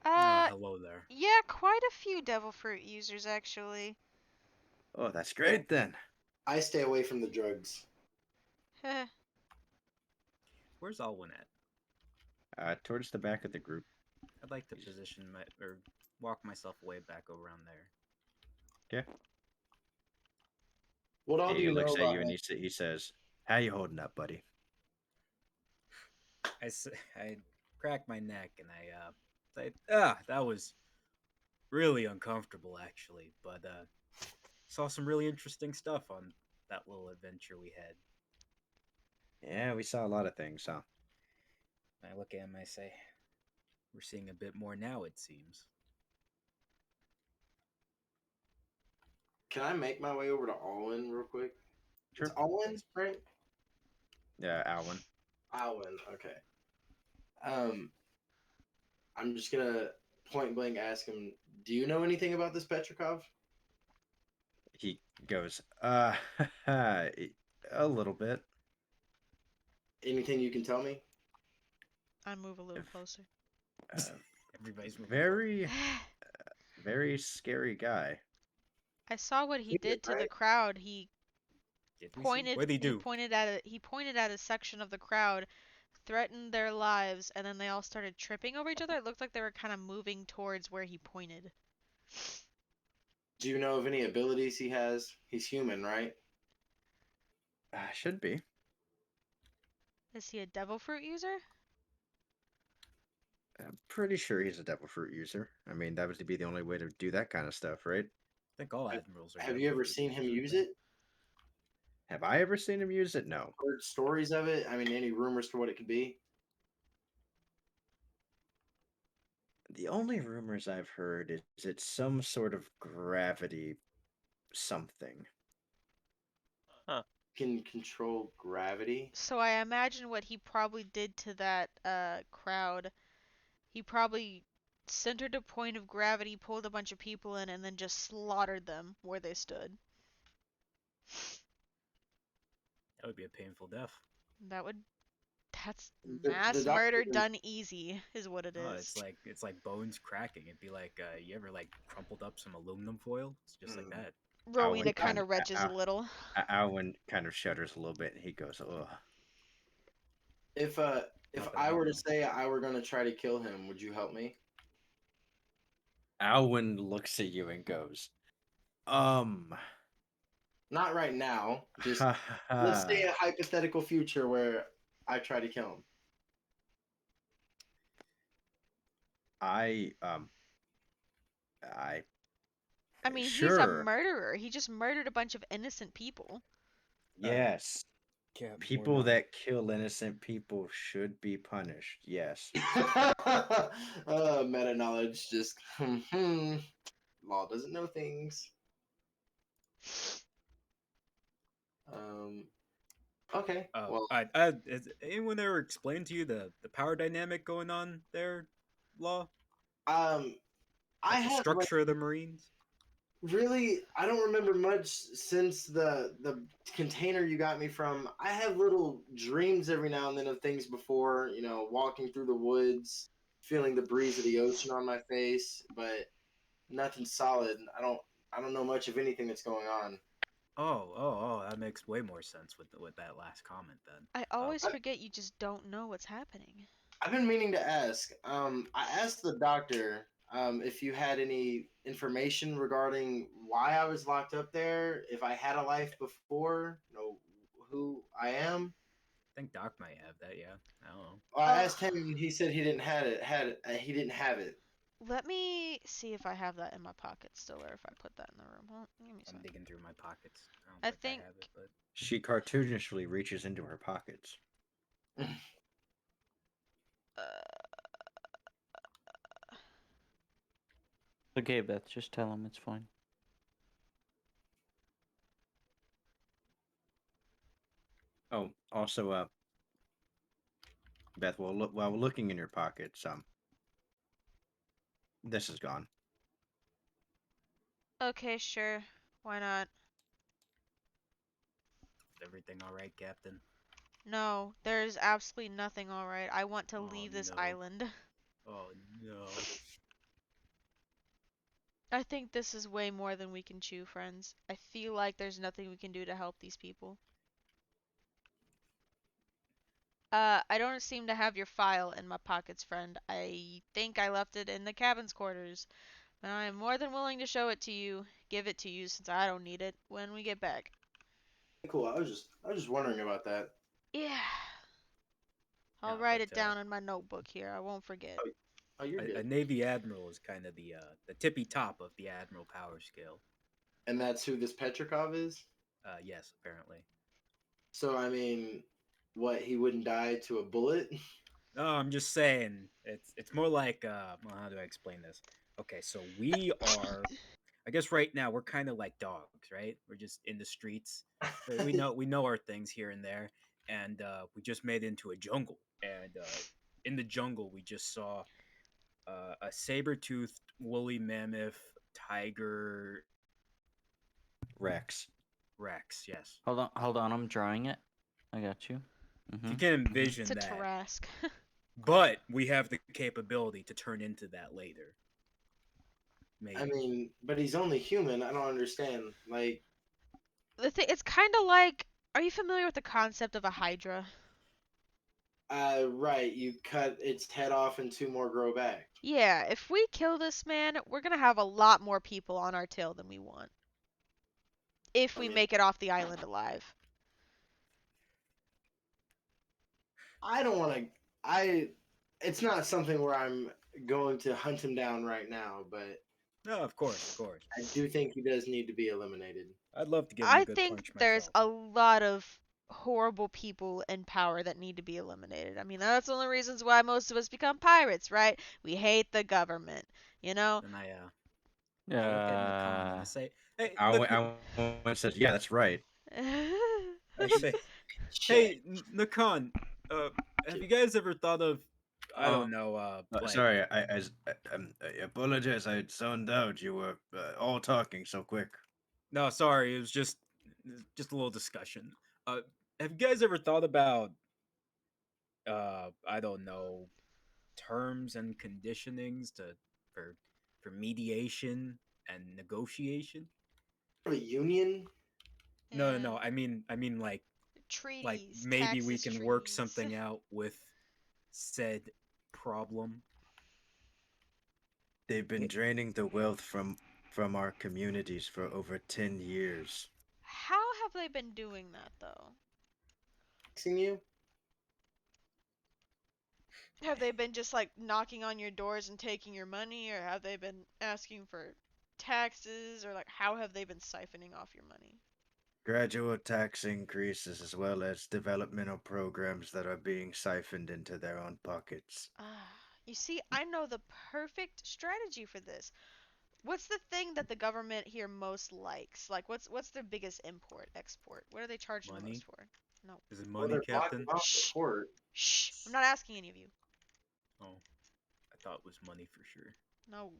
[SPEAKER 3] Oh,
[SPEAKER 1] Uh,
[SPEAKER 3] hello there.
[SPEAKER 1] yeah, quite a few devil fruit users actually.
[SPEAKER 2] Oh, that's great then.
[SPEAKER 5] I stay away from the drugs.
[SPEAKER 1] Heh.
[SPEAKER 3] Where's Alwyn at?
[SPEAKER 2] Towards the back of the group.
[SPEAKER 3] I'd like to position my or walk myself way back around there.
[SPEAKER 2] Yeah.
[SPEAKER 5] What all do
[SPEAKER 2] He
[SPEAKER 5] you know
[SPEAKER 2] looks at
[SPEAKER 5] about
[SPEAKER 2] you and he says, how you holding up, buddy?
[SPEAKER 3] I crack my neck and I say, that was really uncomfortable actually, but saw some really interesting stuff on that little adventure we had.
[SPEAKER 2] Yeah, we saw a lot of things, huh?
[SPEAKER 3] I look at him and I say, we're seeing a bit more now, it seems.
[SPEAKER 5] Can I make my way over to Alwyn real quick?
[SPEAKER 2] Sure.
[SPEAKER 5] It's Alwyn, right?
[SPEAKER 2] Yeah, Alwyn.
[SPEAKER 5] Alwyn, okay. I'm just gonna point blank ask him, do you know anything about this Petrikov?
[SPEAKER 2] He goes, a little bit.
[SPEAKER 5] Anything you can tell me?
[SPEAKER 1] I move a little
[SPEAKER 2] If-
[SPEAKER 1] closer.
[SPEAKER 3] Everybody's moving
[SPEAKER 2] Very, very scary guy.
[SPEAKER 1] I saw what he
[SPEAKER 5] He did,
[SPEAKER 1] did to the
[SPEAKER 5] right?
[SPEAKER 1] crowd. He
[SPEAKER 3] Did we see?
[SPEAKER 1] pointed
[SPEAKER 3] What'd he do?
[SPEAKER 1] he pointed at a section of the crowd, threatened their lives, and then they all started tripping over each other. It looked like they were kind of moving towards where he pointed.
[SPEAKER 5] Do you know of any abilities he has? He's human, right?
[SPEAKER 2] Should be.
[SPEAKER 1] Is he a devil fruit user?
[SPEAKER 2] I'm pretty sure he's a devil fruit user. I mean, that would be the only way to do that kind of stuff, right?
[SPEAKER 3] I think all admirals are.
[SPEAKER 5] Have you ever seen him use it?
[SPEAKER 2] Have I ever seen him use it? No.
[SPEAKER 5] Heard stories of it? I mean, any rumors for what it could be?
[SPEAKER 2] The only rumors I've heard is it's some sort of gravity something.
[SPEAKER 5] Can control gravity?
[SPEAKER 1] So I imagine what he probably did to that crowd. He probably centered a point of gravity, pulled a bunch of people in, and then just slaughtered them where they stood.
[SPEAKER 3] That would be a painful death.
[SPEAKER 1] That's
[SPEAKER 5] The
[SPEAKER 1] mass murder
[SPEAKER 5] doctor,
[SPEAKER 1] done easy, is what it
[SPEAKER 3] Oh,
[SPEAKER 1] is.
[SPEAKER 3] it's like bones cracking. It'd be like you ever like crumpled up some aluminum foil? It's just like that.
[SPEAKER 1] Rowena kind
[SPEAKER 2] kind
[SPEAKER 1] of retches a little.
[SPEAKER 2] Alwyn kind of shudders a little bit and he goes, ugh.
[SPEAKER 5] if
[SPEAKER 3] Not that
[SPEAKER 5] I
[SPEAKER 3] we
[SPEAKER 5] were to
[SPEAKER 3] know.
[SPEAKER 5] say I were gonna try to kill him, would you help me?
[SPEAKER 2] Alwyn looks at you and goes,
[SPEAKER 5] Not right now. Just
[SPEAKER 2] Ha ha
[SPEAKER 5] let's say a
[SPEAKER 2] ha.
[SPEAKER 5] hypothetical future where I try to kill him.
[SPEAKER 2] I um I
[SPEAKER 1] I mean, he's a
[SPEAKER 2] sure.
[SPEAKER 1] murderer. He just murdered a bunch of innocent people.
[SPEAKER 2] Yes.
[SPEAKER 3] Cap, we're
[SPEAKER 2] People
[SPEAKER 3] not.
[SPEAKER 2] that kill innocent people should be punished. Yes.
[SPEAKER 5] Meta knowledge just law doesn't know things. Um okay. Well
[SPEAKER 3] Has anyone ever explained to you the power dynamic going on there, Law?
[SPEAKER 5] um I
[SPEAKER 3] Like the
[SPEAKER 5] have like
[SPEAKER 3] structure of the Marines?
[SPEAKER 5] really I don't remember much since the container you got me from. I have little dreams every now and then of things before, walking through the woods, feeling the breeze of the ocean on my face, but nothing solid. I don't know much of anything that's going on.
[SPEAKER 3] That makes way more sense with that last comment then.
[SPEAKER 1] I always
[SPEAKER 5] I,
[SPEAKER 1] forget you just don't know what's happening.
[SPEAKER 5] I've been meaning to ask. I asked the doctor if you had any information regarding why I was locked up there, if I had a life before, who I am.
[SPEAKER 3] I think Doc might have that, yeah. I don't know.
[SPEAKER 5] Well, I
[SPEAKER 1] Uh,
[SPEAKER 5] asked him, and he said he didn't have it. He didn't have it.
[SPEAKER 1] Let me see if I have that in my pocket still, or if I put that in the room. Hold on, give me a
[SPEAKER 3] I'm
[SPEAKER 1] sec.
[SPEAKER 3] digging through my pockets. I don't
[SPEAKER 1] I
[SPEAKER 3] think I
[SPEAKER 1] think.
[SPEAKER 3] have it, but
[SPEAKER 2] She cartoonishly reaches into her pockets.
[SPEAKER 1] Uh,
[SPEAKER 7] Okay, Beth, just tell him it's fine.
[SPEAKER 2] Oh, also, Beth, while looking in your pockets, this is gone.
[SPEAKER 1] okay, sure. Why not?
[SPEAKER 3] is everything alright, Captain?
[SPEAKER 1] No, there's absolutely nothing alright. I want to
[SPEAKER 3] Oh
[SPEAKER 1] leave this
[SPEAKER 3] no.
[SPEAKER 1] island.
[SPEAKER 3] Oh no.
[SPEAKER 1] I think this is way more than we can chew, friends. I feel like there's nothing we can do to help these people. I don't seem to have your file in my pockets, friend. I think I left it in the cabin's quarters, but I am more than willing to show it to you, give it to you since I don't need it when we get back.
[SPEAKER 5] Cool. I was just wondering about that.
[SPEAKER 1] Yeah. I'll
[SPEAKER 3] Yeah,
[SPEAKER 1] write
[SPEAKER 3] but
[SPEAKER 1] it down in my notebook here. I won't forget.
[SPEAKER 5] Oh, oh, you're
[SPEAKER 3] a
[SPEAKER 5] good.
[SPEAKER 3] Navy admiral is kind of the tippy top of the admiral power scale.
[SPEAKER 5] And that's who this Petrikov is.
[SPEAKER 3] Yes, apparently.
[SPEAKER 5] So I mean, what he wouldn't die to a bullet?
[SPEAKER 3] No, I'm just saying it's more like well, how do I explain this? Okay, so we are I guess right now we're kind of like dogs, right? We're just in the streets. We know our things here and there, and we just made it into a jungle. And in the jungle, we just saw a saber-toothed woolly mammoth tiger
[SPEAKER 2] Rex.
[SPEAKER 3] rex. Yes,
[SPEAKER 7] Hold on, I'm drawing it. I got you.
[SPEAKER 3] if you
[SPEAKER 7] Mm-hmm.
[SPEAKER 3] can
[SPEAKER 7] Mm-hmm.
[SPEAKER 1] It's
[SPEAKER 3] envision
[SPEAKER 1] a
[SPEAKER 3] that,
[SPEAKER 1] Tarask.
[SPEAKER 3] but we have the capability to turn into that later.
[SPEAKER 5] I
[SPEAKER 3] Maybe.
[SPEAKER 5] mean, but he's only human. I don't understand. Like,
[SPEAKER 1] It's kind of like. Are you familiar with the concept of a Hydra?
[SPEAKER 5] right, you cut its head off and two more grow back.
[SPEAKER 1] Yeah, if we kill this man, we're gonna have a lot more people on our tail than we want. If
[SPEAKER 5] I
[SPEAKER 1] we
[SPEAKER 5] mean,
[SPEAKER 1] make it off the island alive.
[SPEAKER 5] I don't want to. I. It's not something where I'm going to hunt him down right now, but
[SPEAKER 3] No, of course, of course.
[SPEAKER 5] I do think he does need to be eliminated.
[SPEAKER 3] I'd love to give him a
[SPEAKER 1] I
[SPEAKER 3] good
[SPEAKER 1] think
[SPEAKER 3] punch
[SPEAKER 1] there's
[SPEAKER 3] myself.
[SPEAKER 1] a lot of horrible people in power that need to be eliminated. I mean, that's one of the reasons why most of us become pirates, right? We hate the government, you know?
[SPEAKER 3] And I look at Nakan and I
[SPEAKER 7] Uh,
[SPEAKER 3] say, "Hey,
[SPEAKER 2] I says, yeah, that's right.
[SPEAKER 3] I
[SPEAKER 5] You
[SPEAKER 3] say,
[SPEAKER 5] check.
[SPEAKER 3] hey, Nakan, have you guys ever thought of, I
[SPEAKER 2] Oh,
[SPEAKER 3] don't know, like,
[SPEAKER 2] sorry. I apologize. I zoned out. You were all talking so quick.
[SPEAKER 3] no, sorry, it was just a little discussion. Uh, have you guys ever thought about, I don't know, terms and conditionings for for mediation and negotiation?
[SPEAKER 5] A union?
[SPEAKER 3] No, no,
[SPEAKER 1] Yeah.
[SPEAKER 3] no. I mean, like
[SPEAKER 1] Treaties,
[SPEAKER 3] maybe we
[SPEAKER 1] Texas
[SPEAKER 3] can work
[SPEAKER 1] treaties.
[SPEAKER 3] something out with said problem.
[SPEAKER 2] They've been
[SPEAKER 3] Yeah,
[SPEAKER 2] draining the wealth from our communities for over 10 years.
[SPEAKER 1] How have they been doing that though?
[SPEAKER 5] Seeing you?
[SPEAKER 1] Have they been just like knocking on your doors and taking your money, or have they been asking for taxes, or like how have they been siphoning off your money?
[SPEAKER 2] Gradual tax increases as well as developmental programs that are being siphoned into their own pockets.
[SPEAKER 1] Ah, you see, I know the perfect strategy for this. What's the thing that the government here most likes? Like, what's their biggest import, export? What are they charging the most
[SPEAKER 3] Money?
[SPEAKER 1] for? No.
[SPEAKER 3] Is it
[SPEAKER 5] Well,
[SPEAKER 3] money,
[SPEAKER 5] they're blocking
[SPEAKER 3] Captain?
[SPEAKER 5] off the
[SPEAKER 1] Shh,
[SPEAKER 5] port.
[SPEAKER 1] shh. I'm not asking any of you.
[SPEAKER 3] Oh, I thought it was money for sure.
[SPEAKER 1] No.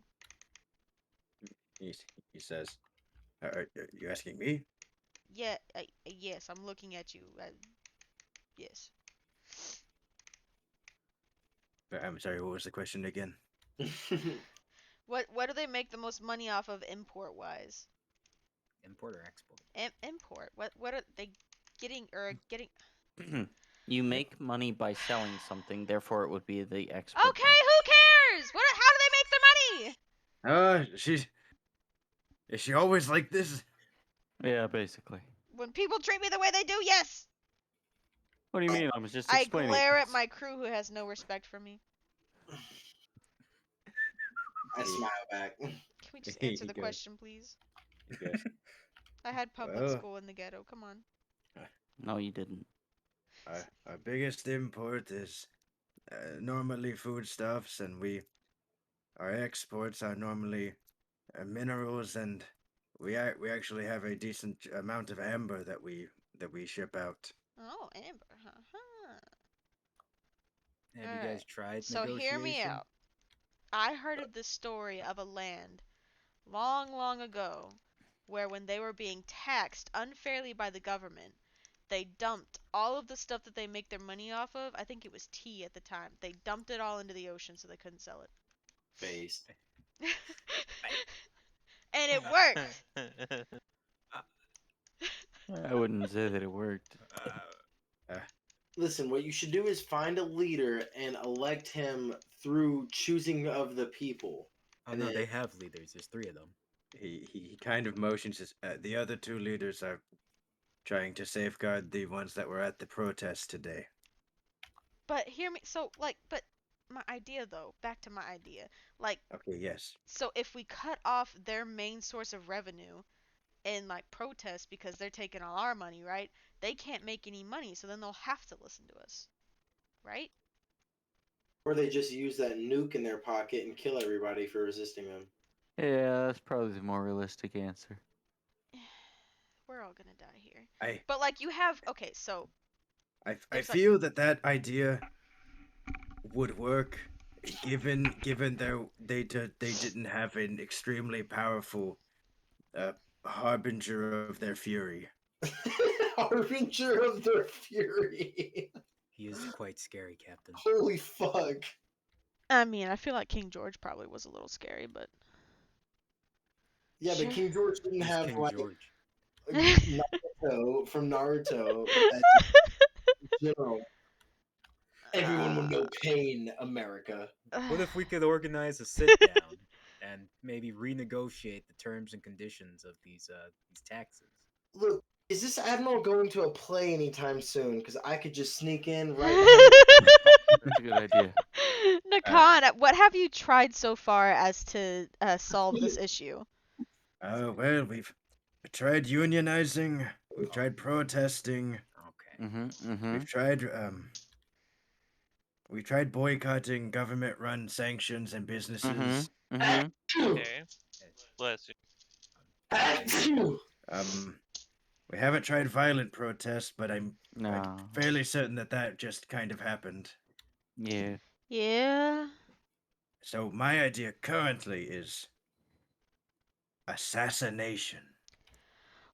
[SPEAKER 2] He, he says, are you asking me?
[SPEAKER 1] Yeah. Yes, I'm looking at you. Yes.
[SPEAKER 2] I'm sorry, what was the question again?
[SPEAKER 1] What do they make the most money off of import wise?
[SPEAKER 3] Import or export?
[SPEAKER 1] Import. What are they getting or getting?
[SPEAKER 7] You
[SPEAKER 2] Yep.
[SPEAKER 7] make money by selling something, therefore it would be the
[SPEAKER 1] Okay,
[SPEAKER 7] export market.
[SPEAKER 1] who cares? What? How do they make their money?
[SPEAKER 2] Is she always like this?
[SPEAKER 7] Yeah, basically.
[SPEAKER 1] When people treat me the way they do, yes.
[SPEAKER 7] What do you mean? I was just
[SPEAKER 1] I
[SPEAKER 7] explaining.
[SPEAKER 1] glare at my crew who has no respect for me.
[SPEAKER 5] I smile back.
[SPEAKER 1] Can we just answer the
[SPEAKER 2] Good.
[SPEAKER 1] question, please?
[SPEAKER 2] Yes.
[SPEAKER 1] I had public
[SPEAKER 2] Well,
[SPEAKER 1] school in the ghetto. Come on.
[SPEAKER 7] No, you didn't.
[SPEAKER 2] our biggest import is normally foodstuffs, and our exports are normally minerals, and we actually have a decent amount of amber that we ship out.
[SPEAKER 1] Oh, Amber. Huh.
[SPEAKER 3] Have
[SPEAKER 1] All
[SPEAKER 3] you
[SPEAKER 1] right.
[SPEAKER 3] guys tried
[SPEAKER 1] So hear me
[SPEAKER 3] negotiation?
[SPEAKER 1] out. I heard of the story of a land long, long ago where when they were being taxed unfairly by the government, they dumped all of the stuff that they make their money off of. I think it was tea at the time. They dumped it all into the ocean so they couldn't sell
[SPEAKER 5] Face.
[SPEAKER 1] it. And it worked.
[SPEAKER 7] I wouldn't say that it worked.
[SPEAKER 3] Uh,
[SPEAKER 5] Listen, what you should do is find a leader and elect him through choosing of the people.
[SPEAKER 3] oh
[SPEAKER 5] And
[SPEAKER 3] no,
[SPEAKER 5] then-
[SPEAKER 3] they have leaders. There's 3 of them.
[SPEAKER 2] He kind of motions his, the other two leaders are trying to safeguard the ones that were at the protest today.
[SPEAKER 1] But hear me. So, like, but my idea, though, back to my idea. Like,
[SPEAKER 2] Okay, yes.
[SPEAKER 1] so if we cut off their main source of revenue and, like, protest because they're taking all our money, right? They can't make any money, so then they'll have to listen to us. Right?
[SPEAKER 5] Or they just use that nuke in their pocket and kill everybody for resisting them.
[SPEAKER 7] Yeah, that's probably the more realistic answer.
[SPEAKER 1] We're all gonna die here.
[SPEAKER 2] I
[SPEAKER 1] But, like, you have. Okay, so.
[SPEAKER 2] I
[SPEAKER 1] There's, like-
[SPEAKER 2] feel that idea would work, given they didn't have an extremely powerful uh, harbinger of their fury.
[SPEAKER 5] Harbinger of their fury.
[SPEAKER 3] He is quite scary, Captain.
[SPEAKER 5] Holy fuck.
[SPEAKER 1] I mean, I feel like King George probably was a little scary, but.
[SPEAKER 5] Yeah,
[SPEAKER 1] Sure.
[SPEAKER 5] but King George didn't
[SPEAKER 3] He's
[SPEAKER 5] have
[SPEAKER 3] King
[SPEAKER 5] like
[SPEAKER 3] George.
[SPEAKER 5] Naruto from Naruto as general. Everyone would know pain, America.
[SPEAKER 3] What if we could organize a sit down and maybe renegotiate the terms and conditions of these taxes?
[SPEAKER 5] Look, is this admiral going to a play anytime soon? Because I could just sneak in right behind.
[SPEAKER 7] That's a good idea.
[SPEAKER 1] Nakan, what have you tried so far as to solve this issue?
[SPEAKER 2] Oh well, we've tried unionizing, we've tried protesting,
[SPEAKER 3] Okay.
[SPEAKER 7] Mm-hmm.
[SPEAKER 2] we've tried boycotting government-run sanctions and businesses.
[SPEAKER 4] Okay. Bless you.
[SPEAKER 5] Achoo!
[SPEAKER 2] We haven't tried violent protests, but I'm
[SPEAKER 7] No.
[SPEAKER 2] fairly certain that just kind of happened.
[SPEAKER 7] Yeah.
[SPEAKER 1] Yeah.
[SPEAKER 2] So my idea currently is assassination.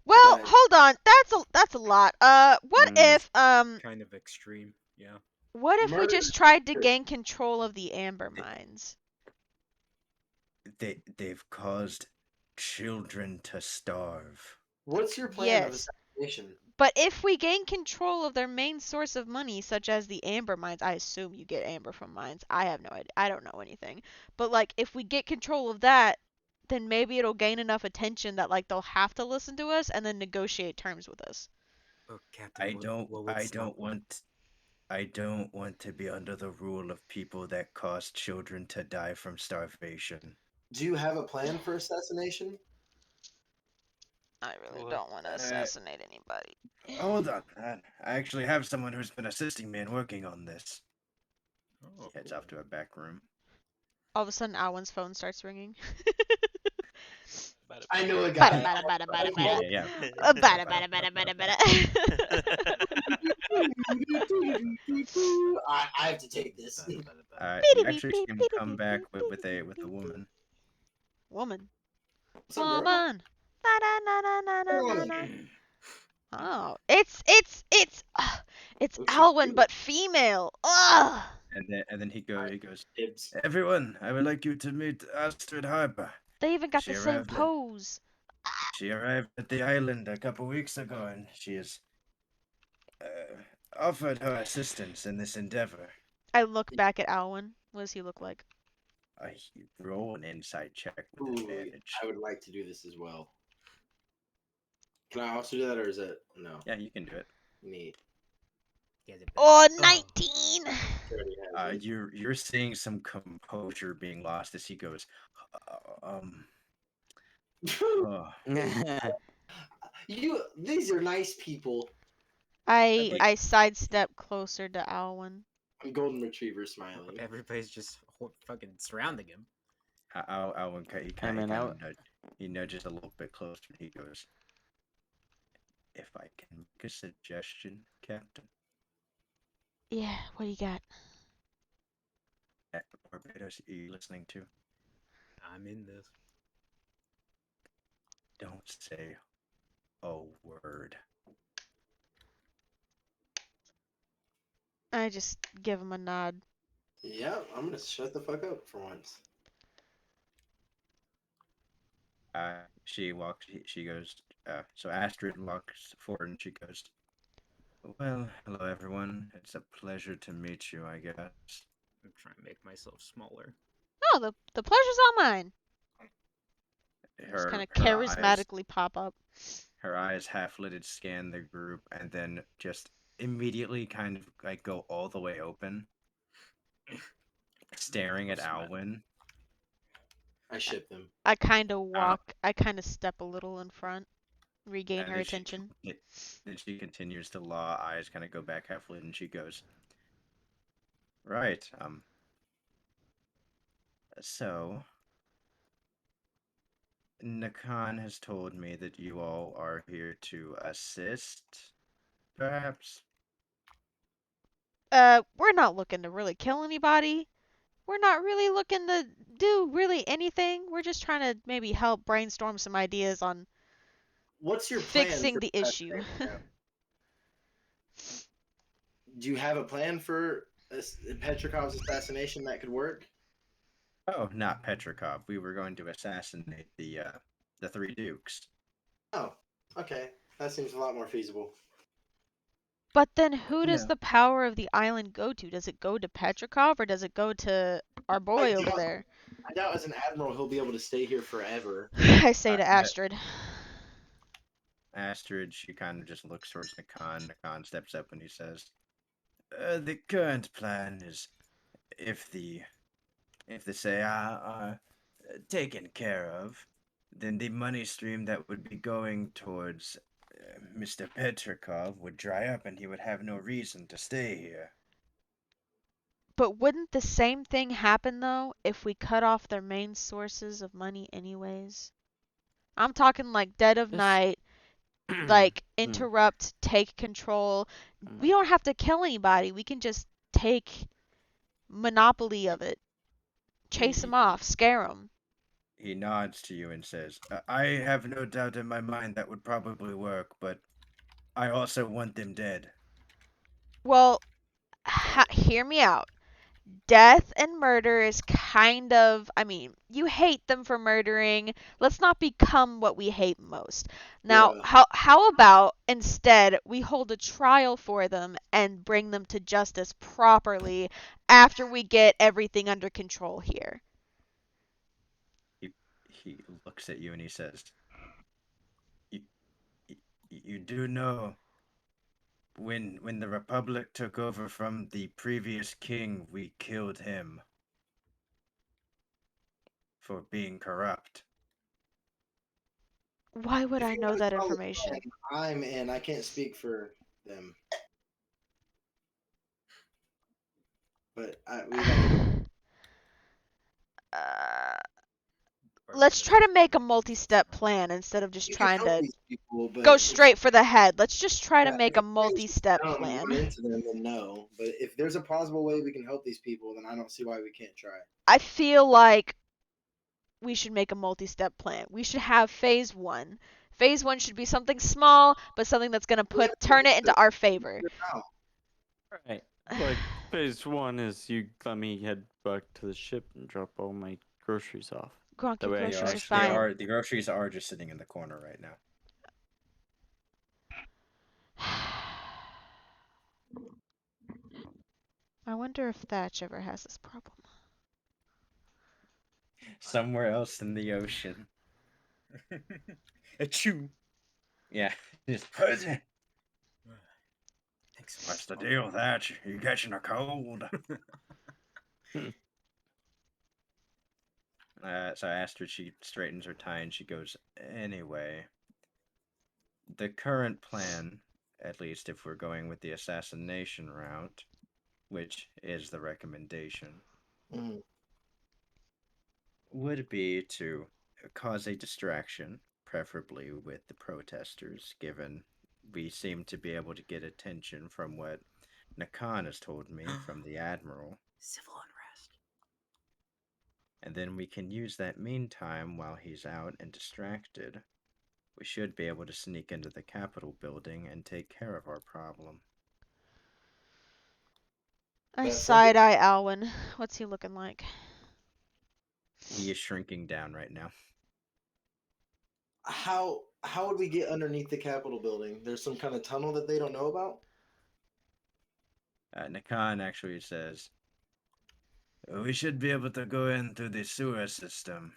[SPEAKER 1] Well,
[SPEAKER 5] But-
[SPEAKER 1] hold on. That's a lot. What if
[SPEAKER 3] Kind of extreme, yeah.
[SPEAKER 1] what if we
[SPEAKER 5] Murder.
[SPEAKER 1] just tried to gain control of the amber mines?
[SPEAKER 2] They've caused children to starve.
[SPEAKER 5] What's your plan of
[SPEAKER 1] Yes.
[SPEAKER 5] assassination?
[SPEAKER 1] But if we gain control of their main source of money, such as the amber mines, I assume you get amber from mines. I have no idea. I don't know anything. But like if we get control of that, then maybe it'll gain enough attention that like they'll have to listen to us and then negotiate terms with us.
[SPEAKER 3] Oh, Captain, what would
[SPEAKER 2] I
[SPEAKER 3] stop
[SPEAKER 2] don't want I don't want to be under the rule of people that cause children to die from starvation.
[SPEAKER 5] Do you have a plan for assassination?
[SPEAKER 1] I really
[SPEAKER 4] What?
[SPEAKER 1] don't want to
[SPEAKER 2] Uh,
[SPEAKER 1] assassinate anybody.
[SPEAKER 2] Hold on, man. I actually have someone who's been assisting me in working on this.
[SPEAKER 3] Oh,
[SPEAKER 2] He heads
[SPEAKER 3] cool.
[SPEAKER 2] off to a back room.
[SPEAKER 1] All of a sudden, Alwyn's phone starts ringing.
[SPEAKER 4] Bada,
[SPEAKER 5] I know a
[SPEAKER 1] Bada
[SPEAKER 5] guy.
[SPEAKER 1] bada bada bada
[SPEAKER 2] Yeah,
[SPEAKER 1] bada.
[SPEAKER 2] yeah.
[SPEAKER 1] Bada bada bada bada bada.
[SPEAKER 5] I have to take this.
[SPEAKER 2] You actually see him come back with a woman.
[SPEAKER 1] Woman.
[SPEAKER 5] What's up, girl?
[SPEAKER 1] Woman. Na na na na na na na na. Oh, it's
[SPEAKER 5] What you
[SPEAKER 1] Alwyn,
[SPEAKER 5] do?
[SPEAKER 1] but female. Ugh.
[SPEAKER 2] And then he goes,
[SPEAKER 5] Dibs.
[SPEAKER 2] everyone, I would like you to meet Astrid Harper.
[SPEAKER 1] They even got
[SPEAKER 2] She
[SPEAKER 1] the same
[SPEAKER 2] arrived at-
[SPEAKER 1] pose.
[SPEAKER 2] She arrived at the island a couple weeks ago, and she has offered her assistance in this endeavor.
[SPEAKER 1] I look back at Alwyn. What does he look like?
[SPEAKER 2] I roll an insight check with
[SPEAKER 5] Ooh,
[SPEAKER 2] advantage.
[SPEAKER 5] I would like to do this as well. Can I also do that, or is it no?
[SPEAKER 2] Yeah, you can do it.
[SPEAKER 5] Neat.
[SPEAKER 1] Oh, 19.
[SPEAKER 2] You're seeing some composure being lost as he goes, oh.
[SPEAKER 5] These are nice people.
[SPEAKER 1] I sidestep closer to Alwyn.
[SPEAKER 5] I'm golden retriever smiling.
[SPEAKER 3] Everybody's just fucking surrounding him.
[SPEAKER 2] Alwyn, he nudges a little bit closer and he goes, if I can make a suggestion, Captain.
[SPEAKER 1] Yeah, what do you got?
[SPEAKER 2] Barbados, are you listening to?
[SPEAKER 3] I'm in this.
[SPEAKER 2] Don't say a word.
[SPEAKER 1] I just give him a nod.
[SPEAKER 5] Yeah, I'm gonna shut the fuck up for once.
[SPEAKER 2] She goes, so Astrid walks forward and she goes, well, hello everyone. It's a pleasure to meet you, I guess.
[SPEAKER 3] I'm trying to make myself smaller.
[SPEAKER 1] No, the pleasure's all mine. Just kind of charismatically pop up.
[SPEAKER 2] Her eyes half-lidded scan the group and then just immediately kind of like go all the way open, staring at Alwyn.
[SPEAKER 5] I ship them.
[SPEAKER 1] I kind of walk. I kind of step a little in front, regain
[SPEAKER 2] And
[SPEAKER 1] her
[SPEAKER 2] then
[SPEAKER 1] attention.
[SPEAKER 2] Then she continues to law eyes kind of go back half-lit and she goes, right, so Nakan has told me that you all are here to assist, perhaps?
[SPEAKER 1] We're not looking to really kill anybody. We're not really looking to do really anything. We're just trying to maybe help brainstorm some ideas on
[SPEAKER 5] What's your plan
[SPEAKER 1] fixing
[SPEAKER 5] for
[SPEAKER 1] the issue.
[SPEAKER 5] Do you have a plan for Petrikov's assassination that could work?
[SPEAKER 2] Oh, not Petrikov. We were going to assassinate the three dukes.
[SPEAKER 5] Oh, okay. That seems a lot more feasible.
[SPEAKER 1] But then who does
[SPEAKER 2] Yeah.
[SPEAKER 1] the power of the island go to? Does it go to Petrikov or does it go to our boy over there?
[SPEAKER 5] I doubt as an admiral he'll be able to stay here forever.
[SPEAKER 1] I say to Astrid.
[SPEAKER 2] Astrid, she kind of just looks towards Nakan. Nakan steps up and he says, the current plan is if the Seah are taken care of, then the money stream that would be going towards Mr. Petrikov would dry up and he would have no reason to stay here.
[SPEAKER 1] But wouldn't the same thing happen though if we cut off their main sources of money anyways? I'm talking like dead of night, like interrupt, take control. We don't have to kill anybody. We can just take monopoly of it. Chase them off, scare them.
[SPEAKER 2] He nods to you and says, I have no doubt in my mind that would probably work, but I also want them dead.
[SPEAKER 1] Well, hear me out. Death and murder is kind of, I mean, you hate them for murdering. Let's not become what we hate most. Now, how about instead we hold a trial for them and bring them to justice properly after we get everything under control here?
[SPEAKER 2] He looks at you and he says, "You, you do know when the Republic took over from the previous king, we killed him for being corrupt."
[SPEAKER 1] Why would
[SPEAKER 5] If
[SPEAKER 1] I
[SPEAKER 5] you
[SPEAKER 1] know
[SPEAKER 5] guys
[SPEAKER 1] that
[SPEAKER 5] are on the
[SPEAKER 1] information?
[SPEAKER 5] plan, I'm in. I can't speak for them, but we got the.
[SPEAKER 1] Uh,
[SPEAKER 3] Department
[SPEAKER 1] let's
[SPEAKER 3] of
[SPEAKER 1] try to make a
[SPEAKER 3] Information says
[SPEAKER 1] multi-step
[SPEAKER 3] no.
[SPEAKER 1] plan instead of just
[SPEAKER 5] You can
[SPEAKER 1] trying
[SPEAKER 5] help
[SPEAKER 1] to
[SPEAKER 5] these people, but
[SPEAKER 1] go
[SPEAKER 5] if
[SPEAKER 1] straight for the head. Let's just try to
[SPEAKER 5] yeah,
[SPEAKER 1] make
[SPEAKER 5] if
[SPEAKER 1] a
[SPEAKER 5] you guys
[SPEAKER 1] multi-step
[SPEAKER 5] dumb and run
[SPEAKER 1] plan.
[SPEAKER 5] into them, then no. But if there's a plausible way we can help these people, then I don't see why we can't try.
[SPEAKER 1] I feel like we should make a multi-step plan. We should have phase 1. Phase 1 should be something small, but something that's going
[SPEAKER 5] We
[SPEAKER 1] to
[SPEAKER 5] have to
[SPEAKER 1] turn
[SPEAKER 5] get
[SPEAKER 1] it into our favor.
[SPEAKER 5] out.
[SPEAKER 6] Right. Like phase 1 is you let me head back to the ship and drop all my groceries off.
[SPEAKER 1] Gronk,
[SPEAKER 6] That
[SPEAKER 1] your
[SPEAKER 6] way I
[SPEAKER 1] groceries
[SPEAKER 6] can
[SPEAKER 1] are
[SPEAKER 6] stay
[SPEAKER 1] fine.
[SPEAKER 2] The groceries are just sitting in the corner right now.
[SPEAKER 1] I wonder if Thatch ever has this problem.
[SPEAKER 2] Somewhere else in the ocean.
[SPEAKER 3] Achoo.
[SPEAKER 2] Yeah. Just Pussy.
[SPEAKER 3] Thanks.
[SPEAKER 2] What's the deal with that? You catching a cold? So I asked her, she straightens her tie and she goes, "Anyway, the current plan, at least if we're going with the assassination route, which is the recommendation,
[SPEAKER 5] Mhm.
[SPEAKER 2] would be to cause a distraction, preferably with the protesters, given we seem to be able to get attention from what Nakan has told me from the Admiral.
[SPEAKER 3] Civil unrest.
[SPEAKER 2] And then we can use that meantime while he's out and distracted. We should be able to sneak into the Capitol building and take care of our problem."
[SPEAKER 1] I
[SPEAKER 5] That simple.
[SPEAKER 1] side-eye Alwyn. What's he looking like?
[SPEAKER 2] He is shrinking down right now.
[SPEAKER 5] How would we get underneath the Capitol building? There's some kind of tunnel that they don't know about.
[SPEAKER 2] Nakan actually says, "We should be able to go in through the sewer system."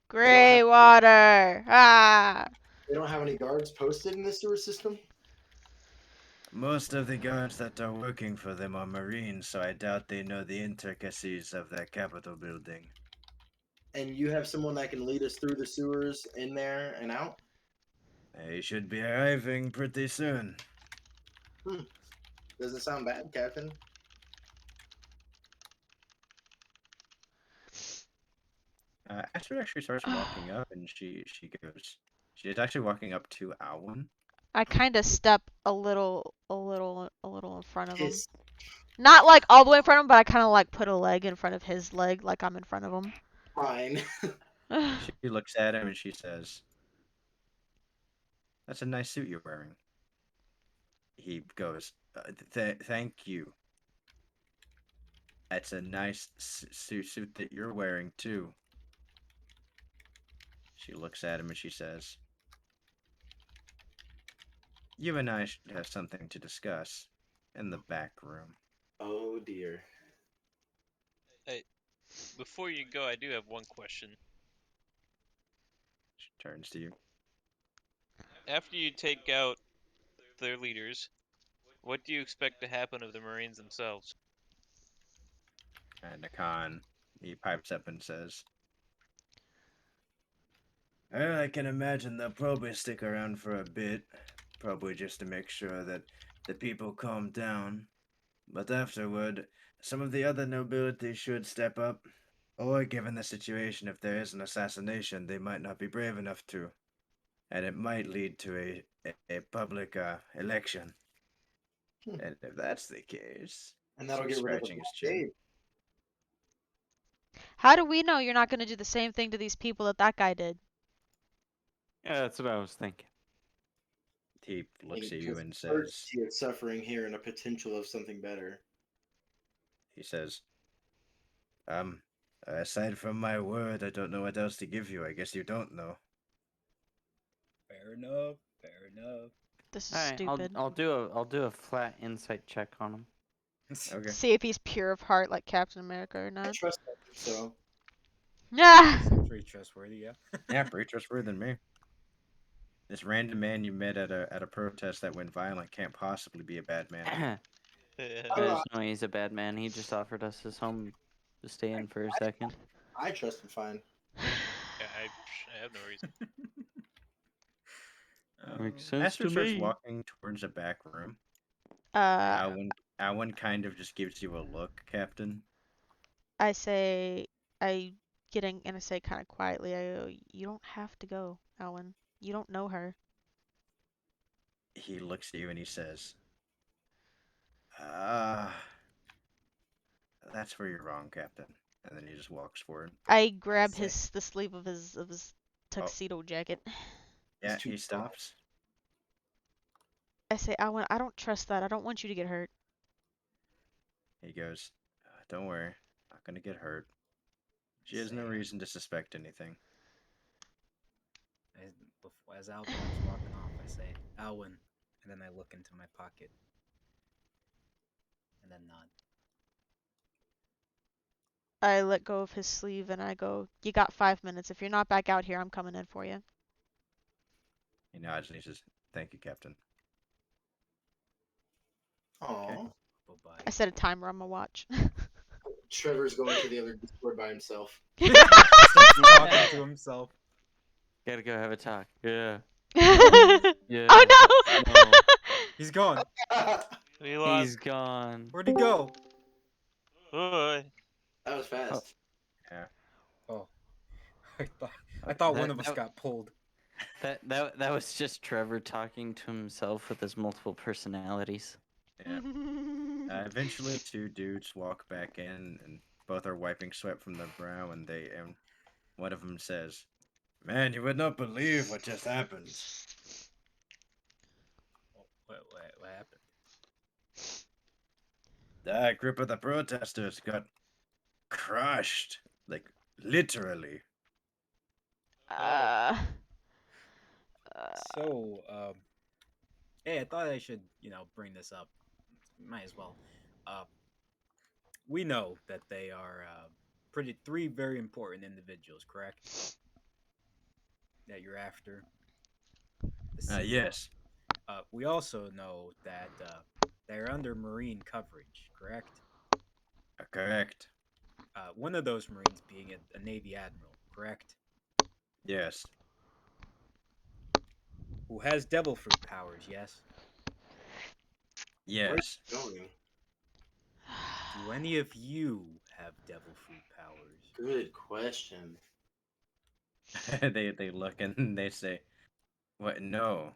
[SPEAKER 1] Gray water! Ah!
[SPEAKER 5] They don't have any guards posted in the sewer system.
[SPEAKER 2] Most of the guards that are working for them are Marines, so I doubt they know the intricacies of that Capitol building.
[SPEAKER 5] And you have someone that can lead us through the sewers in there and out.
[SPEAKER 2] They should be arriving pretty soon.
[SPEAKER 5] Doesn't sound bad, Captain.
[SPEAKER 2] Astrid actually starts walking up, and she goes. She's actually walking up to Alwyn.
[SPEAKER 1] I kind of step a little in front of him.
[SPEAKER 5] Piss.
[SPEAKER 1] Not like all the way in front of him, but I kind of like put a leg in front of his leg, like I'm in front of him.
[SPEAKER 5] Fine.
[SPEAKER 2] She looks at him and she says, "That's a nice suit you're wearing." He goes, "Thank you. That's a nice suit that you're wearing too." She looks at him and she says, "You and I should have something to discuss in the back room."
[SPEAKER 5] Oh dear.
[SPEAKER 4] Hey, before you go, I do have one question.
[SPEAKER 2] She turns to you.
[SPEAKER 4] After you take out their leaders, what do you expect to happen of the Marines themselves?
[SPEAKER 2] And Nakan, he pipes up and says, "Well, I can imagine they'll probably stick around for a bit, probably just to make sure that the people calm down. But afterward, some of the other nobility should step up. Or, given the situation, if there is an assassination, they might not be brave enough to. And it might lead to a public election. And if that's the case,"
[SPEAKER 5] And that'll
[SPEAKER 2] he's
[SPEAKER 5] get rid of the
[SPEAKER 2] scratching his chin.
[SPEAKER 5] blockade.
[SPEAKER 1] How do we know you're not going to do the same thing to these people that guy did?
[SPEAKER 6] Yeah, that's what I was thinking.
[SPEAKER 2] He looks at you
[SPEAKER 5] Because
[SPEAKER 2] and
[SPEAKER 5] the
[SPEAKER 2] says,
[SPEAKER 5] urgency of suffering here and a potential of something better.
[SPEAKER 2] he says, aside from my word, I don't know what else to give you. I guess you don't know."
[SPEAKER 3] Fair enough. Fair enough.
[SPEAKER 1] This is
[SPEAKER 6] All right,
[SPEAKER 1] stupid.
[SPEAKER 6] I'll do a flat insight check on him.
[SPEAKER 2] Okay.
[SPEAKER 1] See if he's pure of heart like Captain America or
[SPEAKER 5] I
[SPEAKER 1] not.
[SPEAKER 5] trust them, so
[SPEAKER 1] Ah!
[SPEAKER 3] Except for Pretty trustworthy, yeah.
[SPEAKER 2] Yeah, pretty trustworthy than me. This random man you met at a protest that went violent can't possibly be a bad man.
[SPEAKER 7] There's no way he's a bad man. He just offered us his home to stay in for a second.
[SPEAKER 5] I trust him fine.
[SPEAKER 4] Yeah, I have no reason.
[SPEAKER 6] Makes sense
[SPEAKER 2] Master
[SPEAKER 6] to
[SPEAKER 2] starts
[SPEAKER 6] me.
[SPEAKER 2] walking towards a back room.
[SPEAKER 1] Uh,
[SPEAKER 2] Alwyn kind of just gives you a look, Captain.
[SPEAKER 1] I say, I getting and I say kind of quietly, I go, you don't have to go, Alan. You don't know her.
[SPEAKER 2] He looks at you and he says, "Ah, that's where you're wrong, Captain." And then he just walks forward.
[SPEAKER 1] I grab
[SPEAKER 3] say-
[SPEAKER 1] the sleeve of his tuxedo jacket.
[SPEAKER 2] Yeah,
[SPEAKER 5] too
[SPEAKER 2] he
[SPEAKER 5] strong.
[SPEAKER 2] stops.
[SPEAKER 1] I say, Alan, I don't trust that. I don't want you to get hurt.
[SPEAKER 2] He goes, "Don't worry, not gonna get hurt. She has no
[SPEAKER 3] Say,
[SPEAKER 2] reason to suspect anything."
[SPEAKER 3] as Alvin's walking off, I say, Alwyn, and then I look into my pocket, and then nod.
[SPEAKER 1] I let go of his sleeve and I go, you got 5 minutes. If you're not back out here, I'm coming in for you.
[SPEAKER 2] He nods and he says, "Thank you, Captain."
[SPEAKER 5] Aww.
[SPEAKER 3] Bye-bye.
[SPEAKER 1] I set a timer on my watch.
[SPEAKER 5] Trevor's going to the other Discord by himself.
[SPEAKER 3] Starts talking to himself.
[SPEAKER 6] Gotta go have a talk. Yeah.
[SPEAKER 1] Oh
[SPEAKER 6] Yeah.
[SPEAKER 1] no!
[SPEAKER 6] No.
[SPEAKER 3] He's gone.
[SPEAKER 4] We lost.
[SPEAKER 6] He's gone.
[SPEAKER 3] Where'd he go?
[SPEAKER 4] Boy.
[SPEAKER 5] That was fast.
[SPEAKER 2] Yeah.
[SPEAKER 3] Oh, I thought one
[SPEAKER 6] That-
[SPEAKER 3] of us
[SPEAKER 6] that-
[SPEAKER 3] got pulled.
[SPEAKER 6] That was just Trevor talking to himself with his multiple personalities.
[SPEAKER 2] Yeah. Eventually, two dudes walk back in, and both are wiping sweat from their brow. And one of them says, "Man, you would not believe what just happened."
[SPEAKER 3] What happened?
[SPEAKER 2] That group of the protesters got crushed, like literally.
[SPEAKER 1] uh,
[SPEAKER 3] So, hey, I thought I should, bring this up. Might as well. We know that they are three very important individuals, correct? That you're after. The Sea
[SPEAKER 2] Yes,
[SPEAKER 3] we also know that they're under Marine coverage, correct?
[SPEAKER 2] correct.
[SPEAKER 3] One of those Marines being a Navy admiral, correct?
[SPEAKER 2] Yes,
[SPEAKER 3] Who has devil fruit powers, yes?
[SPEAKER 2] yes.
[SPEAKER 5] Going.
[SPEAKER 3] Do any of you have devil fruit powers?
[SPEAKER 5] Good question.
[SPEAKER 2] They look and they say, "What? No,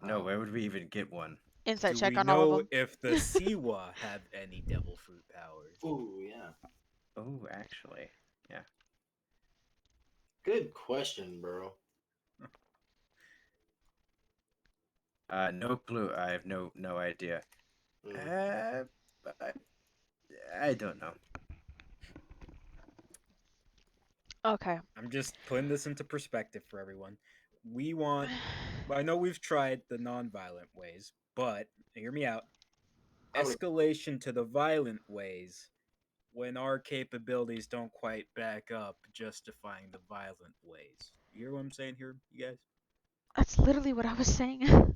[SPEAKER 2] no.
[SPEAKER 5] Oh.
[SPEAKER 2] Where would we even get one?"
[SPEAKER 1] insight
[SPEAKER 3] Do
[SPEAKER 1] check
[SPEAKER 3] we
[SPEAKER 1] on all of
[SPEAKER 3] know
[SPEAKER 1] them.
[SPEAKER 3] if the Siwa have any devil fruit powers?
[SPEAKER 5] Ooh, yeah.
[SPEAKER 2] Oh, actually, yeah.
[SPEAKER 5] Good question, bro.
[SPEAKER 2] No clue. I have no idea.
[SPEAKER 5] Mm.
[SPEAKER 2] I don't know.
[SPEAKER 1] Okay.
[SPEAKER 3] I'm just putting this into perspective for everyone. I know we've tried the non-violent ways, but hear me out.
[SPEAKER 5] I would-
[SPEAKER 3] Escalation to the violent ways when our capabilities don't quite back up justifying the violent ways. You hear what I'm saying here, you guys?
[SPEAKER 1] That's literally what I was saying.
[SPEAKER 3] You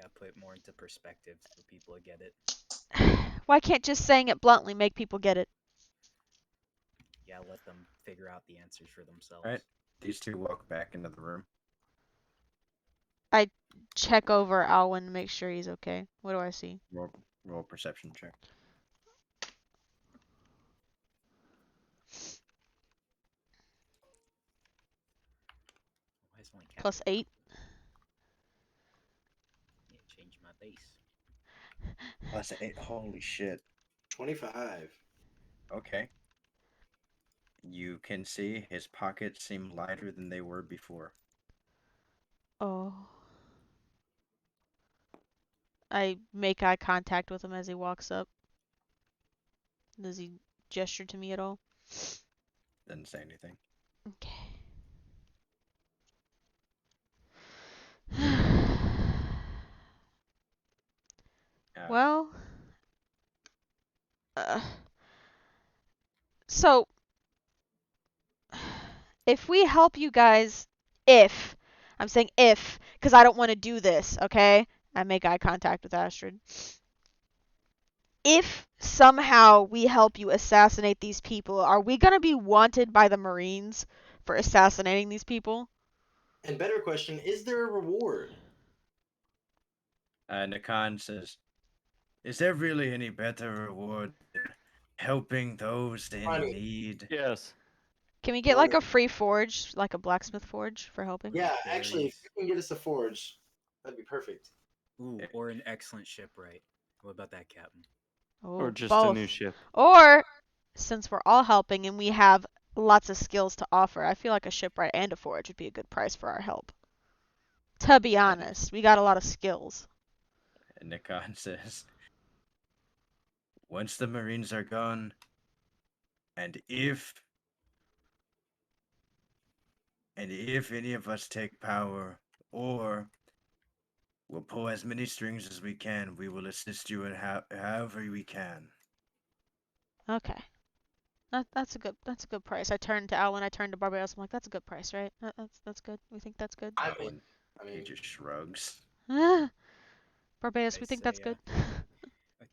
[SPEAKER 3] gotta put it more into perspective so people get it.
[SPEAKER 1] Why can't just saying it bluntly make people get it?
[SPEAKER 3] You gotta let them figure out the answers for themselves.
[SPEAKER 2] All right. These two walk back into the room.
[SPEAKER 1] I check over Alwyn to make sure he's okay. What do I see?
[SPEAKER 2] Roll perception check.
[SPEAKER 3] Why is only
[SPEAKER 1] Plus
[SPEAKER 3] Captain
[SPEAKER 1] 8.
[SPEAKER 3] Yeah, change my base.
[SPEAKER 2] Plus 8. Holy shit.
[SPEAKER 5] 25.
[SPEAKER 2] Okay. You can see his pockets seem lighter than they were before.
[SPEAKER 1] Oh. I make eye contact with him as he walks up. Does he gesture to me at all?
[SPEAKER 2] Doesn't say anything.
[SPEAKER 1] Okay. Well, uh, so if we help you guys, if, I'm saying if, because I don't want to do this, okay? I make eye contact with Astrid. If somehow we help you assassinate these people, are we going to be wanted by the Marines for assassinating these people?
[SPEAKER 5] And better question, is there a reward?
[SPEAKER 2] Nakan says, "Is there really any better reward than helping those in
[SPEAKER 5] Money.
[SPEAKER 2] need?"
[SPEAKER 6] Yes.
[SPEAKER 1] Can we get like
[SPEAKER 5] Money.
[SPEAKER 1] a free forge, like a blacksmith forge for helping?
[SPEAKER 5] Yeah, actually, if
[SPEAKER 3] Berries.
[SPEAKER 5] you can get us a forge, that'd be perfect.
[SPEAKER 3] Ooh, or an excellent shipwright. What about that, Captain?
[SPEAKER 1] Oh,
[SPEAKER 6] Or just a new
[SPEAKER 1] both.
[SPEAKER 6] ship.
[SPEAKER 1] Or, since we're all helping and we have lots of skills to offer, I feel like a shipwright and a forge would be a good price for our help. To be honest, we got a lot of skills.
[SPEAKER 2] And Nakan says, "Once the Marines are gone, and if any of us take power, or we'll pull as many strings as we can, we will assist you in however we can."
[SPEAKER 1] Okay. That's a good price. I turned to Alan, I turned to Barbados. I'm like, that's a good price, right? That's good. We think that's good.
[SPEAKER 5] I
[SPEAKER 2] And he
[SPEAKER 5] mean,
[SPEAKER 2] just shrugs.
[SPEAKER 1] Barbados,
[SPEAKER 3] I
[SPEAKER 1] we think that's
[SPEAKER 3] say,
[SPEAKER 1] good.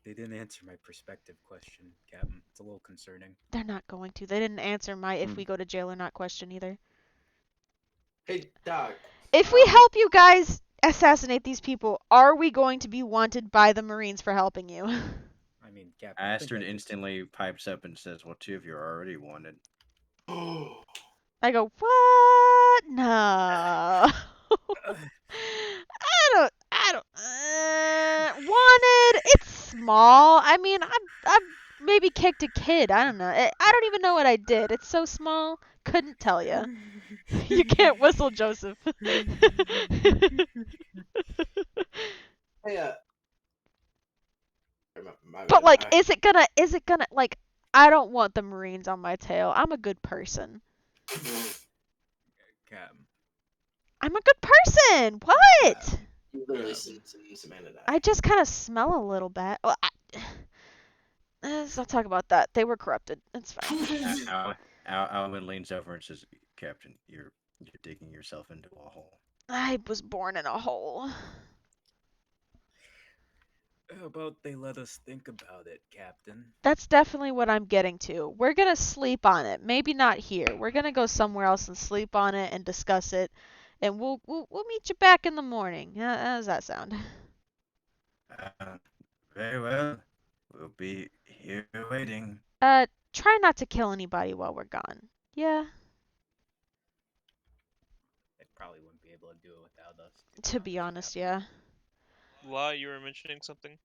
[SPEAKER 3] they didn't answer my perspective question, Captain. It's a little concerning.
[SPEAKER 1] They're not going to. They didn't answer my if
[SPEAKER 6] Hmm.
[SPEAKER 1] we go to jail or not question either.
[SPEAKER 5] hey Doc.
[SPEAKER 1] If we help you guys assassinate these people, are we going to be wanted by the Marines for helping you?
[SPEAKER 3] I mean, Captain. I think
[SPEAKER 2] Astrid
[SPEAKER 3] I just-
[SPEAKER 2] instantly pipes up and says, "Well, two of you are already wanted."
[SPEAKER 1] I go, what? No. Wanted. It's small. I mean, I maybe kicked a kid. I don't know. I don't even know what I did. It's so small. Couldn't tell you. You can't whistle, Joseph.
[SPEAKER 5] Hey, my
[SPEAKER 1] But
[SPEAKER 5] bad.
[SPEAKER 1] like, is it gonna like? I don't want the Marines on my tail. I'm a good person.
[SPEAKER 3] Captain.
[SPEAKER 1] I'm a good person. What?
[SPEAKER 5] You literally sent some anodyne.
[SPEAKER 1] I just kind of smell a little bad. Well, let's not talk about that. They were corrupted. It's fine.
[SPEAKER 2] Alwyn leans over and says, "Captain, you're digging yourself into a hole."
[SPEAKER 1] I was born in a hole.
[SPEAKER 3] How about they let us think about it, Captain?
[SPEAKER 1] That's definitely what I'm getting to. We're gonna sleep on it. Maybe not here. We're gonna go somewhere else and sleep on it and discuss it. And we'll meet you back in the morning. How does that sound?
[SPEAKER 2] Uh, Very well. We'll be here waiting.
[SPEAKER 1] Try not to kill anybody while we're gone. Yeah,
[SPEAKER 3] They probably wouldn't be able to do it without us.
[SPEAKER 1] to be honest, yeah.
[SPEAKER 4] La, you were mentioning something?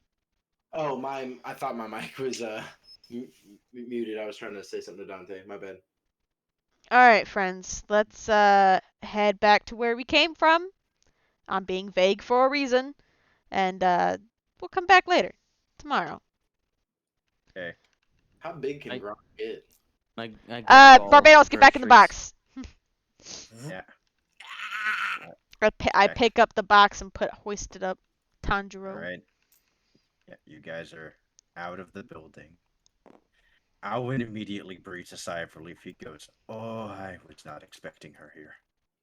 [SPEAKER 5] Oh, I thought my mic was muted. I was trying to say something to Dante. My bad.
[SPEAKER 1] Alright, friends. Let's head back to where we came from. I'm being vague for a reason. And we'll come back later. Tomorrow.
[SPEAKER 2] Okay.
[SPEAKER 5] How big can
[SPEAKER 7] I-
[SPEAKER 5] Gronk get?
[SPEAKER 7] I grab all
[SPEAKER 1] Barbados,
[SPEAKER 7] the
[SPEAKER 1] get back in the
[SPEAKER 7] groceries.
[SPEAKER 1] box.
[SPEAKER 2] Yeah.
[SPEAKER 1] I
[SPEAKER 2] Back.
[SPEAKER 1] pick up the box and hoist it up.
[SPEAKER 2] All
[SPEAKER 1] Tanjiro.
[SPEAKER 2] right. Yeah, you guys are out of the building. Alwyn immediately breathes a sigh of relief. He goes, "Oh, I was not expecting her here."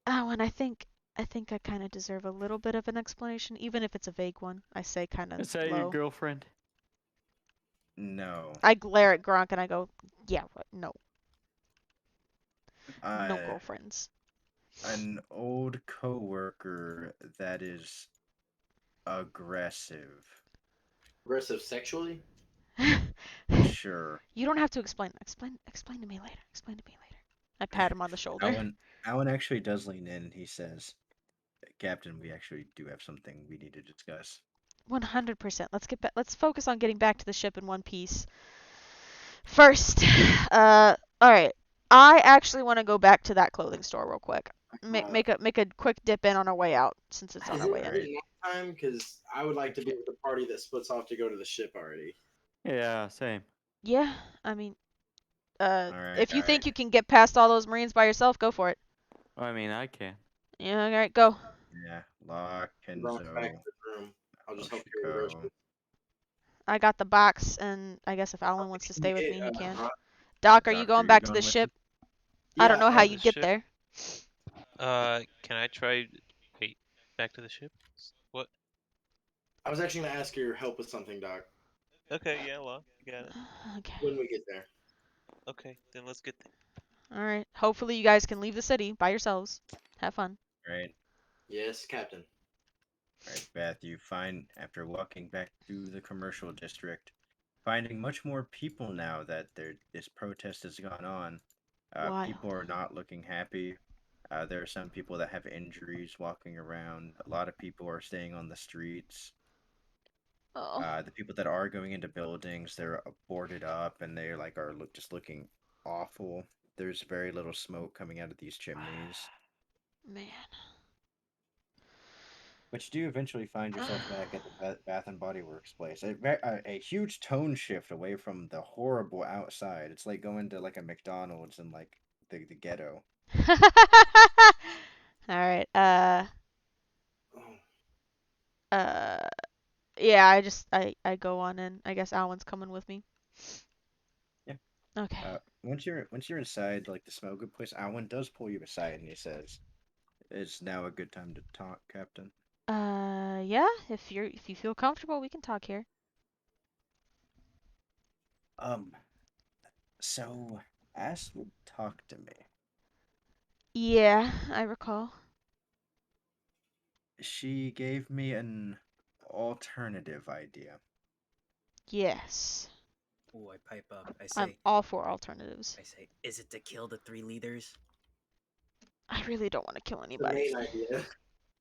[SPEAKER 1] Oh, and I think I kind of deserve a little bit of an explanation, even if it's a vague one. I say kind of
[SPEAKER 6] Is that your
[SPEAKER 1] low.
[SPEAKER 6] girlfriend?
[SPEAKER 2] No.
[SPEAKER 1] I glare at Gronk and I go, yeah, what? No. No
[SPEAKER 2] Uh,
[SPEAKER 1] girlfriends.
[SPEAKER 2] an old coworker that is aggressive.
[SPEAKER 5] Aggressive sexually?
[SPEAKER 2] Sure.
[SPEAKER 1] You don't have to explain. Explain to me later. Explain to me later. I pat him on the shoulder.
[SPEAKER 2] Alwyn actually does lean in and he says, "Captain, we actually do have something we need to discuss."
[SPEAKER 1] 100%. Let's get back. Let's focus on getting back to the ship in one piece. First, all right. I actually want to go back to that clothing store real quick. Make a quick dip in on our way out, since it's on
[SPEAKER 5] Is
[SPEAKER 1] our
[SPEAKER 5] it
[SPEAKER 1] way in.
[SPEAKER 5] really night time? Because I would like to be with the party that splits off to go to the ship already.
[SPEAKER 6] Yeah, same.
[SPEAKER 1] Yeah, I mean,
[SPEAKER 2] Alright,
[SPEAKER 1] if you think
[SPEAKER 2] alright.
[SPEAKER 1] you can get past all those Marines by yourself, go for it.
[SPEAKER 6] I mean, I can.
[SPEAKER 1] Yeah, all right, go.
[SPEAKER 2] Yeah, Lock,
[SPEAKER 5] Gronk's back in
[SPEAKER 2] Kenzo,
[SPEAKER 5] the room. I'll just help carry the
[SPEAKER 2] Oshiko.
[SPEAKER 5] groceries.
[SPEAKER 1] I got the box, and I guess if Alan wants to stay with
[SPEAKER 5] Hey,
[SPEAKER 1] me, he can.
[SPEAKER 5] Gronk,
[SPEAKER 1] Doc, are you
[SPEAKER 2] Doctor,
[SPEAKER 1] going
[SPEAKER 2] you
[SPEAKER 1] back to
[SPEAKER 2] going
[SPEAKER 1] the
[SPEAKER 2] with
[SPEAKER 1] ship?
[SPEAKER 2] him?
[SPEAKER 1] I don't know how
[SPEAKER 4] To
[SPEAKER 1] you'd
[SPEAKER 4] the
[SPEAKER 1] get
[SPEAKER 4] ship?
[SPEAKER 1] there.
[SPEAKER 4] Can I try? Wait, back to the ship. What?
[SPEAKER 5] I was actually gonna ask your help with something, Doc,
[SPEAKER 4] Okay, yeah, well, you got it.
[SPEAKER 1] Okay.
[SPEAKER 5] when we get there.
[SPEAKER 4] Okay, then let's get
[SPEAKER 1] All right. Hopefully you guys can leave the city by yourselves. Have fun.
[SPEAKER 2] Right.
[SPEAKER 5] Yes, Captain.
[SPEAKER 2] Right, Beth, you find after walking back through the commercial district, finding much more people now that this protest has gone on. People
[SPEAKER 1] Wild.
[SPEAKER 2] are not looking happy. There are some people that have injuries walking around. A lot of people are staying on the streets.
[SPEAKER 1] Oh.
[SPEAKER 2] The people that are going into buildings, they're boarded up and they're like just looking awful. There's very little smoke coming out of these chimneys.
[SPEAKER 1] Man.
[SPEAKER 2] But you do eventually find yourself back at the Bath and Body Works place. A huge tone shift away from the horrible outside. It's like going to like a McDonald's in like the ghetto.
[SPEAKER 1] All right.
[SPEAKER 5] Oh,
[SPEAKER 1] Uh. Yeah. I go on in. I guess Alan's coming with me.
[SPEAKER 2] Yeah.
[SPEAKER 1] Okay.
[SPEAKER 2] Once you're inside like the smoke good place, Alan does pull you aside and he says, "It's now a good time to talk, Captain."
[SPEAKER 1] Yeah. If you feel comfortable, we can talk here.
[SPEAKER 2] Um, so Astrid talked to me.
[SPEAKER 1] Yeah, I recall.
[SPEAKER 2] She gave me an alternative idea.
[SPEAKER 1] Yes.
[SPEAKER 3] Oh, I pipe up.
[SPEAKER 1] I'm all for alternatives.
[SPEAKER 3] Is it to kill the 3 leaders?
[SPEAKER 1] I really don't want to kill
[SPEAKER 5] the
[SPEAKER 1] anybody.
[SPEAKER 5] main idea.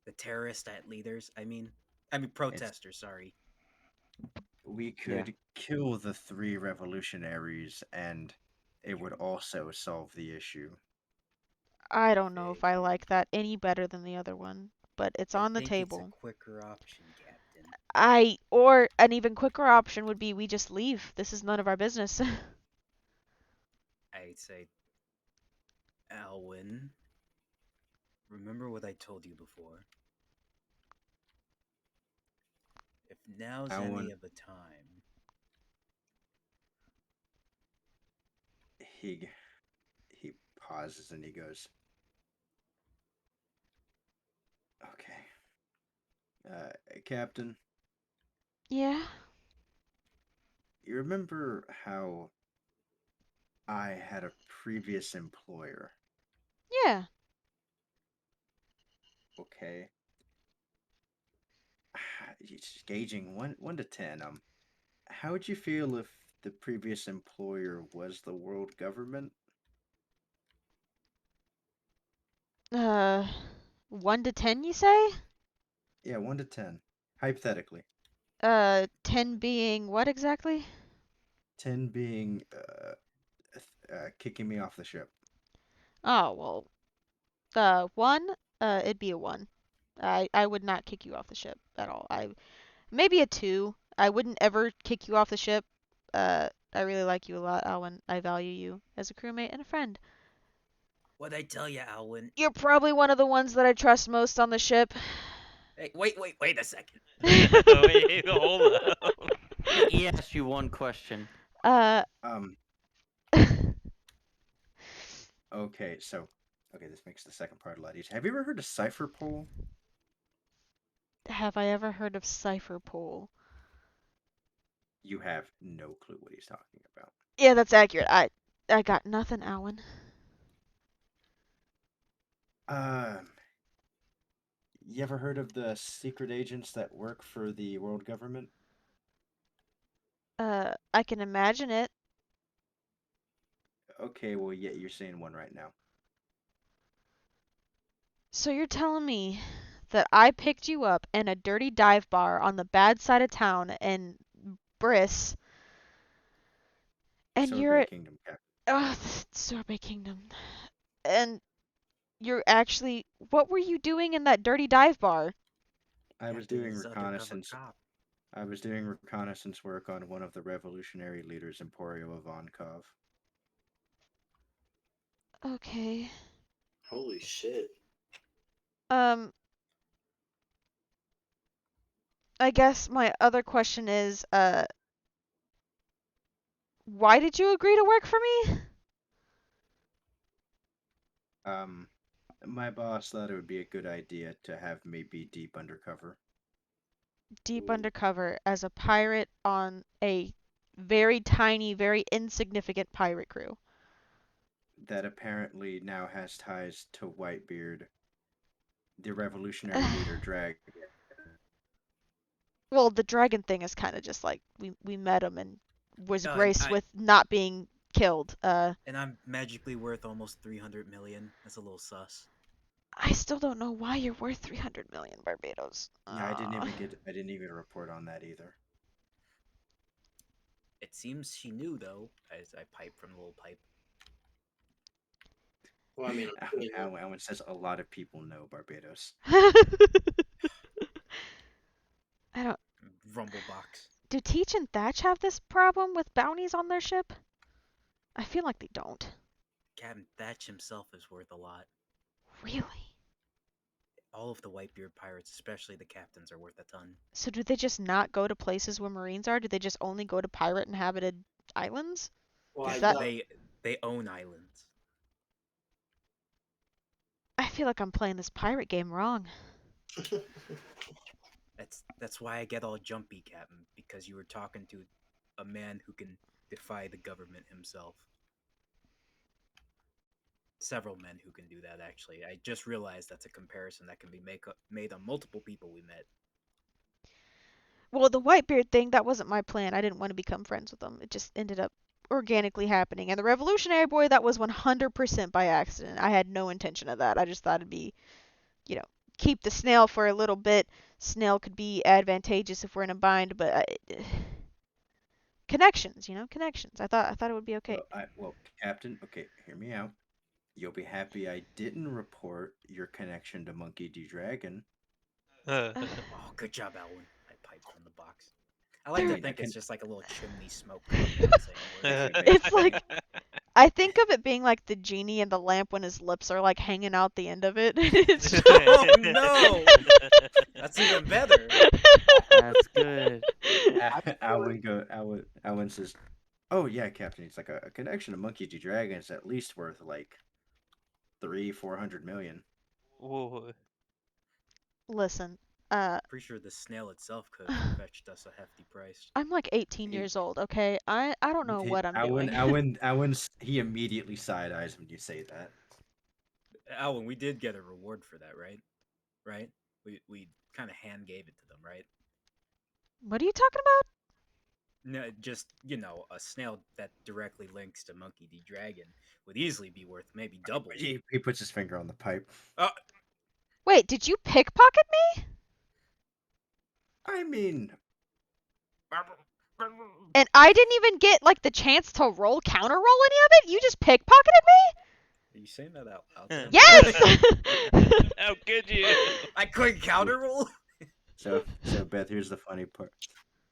[SPEAKER 3] The terrorist at leaders, I mean
[SPEAKER 2] It's
[SPEAKER 3] protesters, sorry.
[SPEAKER 2] we
[SPEAKER 7] Yeah.
[SPEAKER 2] could kill the three revolutionaries and
[SPEAKER 3] Then
[SPEAKER 2] it would
[SPEAKER 3] you're
[SPEAKER 2] also solve the issue.
[SPEAKER 1] I don't know if I
[SPEAKER 3] figured.
[SPEAKER 1] like that any better than the other one, but it's
[SPEAKER 3] I
[SPEAKER 1] on the
[SPEAKER 3] think it's a
[SPEAKER 1] table.
[SPEAKER 3] quicker option, Captain.
[SPEAKER 1] Or an even quicker option would be we just leave. This is none of our business.
[SPEAKER 3] I'd say, Alwyn, remember what I told you before? If now's any
[SPEAKER 2] Alan,
[SPEAKER 3] of the time,
[SPEAKER 2] he he pauses and he goes, "Okay, Captain,
[SPEAKER 1] Yeah?
[SPEAKER 2] you remember how I had a previous employer?
[SPEAKER 1] Yeah.
[SPEAKER 2] Okay, just gauging one to ten. How would you feel if the previous employer was the world government?
[SPEAKER 1] Uh, 1 to 10, you say?
[SPEAKER 2] Yeah, 1 to 10, hypothetically.
[SPEAKER 1] 10 being what exactly?
[SPEAKER 2] 10 being kicking me off the ship.
[SPEAKER 1] Oh, well, 1, it'd be a 1. I would not kick you off the ship at all. Maybe a 2. I wouldn't ever kick you off the ship. I really like you a lot, Alwyn. I value you as a crewmate and a friend.
[SPEAKER 3] what'd I tell you, Alwyn?
[SPEAKER 1] You're probably one of the ones that I trust most on the ship.
[SPEAKER 3] Hey, wait a second.
[SPEAKER 4] Wait, hold up.
[SPEAKER 7] He asked you one question.
[SPEAKER 1] uh,
[SPEAKER 2] Um, okay, so this makes the second part a lot easier. Have you ever heard of cipher pole?
[SPEAKER 1] have I ever heard of Cipher Pool?
[SPEAKER 2] You have no clue what he's talking about.
[SPEAKER 1] Yeah, that's accurate. I got nothing, Alwyn.
[SPEAKER 2] Um, you ever heard of the secret agents that work for the world government?
[SPEAKER 1] I can imagine it.
[SPEAKER 2] Okay, well, yeah, you're saying one right now.
[SPEAKER 1] So you're telling me that I picked you up in a dirty dive bar on the bad side of town in Briss, and
[SPEAKER 2] Sorbet
[SPEAKER 1] you're
[SPEAKER 2] Kingdom, Captain.
[SPEAKER 1] oh, Sorbet Kingdom, and you're actually what were you doing in that dirty dive bar?
[SPEAKER 2] I was
[SPEAKER 3] Captain
[SPEAKER 2] doing
[SPEAKER 3] is undercover
[SPEAKER 2] reconnaissance.
[SPEAKER 3] cop.
[SPEAKER 2] I was doing reconnaissance work on one of the revolutionary leaders, Emporio Ivankov.
[SPEAKER 1] Okay.
[SPEAKER 5] Holy shit.
[SPEAKER 1] Um, I guess my other question is, why did you agree to work for me?
[SPEAKER 2] Um, My boss thought it would be a good idea to have me be deep undercover.
[SPEAKER 1] Deep undercover as a pirate on a very tiny, very insignificant pirate crew.
[SPEAKER 2] That apparently now has ties to Whitebeard, the revolutionary leader drag.
[SPEAKER 1] Well, the dragon thing is kind of just like we met him and was
[SPEAKER 3] And
[SPEAKER 1] graced
[SPEAKER 3] I
[SPEAKER 1] with not being killed.
[SPEAKER 3] and I'm magically worth almost 300 million. That's a little sus.
[SPEAKER 1] I still don't know why you're worth 300 million Barbados.
[SPEAKER 2] Yeah, I didn't even report on that either.
[SPEAKER 3] It seems she knew though, as I pipe from the little pipe.
[SPEAKER 5] Well, I mean, I'm kidding.
[SPEAKER 2] Alan says a lot of people know Barbados.
[SPEAKER 1] I don't.
[SPEAKER 3] Rumble box.
[SPEAKER 1] Do Teach and Thatch have this problem with bounties on their ship? I feel like they don't.
[SPEAKER 3] Captain Thatch himself is worth a lot.
[SPEAKER 1] Really?
[SPEAKER 3] All of the Whitebeard pirates, especially the captains, are worth a ton.
[SPEAKER 1] So do they just not go to places where Marines are? Do they just only go to pirate inhabited islands?
[SPEAKER 5] Well,
[SPEAKER 1] Is
[SPEAKER 5] I
[SPEAKER 1] that?
[SPEAKER 5] doubt.
[SPEAKER 3] They own islands.
[SPEAKER 1] I feel like I'm playing this pirate game wrong.
[SPEAKER 3] That's why I get all jumpy, Captain, because you were talking to a man who can defy the government himself. Several men who can do that, actually. I just realized that's a comparison that can be made on multiple people we met.
[SPEAKER 1] Well, the Whitebeard thing, that wasn't my plan. I didn't want to become friends with them. It just ended up organically happening. And the Revolutionary Boy, that was 100% by accident. I had no intention of that. I just thought it'd be, keep the snail for a little bit. Snail could be advantageous if we're in a bind, but connections, connections. I thought it would be okay.
[SPEAKER 2] Well, Captain, okay, hear me out. You'll be happy I didn't report your connection to Monkey D. Dragon.
[SPEAKER 3] Oh, good job, Alwyn. I piped from the box. I like to
[SPEAKER 1] There-
[SPEAKER 3] think it's just like a little chimney smoke coming down saying words.
[SPEAKER 1] It's like I think of it being like the genie in the lamp when his lips are like hanging out the end of it. It's just-
[SPEAKER 3] Oh no! That's even better.
[SPEAKER 7] That's good.
[SPEAKER 2] Alwyn says, "Oh yeah, Captain. It's like a connection to Monkey D. Dragon is at least worth like 400 million."
[SPEAKER 4] Whoa.
[SPEAKER 1] Listen,
[SPEAKER 3] Pretty sure the snail itself could have fetched us a hefty price.
[SPEAKER 1] I'm like 18
[SPEAKER 2] He-
[SPEAKER 1] years old, okay? I don't know what I'm doing.
[SPEAKER 2] He immediately side eyes when you say that.
[SPEAKER 3] Alwyn, we did get a reward for that, right? Right? We kind of hand gave it to them, right?
[SPEAKER 1] What are you talking about?
[SPEAKER 3] No, just a snail that directly links to Monkey D. Dragon would easily be worth maybe double.
[SPEAKER 2] He puts his finger on the pipe.
[SPEAKER 1] Wait, did you pickpocket me?
[SPEAKER 2] I mean,
[SPEAKER 1] And I didn't even get like the chance to counter roll any of it? You just pickpocketed me?
[SPEAKER 3] Are you saying that out loud?
[SPEAKER 1] Yes!
[SPEAKER 4] How could you?
[SPEAKER 3] I couldn't counter roll.
[SPEAKER 2] so Beth, here's the funny part.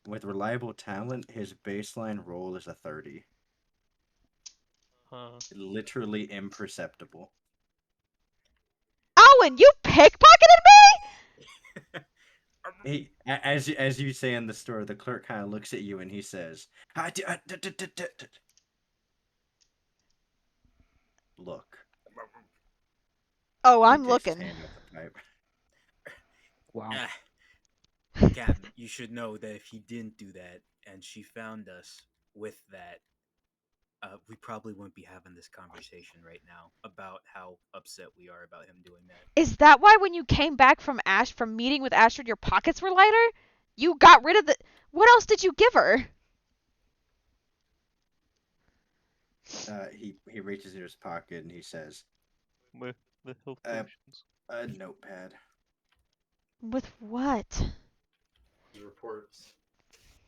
[SPEAKER 2] With reliable talent, his baseline roll is a 30.
[SPEAKER 4] Huh.
[SPEAKER 2] Literally imperceptible.
[SPEAKER 1] Owen, you pickpocketed me?
[SPEAKER 2] As you say in the store, the clerk kind of looks at you and he says, "Look."
[SPEAKER 1] Oh,
[SPEAKER 2] He
[SPEAKER 1] I'm
[SPEAKER 2] takes his
[SPEAKER 1] looking.
[SPEAKER 2] hand off the pipe.
[SPEAKER 7] Wow.
[SPEAKER 3] Captain, you should know that if he didn't do that and she found us with that, we probably wouldn't be having this conversation right now about how upset we are about him doing that.
[SPEAKER 1] Is that why when you came back from meeting with Astrid, your pockets were lighter? You got rid of the. What else did you give her?
[SPEAKER 2] He reaches into his pocket and he says,
[SPEAKER 4] With the health
[SPEAKER 2] Uh,
[SPEAKER 4] potions.
[SPEAKER 2] "A notepad.
[SPEAKER 1] With what?
[SPEAKER 5] Reports.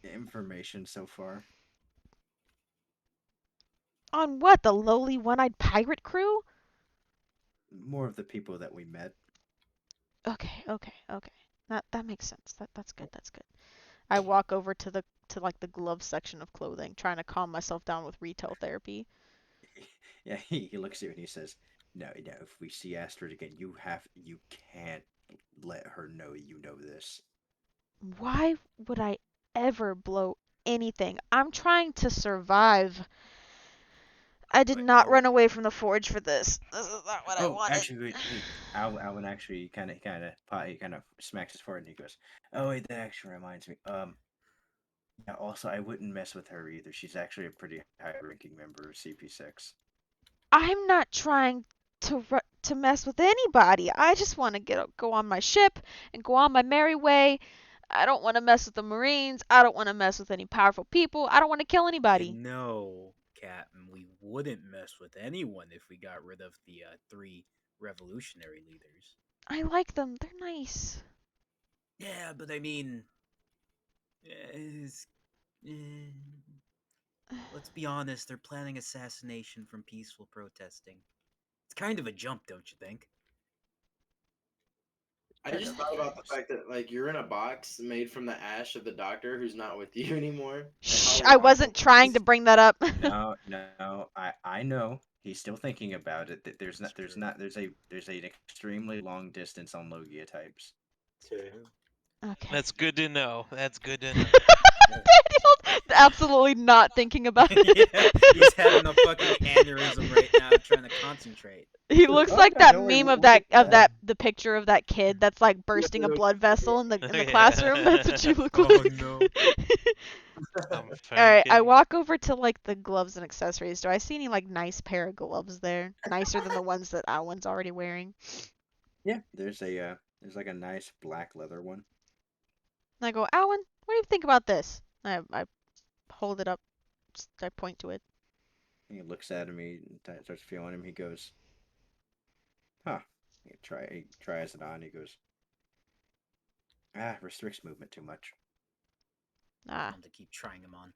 [SPEAKER 2] Information so far.
[SPEAKER 1] On what? The lowly one-eyed pirate crew?
[SPEAKER 2] More of the people that we met."
[SPEAKER 1] Okay. That makes sense. That's good. That's good. I walk over to like the glove section of clothing, trying to calm myself down with retail therapy.
[SPEAKER 2] Yeah, he looks at you and he says, "No, if we see Astrid again, you can't let her know you know this."
[SPEAKER 1] Why would I ever blow anything? I'm trying to survive. I did
[SPEAKER 3] But
[SPEAKER 1] not run away from the forge for this. This is not what I
[SPEAKER 2] Oh,
[SPEAKER 1] wanted.
[SPEAKER 2] actually, wait. Alvin actually kind of smacks his forehead and he goes, "Oh, wait, that actually reminds me. Yeah. Also, I wouldn't mess with her either. She's actually a pretty high-ranking member of CP6."
[SPEAKER 1] I'm not trying to mess with anybody. I just want to go on my ship and go on my merry way. I don't want to mess with the Marines. I don't want to mess with any powerful people. I don't want to kill
[SPEAKER 3] you
[SPEAKER 1] anybody.
[SPEAKER 3] know, Captain, we wouldn't mess with anyone if we got rid of the three revolutionary leaders.
[SPEAKER 1] I like them. They're nice.
[SPEAKER 3] Yeah, but I mean, it's, eh, let's be honest, they're planning assassination from peaceful protesting. It's kind of a jump, don't you think?
[SPEAKER 5] I just thought about the fact that like you're in a box made from the ash of the doctor who's not with you anymore. And
[SPEAKER 1] Shh,
[SPEAKER 5] how
[SPEAKER 1] I
[SPEAKER 5] ironic
[SPEAKER 1] wasn't trying to
[SPEAKER 5] is
[SPEAKER 1] bring that up.
[SPEAKER 2] No. I know. He's still thinking about it. That
[SPEAKER 3] It's true.
[SPEAKER 2] there's an extremely long distance on Logia types.
[SPEAKER 3] It's true.
[SPEAKER 1] Okay.
[SPEAKER 4] That's good to know. That's good to know.
[SPEAKER 1] Daniel's absolutely not thinking about
[SPEAKER 3] Yeah, he's having a
[SPEAKER 1] it.
[SPEAKER 3] fucking aneurysm right now, trying to concentrate.
[SPEAKER 1] He looks
[SPEAKER 2] Oh
[SPEAKER 1] like
[SPEAKER 2] no,
[SPEAKER 1] that
[SPEAKER 2] don't worry.
[SPEAKER 1] meme
[SPEAKER 2] We'll
[SPEAKER 1] of
[SPEAKER 2] get to that.
[SPEAKER 1] the picture of that kid that's like bursting a blood vessel in the
[SPEAKER 4] Yeah.
[SPEAKER 1] classroom. That's what you look
[SPEAKER 3] Oh
[SPEAKER 1] like.
[SPEAKER 3] no.
[SPEAKER 4] I'm
[SPEAKER 1] All right, I
[SPEAKER 4] Frankie.
[SPEAKER 1] walk over to like the gloves and accessories. Do I see any like nice pair of gloves there? Nicer than the ones that Alwyn's already wearing.
[SPEAKER 2] Yeah, there's like a nice black leather one.
[SPEAKER 1] And I go, Alwyn, what do you think about this? I hold it up. I point to it.
[SPEAKER 2] He looks at him. He starts feeling him. He goes, "Huh." He tries it on. He goes, restricts movement too much.
[SPEAKER 1] Ah.
[SPEAKER 3] Tell him to keep trying him on.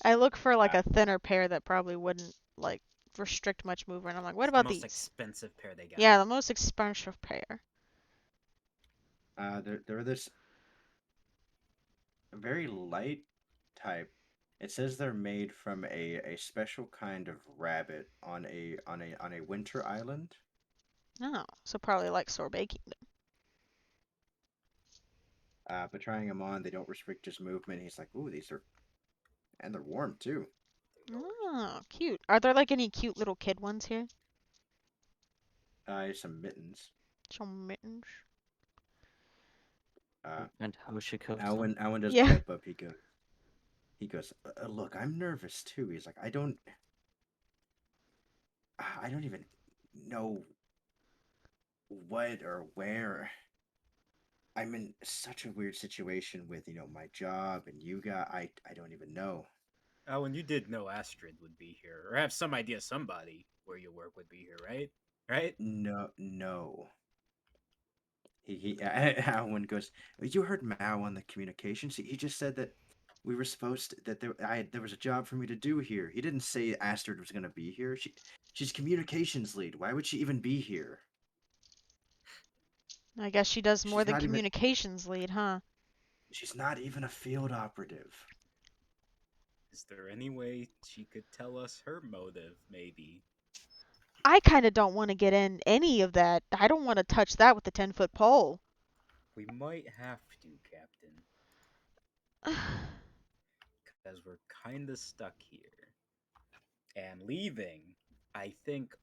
[SPEAKER 1] I look for like
[SPEAKER 2] Ah.
[SPEAKER 1] a thinner pair that probably wouldn't like restrict much movement. I'm like, what
[SPEAKER 3] It's the
[SPEAKER 1] about
[SPEAKER 3] most
[SPEAKER 1] these?
[SPEAKER 3] expensive pair they got.
[SPEAKER 1] Yeah, the most expensive pair.
[SPEAKER 2] They're this very light type. It says they're made from a special kind of rabbit on a winter island.
[SPEAKER 1] Oh, so probably like sorbet kingdom.
[SPEAKER 2] But trying them on, they don't restrict his movement. He's like, "Ooh, these are, and they're warm too."
[SPEAKER 1] Oh, cute. Are there like any cute little kid ones here?
[SPEAKER 2] Some mittens.
[SPEAKER 1] Some mittens.
[SPEAKER 7] And Hoshiko.
[SPEAKER 2] Alwyn does
[SPEAKER 1] Yeah.
[SPEAKER 2] pipe up. He goes, "Look, I'm nervous too." He's like, I don't even know what or where. I'm in such a weird situation with, my job and you got, I don't even know."
[SPEAKER 3] Oh, and you did know Astrid would be here, or have some idea somebody where you work would be here, right? Right?
[SPEAKER 2] No, no. Alwyn goes, "You heard Mao on the communications. He just said that we were supposed to, that there was a job for me to do here. He didn't say Astrid was going to be here. She's communications lead. Why would she even be here?
[SPEAKER 1] I guess she does more
[SPEAKER 2] She's
[SPEAKER 1] than
[SPEAKER 2] not even
[SPEAKER 1] communications lead, huh?
[SPEAKER 2] she's not even a field operative."
[SPEAKER 3] Is there any way she could tell us her motive, maybe?
[SPEAKER 1] I kind of don't want to get in any of that. I don't want to touch that with the 10-foot pole.
[SPEAKER 3] We might have to, Captain, because we're kinda stuck here. And leaving, I think,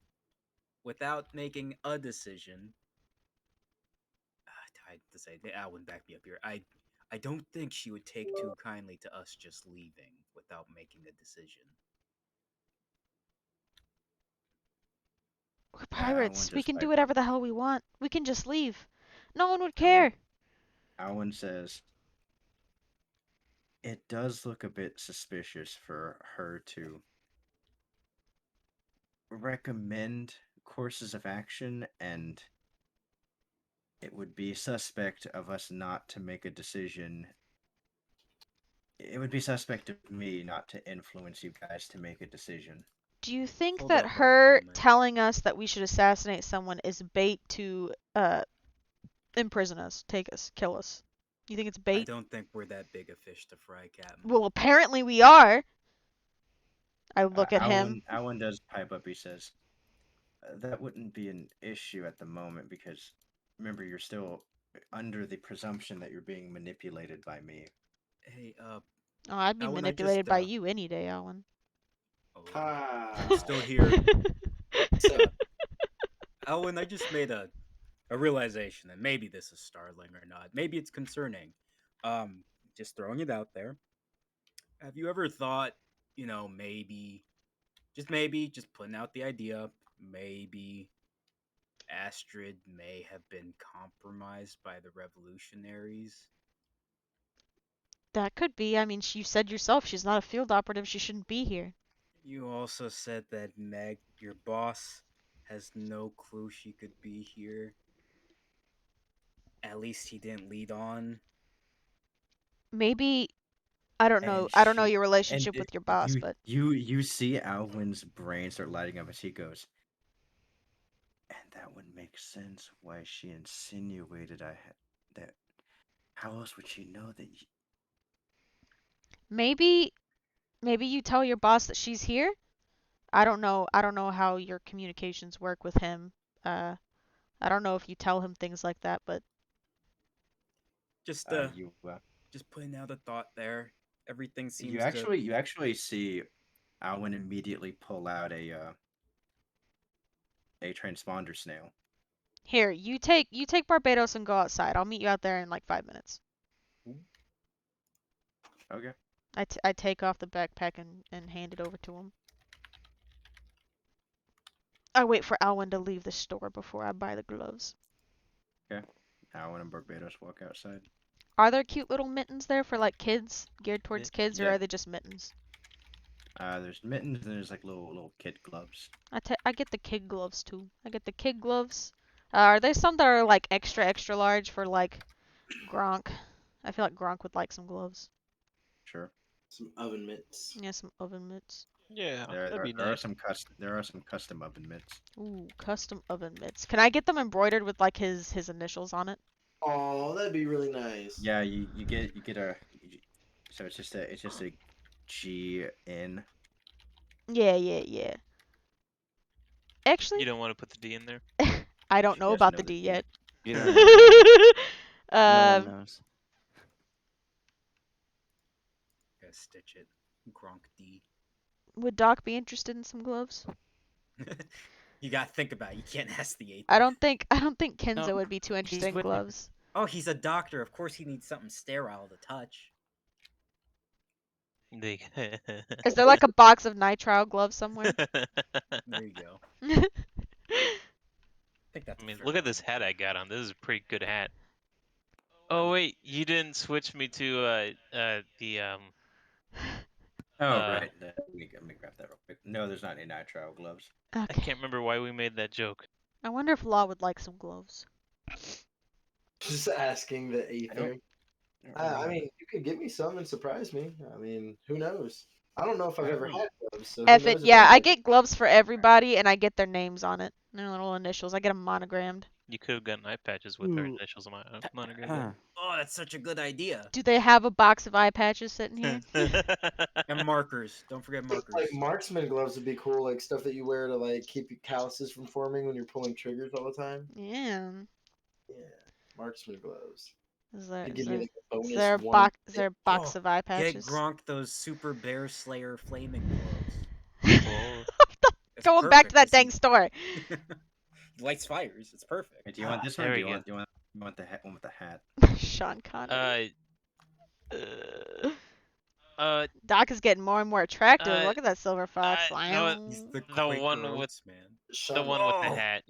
[SPEAKER 3] without making a decision, I to say, Al back me up here. I don't think she would take too kindly to us just leaving without making a decision.
[SPEAKER 1] We're
[SPEAKER 2] Alwyn
[SPEAKER 1] pirates. We
[SPEAKER 2] just
[SPEAKER 1] can do
[SPEAKER 2] pipe
[SPEAKER 1] whatever
[SPEAKER 2] up.
[SPEAKER 1] the hell we want. We can just leave. No one would
[SPEAKER 2] Alwyn
[SPEAKER 1] care.
[SPEAKER 2] Alwyn says, "It does look a bit suspicious for her to recommend courses of action, and it would be suspect of us not to make a decision. It would be suspect of me not to influence you guys to make a decision."
[SPEAKER 1] Do you think
[SPEAKER 3] Hold
[SPEAKER 1] that
[SPEAKER 3] up a
[SPEAKER 1] her
[SPEAKER 3] moment.
[SPEAKER 1] telling us that we should assassinate someone is bait to imprison us, take us, kill us? You think it's
[SPEAKER 3] I
[SPEAKER 1] bait?
[SPEAKER 3] don't think we're that big a fish to fry, Captain.
[SPEAKER 1] Well, apparently we are. I look at him.
[SPEAKER 2] Alwyn does pipe up. He says, "That wouldn't be an issue at the moment because, remember, you're still under the presumption that you're being manipulated by me."
[SPEAKER 3] Hey,
[SPEAKER 1] Oh, I'd be
[SPEAKER 3] Now, when I
[SPEAKER 1] manipulated
[SPEAKER 3] just
[SPEAKER 1] by you any day, Alan.
[SPEAKER 3] oh,
[SPEAKER 5] Ah,
[SPEAKER 3] I'm still here.
[SPEAKER 5] so
[SPEAKER 3] Owen, I just made a realization that maybe this is startling or not. Maybe it's concerning. Um, just throwing it out there. Have you ever thought, maybe, just putting out the idea, maybe Astrid may have been compromised by the revolutionaries?
[SPEAKER 1] That could be. I mean, you said yourself she's not a field operative. She shouldn't be here.
[SPEAKER 3] You also said that Meg, your boss, has no clue she could be here. At least he didn't lead on.
[SPEAKER 1] Maybe I don't know.
[SPEAKER 2] And
[SPEAKER 1] I don't know
[SPEAKER 2] she
[SPEAKER 1] your
[SPEAKER 2] and
[SPEAKER 1] relationship with your boss,
[SPEAKER 2] you
[SPEAKER 1] but
[SPEAKER 2] you see Alwyn's brain start lighting up as he goes. And that would make sense why she insinuated I had that. How else would she know that?
[SPEAKER 1] maybe you tell your boss that she's here. I don't know. I don't know how your communications work with him. Uh, I don't know if you tell him things like that, but
[SPEAKER 3] Just
[SPEAKER 2] You
[SPEAKER 3] just putting out a thought there. Everything
[SPEAKER 2] you
[SPEAKER 3] seems to
[SPEAKER 2] actually see Alwyn immediately pull out a transponder snail.
[SPEAKER 1] here, you take Barbados and go outside. I'll meet you out there in like 5 minutes.
[SPEAKER 2] Okay.
[SPEAKER 1] I take off the backpack and hand it over to him. I wait for Alwyn to leave the store before I buy the gloves.
[SPEAKER 2] Okay. Alwyn and Barbados walk outside.
[SPEAKER 1] Are there cute little mittens there for like kids, geared towards kids, or
[SPEAKER 2] Yeah.
[SPEAKER 1] are they just mittens?
[SPEAKER 2] There's mittens and there's like little kid gloves.
[SPEAKER 1] I get the kid gloves too. I get the kid gloves. Are there some that are like extra large for like Gronk? I feel like Gronk would like some gloves.
[SPEAKER 2] Sure.
[SPEAKER 5] some oven mitts.
[SPEAKER 1] Yeah, some oven mitts.
[SPEAKER 4] Yeah,
[SPEAKER 2] There,
[SPEAKER 4] that'd
[SPEAKER 2] there,
[SPEAKER 4] be
[SPEAKER 2] there are
[SPEAKER 4] nice.
[SPEAKER 2] some custom oven mitts.
[SPEAKER 1] Ooh, custom oven mitts. Can I get them embroidered with like his initials on it?
[SPEAKER 5] Oh, that'd be really nice.
[SPEAKER 2] Yeah, you get so it's just a G N.
[SPEAKER 1] Yeah. Actually,
[SPEAKER 4] You don't want to put the D in there.
[SPEAKER 1] I don't
[SPEAKER 2] You
[SPEAKER 1] know
[SPEAKER 2] guys
[SPEAKER 1] about
[SPEAKER 2] know
[SPEAKER 1] the
[SPEAKER 2] the
[SPEAKER 1] D
[SPEAKER 2] D.
[SPEAKER 1] yet.
[SPEAKER 7] You don't know. No one
[SPEAKER 1] Um,
[SPEAKER 7] knows.
[SPEAKER 3] gotta stitch it. Gronk D.
[SPEAKER 1] would Doc be interested in some gloves?
[SPEAKER 3] You gotta think about it. You can't ask the eighth.
[SPEAKER 1] I don't think Kenzo
[SPEAKER 7] No,
[SPEAKER 1] would be too interested in
[SPEAKER 7] with you.
[SPEAKER 1] gloves.
[SPEAKER 3] Oh, he's a doctor. Of course he needs something sterile to touch.
[SPEAKER 4] They-
[SPEAKER 1] Is there like a box of nitrile gloves somewhere?
[SPEAKER 3] There you go.
[SPEAKER 1] I
[SPEAKER 3] I think that's
[SPEAKER 4] I
[SPEAKER 3] a
[SPEAKER 4] mean,
[SPEAKER 3] fair
[SPEAKER 4] look at
[SPEAKER 3] amount.
[SPEAKER 4] this hat I got on. This is a pretty good hat. Oh wait, you didn't switch me to the
[SPEAKER 2] Oh
[SPEAKER 4] uh
[SPEAKER 2] right. Let me grab that real quick. No, there's not any nitrile gloves.
[SPEAKER 4] I
[SPEAKER 1] Okay.
[SPEAKER 4] can't remember why we made that joke.
[SPEAKER 1] I wonder if Law would like some gloves.
[SPEAKER 5] Just asking the
[SPEAKER 2] I don't.
[SPEAKER 5] ether.
[SPEAKER 2] I don't
[SPEAKER 5] I
[SPEAKER 2] really
[SPEAKER 5] mean, you could give me some and surprise me. I mean, who knows? I don't know if I've
[SPEAKER 2] I
[SPEAKER 5] ever
[SPEAKER 2] don't-
[SPEAKER 5] had gloves, so who
[SPEAKER 1] F it,
[SPEAKER 5] knows if
[SPEAKER 1] yeah,
[SPEAKER 5] I
[SPEAKER 1] I
[SPEAKER 5] will.
[SPEAKER 1] get gloves for everybody and I get their names on it. Their little initials. I get them monogrammed.
[SPEAKER 4] You could have gotten eye patches with our
[SPEAKER 7] Ooh.
[SPEAKER 4] initials on my monogram.
[SPEAKER 3] Oh, that's such a good idea.
[SPEAKER 1] Do they have a box of eye patches sitting here?
[SPEAKER 3] And markers. Don't forget
[SPEAKER 5] Like
[SPEAKER 3] markers.
[SPEAKER 5] marksman gloves would be cool, like stuff that you wear to like keep your calluses from forming when you're pulling triggers all the time.
[SPEAKER 1] Yeah.
[SPEAKER 5] Yeah, marksman gloves.
[SPEAKER 1] Is there
[SPEAKER 5] To
[SPEAKER 1] is
[SPEAKER 5] give me
[SPEAKER 1] there
[SPEAKER 5] like a
[SPEAKER 1] is
[SPEAKER 5] bonus
[SPEAKER 1] there a
[SPEAKER 5] one.
[SPEAKER 1] box is there a box
[SPEAKER 3] Oh,
[SPEAKER 1] of eye
[SPEAKER 3] get
[SPEAKER 1] patches?
[SPEAKER 3] Gronk those Super Bear Slayer flaming gloves.
[SPEAKER 4] Oh.
[SPEAKER 3] It's
[SPEAKER 1] Going back to
[SPEAKER 3] perfect
[SPEAKER 1] that
[SPEAKER 3] with
[SPEAKER 1] dang store.
[SPEAKER 3] lights fires. It's perfect.
[SPEAKER 2] Hey, do you want this one?
[SPEAKER 4] There
[SPEAKER 2] Or
[SPEAKER 4] we go.
[SPEAKER 2] you want the one with the hat?
[SPEAKER 1] Sean Connery.
[SPEAKER 4] Uh, uh,
[SPEAKER 1] Doc is getting more and more attractive.
[SPEAKER 4] uh,
[SPEAKER 1] Look at that silver fox.
[SPEAKER 4] no,
[SPEAKER 3] He's the
[SPEAKER 4] the
[SPEAKER 3] Quaker
[SPEAKER 4] one with
[SPEAKER 3] Oats man.
[SPEAKER 4] the
[SPEAKER 5] Sean,
[SPEAKER 4] one with the
[SPEAKER 3] Oh.
[SPEAKER 4] hat.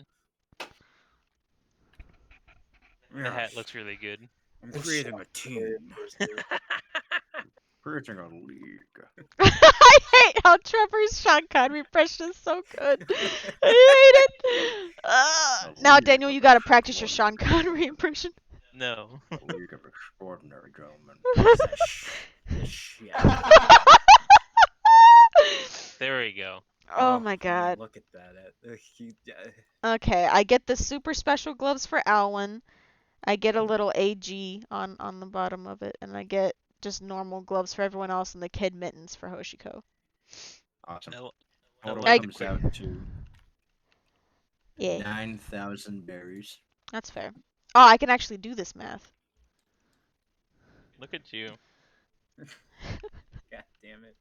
[SPEAKER 4] The hat
[SPEAKER 3] Yes.
[SPEAKER 4] looks really good.
[SPEAKER 3] I'm creating a team.
[SPEAKER 2] Creating a league.
[SPEAKER 1] I hate how Trevor's Sean Connery impression is so good. I hate it. Now,
[SPEAKER 2] league
[SPEAKER 1] Daniel,
[SPEAKER 2] of
[SPEAKER 1] you gotta practice your
[SPEAKER 2] extraordinary
[SPEAKER 1] Sean Connery impression.
[SPEAKER 4] No.
[SPEAKER 2] A league of extraordinary gentlemen.
[SPEAKER 3] Yeah.
[SPEAKER 4] There we go.
[SPEAKER 1] Oh my
[SPEAKER 3] man,
[SPEAKER 1] god.
[SPEAKER 3] look at that.
[SPEAKER 1] Okay, I get the super special gloves for Alwyn. I get a little AG on the bottom of it, and I get just normal gloves for everyone else and the kid mittens for Hoshiko.
[SPEAKER 2] Awesome.
[SPEAKER 4] I
[SPEAKER 2] Total
[SPEAKER 4] like
[SPEAKER 2] comes
[SPEAKER 4] the-
[SPEAKER 2] out to
[SPEAKER 1] Yeah,
[SPEAKER 2] 9,000 berries.
[SPEAKER 1] that's fair. Oh, I can actually do this math.
[SPEAKER 4] Look at you.
[SPEAKER 3] God damn it.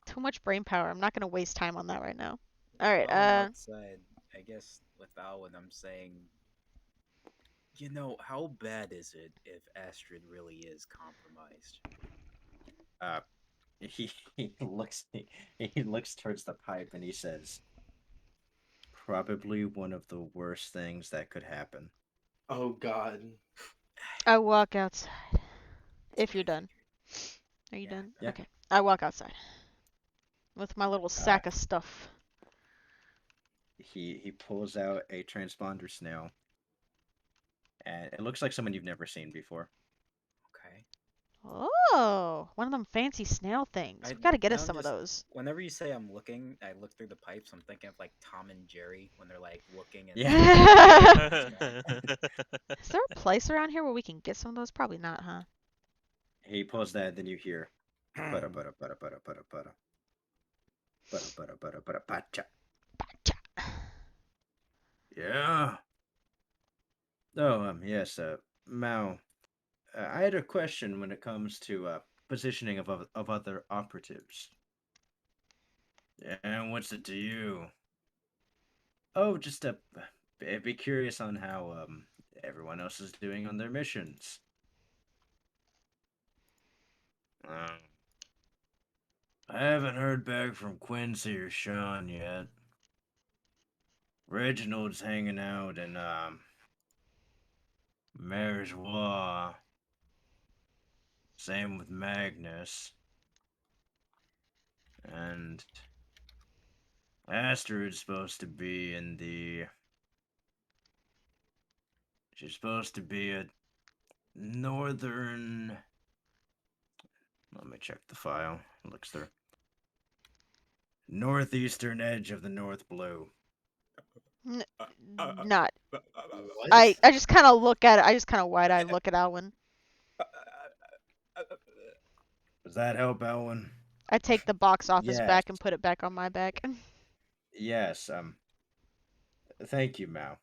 [SPEAKER 1] Too much brain power. I'm not gonna waste time on that right now. All right.
[SPEAKER 3] While I'm outside, I guess with Alwyn, I'm saying, how bad is it if Astrid really is compromised?
[SPEAKER 2] Uh, he looks towards the pipe and he says, "Probably one of the worst things that could happen."
[SPEAKER 5] Oh God.
[SPEAKER 1] I walk outside. If
[SPEAKER 3] That's
[SPEAKER 1] you're
[SPEAKER 3] what I
[SPEAKER 1] done.
[SPEAKER 3] figured.
[SPEAKER 1] Are you
[SPEAKER 3] Yeah.
[SPEAKER 1] done?
[SPEAKER 2] Yeah.
[SPEAKER 1] Okay. I walk outside with my little
[SPEAKER 2] Uh,
[SPEAKER 1] sack of stuff.
[SPEAKER 2] he pulls out a transponder snail, and it looks like someone you've never seen before.
[SPEAKER 3] Okay.
[SPEAKER 1] Oh, one of them fancy snail things. We gotta get
[SPEAKER 3] now
[SPEAKER 1] us
[SPEAKER 3] I'm
[SPEAKER 1] some of
[SPEAKER 3] just
[SPEAKER 1] those.
[SPEAKER 3] whenever you say I'm looking, I look through the pipes. I'm thinking of like Tom and Jerry when they're like looking and
[SPEAKER 2] Yeah.
[SPEAKER 1] Is there a place around here where we can get some of those? Probably not, huh?
[SPEAKER 2] He pulls that, then you hear, "Bada bada bada bada bada bada bada bada bada bada pacha." Yeah. Oh, yes, Mao. I had a question when it comes to positioning of other operatives. And what's it to you? Oh, just be curious on how everyone else is doing on their missions. Uh, I haven't heard back from Quincy or Sean yet. Reginald's hanging out in Mare's Wa. Same with Magnus. And Astrid's supposed to be in the. She's supposed to be at northern. Let me check the file. It looks through. Northeastern edge of the North Blue.
[SPEAKER 1] N-
[SPEAKER 3] Uh, uh,
[SPEAKER 1] not.
[SPEAKER 5] What?
[SPEAKER 1] I just kind of look at it. I just kind of wide-eyed look at Alwyn.
[SPEAKER 2] Does that help, Elwin?
[SPEAKER 1] I take the box off his
[SPEAKER 2] Yes.
[SPEAKER 1] back and put it back on my back.
[SPEAKER 2] Yes. Thank you, Mao. Of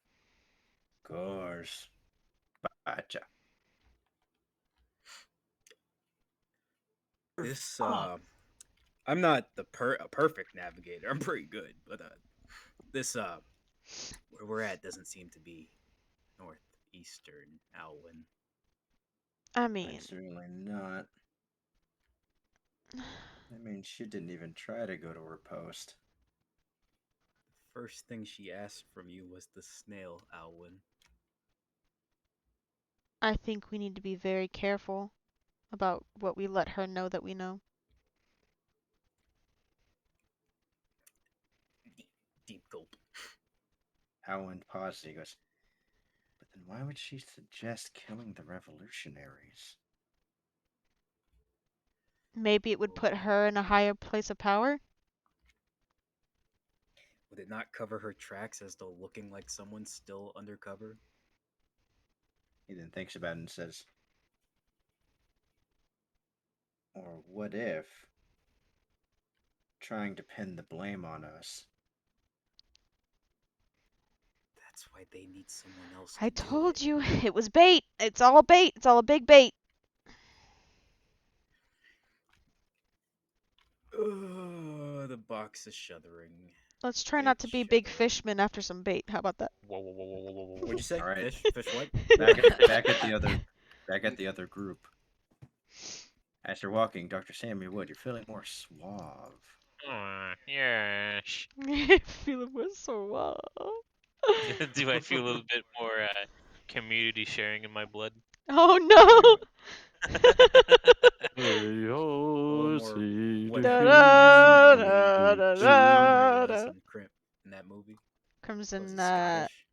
[SPEAKER 2] course. Gotcha.
[SPEAKER 3] this I'm not a perfect navigator. I'm pretty good, but this where we're at doesn't seem to be northeastern Alwyn.
[SPEAKER 1] I mean,
[SPEAKER 2] It's certainly not. I mean, she didn't even try to go to her post.
[SPEAKER 3] First thing she asked from you was the snail, Alwyn.
[SPEAKER 1] I think we need to be very careful about what we let her know that we know.
[SPEAKER 3] Deep gulp.
[SPEAKER 2] Elwin paused. He goes, "But then why would she suggest killing the revolutionaries?"
[SPEAKER 1] Maybe it would put her in a higher place of power.
[SPEAKER 3] Would it not cover her tracks as though looking like someone's still undercover?
[SPEAKER 2] He then thinks about it and says, "Or what if trying to pin the blame on us?"
[SPEAKER 3] That's why they need someone else
[SPEAKER 1] I
[SPEAKER 3] to do
[SPEAKER 1] told
[SPEAKER 3] it.
[SPEAKER 1] you, it was bait. It's all bait. It's all a big bait.
[SPEAKER 3] The box is shuddering.
[SPEAKER 1] Let's try not
[SPEAKER 3] It's
[SPEAKER 1] to be big
[SPEAKER 3] shuddering.
[SPEAKER 1] fishmen after some bait. How about that?
[SPEAKER 4] Whoa, whoa, whoa, whoa, whoa, whoa, whoa.
[SPEAKER 3] What'd you say?
[SPEAKER 2] All right.
[SPEAKER 3] Fish? Fish what?
[SPEAKER 2] Back at the other group. As you're walking, Dr. Samuel Wood, you're feeling more suave.
[SPEAKER 4] Yes.
[SPEAKER 1] Feeling more so.
[SPEAKER 4] Do I feel a little bit more community sharing in my blood?
[SPEAKER 1] Oh no!
[SPEAKER 6] Hey,
[SPEAKER 3] A
[SPEAKER 6] oh,
[SPEAKER 3] little more
[SPEAKER 6] see the
[SPEAKER 3] whatever
[SPEAKER 1] Da,
[SPEAKER 3] nationality
[SPEAKER 1] da, da,
[SPEAKER 3] Sean Connery
[SPEAKER 1] da,
[SPEAKER 3] was
[SPEAKER 1] da.
[SPEAKER 3] in that movie. Was
[SPEAKER 1] Crimson,
[SPEAKER 3] it Scottish?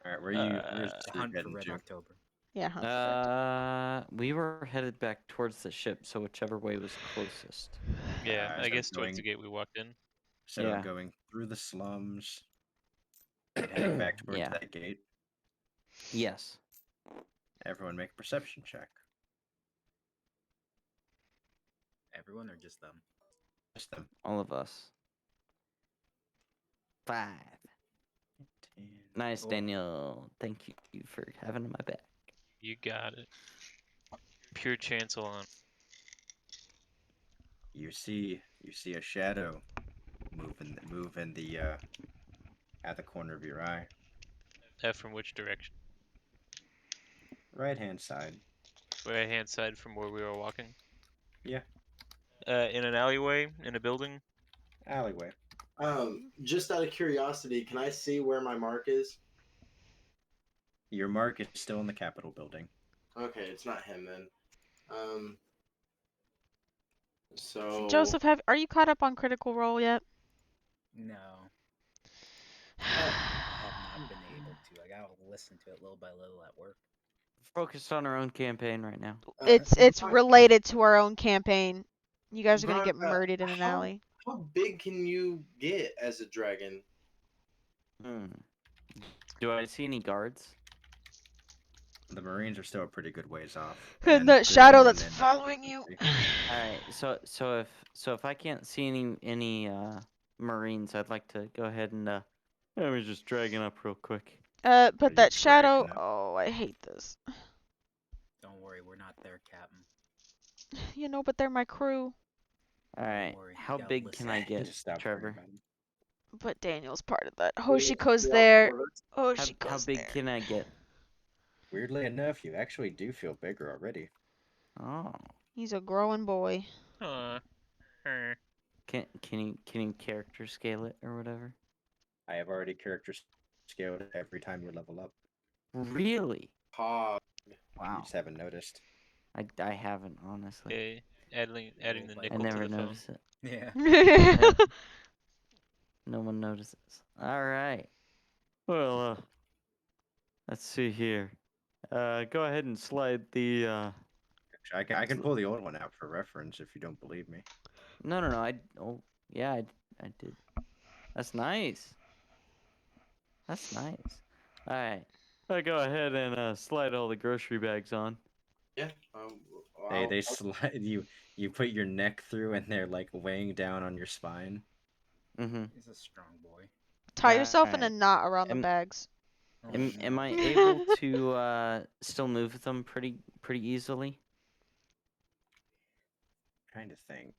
[SPEAKER 2] All right, where's
[SPEAKER 3] The
[SPEAKER 2] the
[SPEAKER 3] Hunt for
[SPEAKER 2] heading
[SPEAKER 3] Red
[SPEAKER 2] to?
[SPEAKER 3] October.
[SPEAKER 1] yeah, Hunt for Red.
[SPEAKER 7] We were headed back towards the ship, so whichever way was closest.
[SPEAKER 4] Yeah, I
[SPEAKER 2] So
[SPEAKER 4] guess towards the
[SPEAKER 2] going,
[SPEAKER 4] gate we walked in.
[SPEAKER 7] Yeah.
[SPEAKER 2] going through the slums and heading back towards
[SPEAKER 7] Yeah.
[SPEAKER 2] that gate.
[SPEAKER 7] Yes.
[SPEAKER 2] Everyone make a perception check.
[SPEAKER 3] Everyone or just them?
[SPEAKER 2] Just them.
[SPEAKER 7] All of us. 5.
[SPEAKER 2] 10.
[SPEAKER 7] Nice,
[SPEAKER 3] Oh.
[SPEAKER 7] Daniel. Thank you for having my back.
[SPEAKER 4] You got it. Pure chance on.
[SPEAKER 2] you see a shadow move in the at the corner of your eye,
[SPEAKER 4] From which direction?
[SPEAKER 2] right hand side.
[SPEAKER 4] Right hand side from where we were walking.
[SPEAKER 2] Yeah,
[SPEAKER 4] In an alleyway, in a building.
[SPEAKER 2] alleyway.
[SPEAKER 5] Just out of curiosity, can I see where my mark is?
[SPEAKER 2] Your mark is still in the Capitol building.
[SPEAKER 5] Okay, it's not him then. Um, so
[SPEAKER 1] Joseph, are you caught up on Critical Role yet?
[SPEAKER 3] No, I have not been able to. I gotta listen to it little by little at work.
[SPEAKER 7] Focused on our own campaign right now.
[SPEAKER 1] It's
[SPEAKER 5] Brian,
[SPEAKER 1] related to our own campaign. You guys are gonna
[SPEAKER 5] Brian,
[SPEAKER 1] get murdered in an alley.
[SPEAKER 5] how big can you get as a dragon?
[SPEAKER 7] Hmm. Do I see any guards?
[SPEAKER 2] The Marines are still a pretty good ways off,
[SPEAKER 1] And
[SPEAKER 2] and
[SPEAKER 1] that
[SPEAKER 2] there's no
[SPEAKER 1] shadow
[SPEAKER 2] one
[SPEAKER 1] that's
[SPEAKER 2] in
[SPEAKER 1] following you.
[SPEAKER 7] All right. So if I can't see any Marines, I'd like to go ahead and let me just drag it up real quick.
[SPEAKER 1] But
[SPEAKER 2] you
[SPEAKER 1] that shadow.
[SPEAKER 2] dragging up.
[SPEAKER 1] Oh, I hate this.
[SPEAKER 3] Don't worry, we're not there, Captain.
[SPEAKER 1] You know, but they're my crew.
[SPEAKER 7] All right.
[SPEAKER 3] worry, you
[SPEAKER 7] How
[SPEAKER 3] gotta
[SPEAKER 7] big can I
[SPEAKER 3] listen.
[SPEAKER 7] get,
[SPEAKER 2] Just stop worrying
[SPEAKER 7] Trevor?
[SPEAKER 2] about him.
[SPEAKER 1] But Daniel's part of that.
[SPEAKER 5] We
[SPEAKER 1] Hoshiko's
[SPEAKER 5] all
[SPEAKER 1] there.
[SPEAKER 5] sort of-
[SPEAKER 1] Hoshiko's
[SPEAKER 7] How big
[SPEAKER 1] there.
[SPEAKER 7] can I get?
[SPEAKER 2] Weirdly enough, you actually do feel bigger already.
[SPEAKER 7] Oh.
[SPEAKER 1] He's a growing boy.
[SPEAKER 4] Aw.
[SPEAKER 7] Can you character scale it or whatever?
[SPEAKER 2] I have already character scaled every time you level up.
[SPEAKER 7] Really?
[SPEAKER 5] Pog.
[SPEAKER 2] You
[SPEAKER 7] Wow.
[SPEAKER 2] just haven't noticed.
[SPEAKER 7] I haven't honestly.
[SPEAKER 4] Okay. Adding the
[SPEAKER 3] Roll by
[SPEAKER 7] I
[SPEAKER 4] nickel to
[SPEAKER 7] never
[SPEAKER 4] the phone.
[SPEAKER 7] notice it.
[SPEAKER 3] Yeah.
[SPEAKER 7] No one notices. All right. Well, let's see here. Go ahead and slide the.
[SPEAKER 2] Actually, I can pull the old one out for reference if you don't believe me.
[SPEAKER 7] No. Oh, yeah. I did. That's nice. That's nice. All right. Go ahead and slide all the grocery bags on.
[SPEAKER 5] Yeah.
[SPEAKER 2] They slide you put your neck through and they're like weighing down on your spine.
[SPEAKER 7] Mm-hmm.
[SPEAKER 3] He's a strong boy.
[SPEAKER 1] Tie yourself in a
[SPEAKER 7] Alright.
[SPEAKER 1] knot around the
[SPEAKER 7] Am-
[SPEAKER 1] bags.
[SPEAKER 3] Oh,
[SPEAKER 7] Am
[SPEAKER 3] no.
[SPEAKER 7] I able to still move them pretty easily?
[SPEAKER 2] Trying to think.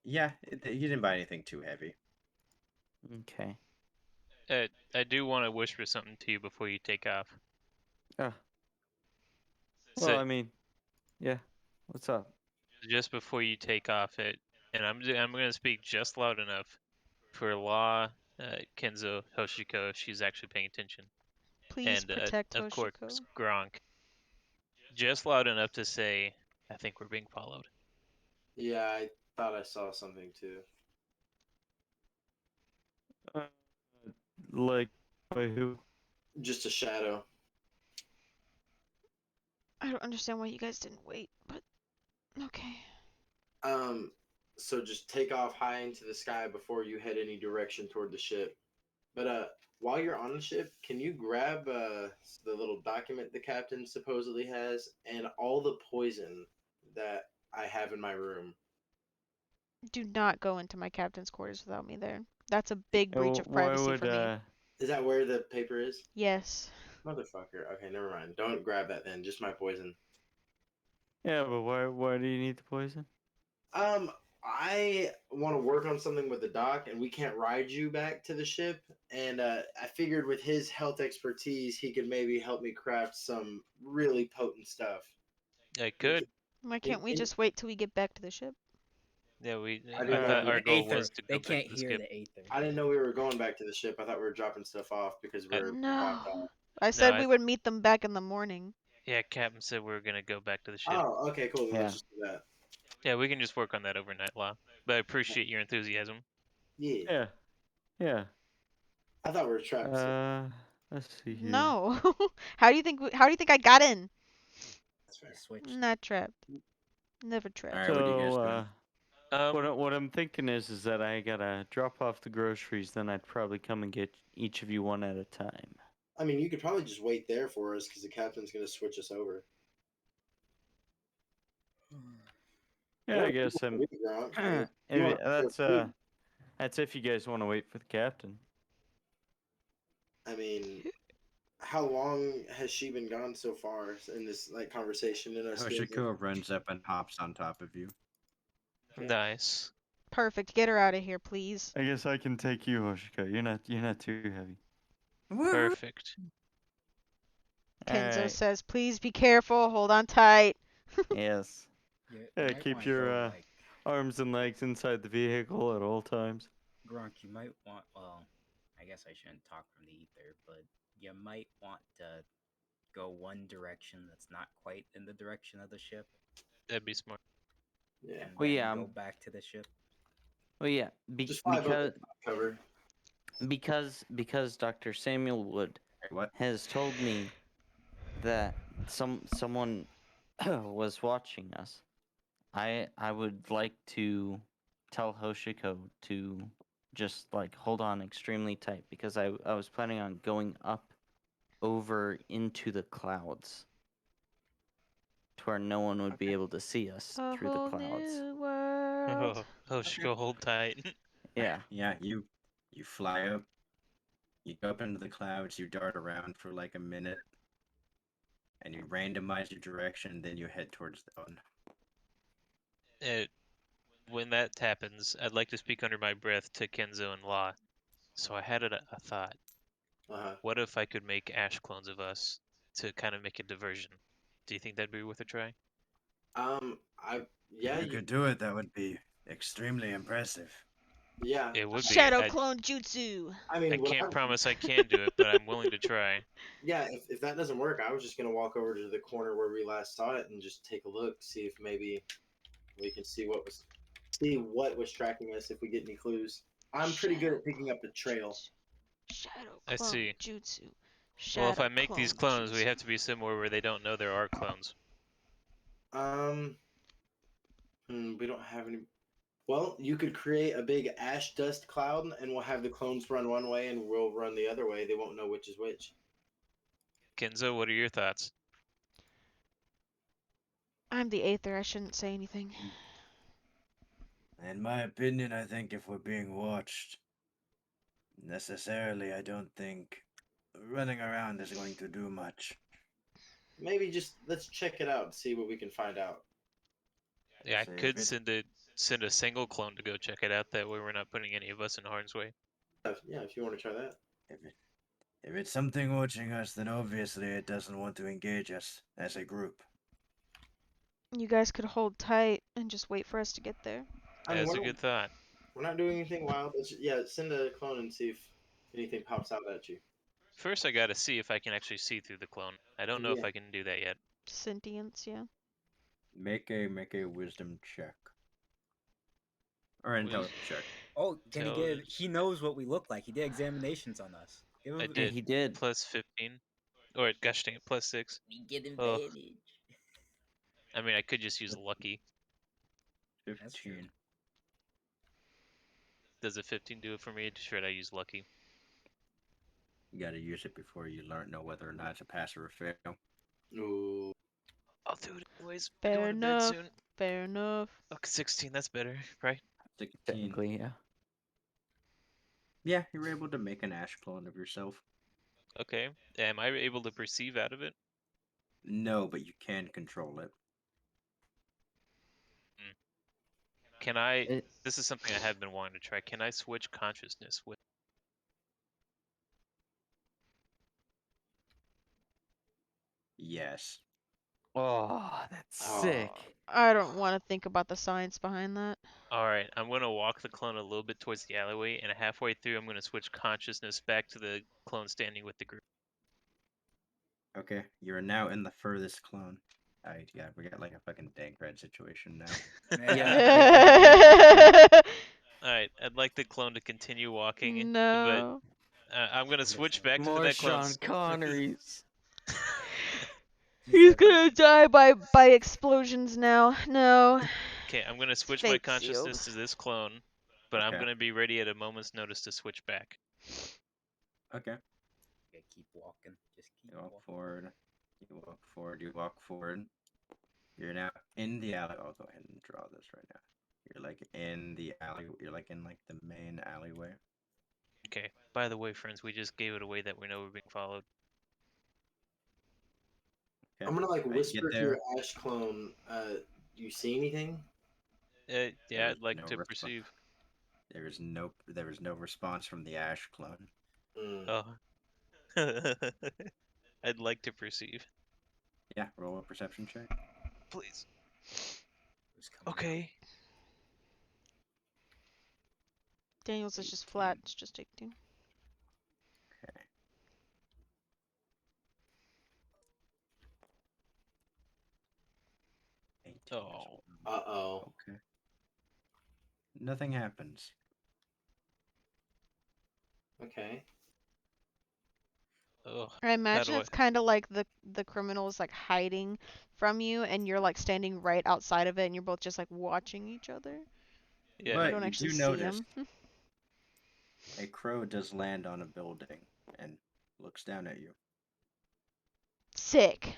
[SPEAKER 2] Yeah, you didn't buy anything too heavy.
[SPEAKER 7] Okay.
[SPEAKER 4] I do want to whisper something to you before you take off.
[SPEAKER 7] Well,
[SPEAKER 4] So
[SPEAKER 7] I mean, yeah. What's up?
[SPEAKER 4] just before you take off, and I'm gonna speak just loud enough for Law, Kenzo, Hoshiko, if she's actually paying attention,
[SPEAKER 1] Please
[SPEAKER 4] and
[SPEAKER 1] protect
[SPEAKER 4] of course
[SPEAKER 1] Hoshiko.
[SPEAKER 4] Gronk. Just loud enough to say, I think we're being followed.
[SPEAKER 5] Yeah, I thought I saw something too.
[SPEAKER 7] Uh, like by who?
[SPEAKER 5] Just a shadow.
[SPEAKER 1] I don't understand why you guys didn't wait, but okay.
[SPEAKER 5] So just take off high into the sky before you head any direction toward the ship. But while you're on the ship, can you grab the little document the captain supposedly has and all the poison that I have in my room?
[SPEAKER 1] Do not go into my captain's quarters without me there. That's a big breach of
[SPEAKER 7] Why
[SPEAKER 1] privacy
[SPEAKER 7] would
[SPEAKER 1] for me.
[SPEAKER 5] Is that where the paper is?
[SPEAKER 1] Yes.
[SPEAKER 5] Motherfucker. Okay, never mind. Don't grab that then. Just my poison.
[SPEAKER 7] Yeah, but why do you need the poison?
[SPEAKER 5] I want to work on something with the doc, and we can't ride you back to the ship. And I figured with his health expertise, he could maybe help me craft some really potent stuff.
[SPEAKER 4] I could.
[SPEAKER 1] Why can't we
[SPEAKER 5] And
[SPEAKER 1] just wait till we get back to the ship?
[SPEAKER 4] Yeah,
[SPEAKER 5] I
[SPEAKER 4] I
[SPEAKER 5] didn't
[SPEAKER 4] thought
[SPEAKER 5] know
[SPEAKER 4] our
[SPEAKER 3] The
[SPEAKER 4] goal
[SPEAKER 3] aether.
[SPEAKER 4] was to
[SPEAKER 3] They
[SPEAKER 4] go back
[SPEAKER 3] can't
[SPEAKER 4] to the
[SPEAKER 3] hear
[SPEAKER 4] skip.
[SPEAKER 3] the aether.
[SPEAKER 5] I didn't know we were going back to the ship. I thought we were dropping stuff off because we were blocked
[SPEAKER 1] No.
[SPEAKER 5] off.
[SPEAKER 1] I said
[SPEAKER 4] I-
[SPEAKER 1] we would meet them back in the morning.
[SPEAKER 4] Yeah, Captain said we were gonna go back to the ship.
[SPEAKER 5] Oh, okay, cool. Then
[SPEAKER 7] Yeah.
[SPEAKER 5] let's just do that.
[SPEAKER 4] Yeah, we can just work on that overnight, Law. But I appreciate your enthusiasm.
[SPEAKER 5] Yeah.
[SPEAKER 7] Yeah.
[SPEAKER 5] I thought we were trapped.
[SPEAKER 7] Let's see here.
[SPEAKER 1] No. How do you think I got in?
[SPEAKER 5] That's fair.
[SPEAKER 3] The switch.
[SPEAKER 1] Not trapped. Never trapped.
[SPEAKER 2] All right, what are you guys
[SPEAKER 7] So,
[SPEAKER 2] doing?
[SPEAKER 7] what I'm thinking is that I gotta drop off the groceries, then I'd probably come and get each of you one at a time.
[SPEAKER 5] I mean, you could probably just wait there for us because the captain's going to switch us over.
[SPEAKER 7] Yeah, I guess I'm.
[SPEAKER 5] Gronk. I mean, you
[SPEAKER 7] Maybe
[SPEAKER 5] wanna go
[SPEAKER 7] that's if you guys want to wait for the captain.
[SPEAKER 5] I mean, how long has she been gone so far in this like conversation and us?
[SPEAKER 2] Hoshiko runs up and hops on top of you.
[SPEAKER 4] Nice.
[SPEAKER 1] Perfect. Get her out of here, please.
[SPEAKER 6] I guess I can take you, Hoshika. You're not too heavy.
[SPEAKER 4] Perfect.
[SPEAKER 1] Kenzo
[SPEAKER 6] Alright.
[SPEAKER 1] says, please be careful. Hold on tight.
[SPEAKER 6] Yes.
[SPEAKER 3] You
[SPEAKER 6] Yeah,
[SPEAKER 3] might
[SPEAKER 6] keep
[SPEAKER 3] want
[SPEAKER 6] your
[SPEAKER 3] to go, like,
[SPEAKER 6] arms and legs inside the vehicle at all times.
[SPEAKER 3] Gronk, you might want. Well, I guess I shouldn't talk from the ether, but you might want to go one direction that's not quite in the direction of the ship,
[SPEAKER 4] That'd be smart.
[SPEAKER 5] Yeah.
[SPEAKER 3] and
[SPEAKER 7] Well,
[SPEAKER 3] then
[SPEAKER 7] yeah.
[SPEAKER 3] go back to the ship.
[SPEAKER 7] Well, yeah.
[SPEAKER 5] Just fly
[SPEAKER 7] Because
[SPEAKER 5] both cover.
[SPEAKER 7] because Dr. Samuel Wood
[SPEAKER 2] Wait, what?
[SPEAKER 7] has told me that someone was watching us. I would like to tell Hoshiko to just like hold on extremely tight because I was planning on going up over into the clouds to where no one would be
[SPEAKER 2] Okay.
[SPEAKER 7] able to see us
[SPEAKER 1] A
[SPEAKER 7] through the
[SPEAKER 1] whole
[SPEAKER 7] clouds.
[SPEAKER 1] new world.
[SPEAKER 4] Oh, should go hold tight.
[SPEAKER 7] Yeah.
[SPEAKER 2] Yeah, you fly up, you go up into the clouds, you dart around for like a minute, and you randomize your direction, then you head towards the one.
[SPEAKER 4] When that happens, I'd like to speak under my breath to Kenzo and Law. So I had a thought.
[SPEAKER 5] Uh-huh.
[SPEAKER 4] What if I could make ash clones of us to kind of make a diversion? Do you think that'd be worth a try?
[SPEAKER 5] Yeah,
[SPEAKER 2] If you could do it, that would be extremely impressive.
[SPEAKER 5] yeah.
[SPEAKER 4] It would be.
[SPEAKER 1] Shadow clone jutsu.
[SPEAKER 5] I
[SPEAKER 4] I
[SPEAKER 5] mean, what
[SPEAKER 4] can't promise I can do it, but I'm willing to try.
[SPEAKER 5] yeah, if that doesn't work, I was just gonna walk over to the corner where we last saw it and just take a look, see if maybe we can see what was tracking us. If we get any clues, I'm pretty good at picking up the trail.
[SPEAKER 1] Shadow
[SPEAKER 4] I
[SPEAKER 1] clone
[SPEAKER 4] see.
[SPEAKER 1] jutsu.
[SPEAKER 4] Well, if
[SPEAKER 1] Shadow
[SPEAKER 4] I make these
[SPEAKER 1] clone
[SPEAKER 4] clones, we
[SPEAKER 1] jutsu.
[SPEAKER 4] have to be somewhere where they don't know there are clones.
[SPEAKER 5] Um, we don't have any. Well, you could create a big ash dust cloud, and we'll have the clones run one way, and we'll run the other way. They won't know which is which.
[SPEAKER 4] Kenzo, what are your thoughts?
[SPEAKER 1] I'm the Aether. I shouldn't say anything.
[SPEAKER 2] In my opinion, I think if we're being watched, necessarily, I don't think running around is going to do much.
[SPEAKER 5] Maybe just let's check it out and see what we can find out.
[SPEAKER 4] Yeah, I
[SPEAKER 2] So
[SPEAKER 4] could send a single clone to go check it out. That way, we're not putting any of us in harm's way.
[SPEAKER 5] Yeah, if you want to try that.
[SPEAKER 2] if it's something watching us, then obviously it doesn't want to engage us as a group.
[SPEAKER 1] You guys could hold tight and just wait for us to get there.
[SPEAKER 5] I mean,
[SPEAKER 4] That's a good thought.
[SPEAKER 5] we're not doing anything wild. Yeah, send a clone and see if anything pops out at you.
[SPEAKER 4] First, I gotta see if I can actually see through the clone. I don't know
[SPEAKER 5] Yeah.
[SPEAKER 4] if I can do that yet.
[SPEAKER 1] Sentience, yeah.
[SPEAKER 2] Make a wisdom check. Or intelligence check.
[SPEAKER 3] Oh, can he give?
[SPEAKER 4] Intelligence.
[SPEAKER 3] He knows what we look like. He did examinations on us. Give him.
[SPEAKER 4] I
[SPEAKER 7] Yeah,
[SPEAKER 4] did.
[SPEAKER 7] he did.
[SPEAKER 4] Plus 15. Or, gosh dang it, plus 6.
[SPEAKER 3] We get
[SPEAKER 4] Oh,
[SPEAKER 3] advantage.
[SPEAKER 4] I mean, I could just use lucky.
[SPEAKER 3] That's true.
[SPEAKER 2] 15.
[SPEAKER 4] Does a 15 do it for me? Or should I use lucky?
[SPEAKER 2] You gotta use it before you know whether or not it's a pass or a fail.
[SPEAKER 5] Ooh.
[SPEAKER 4] I'll do it anyways. We're
[SPEAKER 1] Fair
[SPEAKER 4] going to bed
[SPEAKER 1] enough.
[SPEAKER 4] soon.
[SPEAKER 1] Fair enough.
[SPEAKER 4] Okay, 16, that's better, right?
[SPEAKER 2] 16.
[SPEAKER 7] Technically, yeah.
[SPEAKER 2] Yeah, you're able to make an ash clone of yourself.
[SPEAKER 4] Okay. Am I able to perceive out of it?
[SPEAKER 2] No, but you can control it.
[SPEAKER 4] Can I...
[SPEAKER 7] It,
[SPEAKER 4] This is something I have been wanting to try. Can I switch consciousness with...
[SPEAKER 2] Yes.
[SPEAKER 7] oh, that's sick.
[SPEAKER 1] I don't want to think about the science behind that.
[SPEAKER 4] Alright, I'm going to walk the clone a little bit towards the alleyway, and halfway through I'm going to switch consciousness back to the clone standing with the group.
[SPEAKER 2] Okay, you're now in the furthest clone. Alright, yeah, we got like a fucking dank red situation now.
[SPEAKER 4] Alright, I'd like the clone to continue walking,
[SPEAKER 1] No.
[SPEAKER 4] but I'm going to switch back to
[SPEAKER 7] More
[SPEAKER 4] that
[SPEAKER 7] Sean
[SPEAKER 4] clone's...
[SPEAKER 7] Connerys.
[SPEAKER 1] He's gonna die by explosions now. No.
[SPEAKER 4] Okay, I'm going to switch my
[SPEAKER 1] Fate
[SPEAKER 4] consciousness
[SPEAKER 1] sealed.
[SPEAKER 4] to this clone, but I'm
[SPEAKER 2] Okay.
[SPEAKER 4] going to be ready at a moment's notice to switch back.
[SPEAKER 2] Okay.
[SPEAKER 3] Yeah, keep walking. Just keep
[SPEAKER 2] You walk
[SPEAKER 3] walking.
[SPEAKER 2] forward. You walk forward. You walk forward. You're now in the alley. I'll go ahead and draw this right now. You're like in the alley. You're like in like the main alleyway.
[SPEAKER 4] Okay, by the way, friends, we just gave it away that we know we're being followed.
[SPEAKER 2] Okay.
[SPEAKER 5] I'm gonna like
[SPEAKER 2] You
[SPEAKER 5] whisper
[SPEAKER 2] get
[SPEAKER 5] to your
[SPEAKER 2] there.
[SPEAKER 5] ash clone. You see anything?
[SPEAKER 2] There
[SPEAKER 4] Yeah,
[SPEAKER 2] was
[SPEAKER 4] I'd like
[SPEAKER 2] no
[SPEAKER 4] to
[SPEAKER 2] response.
[SPEAKER 4] perceive.
[SPEAKER 2] There was no response from the Ash clone.
[SPEAKER 5] Mm.
[SPEAKER 4] Oh. I'd like to perceive.
[SPEAKER 2] Yeah, roll a perception check.
[SPEAKER 4] Please.
[SPEAKER 3] Who's coming out?
[SPEAKER 4] Okay.
[SPEAKER 1] Daniel's is just flat.
[SPEAKER 2] 18.
[SPEAKER 1] It's just 18.
[SPEAKER 2] Okay.
[SPEAKER 4] Oh.
[SPEAKER 5] Uh-oh.
[SPEAKER 2] Okay. Nothing happens.
[SPEAKER 5] Okay.
[SPEAKER 4] Oh.
[SPEAKER 1] I imagine
[SPEAKER 4] do
[SPEAKER 1] it's kind of like the criminal's like hiding from you, and you're like standing right outside of it, and you're both just like watching each other.
[SPEAKER 4] Yeah.
[SPEAKER 1] You
[SPEAKER 2] But
[SPEAKER 1] don't
[SPEAKER 2] you
[SPEAKER 1] actually
[SPEAKER 2] do
[SPEAKER 1] see
[SPEAKER 2] notice
[SPEAKER 1] him.
[SPEAKER 2] a crow does land on a building and looks down at you.
[SPEAKER 1] Sick.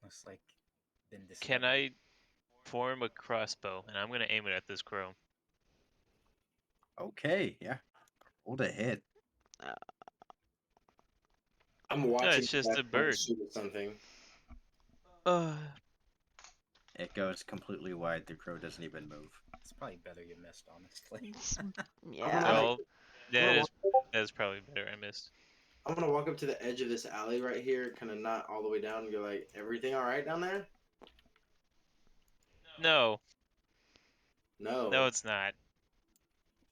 [SPEAKER 3] Looks like been
[SPEAKER 4] Can
[SPEAKER 3] discovered.
[SPEAKER 4] I form a crossbow and I'm gonna aim it at this crow?
[SPEAKER 2] Okay, yeah. Roll to hit.
[SPEAKER 5] I'm
[SPEAKER 4] No,
[SPEAKER 5] watching
[SPEAKER 4] it's just
[SPEAKER 5] that
[SPEAKER 4] a
[SPEAKER 5] crow
[SPEAKER 4] bird.
[SPEAKER 5] shoot at something.
[SPEAKER 2] It goes completely wide. The crow doesn't even move.
[SPEAKER 3] It's probably better you missed, honestly.
[SPEAKER 1] Yeah.
[SPEAKER 4] Well,
[SPEAKER 5] I'm gonna
[SPEAKER 4] that is probably better. I missed.
[SPEAKER 5] I'm gonna walk up to the edge of this alley right here, kind of not all the way down, and go like, "Everything all right down there?"
[SPEAKER 4] No,
[SPEAKER 5] No.
[SPEAKER 4] no, it's not.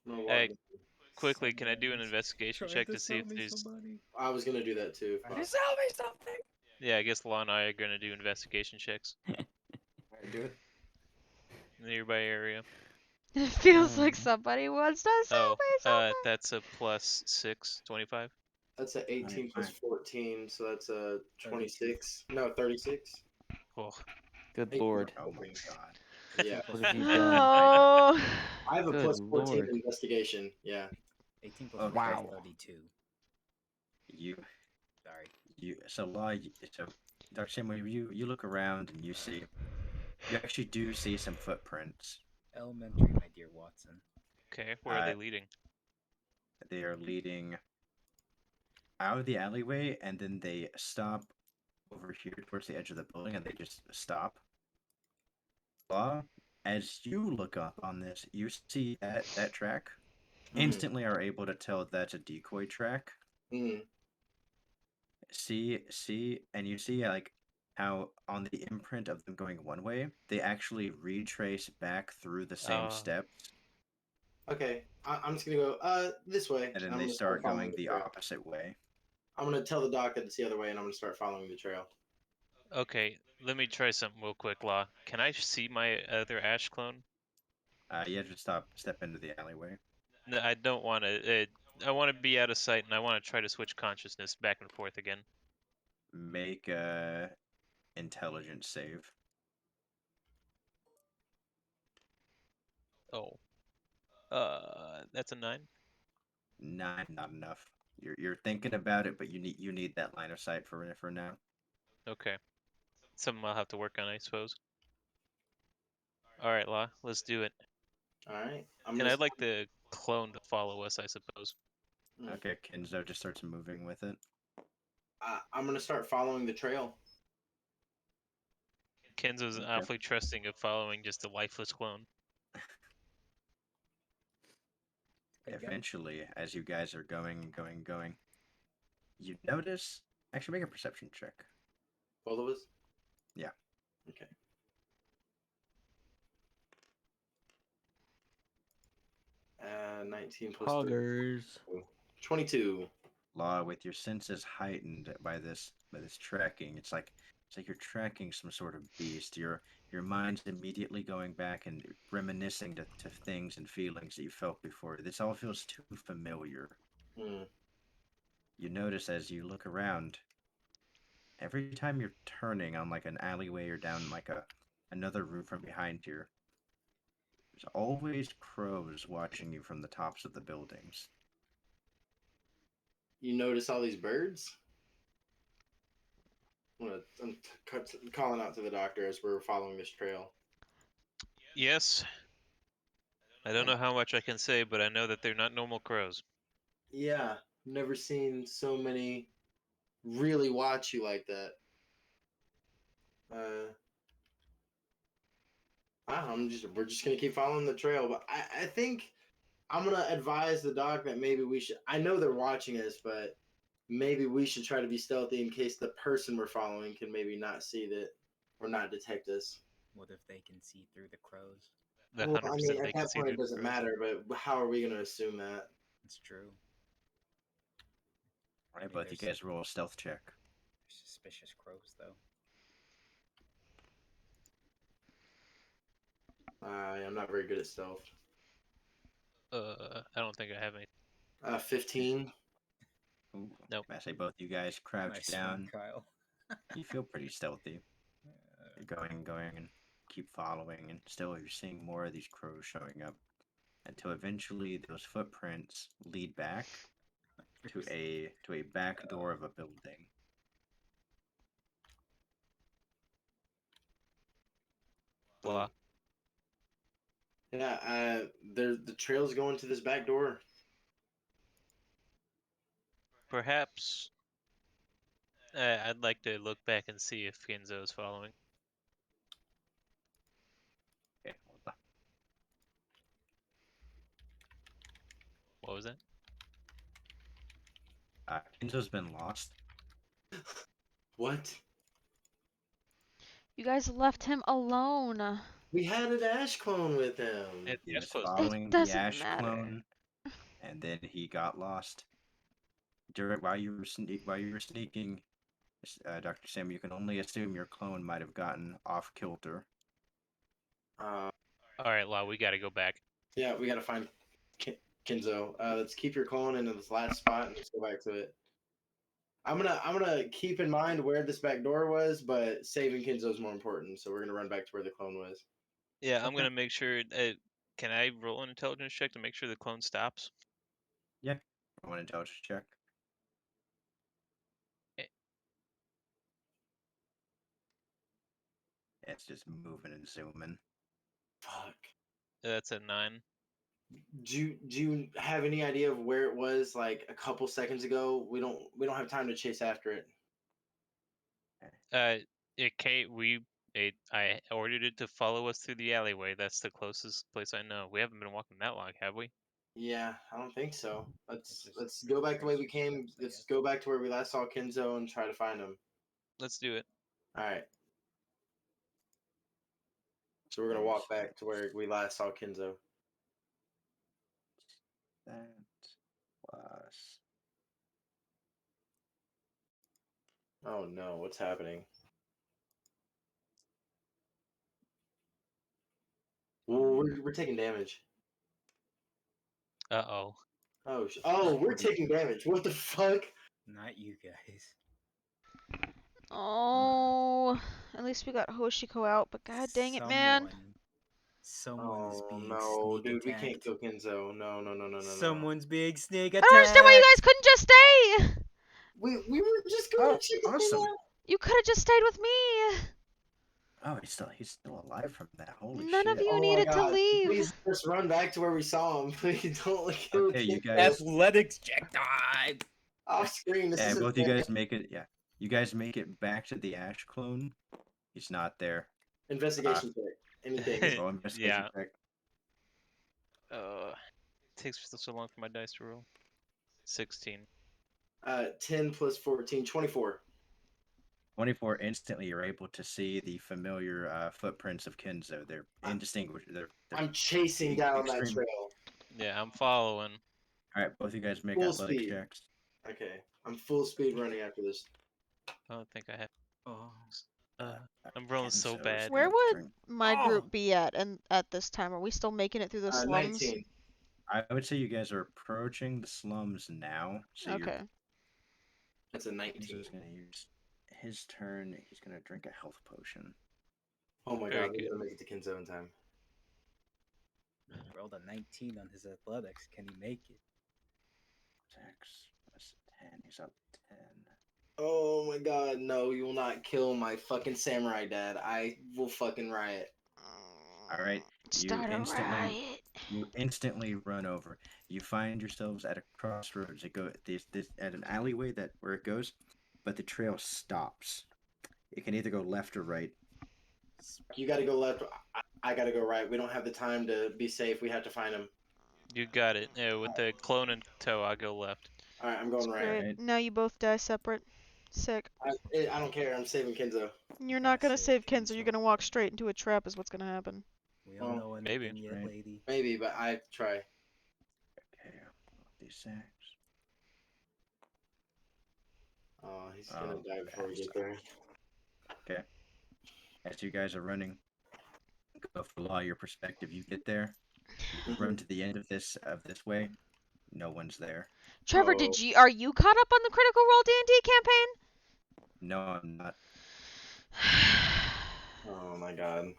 [SPEAKER 5] I'm gonna walk
[SPEAKER 4] Hey,
[SPEAKER 5] down.
[SPEAKER 4] quickly, can I do an investigation check to see if there's?
[SPEAKER 3] somebody.
[SPEAKER 5] I was gonna do that too. if
[SPEAKER 3] Alright.
[SPEAKER 5] possible.
[SPEAKER 6] Sell me something.
[SPEAKER 4] Yeah, I guess Law and I are gonna do investigation checks
[SPEAKER 5] Alright, do it.
[SPEAKER 4] in the nearby area.
[SPEAKER 1] It feels like somebody wants to sell me something.
[SPEAKER 4] That's a plus 6, 25.
[SPEAKER 5] That's a 18 plus 14, so that's a
[SPEAKER 3] 32.
[SPEAKER 5] 26. No, 36.
[SPEAKER 4] Oh.
[SPEAKER 7] Good
[SPEAKER 5] Hey,
[SPEAKER 7] lord.
[SPEAKER 2] Oh my god.
[SPEAKER 5] Yeah.
[SPEAKER 3] Plus
[SPEAKER 7] What have you
[SPEAKER 3] 14.
[SPEAKER 7] done?
[SPEAKER 1] Oh.
[SPEAKER 5] I have a
[SPEAKER 7] Good
[SPEAKER 5] plus 14
[SPEAKER 7] lord.
[SPEAKER 5] investigation. Yeah.
[SPEAKER 3] 18 plus
[SPEAKER 2] Okay.
[SPEAKER 3] 14
[SPEAKER 7] Wow.
[SPEAKER 3] 32.
[SPEAKER 2] You
[SPEAKER 3] Sorry.
[SPEAKER 2] so Law, so Dr. Samuel, you look around and you actually do see some footprints.
[SPEAKER 3] Elementary, my dear Watson.
[SPEAKER 4] Okay, where are they leading?
[SPEAKER 2] They are leading out of the alleyway, and then they stop over here towards the edge of the building, and they just stop. Law, as you look up on this, you see that track. Instantly are able to tell that's a decoy track.
[SPEAKER 5] Mm.
[SPEAKER 2] See, and you see like how on the imprint of them going one way, they actually retrace back through the same steps,
[SPEAKER 5] Okay. I'm just gonna go this way.
[SPEAKER 2] and then
[SPEAKER 5] I'm
[SPEAKER 2] they
[SPEAKER 5] gonna
[SPEAKER 2] start
[SPEAKER 5] following
[SPEAKER 2] going the
[SPEAKER 5] trail.
[SPEAKER 2] opposite way.
[SPEAKER 5] I'm gonna tell the doc that it's the other way, and I'm gonna start following the trail.
[SPEAKER 4] Okay, let me try something real quick, Law. Can I see my other Ash clone?
[SPEAKER 2] You have to step into the alleyway.
[SPEAKER 4] No, I don't want to. I want to be out of sight, and I want to try to switch consciousness back and forth again.
[SPEAKER 2] Make a intelligence save.
[SPEAKER 4] Oh. That's a 9.
[SPEAKER 2] 9, not enough. You're thinking about it, but you need that line of sight for now.
[SPEAKER 4] Okay. Something I'll have to work on, I suppose. Alright, Law, let's do it.
[SPEAKER 5] All right.
[SPEAKER 4] And I'd like the clone to follow us, I suppose.
[SPEAKER 2] Okay, Kenzo just starts moving with it.
[SPEAKER 5] I'm gonna start following the trail.
[SPEAKER 4] Kenzo's
[SPEAKER 2] Okay.
[SPEAKER 4] awfully trusting of following just a lifeless clone.
[SPEAKER 2] Eventually, as you guys are going, you notice. Actually, make a perception check.
[SPEAKER 5] Both of us.
[SPEAKER 2] Yeah.
[SPEAKER 5] Okay. Uh, 19 plus 3.
[SPEAKER 7] Poggers.
[SPEAKER 5] 22.
[SPEAKER 2] Law, with your senses heightened by this tracking, it's like you're tracking some sort of beast. Your mind's immediately going back and reminiscing to things and feelings that you felt before. This all feels too familiar.
[SPEAKER 5] Mm.
[SPEAKER 2] You notice as you look around, every time you're turning on like an alleyway or down like another room from behind here, there's always crows watching you from the tops of the buildings.
[SPEAKER 5] You notice all these birds? I'm calling out to the doctor as we're following this trail.
[SPEAKER 4] Yes. I don't know how much I can say, but I know that they're not normal crows.
[SPEAKER 5] Yeah, never seen so many really watch you like that. We're just gonna keep following the trail. But I think I'm gonna advise the doc that maybe we should. I know they're watching us, but maybe we should try to be stealthy in case the person we're following can maybe not see that or not detect us.
[SPEAKER 3] What if they can see through the crows?
[SPEAKER 4] The
[SPEAKER 5] Well, I mean,
[SPEAKER 4] 100%
[SPEAKER 5] at
[SPEAKER 4] they can
[SPEAKER 5] that
[SPEAKER 4] see
[SPEAKER 5] point,
[SPEAKER 4] through
[SPEAKER 5] it
[SPEAKER 4] the
[SPEAKER 5] doesn't
[SPEAKER 4] crows.
[SPEAKER 5] matter. But how are we gonna assume that?
[SPEAKER 3] It's true.
[SPEAKER 2] All right,
[SPEAKER 3] Maybe
[SPEAKER 2] both you guys roll a stealth check.
[SPEAKER 3] Suspicious crows, though.
[SPEAKER 5] I'm not very good at stealth.
[SPEAKER 4] I don't think I have any.
[SPEAKER 5] 15.
[SPEAKER 2] Ooh,
[SPEAKER 4] Nope.
[SPEAKER 2] I say both you guys crouch
[SPEAKER 3] Nice
[SPEAKER 2] down.
[SPEAKER 3] one, Kyle.
[SPEAKER 2] You feel pretty stealthy. You're going, and keep following, and still you're seeing more of these crows showing up until eventually those footprints lead back to a back door of a building.
[SPEAKER 4] Blah.
[SPEAKER 5] Yeah, the trail's going to this back door.
[SPEAKER 4] Perhaps I'd like to look back and see if Kenzo is following.
[SPEAKER 2] Okay, hold on.
[SPEAKER 4] What was that?
[SPEAKER 2] Kenzo's been lost.
[SPEAKER 5] What?
[SPEAKER 1] You guys left him alone.
[SPEAKER 5] We had an ash clone with him.
[SPEAKER 2] He
[SPEAKER 4] Yes,
[SPEAKER 2] was
[SPEAKER 4] close.
[SPEAKER 1] It
[SPEAKER 2] following the
[SPEAKER 1] doesn't
[SPEAKER 2] ash
[SPEAKER 1] matter.
[SPEAKER 2] clone, and then he got lost. While you were sneaking, Dr. Sam, you can only assume your clone might have gotten off kilter.
[SPEAKER 5] Uh,
[SPEAKER 4] All right, Law, we gotta go back.
[SPEAKER 5] yeah, we gotta find Kenzo. Let's keep your clone in this last spot and let's go back to it. I'm gonna keep in mind where this back door was, but saving Kenzo is more important. So we're gonna run back to where the clone was.
[SPEAKER 4] Yeah, I'm gonna make sure. Can I roll an intelligence check to make sure the clone stops?
[SPEAKER 2] Yeah, I want an intelligence check.
[SPEAKER 4] Eh.
[SPEAKER 2] It's just moving and zooming.
[SPEAKER 5] Fuck.
[SPEAKER 4] That's a 9.
[SPEAKER 5] Do you have any idea of where it was like a couple seconds ago? We don't have time to chase after it.
[SPEAKER 4] I ordered it to follow us through the alleyway. That's the closest place I know. We haven't been walking that long, have we?
[SPEAKER 5] Yeah, I don't think so.
[SPEAKER 3] Just
[SPEAKER 5] Let's go back the way we
[SPEAKER 3] trace
[SPEAKER 5] came.
[SPEAKER 3] footsteps, I
[SPEAKER 5] Let's
[SPEAKER 3] guess.
[SPEAKER 5] go back to where we last saw Kenzo and try to find him.
[SPEAKER 4] Let's do it.
[SPEAKER 5] All right. So we're gonna walk back to where we last saw Kenzo.
[SPEAKER 2] That plus.
[SPEAKER 5] Oh no, what's happening? Well, we're taking damage.
[SPEAKER 4] Uh-oh.
[SPEAKER 5] Oh, we're taking damage. What the fuck?
[SPEAKER 3] Not you guys.
[SPEAKER 1] Oh, at least we got Hoshiko out, but god dang it, man.
[SPEAKER 3] Someone is
[SPEAKER 5] Oh
[SPEAKER 3] being
[SPEAKER 5] no,
[SPEAKER 3] sneak
[SPEAKER 5] dude, we
[SPEAKER 3] attacked.
[SPEAKER 5] can't kill Kenzo. No.
[SPEAKER 3] Someone's being sneak
[SPEAKER 1] I
[SPEAKER 3] attacked.
[SPEAKER 1] don't understand why you guys couldn't just stay.
[SPEAKER 5] We were just going
[SPEAKER 2] Oh,
[SPEAKER 5] to check
[SPEAKER 2] awesome.
[SPEAKER 5] it out.
[SPEAKER 1] You could have just stayed with me.
[SPEAKER 2] Oh, he's still alive from that. Holy
[SPEAKER 1] None of
[SPEAKER 2] shit.
[SPEAKER 1] you
[SPEAKER 5] Oh my
[SPEAKER 1] needed to
[SPEAKER 5] god!
[SPEAKER 1] leave.
[SPEAKER 5] Please just run back to where we saw him. Please don't kill
[SPEAKER 2] Okay, you
[SPEAKER 5] Kenzo
[SPEAKER 2] guys.
[SPEAKER 3] Athletics check time.
[SPEAKER 5] off screen. This
[SPEAKER 2] Yeah,
[SPEAKER 5] is
[SPEAKER 2] both you guys make it. Yeah, you guys make it back to the ash clone. He's not there.
[SPEAKER 5] investigation check. Anything.
[SPEAKER 2] Roll investigation
[SPEAKER 4] Yeah.
[SPEAKER 2] check.
[SPEAKER 4] It takes so long for my dice to roll. 16.
[SPEAKER 5] 10 plus 14, 24.
[SPEAKER 2] 24 instantly you're able to see the familiar footprints of Kenzo. They're indistinguishable. They're
[SPEAKER 5] I'm chasing down that
[SPEAKER 2] extreme.
[SPEAKER 5] trail.
[SPEAKER 4] Yeah, I'm following.
[SPEAKER 2] All right, both you guys make
[SPEAKER 5] Full
[SPEAKER 2] athletics
[SPEAKER 5] speed.
[SPEAKER 2] checks.
[SPEAKER 5] Okay, I'm full speed running after this.
[SPEAKER 4] I don't think I have.
[SPEAKER 3] Oh.
[SPEAKER 4] I'm rolling so
[SPEAKER 2] Kenzo's
[SPEAKER 4] bad.
[SPEAKER 1] Where
[SPEAKER 2] gonna
[SPEAKER 1] would
[SPEAKER 2] drink-
[SPEAKER 1] my
[SPEAKER 3] Oh.
[SPEAKER 1] group be at this time? Are we still making it through the slums?
[SPEAKER 5] 19.
[SPEAKER 2] I would say you guys are approaching the slums now. So
[SPEAKER 1] Okay.
[SPEAKER 5] That's a 19.
[SPEAKER 2] Kenzo's gonna use his turn. He's gonna drink a health potion.
[SPEAKER 5] Oh my
[SPEAKER 4] Very
[SPEAKER 5] god, we're
[SPEAKER 4] good.
[SPEAKER 5] gonna make it to Kenzo in time.
[SPEAKER 3] Rolled a 19 on his athletics. Can he make it?
[SPEAKER 2] 6 plus 10. He's up 10.
[SPEAKER 5] Oh my god, no, you will not kill my fucking samurai dad. I will fucking riot.
[SPEAKER 2] All right,
[SPEAKER 1] Start a riot.
[SPEAKER 2] you instantly run over. You find yourselves at a crossroads. It go this at an alleyway where it goes, but the trail stops. It can either go left or right.
[SPEAKER 5] You gotta go left. I gotta go right. We don't have the time to be safe. We have to find him.
[SPEAKER 4] You got it. Yeah, with the clone in tow, I'll go left.
[SPEAKER 5] All right, I'm
[SPEAKER 1] It's
[SPEAKER 5] going right.
[SPEAKER 1] great.
[SPEAKER 2] Alright.
[SPEAKER 1] Now you both die separate. Sick.
[SPEAKER 5] I don't care. I'm saving Kenzo.
[SPEAKER 1] You're
[SPEAKER 3] Yeah,
[SPEAKER 1] not gonna
[SPEAKER 3] save
[SPEAKER 1] save Kenzo. You're
[SPEAKER 3] Kenzo.
[SPEAKER 1] gonna walk straight into a trap. Is what's gonna happen.
[SPEAKER 3] We don't
[SPEAKER 5] Well,
[SPEAKER 3] know
[SPEAKER 4] maybe.
[SPEAKER 3] anything yet,
[SPEAKER 2] Right.
[SPEAKER 3] lady.
[SPEAKER 5] Maybe, but I try.
[SPEAKER 2] Okay, these sacks.
[SPEAKER 5] Oh, he's gonna
[SPEAKER 2] Oh,
[SPEAKER 5] die before we
[SPEAKER 2] fast.
[SPEAKER 5] get there.
[SPEAKER 2] Okay. As you guys are running, go for law your perspective. You get there, you run to the end of this way. No one's there.
[SPEAKER 1] Trevor,
[SPEAKER 5] Oh.
[SPEAKER 1] are you caught up on the Critical Role D&D campaign?
[SPEAKER 2] No, I'm not.
[SPEAKER 5] Oh my god.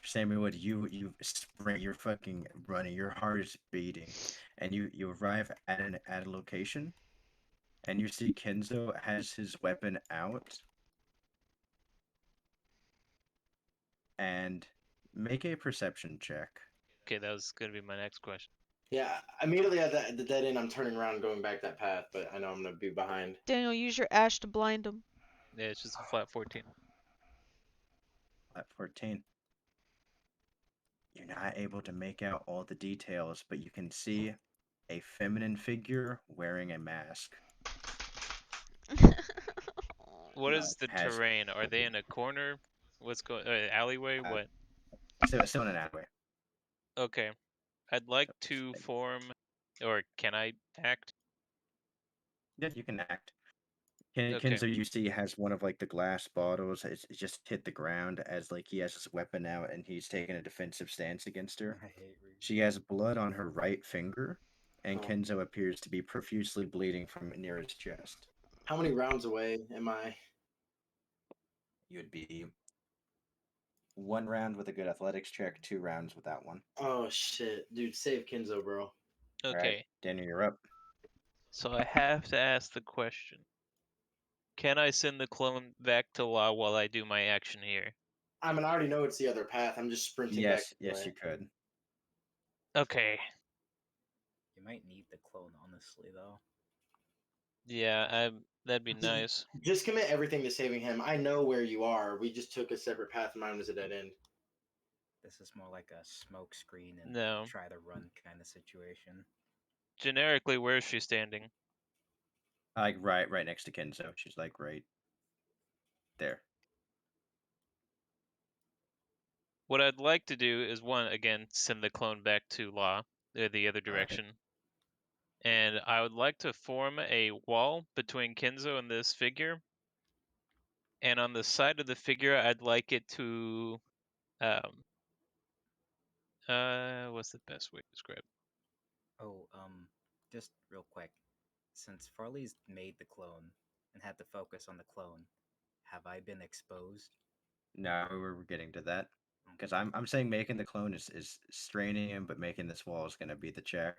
[SPEAKER 2] Sammy Wood, you sprint, you're fucking running, your heart is beating, and you arrive at a location, and you see Kenzo has his weapon out, and make a perception check.
[SPEAKER 4] Okay, that was gonna be my next question.
[SPEAKER 5] Yeah, immediately at the dead end, I'm turning around, going back that path, but I know I'm gonna be behind.
[SPEAKER 1] Daniel, use your ash to blind him.
[SPEAKER 4] Yeah, it's just a flat 14.
[SPEAKER 2] At 14. You're not able to make out all the details, but you can see a feminine figure wearing a mask.
[SPEAKER 4] What is the
[SPEAKER 2] Has
[SPEAKER 4] terrain? Are they in a corner? What's going? Alleyway?
[SPEAKER 2] Uh,
[SPEAKER 4] What?
[SPEAKER 2] still in an alleyway.
[SPEAKER 4] Okay. I'd like
[SPEAKER 2] So,
[SPEAKER 4] to form, or can I act?
[SPEAKER 2] yeah, you can act.
[SPEAKER 4] Okay.
[SPEAKER 2] Kenzo, you see, has one of like the glass bottles. It's just hit the ground as like he has his weapon out and he's taking a defensive stance against her.
[SPEAKER 3] I hate reading.
[SPEAKER 2] She has blood on her right finger, and
[SPEAKER 5] Oh.
[SPEAKER 2] Kenzo appears to be profusely bleeding from near his chest.
[SPEAKER 5] How many rounds away am I?
[SPEAKER 2] You'd be 1 round with a good athletics check, 2 rounds without one.
[SPEAKER 5] Oh shit, dude, save Kenzo, bro.
[SPEAKER 2] All right,
[SPEAKER 4] Okay.
[SPEAKER 2] Daniel, you're up.
[SPEAKER 4] So I have to ask the question. Can I send the clone back to Law while I do my action here?
[SPEAKER 5] I mean, I already know it's the other path. I'm just sprinting back.
[SPEAKER 2] Yes, you could.
[SPEAKER 4] Okay.
[SPEAKER 3] You might need the clone, honestly, though.
[SPEAKER 4] Yeah, that'd be nice.
[SPEAKER 5] Just commit everything to saving him. I know where you are. We just took a separate path, and mine was a dead end.
[SPEAKER 3] This is more like a smoke screen and
[SPEAKER 4] No.
[SPEAKER 3] try to run kind of situation.
[SPEAKER 4] Generically, where is she standing?
[SPEAKER 2] Like right next to Kenzo. She's like right there.
[SPEAKER 4] What I'd like to do is again, send the clone back to Law, the other direction. And I would like to form a wall between Kenzo and this figure. And on the side of the figure, I'd like it to, what's the best way to describe it?
[SPEAKER 3] Oh, just real quick. Since Farley's made the clone and had to focus on the clone, have I been exposed?
[SPEAKER 2] No, we're getting to that. Because I'm saying making the clone is straining him, but making this wall is gonna be the check.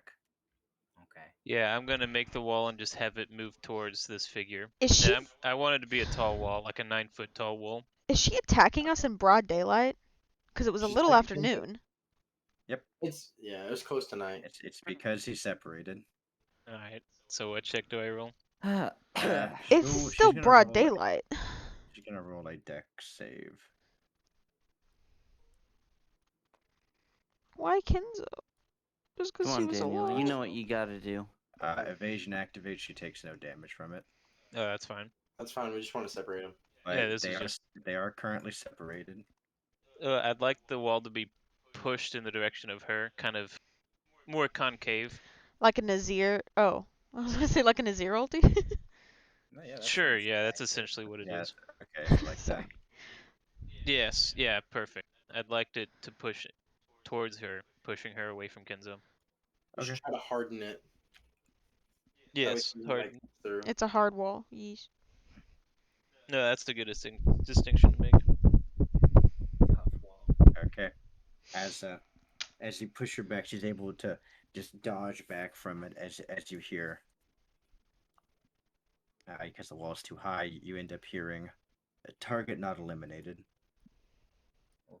[SPEAKER 3] Okay.
[SPEAKER 4] Yeah, I'm gonna make the wall and just have it move towards this figure.
[SPEAKER 1] Is she
[SPEAKER 4] And I want it to be a tall wall, like a 9-foot tall wall.
[SPEAKER 1] is she attacking us in broad daylight? Because it was a
[SPEAKER 5] She's
[SPEAKER 1] little
[SPEAKER 5] like,
[SPEAKER 1] after noon.
[SPEAKER 2] Yep.
[SPEAKER 5] It was close tonight.
[SPEAKER 2] It's because he's separated.
[SPEAKER 4] Alright, so what check do I roll?
[SPEAKER 1] It's
[SPEAKER 2] She's
[SPEAKER 1] still
[SPEAKER 2] gonna
[SPEAKER 1] broad
[SPEAKER 2] roll
[SPEAKER 1] daylight.
[SPEAKER 2] She's gonna roll a dex save.
[SPEAKER 1] Why Kenzo? Just because
[SPEAKER 7] Come
[SPEAKER 1] she
[SPEAKER 7] on,
[SPEAKER 1] was
[SPEAKER 7] Daniel.
[SPEAKER 1] alive.
[SPEAKER 7] You know what you gotta do.
[SPEAKER 2] Evasion activates. She takes no damage from it.
[SPEAKER 4] Oh, that's fine.
[SPEAKER 5] That's fine. We just want to separate him.
[SPEAKER 2] But
[SPEAKER 4] Yeah, this is just.
[SPEAKER 2] they are currently separated.
[SPEAKER 4] I'd like the wall to be pushed in the direction of her, kind of more concave.
[SPEAKER 1] Like a Nazir. Oh, I was gonna say like a Nazir ulti.
[SPEAKER 3] No, yeah, that
[SPEAKER 4] Sure,
[SPEAKER 3] sounds
[SPEAKER 4] yeah, that's
[SPEAKER 3] accurate.
[SPEAKER 4] essentially what it
[SPEAKER 2] Yeah.
[SPEAKER 4] is.
[SPEAKER 2] Okay, like
[SPEAKER 1] Sorry.
[SPEAKER 2] that.
[SPEAKER 4] Yes, yeah, perfect. I'd like it to push it towards her, pushing her away from Kenzo.
[SPEAKER 5] We should
[SPEAKER 2] Okay.
[SPEAKER 5] try to harden it.
[SPEAKER 4] Yes,
[SPEAKER 5] That way
[SPEAKER 4] hard.
[SPEAKER 5] she, like, through.
[SPEAKER 1] It's a hard wall. Yeesh.
[SPEAKER 4] No, that's the good distinction to make.
[SPEAKER 3] Tough wall.
[SPEAKER 2] Okay. As you push her back, she's able to just dodge back from it as you hear. Because the wall's too high, you end up hearing a target not eliminated.
[SPEAKER 3] Oh.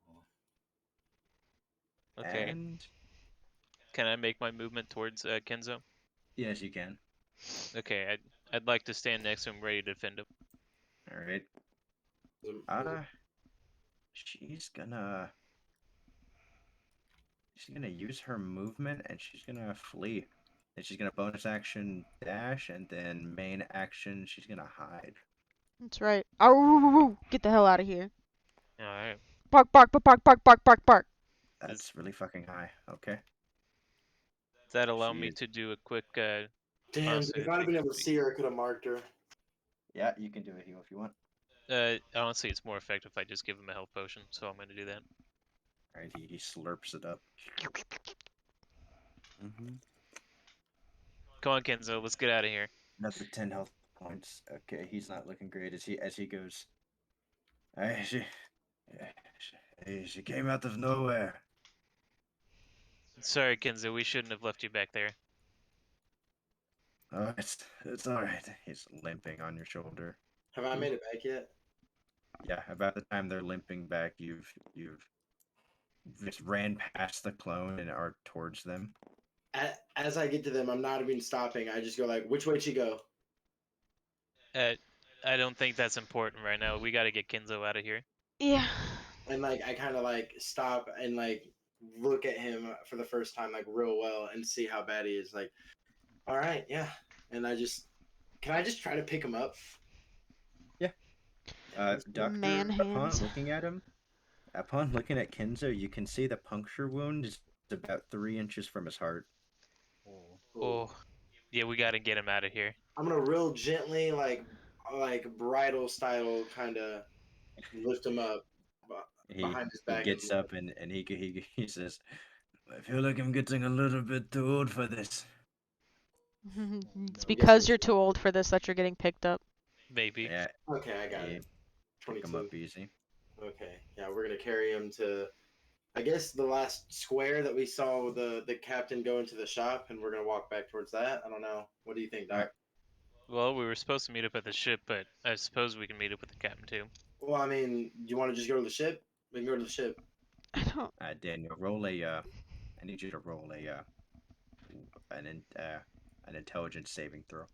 [SPEAKER 4] Okay.
[SPEAKER 2] And
[SPEAKER 4] Can I make my movement towards Kenzo?
[SPEAKER 2] yes, you can.
[SPEAKER 4] Okay, I'd like to stand next to him, ready to defend him.
[SPEAKER 2] All right. She's gonna. she's gonna use her movement and she's gonna flee. And she's gonna bonus action dash and then main action she's gonna hide.
[SPEAKER 1] That's right. Ow! Get the hell out of here.
[SPEAKER 4] All right.
[SPEAKER 1] Bark, bark, bark, bark, bark, bark, bark, bark.
[SPEAKER 4] Does
[SPEAKER 2] That's really fucking high. Okay.
[SPEAKER 4] that allow
[SPEAKER 2] She
[SPEAKER 4] me
[SPEAKER 2] is.
[SPEAKER 4] to do a quick?
[SPEAKER 5] Damn,
[SPEAKER 4] honestly,
[SPEAKER 5] dude, if
[SPEAKER 4] I
[SPEAKER 5] I'd have
[SPEAKER 4] think
[SPEAKER 5] been
[SPEAKER 4] it'd
[SPEAKER 5] able to
[SPEAKER 4] be-
[SPEAKER 5] see her, I could have marked her.
[SPEAKER 2] Yeah, you can do it, Hugh, if you want.
[SPEAKER 4] Honestly, it's more effective if I just give him a health potion, so I'm gonna do that.
[SPEAKER 2] All right, he slurps it up.
[SPEAKER 7] Mm-hmm.
[SPEAKER 4] Come on, Kenzo, let's get out of here.
[SPEAKER 2] Another 10 health points. Okay, he's not looking great as he goes. Hey, she came out of nowhere.
[SPEAKER 4] Sorry, Kenzo, we shouldn't have left you back there.
[SPEAKER 2] Oh, it's all right. He's limping on your shoulder.
[SPEAKER 5] Have I made it back yet?
[SPEAKER 2] Yeah, about the time they're limping back, you've just ran past the clone and are towards them.
[SPEAKER 5] As I get to them, I'm not even stopping. I just go like, which way'd she go?
[SPEAKER 4] I don't think that's important right now. We gotta get Kenzo out of here.
[SPEAKER 1] Yeah.
[SPEAKER 5] And like, I kind of like stop and like look at him for the first time, like real well, and see how bad he is. Like, all right, yeah. And can I just try to pick him up?
[SPEAKER 2] Doctor,
[SPEAKER 1] Man hands.
[SPEAKER 2] upon looking at Kenzo, you can see the puncture wound is about 3 inches from his heart.
[SPEAKER 4] Oh, yeah, we gotta get him out of here.
[SPEAKER 5] I'm gonna real gently, like bridal style, kind of lift him up behind his
[SPEAKER 2] He
[SPEAKER 5] back.
[SPEAKER 2] gets up and he says, "I feel like I'm getting a little bit too old for this."
[SPEAKER 1] It's
[SPEAKER 5] I'm
[SPEAKER 1] because
[SPEAKER 5] guessing
[SPEAKER 1] you're
[SPEAKER 5] it's
[SPEAKER 1] too old for this that you're getting picked up.
[SPEAKER 4] Maybe.
[SPEAKER 2] Yeah,
[SPEAKER 5] Okay, I got
[SPEAKER 2] he
[SPEAKER 5] it.
[SPEAKER 2] pick him
[SPEAKER 5] 22.
[SPEAKER 2] up easy.
[SPEAKER 5] Okay, yeah, we're gonna carry him to, I guess, the last square that we saw the captain go into the shop, and we're gonna walk back towards that. I don't know. What do you think, Doc?
[SPEAKER 2] Alright.
[SPEAKER 4] Well, we were supposed to meet up at the ship, but I suppose we can meet up with the captain too.
[SPEAKER 5] Well, I mean, do you want to just go to the ship? We can go to the ship.
[SPEAKER 1] I don't.
[SPEAKER 2] Daniel, roll a. I need you to roll a an intelligence saving throw.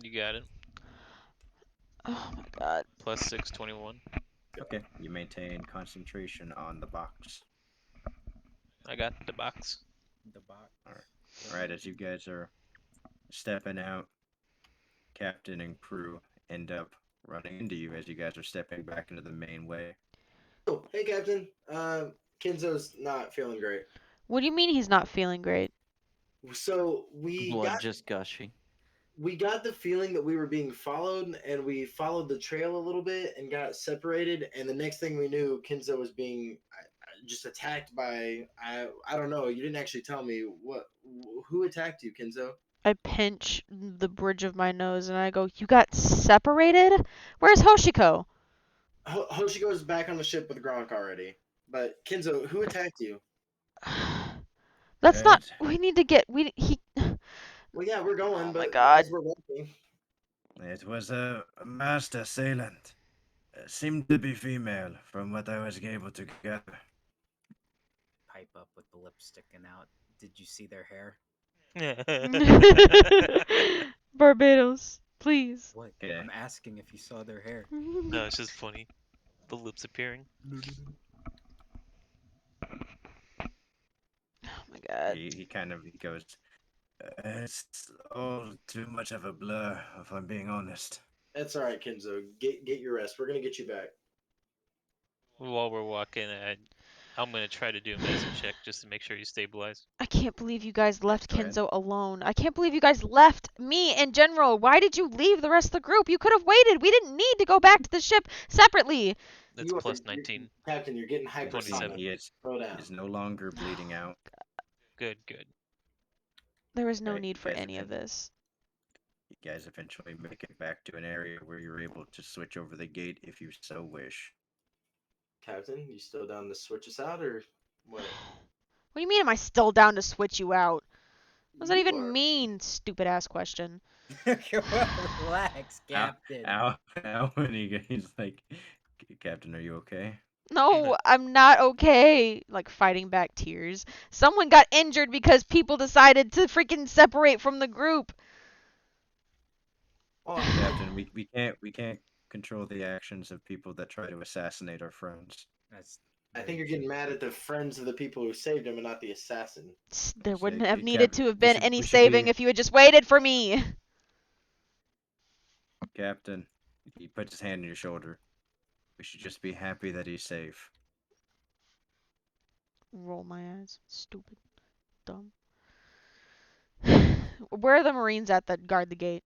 [SPEAKER 4] You got it.
[SPEAKER 1] Oh my god.
[SPEAKER 4] +6, 21.
[SPEAKER 2] Okay, you maintain concentration on the box.
[SPEAKER 4] I got the box.
[SPEAKER 3] The box.
[SPEAKER 2] All right, as you guys are stepping out, captain and crew end up running into you as you guys are stepping back into the main way.
[SPEAKER 5] Oh, hey, Captain. Kenzo's not feeling great.
[SPEAKER 1] What do you mean he's not feeling great?
[SPEAKER 5] So
[SPEAKER 7] Blood just gushing.
[SPEAKER 5] we got the feeling that we were being followed, and we followed the trail a little bit and got separated. And the next thing we knew, Kenzo was being just attacked by I don't know. You didn't actually tell me who attacked you, Kenzo.
[SPEAKER 1] I pinch the bridge of my nose and I go, "You got separated? Where's Hoshiko?"
[SPEAKER 5] Hoshiko's back on the ship with Gronk already. But Kenzo, who attacked you?
[SPEAKER 1] That's not.
[SPEAKER 2] Good.
[SPEAKER 1] We need to get. He.
[SPEAKER 5] Well, yeah, we're going,
[SPEAKER 1] Oh my
[SPEAKER 5] but
[SPEAKER 1] God.
[SPEAKER 5] as we're walking,
[SPEAKER 2] It was a master assailant. Seemed to be female, from what I was able to gather.
[SPEAKER 3] Pipe up with the lip sticking out. Did you see their hair?
[SPEAKER 1] Barbados, please.
[SPEAKER 3] What?
[SPEAKER 2] Okay.
[SPEAKER 3] I'm asking if you saw their hair.
[SPEAKER 4] No, it's just funny. The lips appearing.
[SPEAKER 1] Oh my god.
[SPEAKER 2] He goes, it's all too much of a blur, if I'm being honest.
[SPEAKER 5] that's all right, Kenzo. Get your rest. We're gonna get you back.
[SPEAKER 4] While we're walking, I'm gonna try to do a medicine check just to make sure you stabilize.
[SPEAKER 1] I can't believe you guys left
[SPEAKER 2] Go ahead.
[SPEAKER 1] Kenzo alone. I can't believe you guys left me in general. Why did you leave the rest of the group? You could have waited. We didn't need to go back to the ship separately.
[SPEAKER 4] That's
[SPEAKER 5] You are-
[SPEAKER 4] plus
[SPEAKER 5] you're-
[SPEAKER 4] 19.
[SPEAKER 5] Captain, you're getting hypersonic.
[SPEAKER 4] 27.
[SPEAKER 2] He is
[SPEAKER 5] Slow down.
[SPEAKER 2] no longer bleeding out.
[SPEAKER 4] Good, good.
[SPEAKER 1] There was no
[SPEAKER 2] Right,
[SPEAKER 1] need
[SPEAKER 2] you
[SPEAKER 1] for
[SPEAKER 2] guys
[SPEAKER 1] any of
[SPEAKER 2] eventually-
[SPEAKER 1] this.
[SPEAKER 2] You guys eventually make it back to an area where you're able to switch over the gate if you so wish.
[SPEAKER 5] Captain, you still down to switch us out or what?
[SPEAKER 1] What do you mean am I still down to switch you out? What does that
[SPEAKER 5] You
[SPEAKER 1] even
[SPEAKER 5] are.
[SPEAKER 1] mean? Stupid ass question.
[SPEAKER 3] Relax, Captain.
[SPEAKER 2] Ow, and he's like, Captain, are you okay?
[SPEAKER 1] No, I'm not okay. Like fighting back tears. Someone got injured because people decided to freaking separate from the group.
[SPEAKER 5] Oh,
[SPEAKER 2] Captain, we can't control the actions of people that try to assassinate our friends.
[SPEAKER 3] That's
[SPEAKER 5] I think you're getting mad at the friends of the people who saved him and not the assassin.
[SPEAKER 1] There wouldn't
[SPEAKER 2] Say,
[SPEAKER 1] have
[SPEAKER 2] "Hey,
[SPEAKER 1] needed
[SPEAKER 2] Captain,
[SPEAKER 1] to have
[SPEAKER 2] we
[SPEAKER 1] been
[SPEAKER 2] should-
[SPEAKER 1] any
[SPEAKER 2] we should
[SPEAKER 1] saving
[SPEAKER 2] be-
[SPEAKER 1] if you had just waited for me.
[SPEAKER 2] Captain, he puts his hand on your shoulder. We should just be happy that he's safe.
[SPEAKER 1] Roll my eyes. Stupid. Dumb. Where are the Marines at that guard the gate?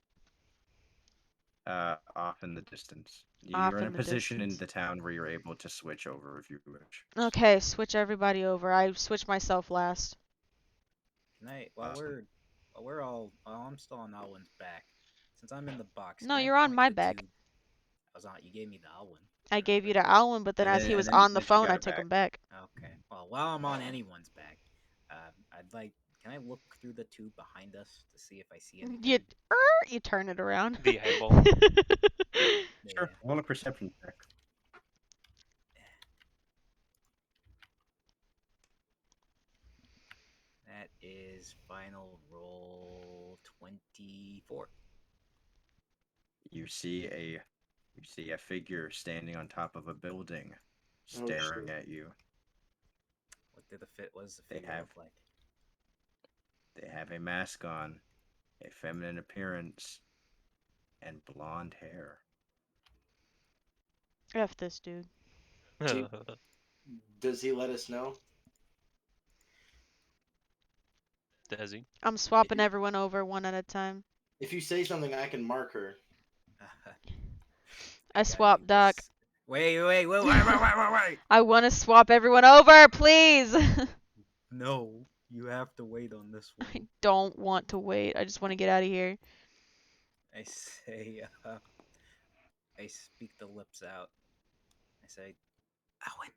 [SPEAKER 2] Off in the distance.
[SPEAKER 1] Off
[SPEAKER 2] You're in
[SPEAKER 1] in
[SPEAKER 2] a
[SPEAKER 1] the
[SPEAKER 2] position in
[SPEAKER 1] distance.
[SPEAKER 2] the town where you're able to switch over if you wish.
[SPEAKER 1] Okay, switch everybody over. I switched myself last.
[SPEAKER 3] Can I
[SPEAKER 2] Awesome.
[SPEAKER 3] while I'm still on Alwyn's back, since I'm in the box.
[SPEAKER 1] No,
[SPEAKER 3] can I
[SPEAKER 1] you're on
[SPEAKER 3] point
[SPEAKER 1] my
[SPEAKER 3] the
[SPEAKER 1] back.
[SPEAKER 3] tube- I was on. You gave me the Alwyn.
[SPEAKER 1] I gave you
[SPEAKER 3] Remember?
[SPEAKER 1] to Alwyn, but then
[SPEAKER 2] And
[SPEAKER 1] as
[SPEAKER 2] then,
[SPEAKER 1] he
[SPEAKER 2] and
[SPEAKER 1] was
[SPEAKER 2] then,
[SPEAKER 1] on the
[SPEAKER 2] then she
[SPEAKER 1] phone,
[SPEAKER 2] got
[SPEAKER 1] I
[SPEAKER 2] it
[SPEAKER 1] took
[SPEAKER 2] back.
[SPEAKER 1] him back.
[SPEAKER 3] Okay. Well, while I'm on anyone's back, I'd like. Can I look through the tube behind us to see if I see anything?
[SPEAKER 1] You turn it around.
[SPEAKER 4] The eyeball.
[SPEAKER 2] Sure. Roll a perception check.
[SPEAKER 3] That is final roll 24.
[SPEAKER 2] You see a figure standing on top of a building,
[SPEAKER 5] Oh,
[SPEAKER 2] staring
[SPEAKER 5] shit.
[SPEAKER 2] at you.
[SPEAKER 3] What does the
[SPEAKER 2] They
[SPEAKER 3] figure
[SPEAKER 2] have-
[SPEAKER 3] look like?
[SPEAKER 2] They have a mask on, a feminine appearance, and blonde hair.
[SPEAKER 1] F this dude.
[SPEAKER 5] Does he let us know?
[SPEAKER 4] Does he?
[SPEAKER 1] I'm swapping everyone over one at a time.
[SPEAKER 5] If you say something, I can mark her.
[SPEAKER 1] I
[SPEAKER 3] gotta
[SPEAKER 1] swap
[SPEAKER 3] do
[SPEAKER 1] Doc.
[SPEAKER 3] this. Wait.
[SPEAKER 1] I want to swap everyone over, please.
[SPEAKER 3] No, you have to wait on this
[SPEAKER 1] I
[SPEAKER 3] one.
[SPEAKER 1] don't want to wait. I just want to get out of here.
[SPEAKER 3] I say, I speak the lips out. I say, Owen.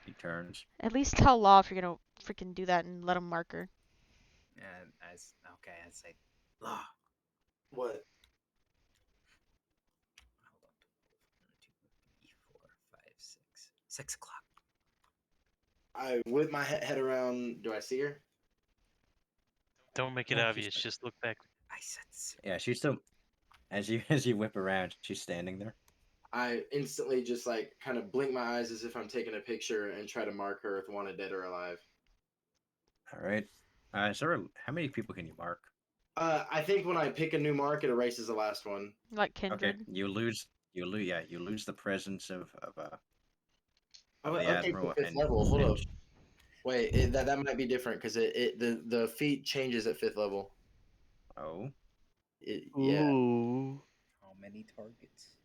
[SPEAKER 2] He turns.
[SPEAKER 1] At least tell Law if you're gonna freaking do that and let him mark her.
[SPEAKER 3] And I say, Law.
[SPEAKER 5] What?
[SPEAKER 3] Hold on. 1, 2, 3, 4, 5, 6. 6 o'clock.
[SPEAKER 5] I whip my head around. Do I see her?
[SPEAKER 4] Don't make it
[SPEAKER 3] No,
[SPEAKER 4] obvious.
[SPEAKER 3] she's-
[SPEAKER 4] Just look back.
[SPEAKER 3] I said 6.
[SPEAKER 2] Yeah, she's still. As you whip around, she's standing there.
[SPEAKER 5] I instantly just like kind of blink my eyes as if I'm taking a picture and try to mark her if wanted dead or alive.
[SPEAKER 2] All right. Sir, how many people can you mark?
[SPEAKER 5] I think when I pick a new mark, it erases the last one.
[SPEAKER 1] Like
[SPEAKER 2] Okay,
[SPEAKER 1] Kindred.
[SPEAKER 2] you lose the presence of
[SPEAKER 5] Oh,
[SPEAKER 2] the
[SPEAKER 5] okay,
[SPEAKER 2] admiral
[SPEAKER 5] fifth
[SPEAKER 2] and
[SPEAKER 5] level. Hold up.
[SPEAKER 2] and
[SPEAKER 5] Wait, that might be different because the feat changes at 5th level.
[SPEAKER 2] oh,
[SPEAKER 5] Yeah,
[SPEAKER 6] Ooh.
[SPEAKER 3] How many targets?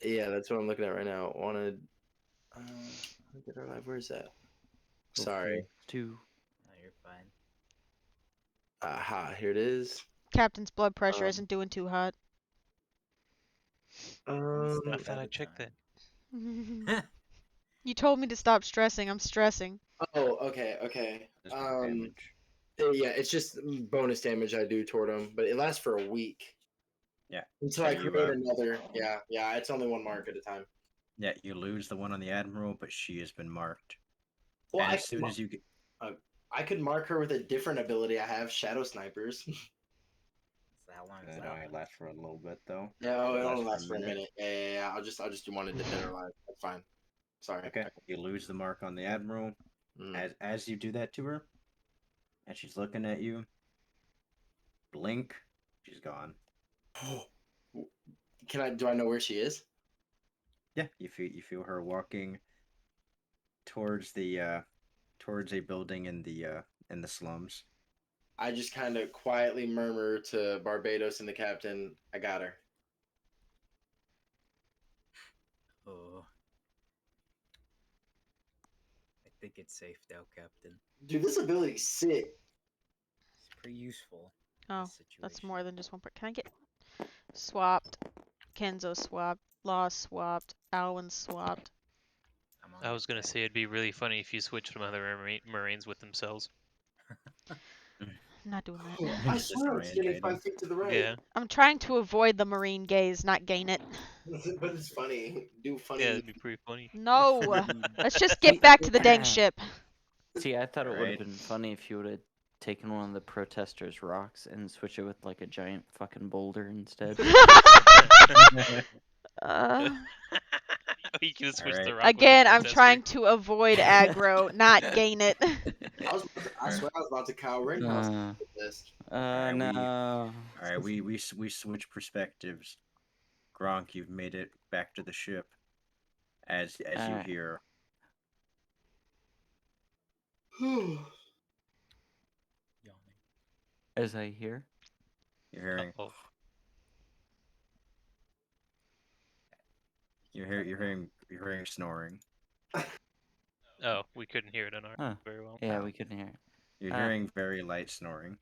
[SPEAKER 5] yeah, that's what I'm looking at right now. Wanted. Dead or alive? Where's that? Sorry.
[SPEAKER 6] 2.
[SPEAKER 3] No, you're fine.
[SPEAKER 5] Aha, here it is.
[SPEAKER 1] Captain's blood pressure
[SPEAKER 5] Um,
[SPEAKER 1] isn't doing too hot.
[SPEAKER 4] I
[SPEAKER 3] Step
[SPEAKER 4] thought
[SPEAKER 3] at
[SPEAKER 4] I
[SPEAKER 3] a
[SPEAKER 4] checked that.
[SPEAKER 3] time.
[SPEAKER 1] You told me to stop stressing. I'm stressing.
[SPEAKER 5] Oh, okay.
[SPEAKER 2] there's no damage.
[SPEAKER 5] Yeah, it's just bonus damage I do toward him, but it lasts for a week.
[SPEAKER 2] Yeah.
[SPEAKER 5] Until
[SPEAKER 2] So
[SPEAKER 5] I
[SPEAKER 2] you,
[SPEAKER 5] create another. Yeah, it's only one mark at a time.
[SPEAKER 2] Yeah, you lose the one on the admiral, but she has been marked.
[SPEAKER 5] Well,
[SPEAKER 2] and as soon as you get,
[SPEAKER 5] I could mark her with a different ability I have, Shadow Snipers.
[SPEAKER 3] So how long is
[SPEAKER 2] it
[SPEAKER 3] that?
[SPEAKER 2] only lasts for a little bit though.
[SPEAKER 5] No, it
[SPEAKER 2] Lasts
[SPEAKER 5] only
[SPEAKER 2] for a
[SPEAKER 5] lasts for a
[SPEAKER 2] minute.
[SPEAKER 5] minute. Yeah. I'll just do one dead or alive. That's fine. Sorry.
[SPEAKER 2] Okay, you lose the mark on the admiral.
[SPEAKER 5] Mm.
[SPEAKER 2] As you do that to her, and she's looking at you. Blink, she's gone.
[SPEAKER 5] Do I know where she is?
[SPEAKER 2] Yeah, you feel her walking towards towards a building in the slums.
[SPEAKER 5] I just kind of quietly murmur to Barbados and the captain, I got her.
[SPEAKER 3] Oh. I think it's safe now, Captain.
[SPEAKER 5] Dude, this ability's sick.
[SPEAKER 3] It's pretty useful.
[SPEAKER 1] Oh,
[SPEAKER 3] this
[SPEAKER 1] that's
[SPEAKER 3] situation.
[SPEAKER 1] more than just one part. Can I get swapped? Kenzo swapped. Law swapped. Alwyn swapped.
[SPEAKER 3] I'm on
[SPEAKER 4] I
[SPEAKER 3] your
[SPEAKER 4] was gonna
[SPEAKER 3] back.
[SPEAKER 4] say it'd be really funny if you switched from other Marines with themselves.
[SPEAKER 1] I'm not doing that.
[SPEAKER 5] I
[SPEAKER 2] Just
[SPEAKER 5] swear I'm standing
[SPEAKER 2] orientating.
[SPEAKER 5] 5 feet to the right.
[SPEAKER 4] Yeah.
[SPEAKER 1] I'm trying to avoid the Marine gaze, not gain it.
[SPEAKER 5] But it's funny. Do funny.
[SPEAKER 4] Yeah, it'd be pretty funny.
[SPEAKER 1] No! Let's just get back to the dang ship.
[SPEAKER 6] See, I thought it would
[SPEAKER 2] Alright.
[SPEAKER 6] have been funny if you would have taken one of the protesters' rocks and switch it with like a giant fucking boulder instead.
[SPEAKER 1] Uh,
[SPEAKER 4] You can switch the
[SPEAKER 2] Alright.
[SPEAKER 4] rock with the
[SPEAKER 1] Again, I'm
[SPEAKER 4] protester.
[SPEAKER 1] trying to avoid aggro, not gain it.
[SPEAKER 5] I swear I was about to Kyle Rittenhouse this.
[SPEAKER 2] Alright,
[SPEAKER 6] no.
[SPEAKER 2] Alright, we switch perspectives. Gronk, you've made it back to the ship. As you
[SPEAKER 6] Alright.
[SPEAKER 2] hear,
[SPEAKER 3] Yawning.
[SPEAKER 6] As I hear.
[SPEAKER 2] you're hearing,
[SPEAKER 4] Oh,
[SPEAKER 2] you're hearing snoring.
[SPEAKER 4] oh, we couldn't hear it on our
[SPEAKER 6] Huh.
[SPEAKER 4] very well.
[SPEAKER 6] Yeah,
[SPEAKER 2] Oh.
[SPEAKER 6] we couldn't hear it.
[SPEAKER 2] You're hearing very light snoring.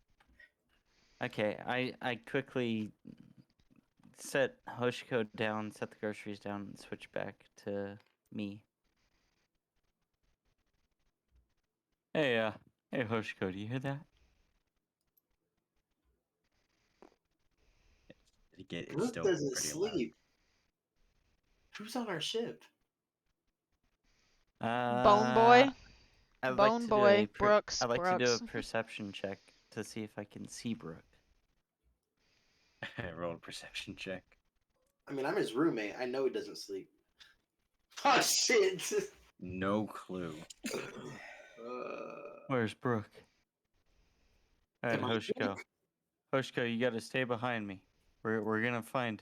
[SPEAKER 6] Okay, I quickly set Hoshiko down, set the groceries down, and switch back to me. Hey, hey Hoshiko, do you hear that?
[SPEAKER 2] It's
[SPEAKER 5] Brooke
[SPEAKER 2] still
[SPEAKER 5] doesn't
[SPEAKER 2] pretty loud.
[SPEAKER 5] sleep. Who's on our ship?
[SPEAKER 1] Bone Boy.
[SPEAKER 6] I'd
[SPEAKER 1] Bone
[SPEAKER 6] like to
[SPEAKER 1] Boy.
[SPEAKER 6] do a
[SPEAKER 1] Brooks.
[SPEAKER 6] I'd like to do a
[SPEAKER 1] Brooks.
[SPEAKER 6] perception check to see if I can see Brooke.
[SPEAKER 2] Roll a perception check.
[SPEAKER 5] I mean, I'm his roommate. I know he doesn't sleep. Oh shit!
[SPEAKER 2] No clue.
[SPEAKER 6] Where's Brooke? Alright,
[SPEAKER 5] Am I
[SPEAKER 6] Hoshiko. Hoshiko, you gotta stay behind me. We're gonna find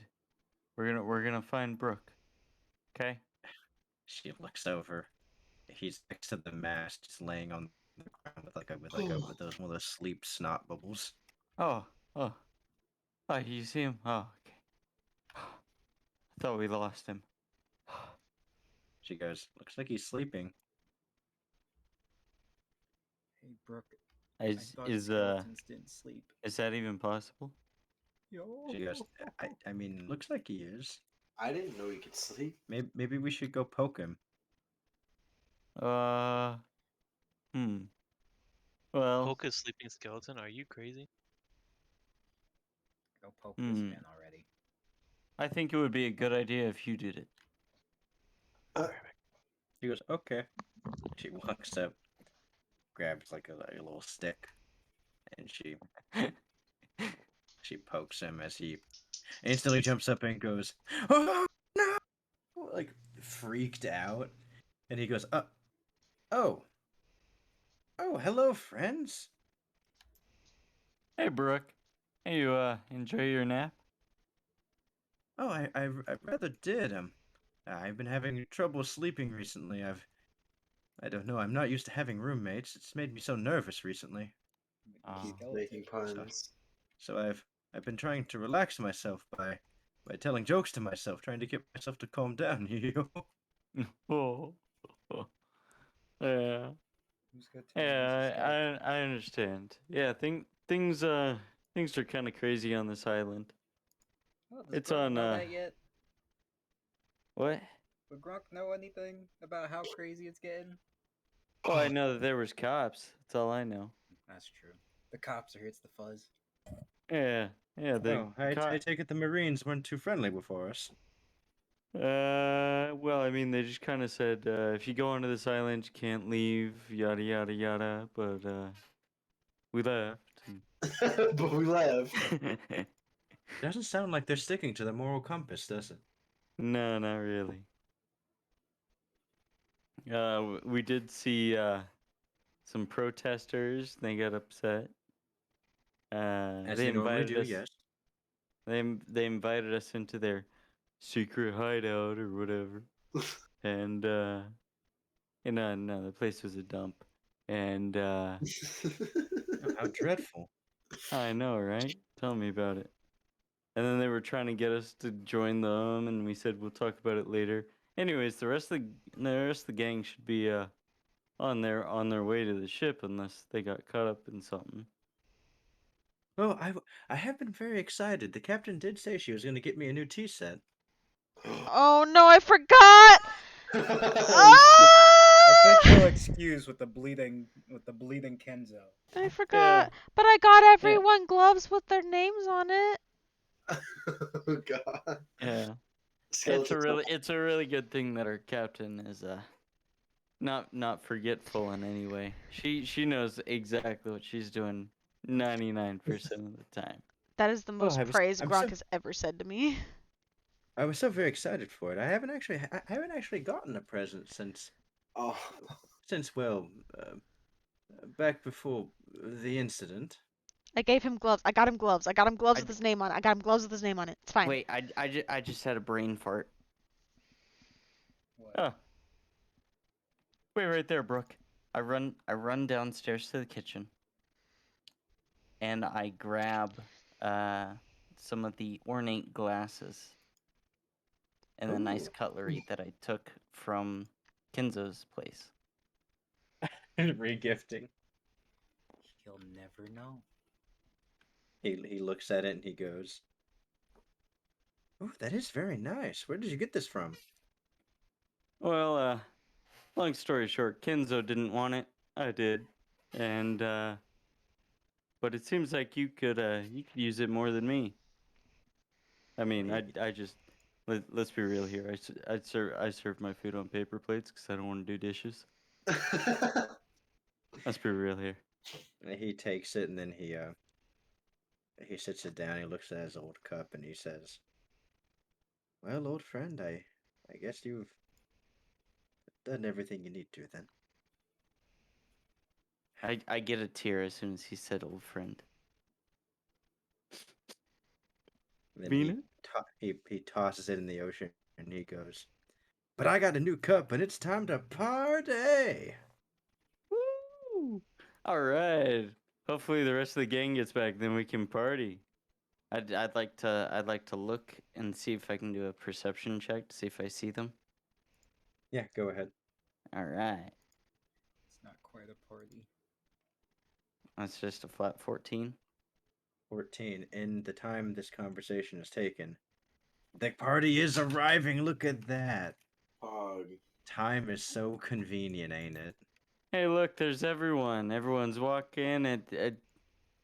[SPEAKER 6] Brooke. Okay?
[SPEAKER 2] She looks over. He's next to the mast, just laying on the ground with those one of those sleep snot bubbles.
[SPEAKER 6] Oh. Oh, you see him? Oh, okay. I thought we lost him.
[SPEAKER 2] She goes, looks like he's sleeping.
[SPEAKER 3] Hey, Brooke.
[SPEAKER 6] Is
[SPEAKER 3] I thought skeletons didn't sleep.
[SPEAKER 6] is that even possible?
[SPEAKER 2] She goes, I mean, looks like he is.
[SPEAKER 5] I didn't know he could sleep.
[SPEAKER 2] Maybe we should go poke him.
[SPEAKER 6] Well,
[SPEAKER 4] Poke a sleeping skeleton? Are you crazy?
[SPEAKER 3] Go poke this man already.
[SPEAKER 6] I think it would be a good idea if you did it.
[SPEAKER 2] He goes, okay. She walks up, grabs like a little stick, and she pokes him as he instantly jumps up and goes, oh no, like freaked out. And he goes, oh, hello, friends.
[SPEAKER 6] Hey, Brooke. Hey, you enjoy your nap?
[SPEAKER 2] Oh, I rather did. I've been having trouble sleeping recently. I don't know. I'm not used to having roommates. It's made me so nervous recently.
[SPEAKER 5] He's
[SPEAKER 6] Oh.
[SPEAKER 5] making puns.
[SPEAKER 2] So I've been trying to relax myself by telling jokes to myself, trying to get myself to calm down.
[SPEAKER 6] Oh. Yeah.
[SPEAKER 3] Who's got time?
[SPEAKER 6] Yeah, I understand. Yeah, things are kind of crazy on this island.
[SPEAKER 3] Oh, does
[SPEAKER 6] It's
[SPEAKER 3] Grok
[SPEAKER 6] on
[SPEAKER 3] know that yet?
[SPEAKER 6] What?
[SPEAKER 3] Would Grok know anything about how crazy it's getting?
[SPEAKER 6] Well, I know that there was cops. That's all I know.
[SPEAKER 3] That's true. The cops are here. It's the fuzz.
[SPEAKER 6] Yeah, the
[SPEAKER 2] I take it the Marines weren't too friendly before us.
[SPEAKER 6] well, I mean, they just kind of said if you go onto this island, you can't leave, yada yada yada. But we left.
[SPEAKER 5] But we left.
[SPEAKER 2] Doesn't sound like they're sticking to the moral compass, does it?
[SPEAKER 6] No, not really. We did see some protesters. They got upset.
[SPEAKER 2] As
[SPEAKER 6] They
[SPEAKER 2] they normally
[SPEAKER 6] invited
[SPEAKER 2] do,
[SPEAKER 6] us.
[SPEAKER 2] yes.
[SPEAKER 6] They invited us into their secret hideout or whatever, and no, the place was a dump, and
[SPEAKER 2] Oh, how dreadful.
[SPEAKER 6] I know, right? Tell me about it. And then they were trying to get us to join them, and we said we'll talk about it later. Anyways, the rest of the gang should be on their way to the ship unless they got caught up in something.
[SPEAKER 2] Oh, I have been very excited. The captain did say she was going to get me a new tea set.
[SPEAKER 1] Oh no, I forgot!
[SPEAKER 3] I think
[SPEAKER 1] Ah!
[SPEAKER 3] you'll excuse with the bleeding Kenzo.
[SPEAKER 1] I forgot.
[SPEAKER 6] Yeah.
[SPEAKER 1] But I got everyone gloves with their names on it.
[SPEAKER 5] Oh god.
[SPEAKER 6] Yeah.
[SPEAKER 5] Skeleton
[SPEAKER 6] It's a really good thing that our captain is not forgetful in any way. She knows exactly what she's doing 99% of the time.
[SPEAKER 1] That is the most praise
[SPEAKER 2] I'm
[SPEAKER 1] Gronk
[SPEAKER 2] so-
[SPEAKER 1] has ever said to me.
[SPEAKER 2] I was so very excited for it. I haven't actually gotten a present since
[SPEAKER 5] Oh,
[SPEAKER 2] well, uh, back before the incident.
[SPEAKER 1] I gave him gloves. I got him gloves. I got him gloves
[SPEAKER 7] I
[SPEAKER 1] with
[SPEAKER 7] d-
[SPEAKER 1] his name on it. I got him gloves with his name on it. It's fine.
[SPEAKER 7] Wait, I just had a brain fart.
[SPEAKER 3] What?
[SPEAKER 6] Oh, wait right there, Brooke. I run downstairs to the kitchen, and I grab some of the ornate glasses and the nice
[SPEAKER 2] Ooh.
[SPEAKER 6] cutlery that I took from Kinzo's place.
[SPEAKER 2] Regifting.
[SPEAKER 3] He'll never know.
[SPEAKER 2] He looks at it and he goes, "Oh, that is very nice. Where did you get this from?"
[SPEAKER 6] Well, long story short, Kinzo didn't want it. I did, and but it seems like you could use it more than me. I mean, I just let's be real here. I serve my food on paper plates because I don't want to do dishes. Let's be real here.
[SPEAKER 2] And he takes it and then he sits it down. He looks at his old cup and he says, "Well, old friend, I guess you've done everything you need to then."
[SPEAKER 6] I get a tear as soon as he said old friend.
[SPEAKER 2] And then
[SPEAKER 6] Mina?
[SPEAKER 2] he tosses it in the ocean and he goes, "But I got a new cup and it's time to party."
[SPEAKER 6] Woo! All right. Hopefully the rest of the gang gets back, then we can party. I'd like to look and see if I can do a perception check to see if I see them.
[SPEAKER 2] Yeah, go ahead.
[SPEAKER 6] All right.
[SPEAKER 3] It's not quite a party.
[SPEAKER 6] That's just a flat 14.
[SPEAKER 2] 14. In the time this conversation is taken, the party is arriving. Look at that.
[SPEAKER 5] Pog.
[SPEAKER 2] Time is so convenient, ain't it?
[SPEAKER 6] Hey, look, there's everyone. Everyone's walking.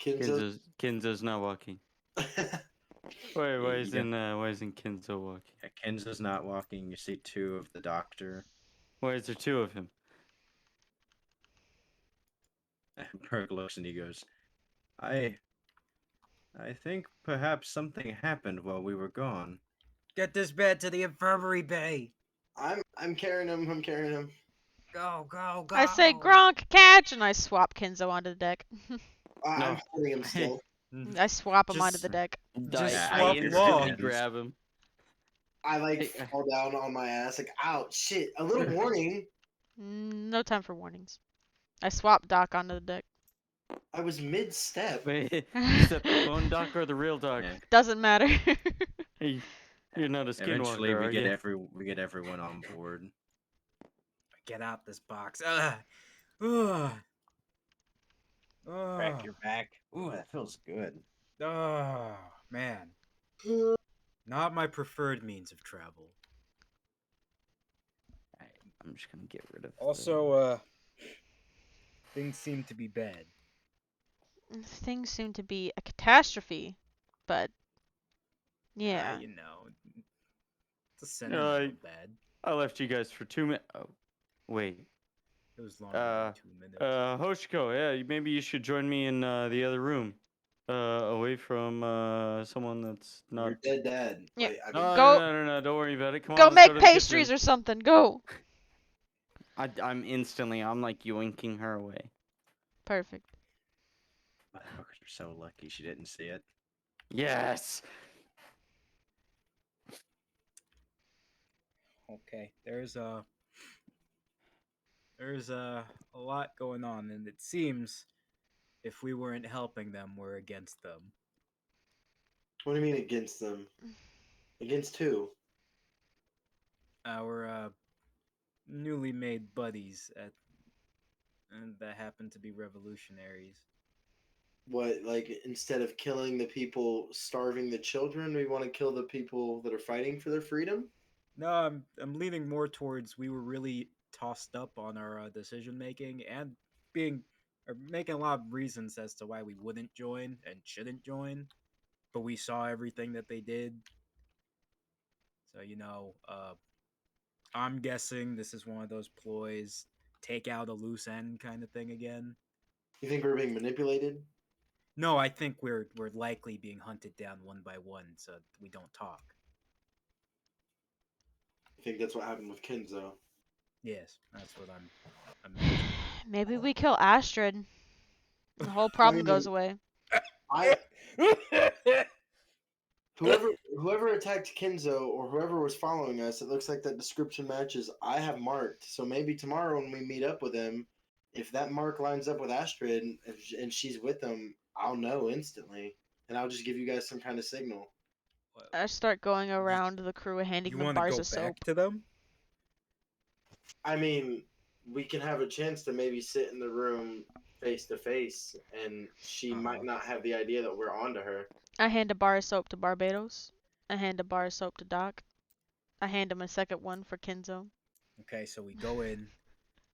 [SPEAKER 5] Kinzo.
[SPEAKER 6] Kinzo's not walking. Wait,
[SPEAKER 2] Yeah,
[SPEAKER 6] why isn't Kinzo walking?
[SPEAKER 2] Kenza's not walking. You see two of the doctor.
[SPEAKER 6] Why is there two of him?
[SPEAKER 2] Perk looks and he goes, I I think perhaps something happened while we were gone.
[SPEAKER 3] Get this bed to the infirmary bay.
[SPEAKER 5] I'm carrying him. I'm carrying him.
[SPEAKER 3] Go, go, go.
[SPEAKER 1] I say Gronk catch, and I swap Kenzo onto the deck.
[SPEAKER 6] No.
[SPEAKER 5] I'm holding him still.
[SPEAKER 1] I swap him onto
[SPEAKER 3] Just-
[SPEAKER 1] the deck.
[SPEAKER 3] Just
[SPEAKER 2] Yeah,
[SPEAKER 6] I
[SPEAKER 3] swap
[SPEAKER 6] instantly
[SPEAKER 3] law.
[SPEAKER 6] grab him.
[SPEAKER 5] I like
[SPEAKER 6] Hey,
[SPEAKER 5] fall down on my ass, like, ouch, shit. A little warning.
[SPEAKER 1] No time for warnings. I swap Doc onto the deck.
[SPEAKER 5] I was mid step.
[SPEAKER 6] Wait, is that the clone doc or the real doc?
[SPEAKER 2] Yeah.
[SPEAKER 1] Doesn't matter.
[SPEAKER 6] Hey, you're not a
[SPEAKER 2] Eventually,
[SPEAKER 6] skinwalker, are you?
[SPEAKER 2] we get everyone on board.
[SPEAKER 3] Get out this box. Ugh. Ugh.
[SPEAKER 2] Crack your back. Ooh, that feels good.
[SPEAKER 3] Oh, man. Not my preferred means of travel.
[SPEAKER 6] Alright, I'm just gonna get rid of.
[SPEAKER 3] Also, things seem to be bad.
[SPEAKER 1] Things seem to be a catastrophe, but yeah.
[SPEAKER 3] You know, it's a sentimental bad.
[SPEAKER 6] I left you guys for 2 minutes. Oh, wait.
[SPEAKER 3] It was longer than 2 minutes.
[SPEAKER 6] Hoshiko, yeah, maybe you should join me in the other room, away from someone that's not.
[SPEAKER 5] Your dead dad.
[SPEAKER 1] Yeah.
[SPEAKER 5] Wait, I
[SPEAKER 6] No,
[SPEAKER 5] mean,
[SPEAKER 6] no,
[SPEAKER 1] Go-
[SPEAKER 6] no, no, no, don't worry about it. Come on,
[SPEAKER 1] Go
[SPEAKER 6] let's
[SPEAKER 1] make
[SPEAKER 6] go to the
[SPEAKER 1] pastries
[SPEAKER 6] kitchen.
[SPEAKER 1] or something. Go.
[SPEAKER 6] I'm instantly. I'm like yoinking her away.
[SPEAKER 1] Perfect.
[SPEAKER 2] Motherfuckers are so lucky she didn't see it.
[SPEAKER 6] Yes.
[SPEAKER 3] Okay, there's a lot going on, and it seems if we weren't helping them, we're against them.
[SPEAKER 5] what do you mean against them? Against who?
[SPEAKER 3] Our newly made buddies and that happen to be revolutionaries.
[SPEAKER 5] What, like, instead of killing the people starving the children, we want to kill the people that are fighting for their freedom?
[SPEAKER 3] No, I'm leaning more towards we were really tossed up on our decision making and being or making a lot of reasons as to why we wouldn't join and shouldn't join, but we saw everything that they did. So I'm guessing this is one of those ploys, take out a loose end kind of thing again.
[SPEAKER 5] You think we're being manipulated?
[SPEAKER 3] No, I think we're likely being hunted down one by one, so we don't talk.
[SPEAKER 5] think that's what happened with Kenzo.
[SPEAKER 3] Yes, that's what I'm imagining.
[SPEAKER 1] Maybe we kill Astrid. The whole
[SPEAKER 5] I
[SPEAKER 1] problem
[SPEAKER 5] mean,
[SPEAKER 1] goes away.
[SPEAKER 5] I whoever attacked Kenzo or whoever was following us, it looks like that description matches I have marked. So maybe tomorrow when we meet up with him, if that mark lines up with Astrid and she's with him, I'll know instantly, and I'll just give you guys some kind of signal.
[SPEAKER 1] I start going around the crew and handing
[SPEAKER 3] You
[SPEAKER 1] them
[SPEAKER 3] want to
[SPEAKER 1] bars
[SPEAKER 3] go
[SPEAKER 1] of
[SPEAKER 3] back
[SPEAKER 1] soap.
[SPEAKER 3] to them?
[SPEAKER 5] I mean, we can have a chance to maybe sit in the room face to face, and she might not have the idea that we're onto her.
[SPEAKER 1] I hand a bar of soap to Barbados. I hand a bar of soap to Doc. I hand him a second one for Kenzo.
[SPEAKER 3] Okay, so we go in.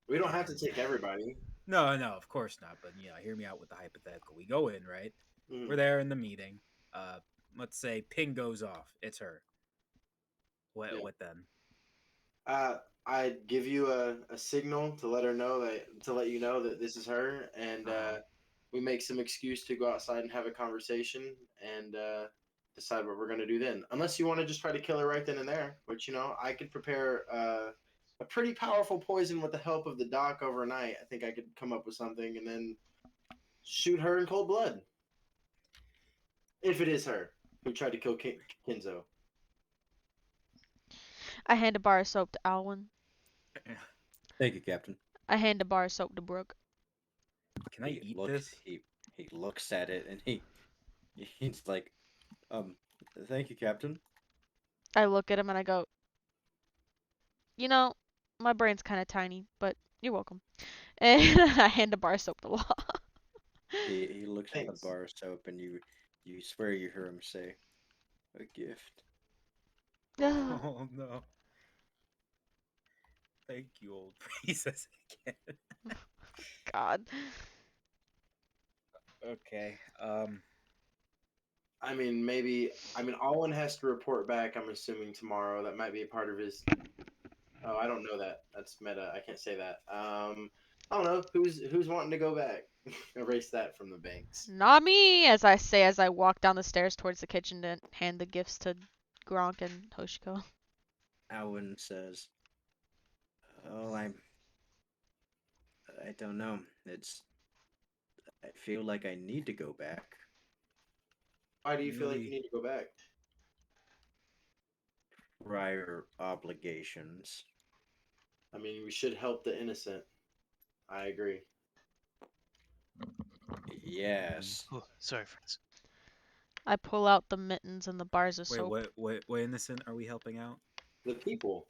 [SPEAKER 5] We don't have to
[SPEAKER 3] and-
[SPEAKER 5] take everybody.
[SPEAKER 3] No, of course not. But hear me out with the hypothetical. We go in, right?
[SPEAKER 5] Mm.
[SPEAKER 3] We're there in the meeting. Let's say ping goes off. It's her. What?
[SPEAKER 5] Yeah.
[SPEAKER 3] What then?
[SPEAKER 5] I give you a signal to let her know to let you know that this is her, and we make some excuse to go outside and have a conversation and decide what we're gonna do then. Unless you want to just try to kill her right then and there, which I could prepare a pretty powerful poison with the help of the doc overnight. I think I could come up with something and then shoot her in cold blood. If it is her who tried to kill Kinzo.
[SPEAKER 1] I hand a bar of soap to Alwyn.
[SPEAKER 2] Thank you, Captain.
[SPEAKER 1] I hand a bar of soap to Brooke.
[SPEAKER 3] Can I eat this?
[SPEAKER 2] He looks at it and he's like, thank you, Captain.
[SPEAKER 1] I look at him and I go, you know, my brain's kind of tiny, but you're welcome. And I hand a bar of soap to Law.
[SPEAKER 2] He looks at
[SPEAKER 5] Thanks.
[SPEAKER 2] the bar of soap and you swear you hear him say, a gift.
[SPEAKER 3] Oh no. Thank you, old princess again.
[SPEAKER 1] God.
[SPEAKER 3] Okay.
[SPEAKER 5] I mean, Alwyn has to report back. I'm assuming tomorrow. That might be a part of his. Oh, I don't know that. That's meta. I can't say that. I don't know who's wanting to go back. Erase that from the banks.
[SPEAKER 1] Not me, as I say as I walk down the stairs towards the kitchen to hand the gifts to Gronk and Hoshiko.
[SPEAKER 2] Alwyn says, oh, I don't know. I feel like I need to go back.
[SPEAKER 5] Why do you feel like
[SPEAKER 3] Really?
[SPEAKER 5] you need to go back?
[SPEAKER 2] Prior obligations.
[SPEAKER 5] I mean, we should help the innocent. I agree.
[SPEAKER 2] Yes.
[SPEAKER 4] Oh, sorry, friends.
[SPEAKER 1] I pull out the mittens and the bars of
[SPEAKER 3] Wait,
[SPEAKER 1] soap.
[SPEAKER 3] what innocent are we helping out?
[SPEAKER 5] The people.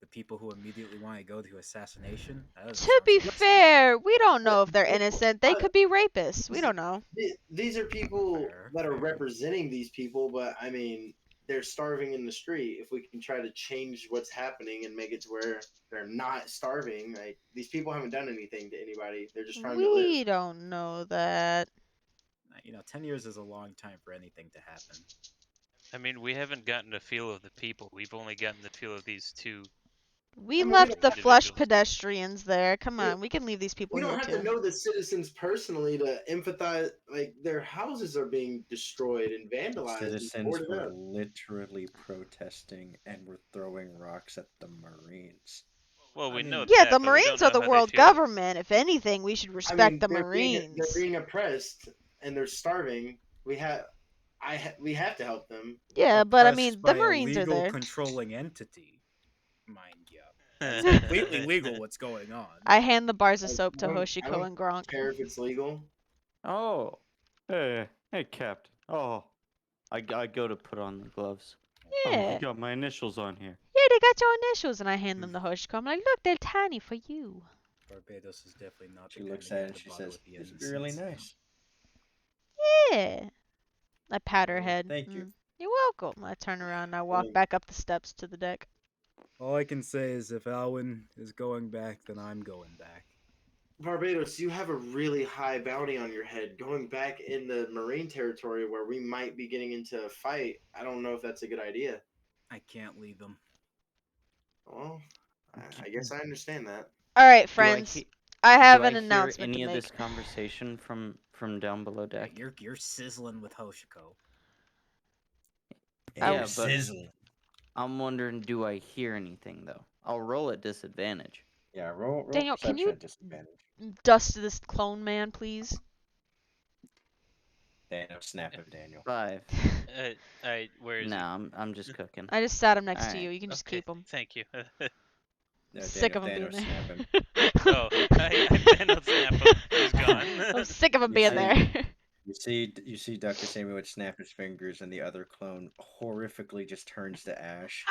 [SPEAKER 3] The people who immediately want to go to assassination? That doesn't
[SPEAKER 1] To
[SPEAKER 3] sound
[SPEAKER 1] be
[SPEAKER 3] so innocent.
[SPEAKER 1] fair, we don't know if they're innocent. They could be rapists. We don't know.
[SPEAKER 5] These are people
[SPEAKER 3] Fair,
[SPEAKER 5] that are
[SPEAKER 3] fair.
[SPEAKER 5] representing these people, but I mean, they're starving in the street. If we can try to change what's happening and make it to where they're not starving, like these people haven't done anything to anybody. They're just trying to live.
[SPEAKER 1] We don't know that.
[SPEAKER 3] 10 years is a long time for anything to happen.
[SPEAKER 4] I mean, we haven't gotten a feel of the people. We've only gotten the feel of these two.
[SPEAKER 1] We
[SPEAKER 5] I mean,
[SPEAKER 1] left the flesh
[SPEAKER 4] individuals.
[SPEAKER 1] pedestrians there. Come on, we can leave these people
[SPEAKER 5] We don't
[SPEAKER 1] here
[SPEAKER 5] have
[SPEAKER 1] too.
[SPEAKER 5] to know the citizens personally to empathize. Like their houses are being destroyed and vandalized. And
[SPEAKER 2] Citizens
[SPEAKER 5] boarded
[SPEAKER 2] were
[SPEAKER 5] up.
[SPEAKER 2] literally protesting and were throwing rocks at the Marines.
[SPEAKER 4] Well, we
[SPEAKER 3] I
[SPEAKER 4] know
[SPEAKER 3] mean-
[SPEAKER 1] Yeah,
[SPEAKER 4] that,
[SPEAKER 1] the
[SPEAKER 4] but we don't
[SPEAKER 1] Marines are
[SPEAKER 4] know
[SPEAKER 1] the
[SPEAKER 4] how they
[SPEAKER 1] world
[SPEAKER 4] feel.
[SPEAKER 1] government. If anything, we should
[SPEAKER 5] I
[SPEAKER 1] respect
[SPEAKER 5] mean,
[SPEAKER 1] the
[SPEAKER 5] they're
[SPEAKER 1] Marines.
[SPEAKER 5] being oppressed and they're starving. We have to help them.
[SPEAKER 1] Yeah, but I
[SPEAKER 3] Oppressed
[SPEAKER 1] mean, the
[SPEAKER 3] by
[SPEAKER 1] Marines
[SPEAKER 3] a
[SPEAKER 1] are
[SPEAKER 3] legal
[SPEAKER 1] there.
[SPEAKER 3] controlling entity, mind you. It's completely legal what's going on.
[SPEAKER 1] I hand the bars of
[SPEAKER 5] I
[SPEAKER 1] soap to
[SPEAKER 5] don't- I
[SPEAKER 1] Hoshiko
[SPEAKER 5] don't
[SPEAKER 1] and Gronk.
[SPEAKER 5] care if it's legal.
[SPEAKER 6] Oh, hey, Captain. Oh, I go to put on the gloves. Oh,
[SPEAKER 1] Yeah.
[SPEAKER 6] you got my initials on here.
[SPEAKER 1] Yeah, they got your initials, and I hand them to Hoshiko. I'm like, look, they're tiny for you.
[SPEAKER 3] Barbados is definitely not the
[SPEAKER 2] She
[SPEAKER 3] kind
[SPEAKER 2] looks
[SPEAKER 3] of guy
[SPEAKER 2] at it and
[SPEAKER 3] to
[SPEAKER 2] she
[SPEAKER 3] bother
[SPEAKER 2] says,
[SPEAKER 3] with the
[SPEAKER 2] "This is really
[SPEAKER 3] innocents.
[SPEAKER 2] nice."
[SPEAKER 1] Yeah. I pat her
[SPEAKER 2] Oh,
[SPEAKER 1] head.
[SPEAKER 2] thank you.
[SPEAKER 1] You're welcome. I turn around and I walk
[SPEAKER 5] Yeah.
[SPEAKER 1] back up the steps to the deck.
[SPEAKER 3] All I can say is if Alwyn is going back, then I'm going back.
[SPEAKER 5] Barbados, you have a really high bounty on your head. Going back in the Marine territory where we might be getting into a fight, I don't know if that's a good idea.
[SPEAKER 3] I can't leave them.
[SPEAKER 5] Well, I guess I understand that.
[SPEAKER 1] All right,
[SPEAKER 7] Do
[SPEAKER 1] friends.
[SPEAKER 7] I
[SPEAKER 1] I have
[SPEAKER 7] do
[SPEAKER 1] an
[SPEAKER 7] I hear
[SPEAKER 1] announcement
[SPEAKER 7] any
[SPEAKER 1] to
[SPEAKER 7] of
[SPEAKER 1] make.
[SPEAKER 7] this conversation from down below
[SPEAKER 3] Yeah,
[SPEAKER 7] deck?
[SPEAKER 3] you're sizzling with Hoshiko.
[SPEAKER 1] I-
[SPEAKER 7] Yeah, but
[SPEAKER 2] Sizzling.
[SPEAKER 7] I'm wondering, do I hear anything though? I'll roll at disadvantage.
[SPEAKER 2] Yeah, roll
[SPEAKER 1] Daniel, can
[SPEAKER 2] perception
[SPEAKER 1] you
[SPEAKER 2] at disadvantage.
[SPEAKER 1] dust this clone man, please?
[SPEAKER 2] Daniel, snap of Daniel.
[SPEAKER 7] 5.
[SPEAKER 4] Where is
[SPEAKER 7] No,
[SPEAKER 4] he?
[SPEAKER 7] I'm just cooking.
[SPEAKER 1] I just sat him next to
[SPEAKER 7] Alright.
[SPEAKER 1] you. You can just
[SPEAKER 4] Okay,
[SPEAKER 1] keep him.
[SPEAKER 4] thank you.
[SPEAKER 2] No,
[SPEAKER 1] Sick of him
[SPEAKER 2] Daniel,
[SPEAKER 1] being
[SPEAKER 2] snap him.
[SPEAKER 1] there.
[SPEAKER 4] Oh, I Daniel snap him. He's gone.
[SPEAKER 1] I'm sick of him
[SPEAKER 2] You
[SPEAKER 1] being
[SPEAKER 2] see-
[SPEAKER 1] there.
[SPEAKER 2] You see Dr. Samuel would snap his fingers and the other clone horrifically just turns to ash.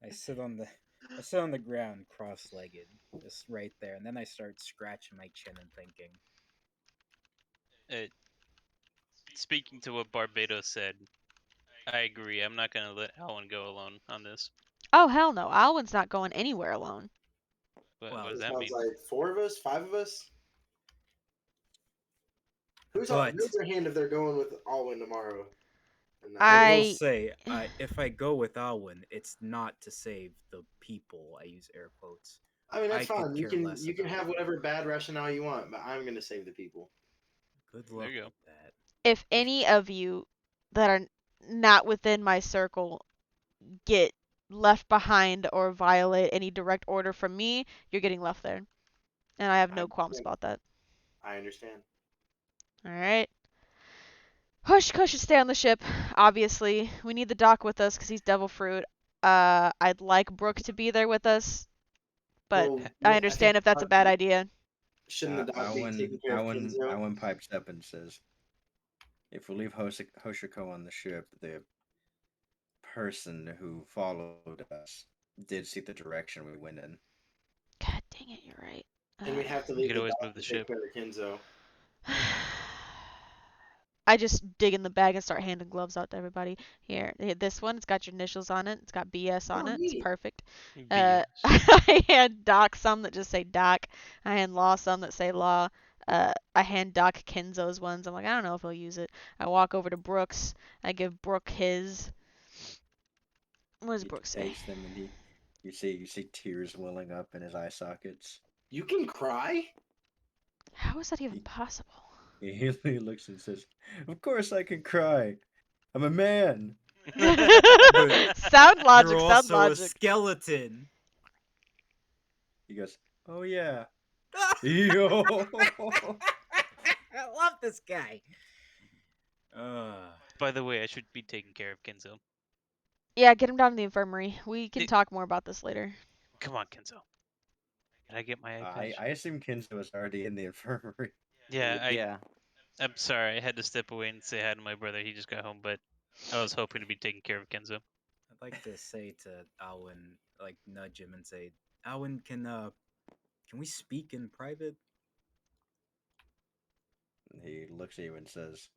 [SPEAKER 3] I sit on the ground cross-legged, just right there, and then I start scratching my chin and thinking.
[SPEAKER 4] Speaking to what Barbados said, I agree. I'm not gonna let Alan go alone on this.
[SPEAKER 1] Oh hell no, Alwyn's not going anywhere alone.
[SPEAKER 4] What
[SPEAKER 3] Well,
[SPEAKER 4] does
[SPEAKER 5] It
[SPEAKER 4] that
[SPEAKER 5] sounds
[SPEAKER 4] mean?
[SPEAKER 5] like 4 of us, 5 of us. Who's
[SPEAKER 3] But-
[SPEAKER 5] their hand if they're going with Alwyn tomorrow? And
[SPEAKER 3] I will
[SPEAKER 1] I-
[SPEAKER 3] say, if I go with Alwyn, it's not to save the people. I use air quotes.
[SPEAKER 5] I mean, that's
[SPEAKER 3] I could
[SPEAKER 5] fine. You
[SPEAKER 3] care
[SPEAKER 5] can
[SPEAKER 3] less
[SPEAKER 5] you can
[SPEAKER 3] about
[SPEAKER 5] have
[SPEAKER 3] them.
[SPEAKER 5] whatever bad rationale you want, but I'm gonna save the people.
[SPEAKER 3] Good luck
[SPEAKER 4] you go.
[SPEAKER 3] with that.
[SPEAKER 1] If any of you that are not within my circle get left behind or violate any direct order from me, you're getting left there. And I have no qualms about that.
[SPEAKER 5] I understand.
[SPEAKER 1] Alright. Hushka should stay on the ship, obviously. We need the Doc with us because he's devil fruit. I'd like Brooke to be there with us, but
[SPEAKER 5] Well,
[SPEAKER 1] I understand if that's a bad idea.
[SPEAKER 5] Shouldn't the dog be taking care of Kenzo?
[SPEAKER 2] Alan pipes up and says, if we leave Hoshiko on the ship, the person who followed us did see the direction we went in.
[SPEAKER 1] God dang it, you're right.
[SPEAKER 5] And we have to
[SPEAKER 4] We
[SPEAKER 5] leave
[SPEAKER 4] could
[SPEAKER 5] the
[SPEAKER 4] always
[SPEAKER 5] dog
[SPEAKER 4] move the
[SPEAKER 5] to take
[SPEAKER 4] ship.
[SPEAKER 5] care of Kenzo.
[SPEAKER 1] I just dig in the bag and start handing gloves out to everybody. Here, this one, it's got your initials on it. It's got BS on
[SPEAKER 5] Oh,
[SPEAKER 1] it. It's
[SPEAKER 5] neat.
[SPEAKER 1] perfect.
[SPEAKER 4] BS.
[SPEAKER 1] I hand Doc some that just say Doc. I hand Law some that say Law. I hand Doc Kenzo's ones. I'm like, I don't know if he'll use it. I walk over to Brooks. I give Brooke his. What does
[SPEAKER 2] He
[SPEAKER 1] Brooke say?
[SPEAKER 2] takes them and you see tears welling up in his eye sockets.
[SPEAKER 5] You can cry?
[SPEAKER 1] How is that even possible?
[SPEAKER 2] He looks and says, "Of course I can cry. I'm a man."
[SPEAKER 1] Sound logic,
[SPEAKER 3] You're
[SPEAKER 1] sound
[SPEAKER 3] also a
[SPEAKER 1] logic.
[SPEAKER 3] skeleton.
[SPEAKER 2] He goes, "Oh yeah." Yo.
[SPEAKER 3] I love this guy.
[SPEAKER 4] By the way, I should be taking care of Kenzo.
[SPEAKER 1] Yeah, get him down to the infirmary. We can
[SPEAKER 4] It-
[SPEAKER 1] talk more about this later.
[SPEAKER 4] Come on, Kenzo. Can I get my eye
[SPEAKER 2] I
[SPEAKER 4] patch?
[SPEAKER 2] assume Kenzo was already in the infirmary.
[SPEAKER 4] Yeah,
[SPEAKER 7] Yeah.
[SPEAKER 4] I'm sorry. I had to step away and say hi to my brother. He just got home, but I was hoping to be taking care of Kenzo.
[SPEAKER 3] I'd like to say to Alwyn, like nudge him and say, Alwyn, can we speak in private?
[SPEAKER 2] He looks at you and says,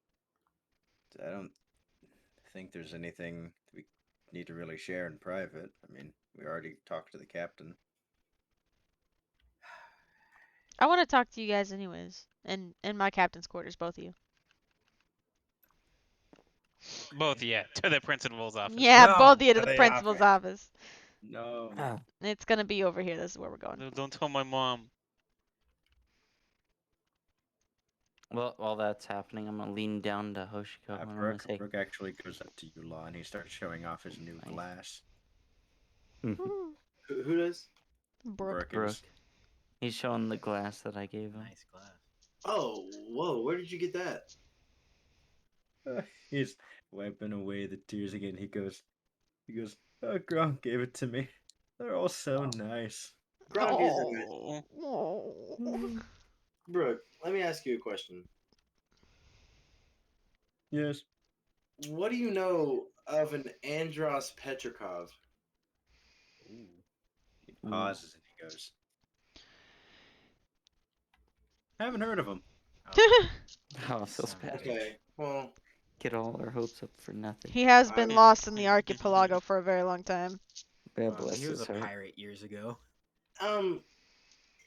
[SPEAKER 2] "I don't think there's anything we need to really share in private. I mean, we already talked to the captain."
[SPEAKER 1] I want to talk to you guys anyways. In my captain's quarters, both of you.
[SPEAKER 4] Both, yeah, to the principal's office.
[SPEAKER 1] Yeah,
[SPEAKER 3] No,
[SPEAKER 1] both of you to
[SPEAKER 3] to
[SPEAKER 1] the
[SPEAKER 3] the
[SPEAKER 1] principal's office.
[SPEAKER 2] No.
[SPEAKER 1] It's gonna be over here. This is where we're going.
[SPEAKER 4] No, don't tell my mom.
[SPEAKER 7] Well, while that's happening, I'm gonna lean down to Hoshiko and I'm gonna
[SPEAKER 2] Brooke,
[SPEAKER 7] say,
[SPEAKER 2] Brooke actually goes up to you, Law, and he starts showing off his new
[SPEAKER 7] Nice.
[SPEAKER 2] glass.
[SPEAKER 5] Who does?
[SPEAKER 1] Brooke.
[SPEAKER 2] Brooke is.
[SPEAKER 7] he's showing the glass that I gave him.
[SPEAKER 3] Nice glass.
[SPEAKER 5] Oh, whoa! Where did you get that?
[SPEAKER 2] He's wiping away the tears again. He goes, "Oh, Gronk gave it to me. They're all so nice."
[SPEAKER 5] Gronk is a nice.
[SPEAKER 1] Oh.
[SPEAKER 5] Brooke, let me ask you a question.
[SPEAKER 2] Yes.
[SPEAKER 5] What do you know of an Andros Petrikov?
[SPEAKER 2] He pauses and he goes, "Haven't heard of him."
[SPEAKER 7] Oh, it feels bad.
[SPEAKER 5] Okay, well,
[SPEAKER 7] Get all our hopes up for nothing.
[SPEAKER 1] He has been lost in the archipelago for a very long time.
[SPEAKER 7] God bless
[SPEAKER 3] He was
[SPEAKER 7] his
[SPEAKER 3] a
[SPEAKER 7] heart.
[SPEAKER 3] pirate years ago.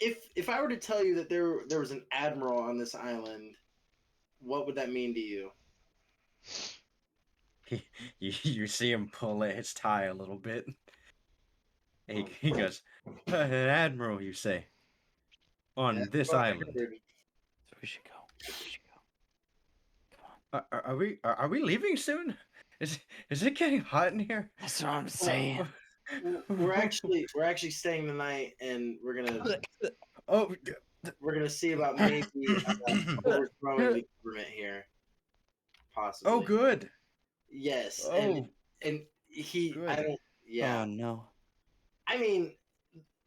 [SPEAKER 5] if I were to tell you that there was an admiral on this island, what would that mean to you?
[SPEAKER 2] You see him pull at his tie a little bit. He goes, "An admiral, you say? On
[SPEAKER 5] That's
[SPEAKER 2] this
[SPEAKER 5] what I
[SPEAKER 2] island?
[SPEAKER 5] heard.
[SPEAKER 7] So we should go. We should go. Come on.
[SPEAKER 2] Are we leaving soon?" Is it getting hot in here?
[SPEAKER 7] That's what I'm
[SPEAKER 5] Well,
[SPEAKER 7] saying.
[SPEAKER 5] we're actually staying the night, and
[SPEAKER 2] Oh.
[SPEAKER 5] we're gonna see about maybe overthrowing the government here, possibly.
[SPEAKER 2] Oh, good.
[SPEAKER 5] Yes,
[SPEAKER 2] Oh,
[SPEAKER 5] and I
[SPEAKER 2] good.
[SPEAKER 5] don't. Yeah,
[SPEAKER 7] Oh no.
[SPEAKER 5] I mean,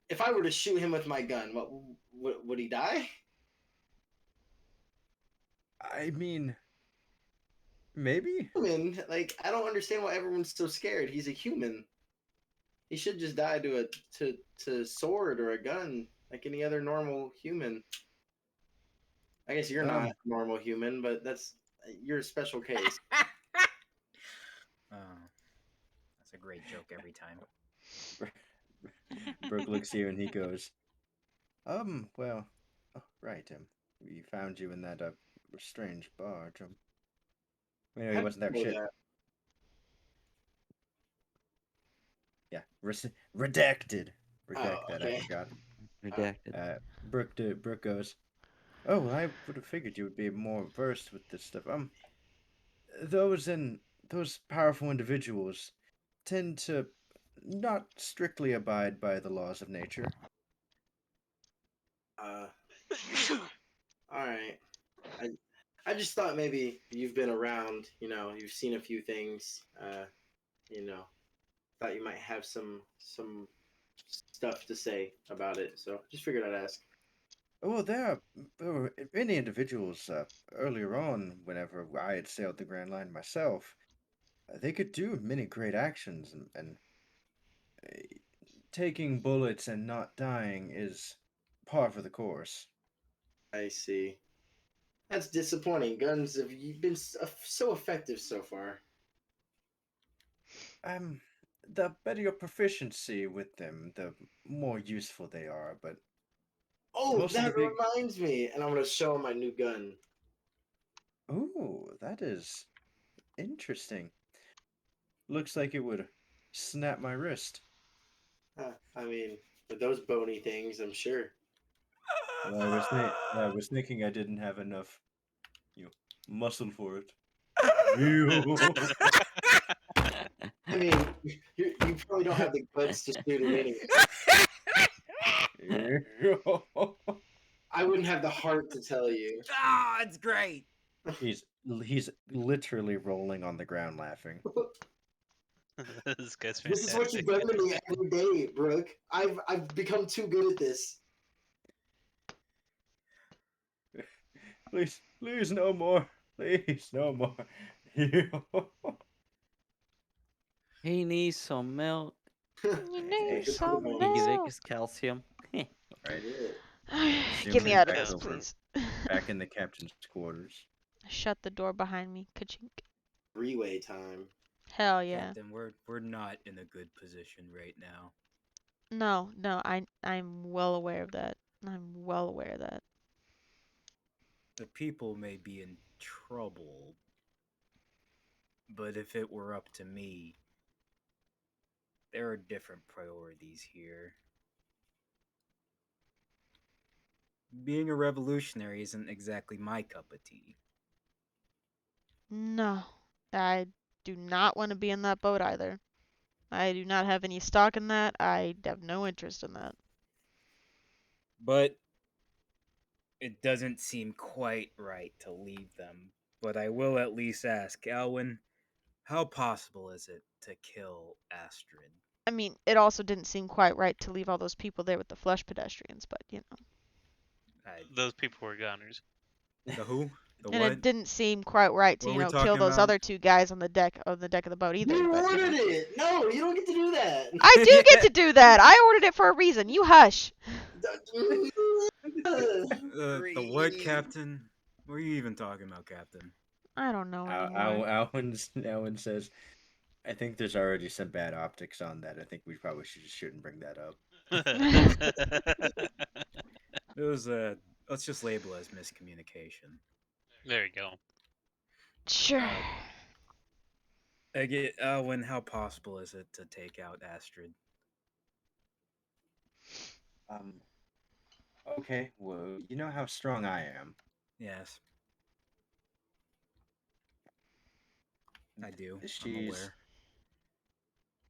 [SPEAKER 5] if I were to shoot him with my gun, what would he die?
[SPEAKER 2] I mean, maybe.
[SPEAKER 5] Human, like I don't understand why everyone's so scared. He's a human. He should just die to a sword or a gun, like any other normal human. I guess you're not a normal human, but you're a special case.
[SPEAKER 3] Oh, that's a great joke every time.
[SPEAKER 2] Brooke looks here and he goes, well, oh, right, we found you in that, strange barge. We know he
[SPEAKER 5] How do
[SPEAKER 2] wasn't that
[SPEAKER 5] you know
[SPEAKER 2] shit.
[SPEAKER 5] that?
[SPEAKER 2] Yeah, redacted.
[SPEAKER 5] Oh,
[SPEAKER 2] Redact that, I
[SPEAKER 5] okay.
[SPEAKER 2] forgot.
[SPEAKER 7] Redacted.
[SPEAKER 2] Brooke goes, oh, well, I would have figured you would be more versed with this stuff. Those in those powerful individuals tend to not strictly abide by the laws of nature.
[SPEAKER 5] Uh, all right. I I just thought maybe you've been around. You've seen a few things. You know, thought you might have some stuff to say about it. So just figured I'd ask.
[SPEAKER 2] Well, there were many individuals earlier on, whenever I had sailed the Grand Line myself, they could do many great actions, and uh, taking bullets and not dying is par for the course.
[SPEAKER 5] I see. That's disappointing. Guns have been so effective so far.
[SPEAKER 2] Um, the better your proficiency with them, the more useful they are. But
[SPEAKER 5] Oh,
[SPEAKER 2] most of the
[SPEAKER 5] that
[SPEAKER 2] big
[SPEAKER 5] reminds me, and I'm gonna show him my new gun.
[SPEAKER 2] ooh, that is interesting. Looks like it would snap my wrist.
[SPEAKER 5] I mean, with those bony things, I'm sure.
[SPEAKER 2] Well, I was thinking I didn't have enough, you know, muscle for it. Ew.
[SPEAKER 5] I mean, you probably don't have the guts to shoot it anyway.
[SPEAKER 2] Ew.
[SPEAKER 5] I wouldn't have the heart to tell you.
[SPEAKER 3] Ah, it's great.
[SPEAKER 2] he's he's literally rolling on the ground laughing.
[SPEAKER 4] This guy's
[SPEAKER 5] This is what
[SPEAKER 4] fantastic.
[SPEAKER 5] you've done to me every day, Brooke. I've become too good at this.
[SPEAKER 2] Please, no more. Please, no more. Ew.
[SPEAKER 7] He needs some milk.
[SPEAKER 1] You need
[SPEAKER 5] Good
[SPEAKER 1] some
[SPEAKER 5] point.
[SPEAKER 7] You think
[SPEAKER 1] milk.
[SPEAKER 7] it's calcium?
[SPEAKER 2] All right,
[SPEAKER 1] Get me
[SPEAKER 2] zooming
[SPEAKER 1] out of
[SPEAKER 2] back
[SPEAKER 1] this,
[SPEAKER 2] over,
[SPEAKER 1] please.
[SPEAKER 2] back in the captain's quarters.
[SPEAKER 1] Shut the door behind me. Ka-chink.
[SPEAKER 5] Three-way time.
[SPEAKER 1] Hell yeah.
[SPEAKER 3] Captain, we're not in a good position right now.
[SPEAKER 1] No, I'm well aware of that. I'm well aware of that.
[SPEAKER 3] The people may be in trouble, but if it were up to me, there are different priorities here. Being a revolutionary isn't exactly my cup of tea.
[SPEAKER 1] No, I do not want to be in that boat either. I do not have any stock in that. I have no interest in that.
[SPEAKER 3] But it doesn't seem quite right to leave them. But I will at least ask, Alwyn, how possible is it to kill Astrid?
[SPEAKER 1] I mean, it also didn't seem quite right to leave all those people there with the flesh pedestrians, but you know.
[SPEAKER 4] Those people were goners.
[SPEAKER 3] The who? The
[SPEAKER 1] And
[SPEAKER 3] what?
[SPEAKER 1] it didn't seem quite right to,
[SPEAKER 3] What
[SPEAKER 1] you
[SPEAKER 3] are we
[SPEAKER 1] know, kill
[SPEAKER 3] talking
[SPEAKER 1] those
[SPEAKER 3] about?
[SPEAKER 1] other two guys on the deck of the boat either.
[SPEAKER 5] You
[SPEAKER 1] But,
[SPEAKER 5] ordered it. No, you don't get to do that.
[SPEAKER 1] I do get to do that. I ordered it for a reason. You hush.
[SPEAKER 3] The what, Captain? What are you even talking about, Captain?
[SPEAKER 1] I don't know anymore.
[SPEAKER 2] Alwyn says, I think there's already some bad optics on that. I think we probably shouldn't bring that up.
[SPEAKER 3] It was let's just label it as miscommunication.
[SPEAKER 4] There you go.
[SPEAKER 1] Sure.
[SPEAKER 3] I get when how possible is it to take out Astrid?
[SPEAKER 2] Um, okay, well, you know how strong I am.
[SPEAKER 3] Yes. I do. I'm
[SPEAKER 2] She's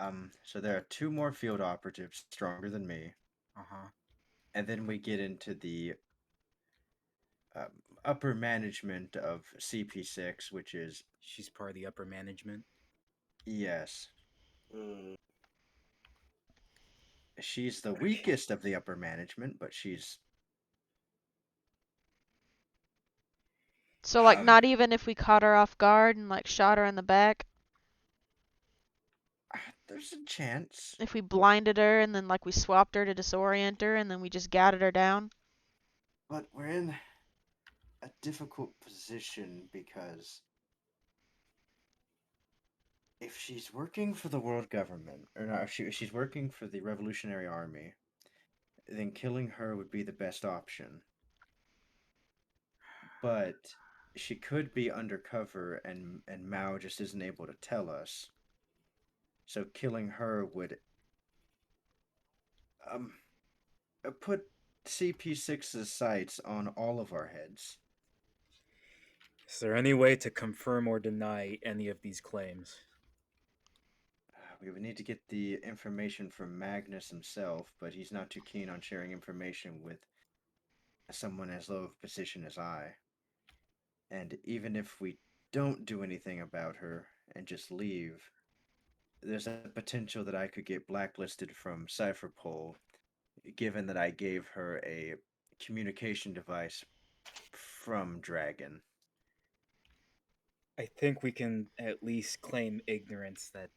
[SPEAKER 3] aware.
[SPEAKER 2] so there are two more field operatives stronger than me,
[SPEAKER 3] Uh huh.
[SPEAKER 2] and then we get into the um, upper management of CP6, which is
[SPEAKER 3] She's part of the upper management.
[SPEAKER 2] yes,
[SPEAKER 5] Mm.
[SPEAKER 2] she's the weakest of the upper management, but she's
[SPEAKER 1] So like
[SPEAKER 2] um
[SPEAKER 1] not even if we caught her off guard and like shot her in the back,
[SPEAKER 2] there's a chance.
[SPEAKER 1] if we blinded her and then like we swapped her to disorient her and then we just gathered her down.
[SPEAKER 2] But we're in a difficult position because if she's working for the world government, or not, if she's working for the Revolutionary Army, then killing her would be the best option. But she could be undercover, and Mao just isn't able to tell us. So killing her would um put CP6's sights on all of our heads.
[SPEAKER 3] Is there any way to confirm or deny any of these claims?
[SPEAKER 2] We would need to get the information from Magnus himself, but he's not too keen on sharing information with someone as low of a position as I. And even if we don't do anything about her and just leave, there's a potential that I could get blacklisted from Cypherpol, given that I gave her a communication device from Dragon.
[SPEAKER 3] I think we can at least claim ignorance that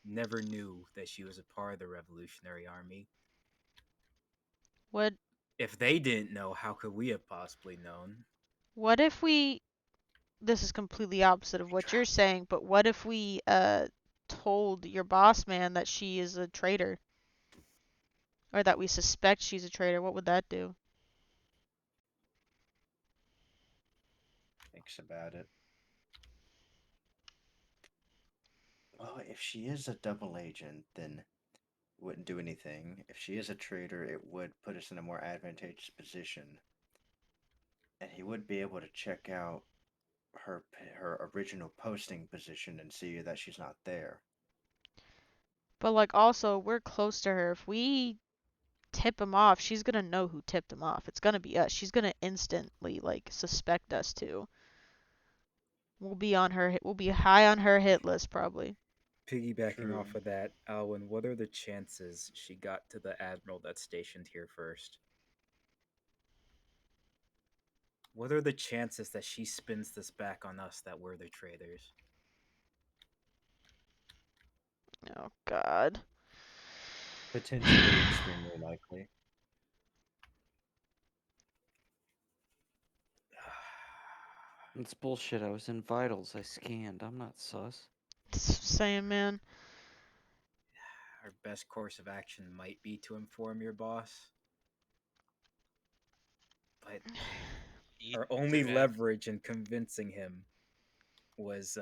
[SPEAKER 3] never knew that she was a part of the Revolutionary Army.
[SPEAKER 1] What
[SPEAKER 3] If they didn't know, how could we have possibly known?
[SPEAKER 1] what if we this is completely opposite of what you're saying, but what if we told your boss man that she is a traitor or that we suspect she's a traitor? What would that do?
[SPEAKER 2] Thinks about it. Well, if she is a double agent, then it wouldn't do anything. If she is a traitor, it would put us in a more advantageous position. And he would be able to check out her original posting position and see that she's not there.
[SPEAKER 1] But like also, we're close to her. If we tip him off, she's gonna know who tipped him off. It's gonna be us. She's gonna instantly like suspect us too. We'll be on her. We'll be high on her hit list probably.
[SPEAKER 3] Piggybacking
[SPEAKER 2] True.
[SPEAKER 3] off of that, Alwyn, what are the chances she got to the admiral that's stationed here first? What are the chances that she spins this back on us that we're the traitors?
[SPEAKER 1] Oh God.
[SPEAKER 2] Potentially extremely likely.
[SPEAKER 7] It's bullshit. I was in vitals. I scanned. I'm not sus.
[SPEAKER 1] Saying, man.
[SPEAKER 3] Our best course of action might be to inform your boss, but our only
[SPEAKER 4] Ether
[SPEAKER 3] leverage in convincing him was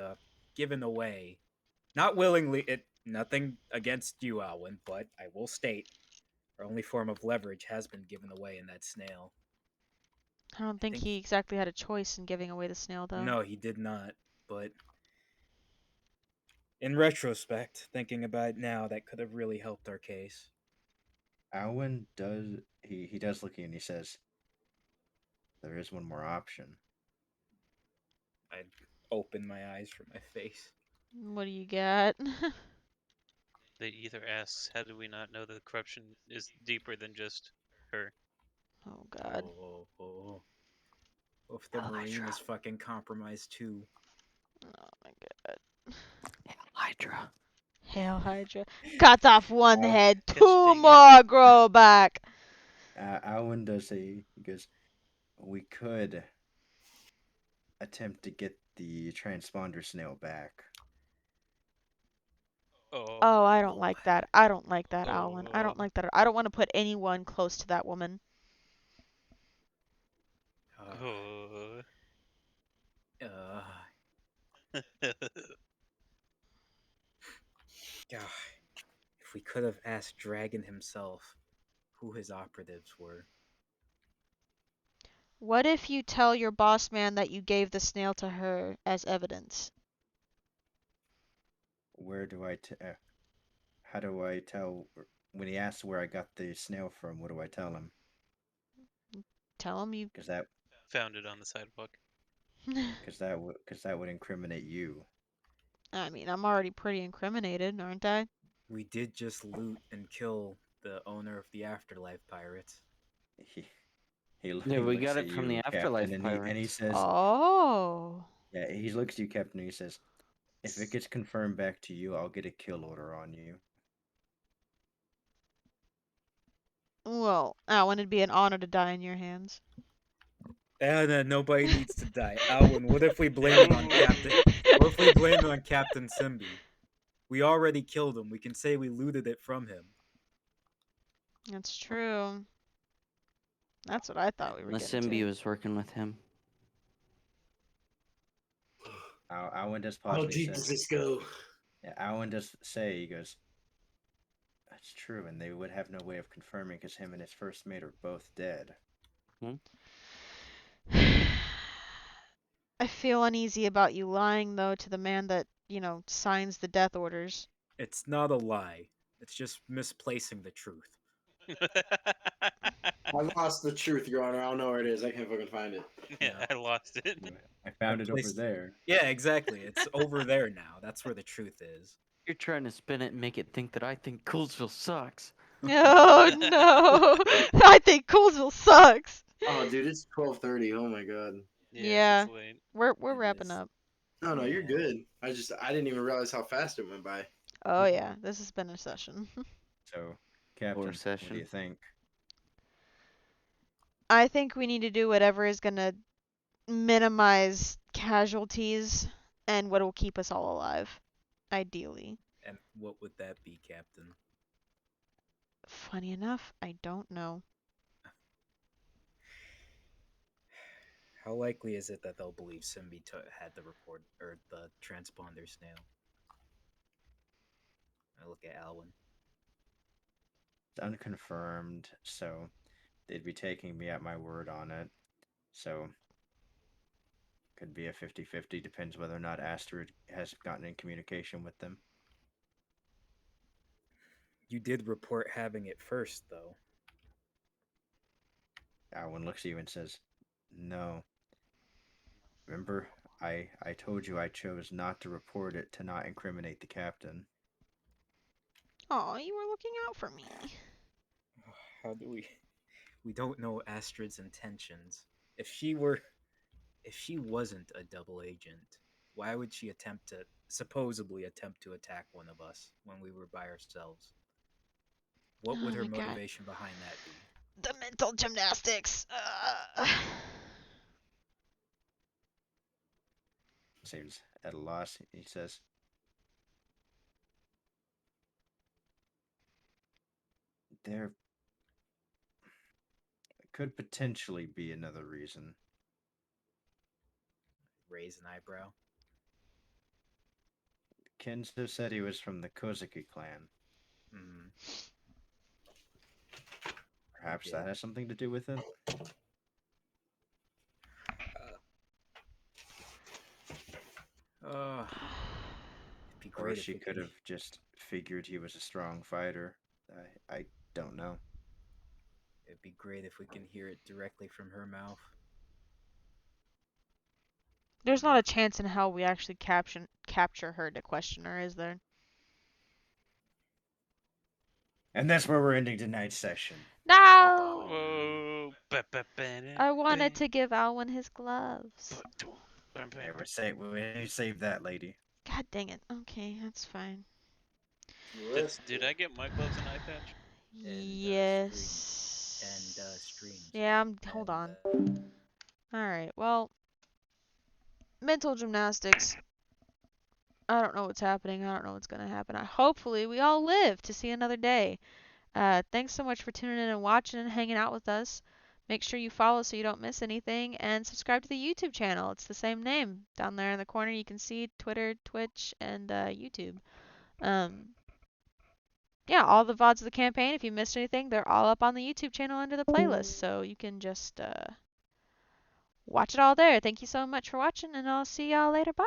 [SPEAKER 3] given away, not willingly. It nothing against you, Alwyn, but I will state our only form of leverage has been given away in that snail.
[SPEAKER 1] I don't
[SPEAKER 3] I
[SPEAKER 1] think
[SPEAKER 3] think
[SPEAKER 1] he exactly had a choice in giving away the snail though.
[SPEAKER 3] no, he did not. But in retrospect, thinking about it now, that could have really helped our case.
[SPEAKER 2] Alwyn does he does look at you and he says, there is one more option.
[SPEAKER 3] I opened my eyes from my face.
[SPEAKER 1] What do you got?
[SPEAKER 4] The ether asks, "How do we not know that the corruption is deeper than just her?"
[SPEAKER 1] Oh God.
[SPEAKER 3] Oh. If the
[SPEAKER 7] Hell,
[SPEAKER 3] Marine
[SPEAKER 7] Hydra.
[SPEAKER 3] is fucking compromised too.
[SPEAKER 1] Oh my God.
[SPEAKER 7] Hydra.
[SPEAKER 1] Hail Hydra. Cuts off one
[SPEAKER 2] Al-
[SPEAKER 1] head,
[SPEAKER 4] Gosh
[SPEAKER 1] two
[SPEAKER 4] dang it.
[SPEAKER 1] more grow back.
[SPEAKER 2] Alwyn does say, he goes, we could attempt to get the transponder snail back.
[SPEAKER 4] Oh.
[SPEAKER 1] Oh, I don't
[SPEAKER 3] Oh.
[SPEAKER 1] like that. I don't like that, Alwyn. I don't
[SPEAKER 4] Oh.
[SPEAKER 1] like that. I don't want to put anyone close to that woman.
[SPEAKER 4] Oh.
[SPEAKER 3] Uh, God. If we could have asked Dragon himself who his operatives were.
[SPEAKER 1] What if you tell your boss man that you gave the snail to her as evidence?
[SPEAKER 2] where do I how do I tell when he asks where I got the snail from? What do I tell him?
[SPEAKER 1] Tell him you.
[SPEAKER 2] Because that
[SPEAKER 4] Found it on the sidewalk.
[SPEAKER 2] because that would incriminate you.
[SPEAKER 1] I mean, I'm already pretty incriminated, aren't I?
[SPEAKER 3] We did just loot and kill the owner of the Afterlife Pirates.
[SPEAKER 2] He he,
[SPEAKER 7] Yeah,
[SPEAKER 2] he
[SPEAKER 7] we
[SPEAKER 2] looks
[SPEAKER 7] got
[SPEAKER 2] at
[SPEAKER 7] it from the
[SPEAKER 2] you, Captain,
[SPEAKER 7] Afterlife
[SPEAKER 2] and he
[SPEAKER 7] Pirates.
[SPEAKER 2] says,
[SPEAKER 1] Oh.
[SPEAKER 2] yeah, he looks at you, Captain, and he says, if it gets confirmed back to you, I'll get a kill order on you.
[SPEAKER 1] Well, Alan, it'd be an honor to die in your hands.
[SPEAKER 3] And nobody needs to die. Alwyn, what if we blame it on Captain? What if we blame it on Captain Simbi? We already killed him. We can say we looted it from him.
[SPEAKER 1] That's true. That's what I thought we were
[SPEAKER 7] The
[SPEAKER 1] getting
[SPEAKER 7] Simbi
[SPEAKER 1] to.
[SPEAKER 7] was working with him.
[SPEAKER 2] Owen does
[SPEAKER 5] How
[SPEAKER 2] possibly
[SPEAKER 5] deep
[SPEAKER 2] say,
[SPEAKER 5] does this go?
[SPEAKER 2] yeah, Owen does say, he goes, that's true, and they would have no way of confirming because him and his first mate are both dead.
[SPEAKER 1] I feel uneasy about you lying, though, to the man that, signs the death orders.
[SPEAKER 3] It's not a lie. It's just misplacing the truth.
[SPEAKER 5] I lost the truth, Your Honor. I don't know where it is. I can't fucking find it.
[SPEAKER 4] Yeah, I lost it.
[SPEAKER 2] I found it over
[SPEAKER 3] placed-
[SPEAKER 2] there.
[SPEAKER 3] Yeah, exactly. It's over there now. That's where the truth is.
[SPEAKER 7] You're trying to spin it and make it think that I think Coolsville sucks.
[SPEAKER 1] Oh no! I think Coolsville sucks.
[SPEAKER 5] Oh, dude, it's 12:30. Oh my god.
[SPEAKER 1] Yeah.
[SPEAKER 4] It's late.
[SPEAKER 1] We're
[SPEAKER 3] It
[SPEAKER 1] wrapping
[SPEAKER 3] is.
[SPEAKER 1] up.
[SPEAKER 5] No, you're
[SPEAKER 3] Yeah.
[SPEAKER 5] good. I didn't even realize how fast it went by.
[SPEAKER 1] Oh yeah, this has been a session.
[SPEAKER 2] So, Captain, what do
[SPEAKER 7] session.
[SPEAKER 2] you think?
[SPEAKER 1] I think we need to do whatever is gonna minimize casualties and what will keep us all alive, ideally.
[SPEAKER 3] And what would that be, Captain?
[SPEAKER 1] Funny enough, I don't know.
[SPEAKER 3] How likely is it that they'll believe Simbi had the report or the transponder snail? I look at Alwyn.
[SPEAKER 2] It's unconfirmed, so they'd be taking me at my word on it. So, could be a 50-50, depends whether or not Astrid has gotten in communication with them.
[SPEAKER 3] You did report having it first, though.
[SPEAKER 2] Owen looks at you and says, no. Remember, I told you I chose not to report it to not incriminate the captain.
[SPEAKER 1] Aw, you were looking out for me.
[SPEAKER 3] How do we? We don't know Astrid's intentions. If she wasn't a double agent, why would she supposedly attempt to attack one of us when we were by ourselves? What would
[SPEAKER 1] Oh
[SPEAKER 3] her
[SPEAKER 1] my God.
[SPEAKER 3] motivation behind that be?
[SPEAKER 1] The mental gymnastics.
[SPEAKER 2] Seems at a loss. He says, there could potentially be another reason.
[SPEAKER 3] Raise an eyebrow.
[SPEAKER 2] Kenzo said he was from the Kozuki clan.
[SPEAKER 3] Hmm.
[SPEAKER 2] Perhaps
[SPEAKER 3] Yeah.
[SPEAKER 2] that has something to do with it?
[SPEAKER 3] It'd be
[SPEAKER 2] Or
[SPEAKER 3] great if
[SPEAKER 2] she
[SPEAKER 3] we
[SPEAKER 2] could have just figured he was a strong fighter. I don't know.
[SPEAKER 3] It'd be great if we can hear it directly from her mouth.
[SPEAKER 1] There's not a chance in hell we actually capture her to question her, is there?
[SPEAKER 2] And that's where we're ending tonight's session.
[SPEAKER 1] No!
[SPEAKER 4] Whoa.
[SPEAKER 1] I wanted to give Alwyn his gloves.
[SPEAKER 2] We save that, lady.
[SPEAKER 1] God dang it. Okay, that's fine.
[SPEAKER 4] Did I get my gloves and eye patch?
[SPEAKER 1] Yes.
[SPEAKER 3] And streams.
[SPEAKER 1] Yeah, hold
[SPEAKER 3] And,
[SPEAKER 1] on. Alright, well, mental gymnastics. I don't know what's happening. I don't know what's going to happen. Hopefully, we all live to see another day. Thanks so much for tuning in and watching and hanging out with us. Make sure you follow so you don't miss anything, and subscribe to the YouTube channel. It's the same name. Down there in the corner, you can see Twitter, Twitch, and YouTube. Yeah, all the VODs of the campaign, if you missed anything, they're all up on the YouTube channel under the playlist, so you can just watch it all there. Thank you so much for watching, and I'll see y'all later. Bye.